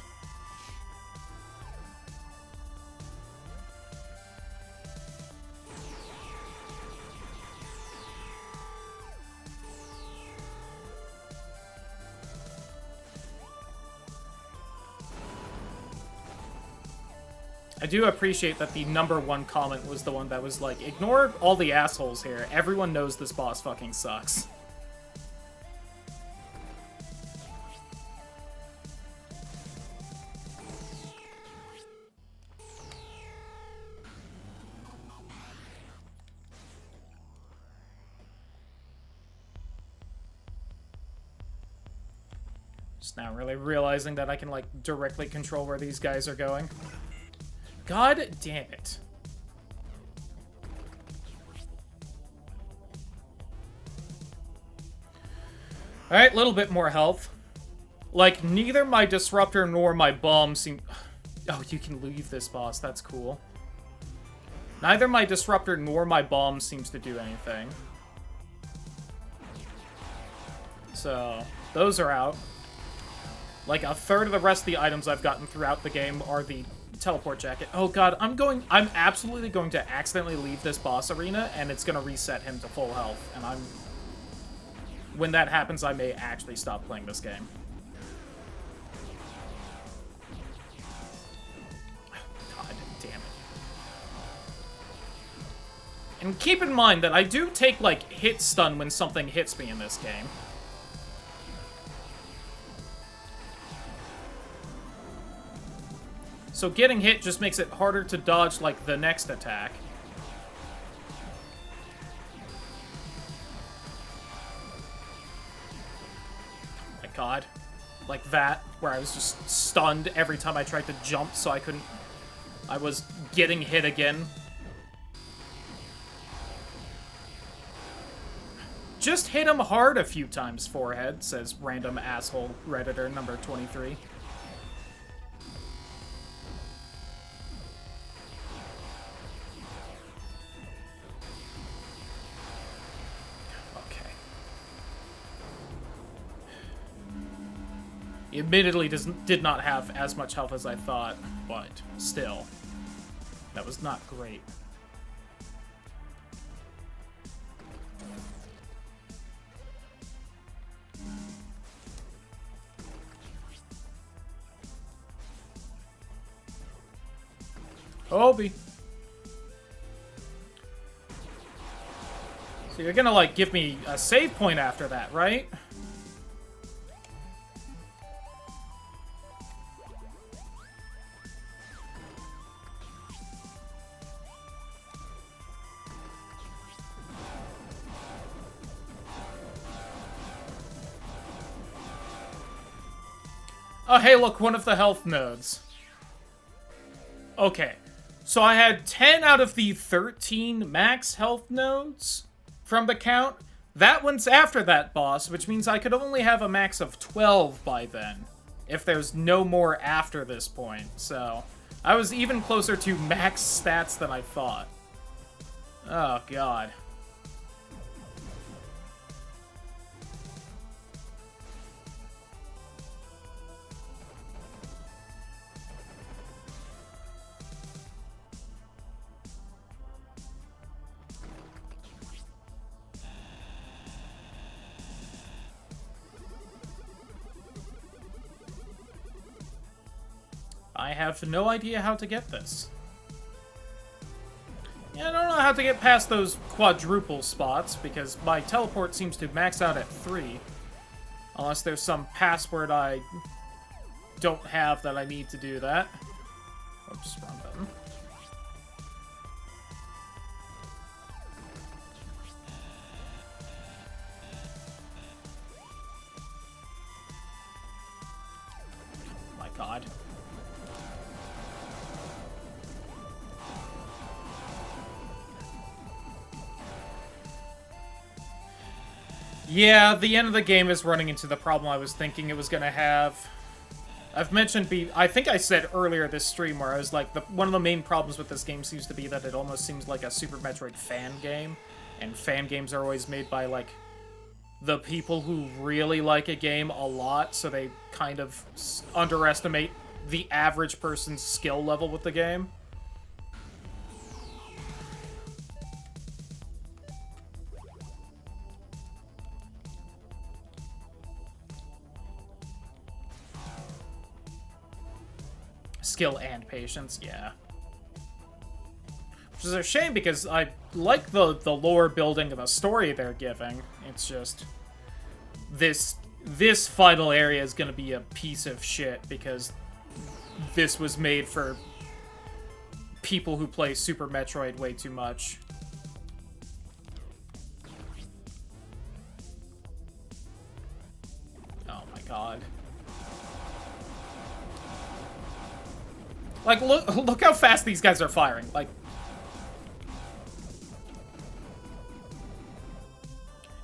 I do appreciate that the #1 comment was the one that was like, ignore all the assholes here. Everyone knows this boss fucking sucks. Just now really realizing that I can, like, directly control where these guys are going. God damn it. Alright, a little bit more health. Like, neither my disruptor nor my bomb seem... Oh, you can leave this boss. That's cool. Neither my disruptor nor my bomb seems to do anything. So, those are out. Like, a third of the rest of the items I've gotten throughout the game are the teleport jacket. Oh god, I'm absolutely going to accidentally leave this boss arena, and it's gonna reset him to full health, and when that happens, I may actually stop playing this game. God damn it. And keep in mind that I do take, like, hit stun when something hits me in this game. So getting hit just makes it harder to dodge, like, the next attack. Oh my god. Like that, where I was just stunned every time I tried to jump, so I was getting hit again. Just hit him hard a few times, forehead, says random asshole Redditor number 23. He admittedly did not have as much health as I thought, but still, that was not great. Obi. So you're gonna, like, give me a save point after that, right? Oh, hey, look, one of the health nodes. Okay, so I had 10 out of the 13 max health nodes from the count. That one's after that boss, which means I could only have a max of 12 by then, if there's no more after this point. So I was even closer to max stats than I thought. Oh, God. I have no idea how to get this. Yeah, I don't know how to get past those quadruple spots, because my teleport seems to max out at 3. Unless there's some password I don't have that I need to do that. Oops, wrong button. Oh my god. Yeah, the end of the game is running into the problem I was thinking it was gonna have. I've mentioned, I think I said earlier this stream where I was like, one of the main problems with this game seems to be that it almost seems like a Super Metroid fan game, and fan games are always made by, like, the people who really like a game a lot, so they kind of underestimate the average person's skill level with the game. Skill and patience, yeah. Which is a shame, because I like the lore building and the story they're giving. It's just... This final area is gonna be a piece of shit, because this was made for people who play Super Metroid way too much. Oh my god. Like, look how fast these guys are firing. Like,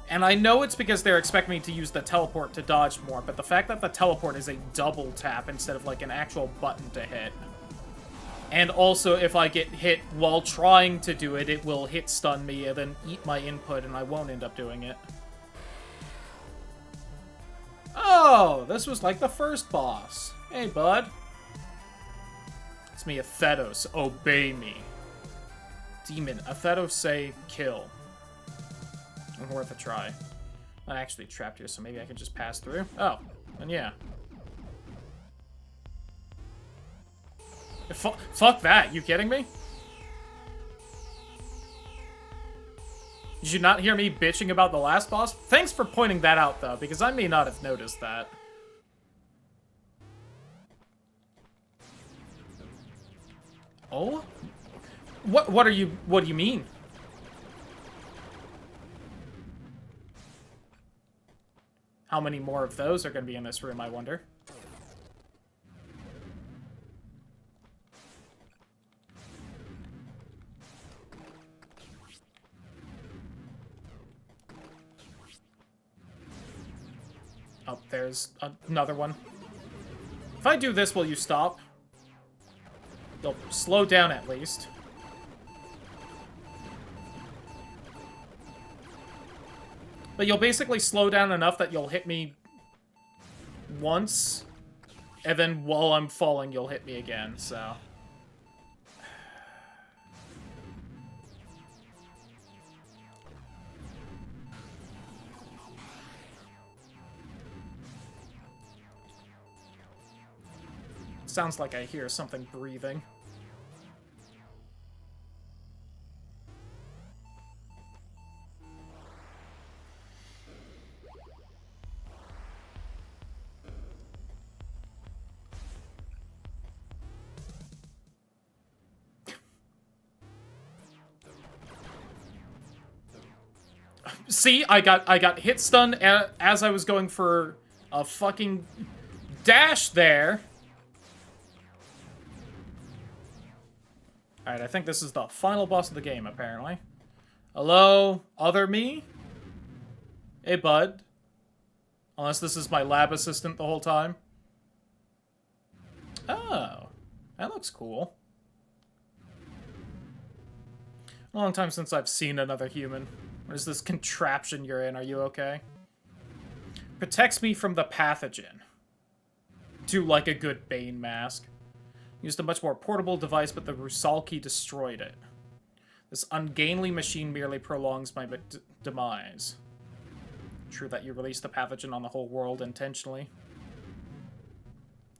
and I know it's because they're expecting me to use the teleport to dodge more, but the fact that the teleport is a double tap instead of, like, an actual button to hit. And also, if I get hit while trying to do it, it will hit stun me and then eat my input, and I won't end up doing it. Oh, this was like the first boss. Hey, bud. It's me, Athetos. Obey me. Demon. Athetos say kill. Worth a try. I'm actually trapped here, so maybe I can just pass through. Oh, and yeah. Fuck that. You kidding me? Did you not hear me bitching about the last boss? Thanks for pointing that out, though, because I may not have noticed that. Oh? What do you mean? How many more of those are going to be in this room, I wonder? Oh, there's another one. If I do this, will you stop? You'll slow down at least. But you'll basically slow down enough that you'll hit me once, and then while I'm falling, you'll hit me again, so... Sounds like I hear something breathing. See, I got hit stun as I was going for a fucking dash there. Alright, I think this is the final boss of the game, apparently. Hello, other me? Hey, bud. Unless this is my lab assistant the whole time. Oh, that looks cool. A long time since I've seen another human. What is this contraption you're in? Are you okay? Protects me from the pathogen. Do like a good Bane mask. Used a much more portable device, but the Rusalki destroyed it. This ungainly machine merely prolongs my demise. True that you released the pathogen on the whole world intentionally?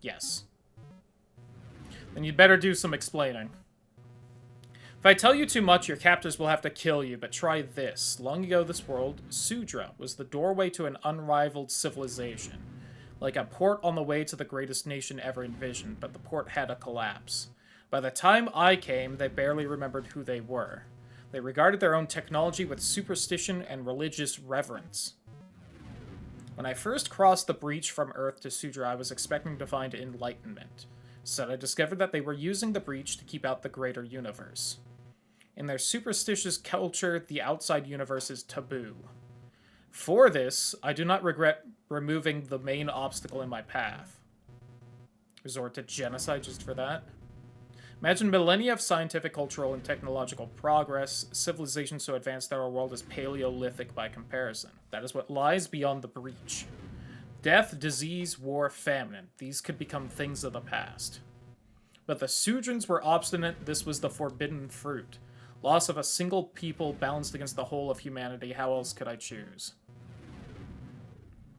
Yes. Then you'd better do some explaining. If I tell you too much, your captors will have to kill you, but try this. Long ago, this world, Sudra, was the doorway to an unrivaled civilization. Like a port on the way to the greatest nation ever envisioned, but the port had a collapse. By the time I came, they barely remembered who they were. They regarded their own technology with superstition and religious reverence. When I first crossed the breach from Earth to Sudra, I was expecting to find enlightenment. Instead, I discovered that they were using the breach to keep out the greater universe. In their superstitious culture, the outside universe is taboo. For this, I do not regret removing the main obstacle in my path. Resort to genocide just for that? Imagine millennia of scientific, cultural, and technological progress, civilization so advanced that our world is Paleolithic by comparison. That is what lies beyond the breach. Death, disease, war, famine. These could become things of the past. But the Sudrans were obstinate. This was the forbidden fruit. Loss of a single people balanced against the whole of humanity. How else could I choose?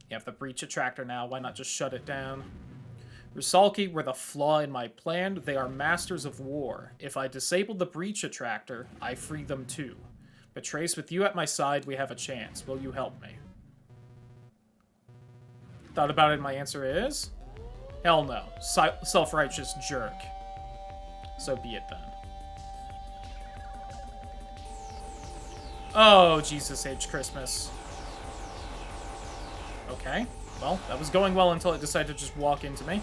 You have the breach attractor now. Why not just shut it down? Rusalki were the flaw in my plan. They are masters of war. If I disable the breach attractor, I free them too. But Trace, with you at my side, we have a chance. Will you help me? Thought about it, my answer is... Hell no. Self-righteous jerk. So be it then. Oh, Jesus H. Christmas. Okay. Well, that was going well until it decided to just walk into me.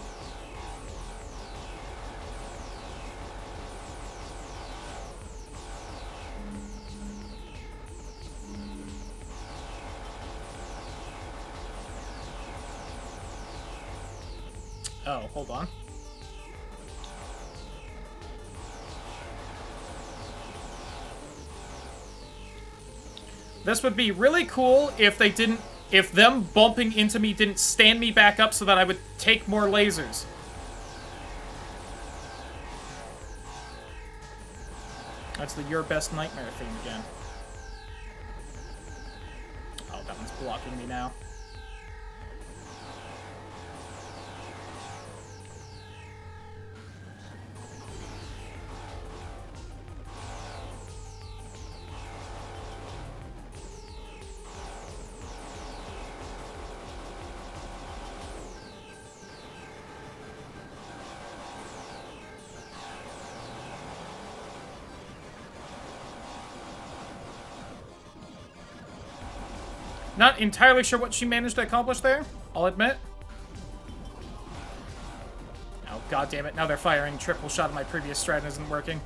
Oh, hold on. This would be really cool if they didn't... If them bumping into me didn't stand me back up so that I would take more lasers. That's the Your Best Nightmare theme again. Oh, that one's blocking me now. Not entirely sure what she managed to accomplish there, I'll admit. Oh, god damn it. Now they're firing triple shot of my previous strat and isn't working.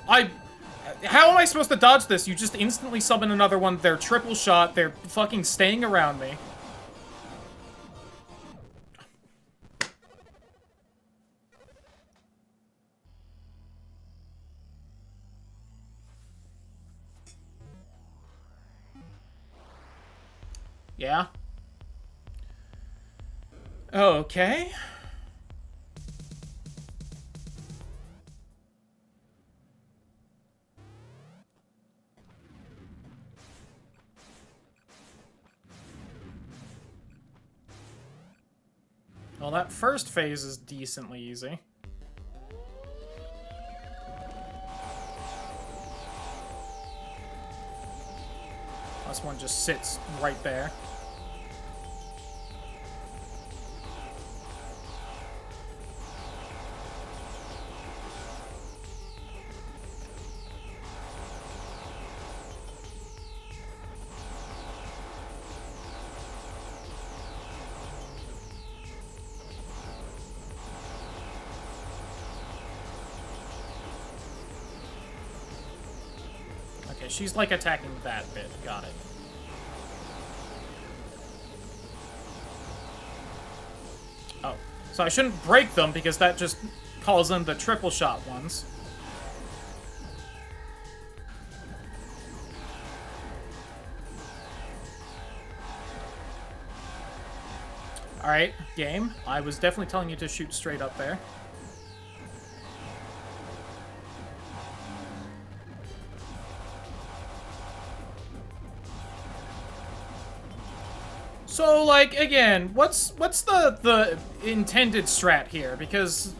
How am I supposed to dodge this? You just instantly summon another one, they're triple shot, they're fucking staying around me. Yeah. Okay. Well, that first phase is decently easy. This one just sits right there. Okay, she's like attacking that bit. Got it. Oh, so I shouldn't break them because that just calls in the triple shot ones. Alright, game. I was definitely telling you to shoot straight up there. So, like, again, what's the intended strat here? Because...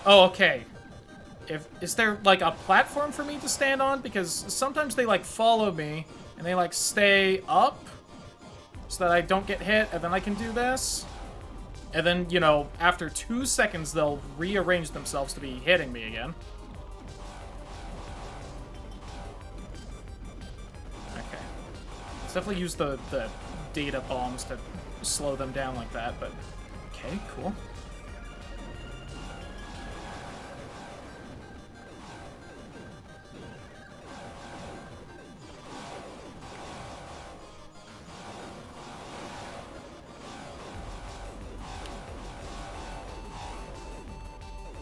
Oh, okay. Is there, like, a platform for me to stand on? Because sometimes they, like, follow me, and they, like, stay up, so that I don't get hit, and then I can do this. And then, you know, after 2 seconds, they'll rearrange themselves to be hitting me again. Definitely use the data bombs to slow them down like that, but okay, cool.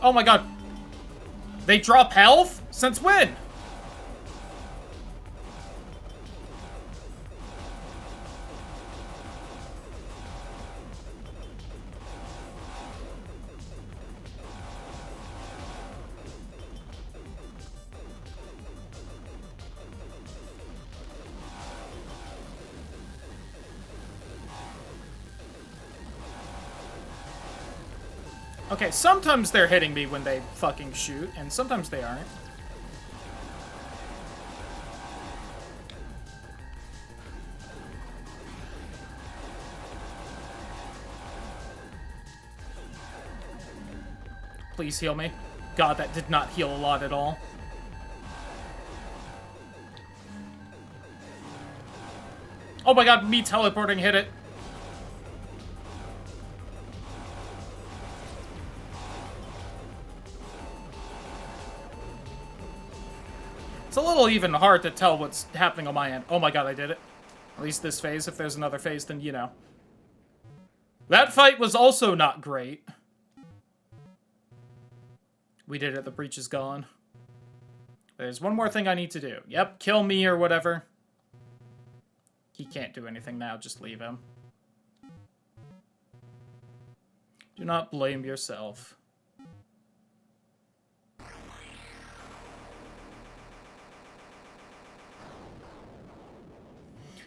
Oh my god. They drop health? Since when? Okay, sometimes they're hitting me when they fucking shoot, and sometimes they aren't. Please heal me. God, that did not heal a lot at all. Oh my god, me teleporting hit it. It's a little even hard to tell what's happening on my end. Oh my god, I did it. At least this phase. If there's another phase, then you know. That fight was also not great. We did it. The breach is gone. There's one more thing I need to do. Yep, kill me or whatever. He can't do anything now, just leave him. Do not blame yourself.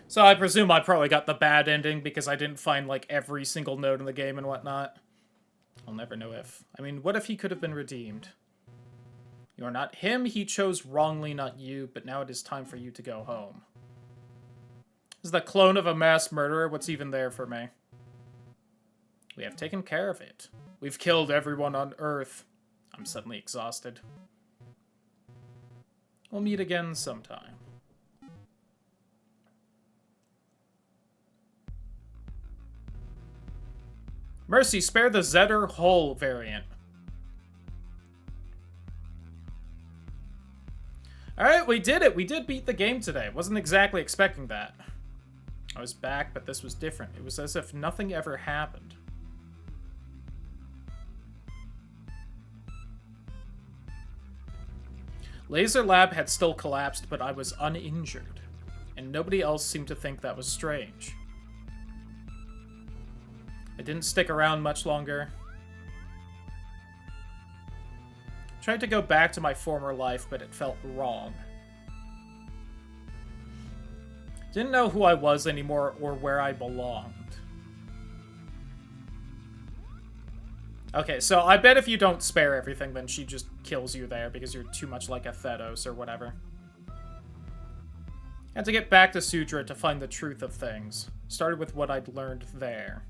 So I presume I probably got the bad ending because I didn't find, like, every single note in the game and whatnot. I'll never know if. I mean, what if he could have been redeemed? You are not him, he chose wrongly, not you, but now it is time for you to go home. This is the clone of a mass murderer. What's even there for me? We have taken care of it. We've killed everyone on Earth. I'm suddenly exhausted. We'll meet again sometime. Mercy, spare the Zetter Hull variant. Alright, we did it. We did beat the game today. Wasn't exactly expecting that. I was back, but this was different. It was as if nothing ever happened. Laser Lab had still collapsed, but I was uninjured. And nobody else seemed to think that was strange. I didn't stick around much longer. Tried to go back to my former life, but it felt wrong. Didn't know who I was anymore or where I belonged. Okay, so I bet if you don't spare everything, then she just kills you there because you're too much like a Thetos or whatever. Had to get back to Sudra to find the truth of things. Started with what I'd learned there.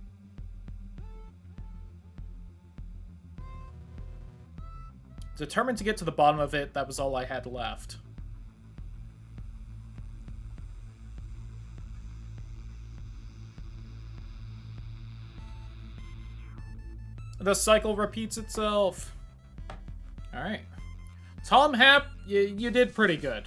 Determined to get to the bottom of it, that was all I had left. The cycle repeats itself. Alright. Tom Hap, you did pretty good.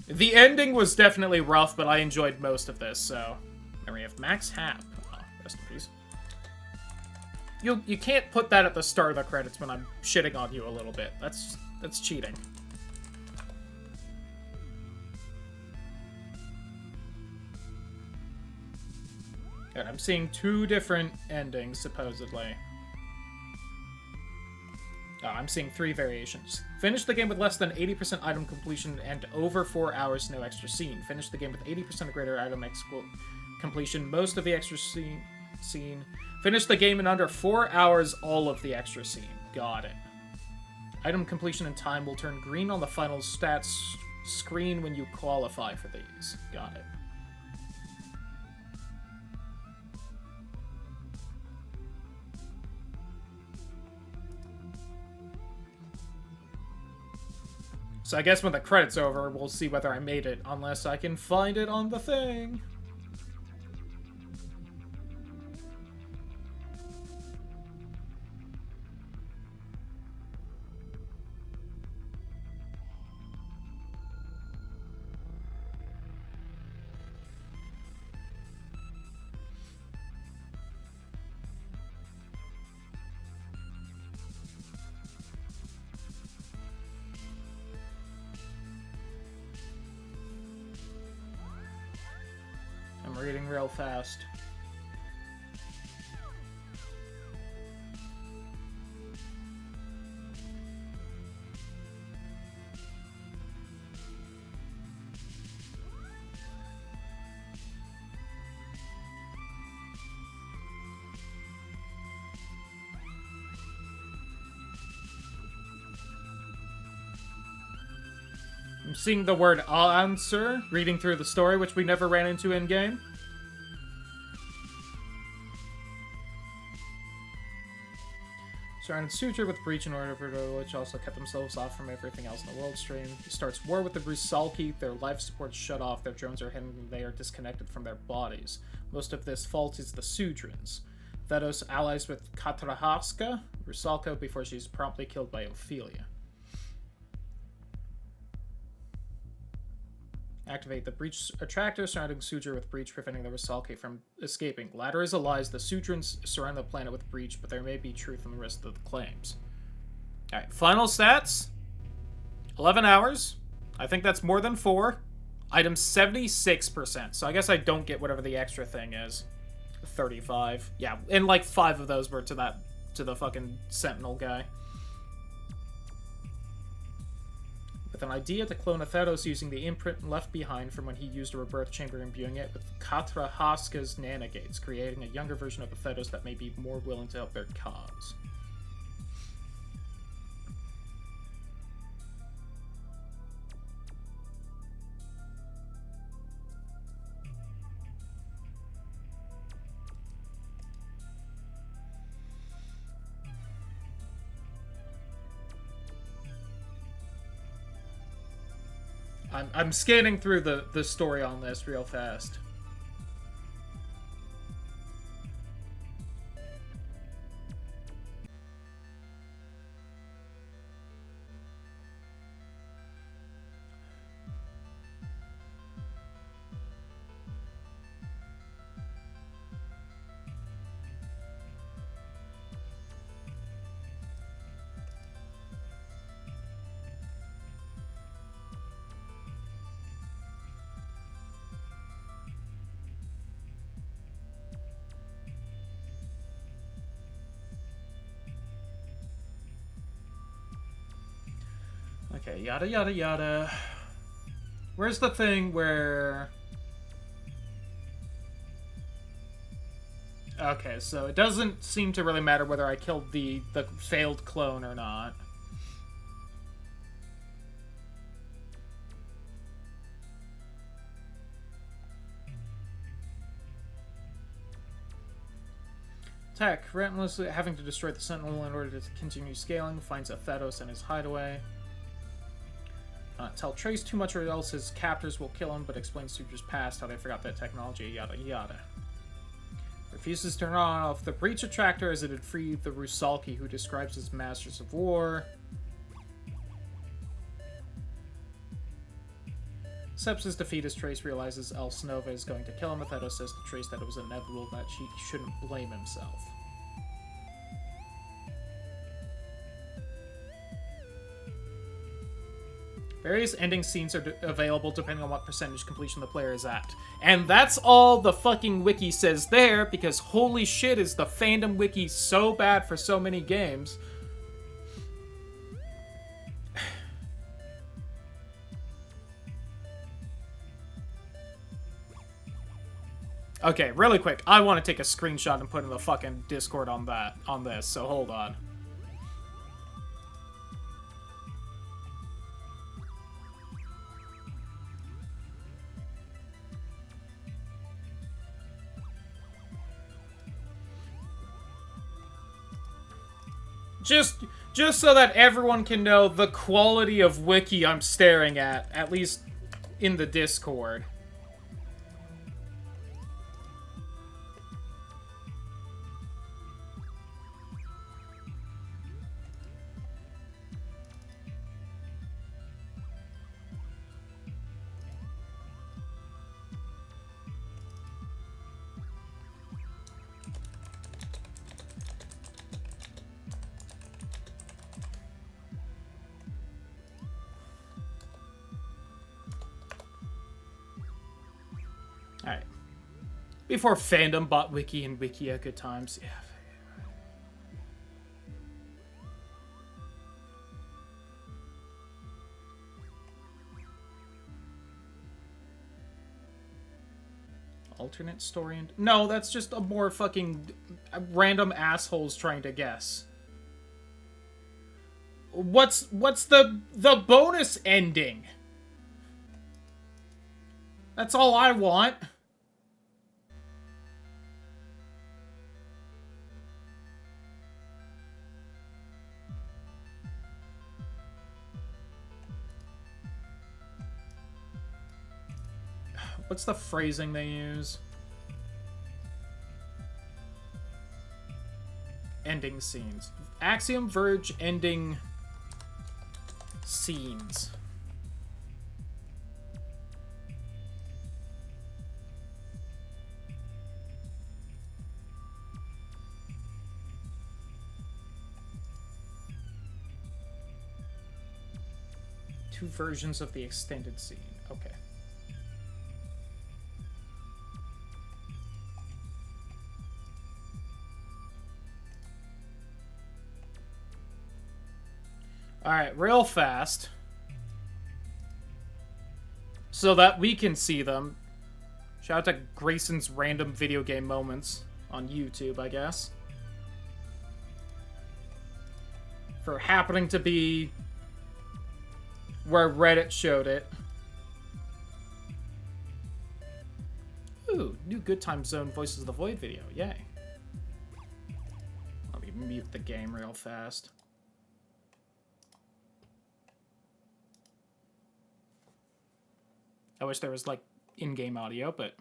The ending was definitely rough, but I enjoyed most of this, so... Then we have Max Hap. Oh, rest in peace. You can't put that at the start of the credits when I'm shitting on you a little bit. That's cheating. Good, I'm seeing 2 different endings, supposedly. Oh, I'm seeing 3 variations. Finish the game with less than 80% item completion and over 4 hours, no extra scene. Finish the game with 80% or greater item completion, most of the extra scene. Finish the game in under 4 hours, all of the extra scene. Got it. Item completion and time will turn green on the final stats screen when you qualify for these. Got it. So I guess when the credits are over, we'll see whether I made it, unless I can find it on the thing. Reading real fast. I'm seeing the word "I'll answer" reading through the story, which we never ran into in-game. Surrounded Suture with Breach in order for which also kept themselves off from everything else in the world stream. He starts war with the Brusalki, their life support shut off, their drones are hidden, and they are disconnected from their bodies. Most of this fault is the Sudrans. Thetos allies with Katrahaska, Rusalka, before she's promptly killed by Ophelia. Activate the Breach Attractor, surrounding Sudra with Breach, preventing the Rusalki from escaping. Latter is lies. The Sudrans surround the planet with Breach, but there may be truth in the rest of the claims. Alright, final stats. 11 hours. I think that's more than 4. Item 76%. So I guess I don't get whatever the extra thing is. 35. Yeah, and like 5 of those were to the fucking Sentinel guy. With an idea to clone a Theros using the imprint left behind from when he used a rebirth chamber, imbuing it with Katra Haska's nanogates, creating a younger version of the Theros that may be more willing to help their cause. I'm scanning through the story on this real fast. Okay, yada yada yada. Where's the thing where... Okay, so it doesn't seem to really matter whether I killed the failed clone or not. Tech, relentlessly having to destroy the Sentinel in order to continue scaling, finds a Theros in his hideaway. Tell Trace too much or else his captors will kill him, but explains Sutra's past, how they forgot that technology, yada yada. Refuses to turn off the breach attractor as it had freed the Rusalki, who describes as masters of war. Accepts his defeat as Trace realizes El Snova is going to kill him. Theros says to Trace that it was inevitable, that he shouldn't blame himself. Various ending scenes are available depending on what percentage completion the player is at. And that's all the fucking wiki says there, because holy shit is the fandom wiki so bad for so many games. Okay, really quick. I want to take a screenshot and put in the fucking Discord on this, so hold on. Just so that everyone can know the quality of wiki I'm staring at least in the Discord. Alright. Before fandom bought wiki and wiki at good times. Yeah. Alternate story and... No, that's just a more fucking random assholes trying to guess. What's the bonus ending? That's all I want. What's the phrasing they use? Ending scenes. Axiom, Verge, ending scenes. 2 versions of the extended scene. Okay. Alright, real fast. So that we can see them. Shout out to Grayson's Random Video Game Moments on YouTube, I guess. For happening to be where Reddit showed it. Ooh, new Good Time Zone Voices of the Void video. Yay. Let me mute the game real fast. I wish there was, like, in-game audio, but...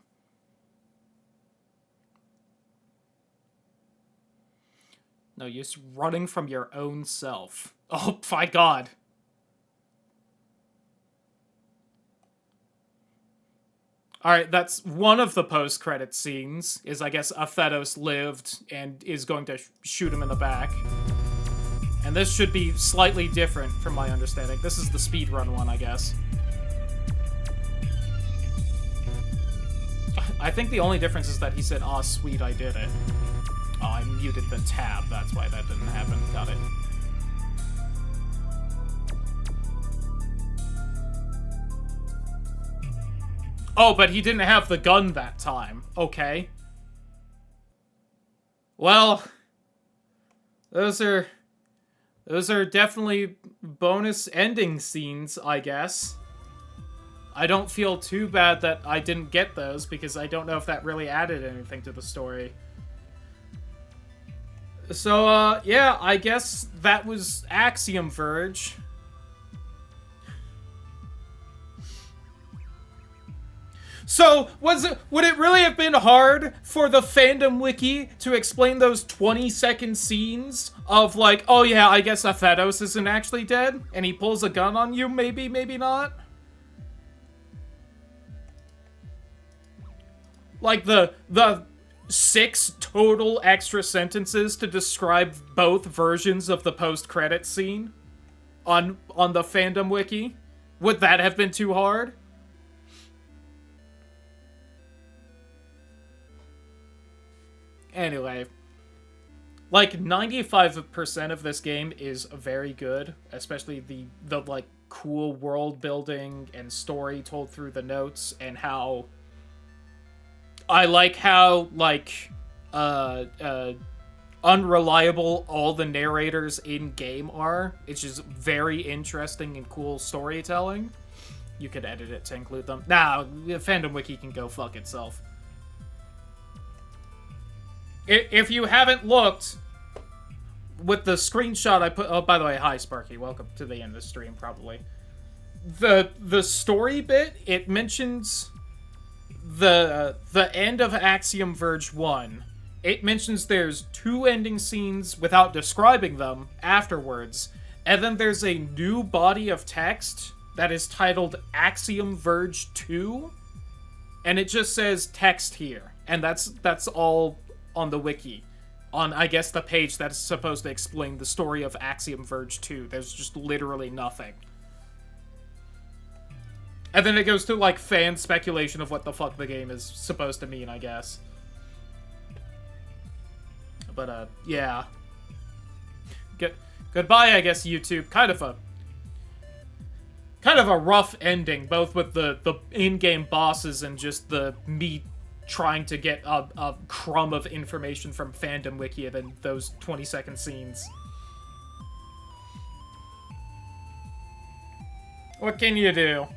No, you're just running from your own self. Oh, my God. Alright, that's one of the post-credit scenes, is I guess Athedos lived and is going to shoot him in the back. And this should be slightly different from my understanding. This is the speedrun one, I guess. I think the only difference is that he said, "Aw, sweet, I did it." Oh, I muted the tab, that's why that didn't happen. Got it. Oh, but he didn't have the gun that time. Okay. Well, those are definitely bonus ending scenes, I guess. I don't feel too bad that I didn't get those, because I don't know if that really added anything to the story. So, yeah, I guess that was Axiom Verge. So, would it really have been hard for the fandom wiki to explain those 20-second scenes of, like, oh yeah, I guess Athedos isn't actually dead, and he pulls a gun on you, maybe, maybe not? Like, the 6 total extra sentences to describe both versions of the post-credit scene on the fandom wiki? Would that have been too hard? Anyway, like, 95% of this game is very good, especially the like, cool world building and story told through the notes, and how... I like how, like, unreliable all the narrators in-game are. It's just very interesting and cool storytelling. You could edit it to include them. Nah, the fandom wiki can go fuck itself. If you haven't looked, with the screenshot I put... Oh, by the way, hi, Sparky. Welcome to the end of the stream, probably. The story bit, it mentions... The end of Axiom Verge 1, it mentions there's 2 ending scenes without describing them afterwards, and then there's a new body of text that is titled Axiom Verge 2, and it just says text here, and that's all on the wiki. On, I guess, the page that's supposed to explain the story of Axiom Verge 2. There's just literally nothing. And then it goes to, like, fan speculation of what the fuck the game is supposed to mean, I guess. But, yeah. Goodbye, I guess, YouTube. Kind of a rough ending, both with the in-game bosses and just me trying to get a crumb of information from Fandom Wiki and then those 20-second scenes. What can you do?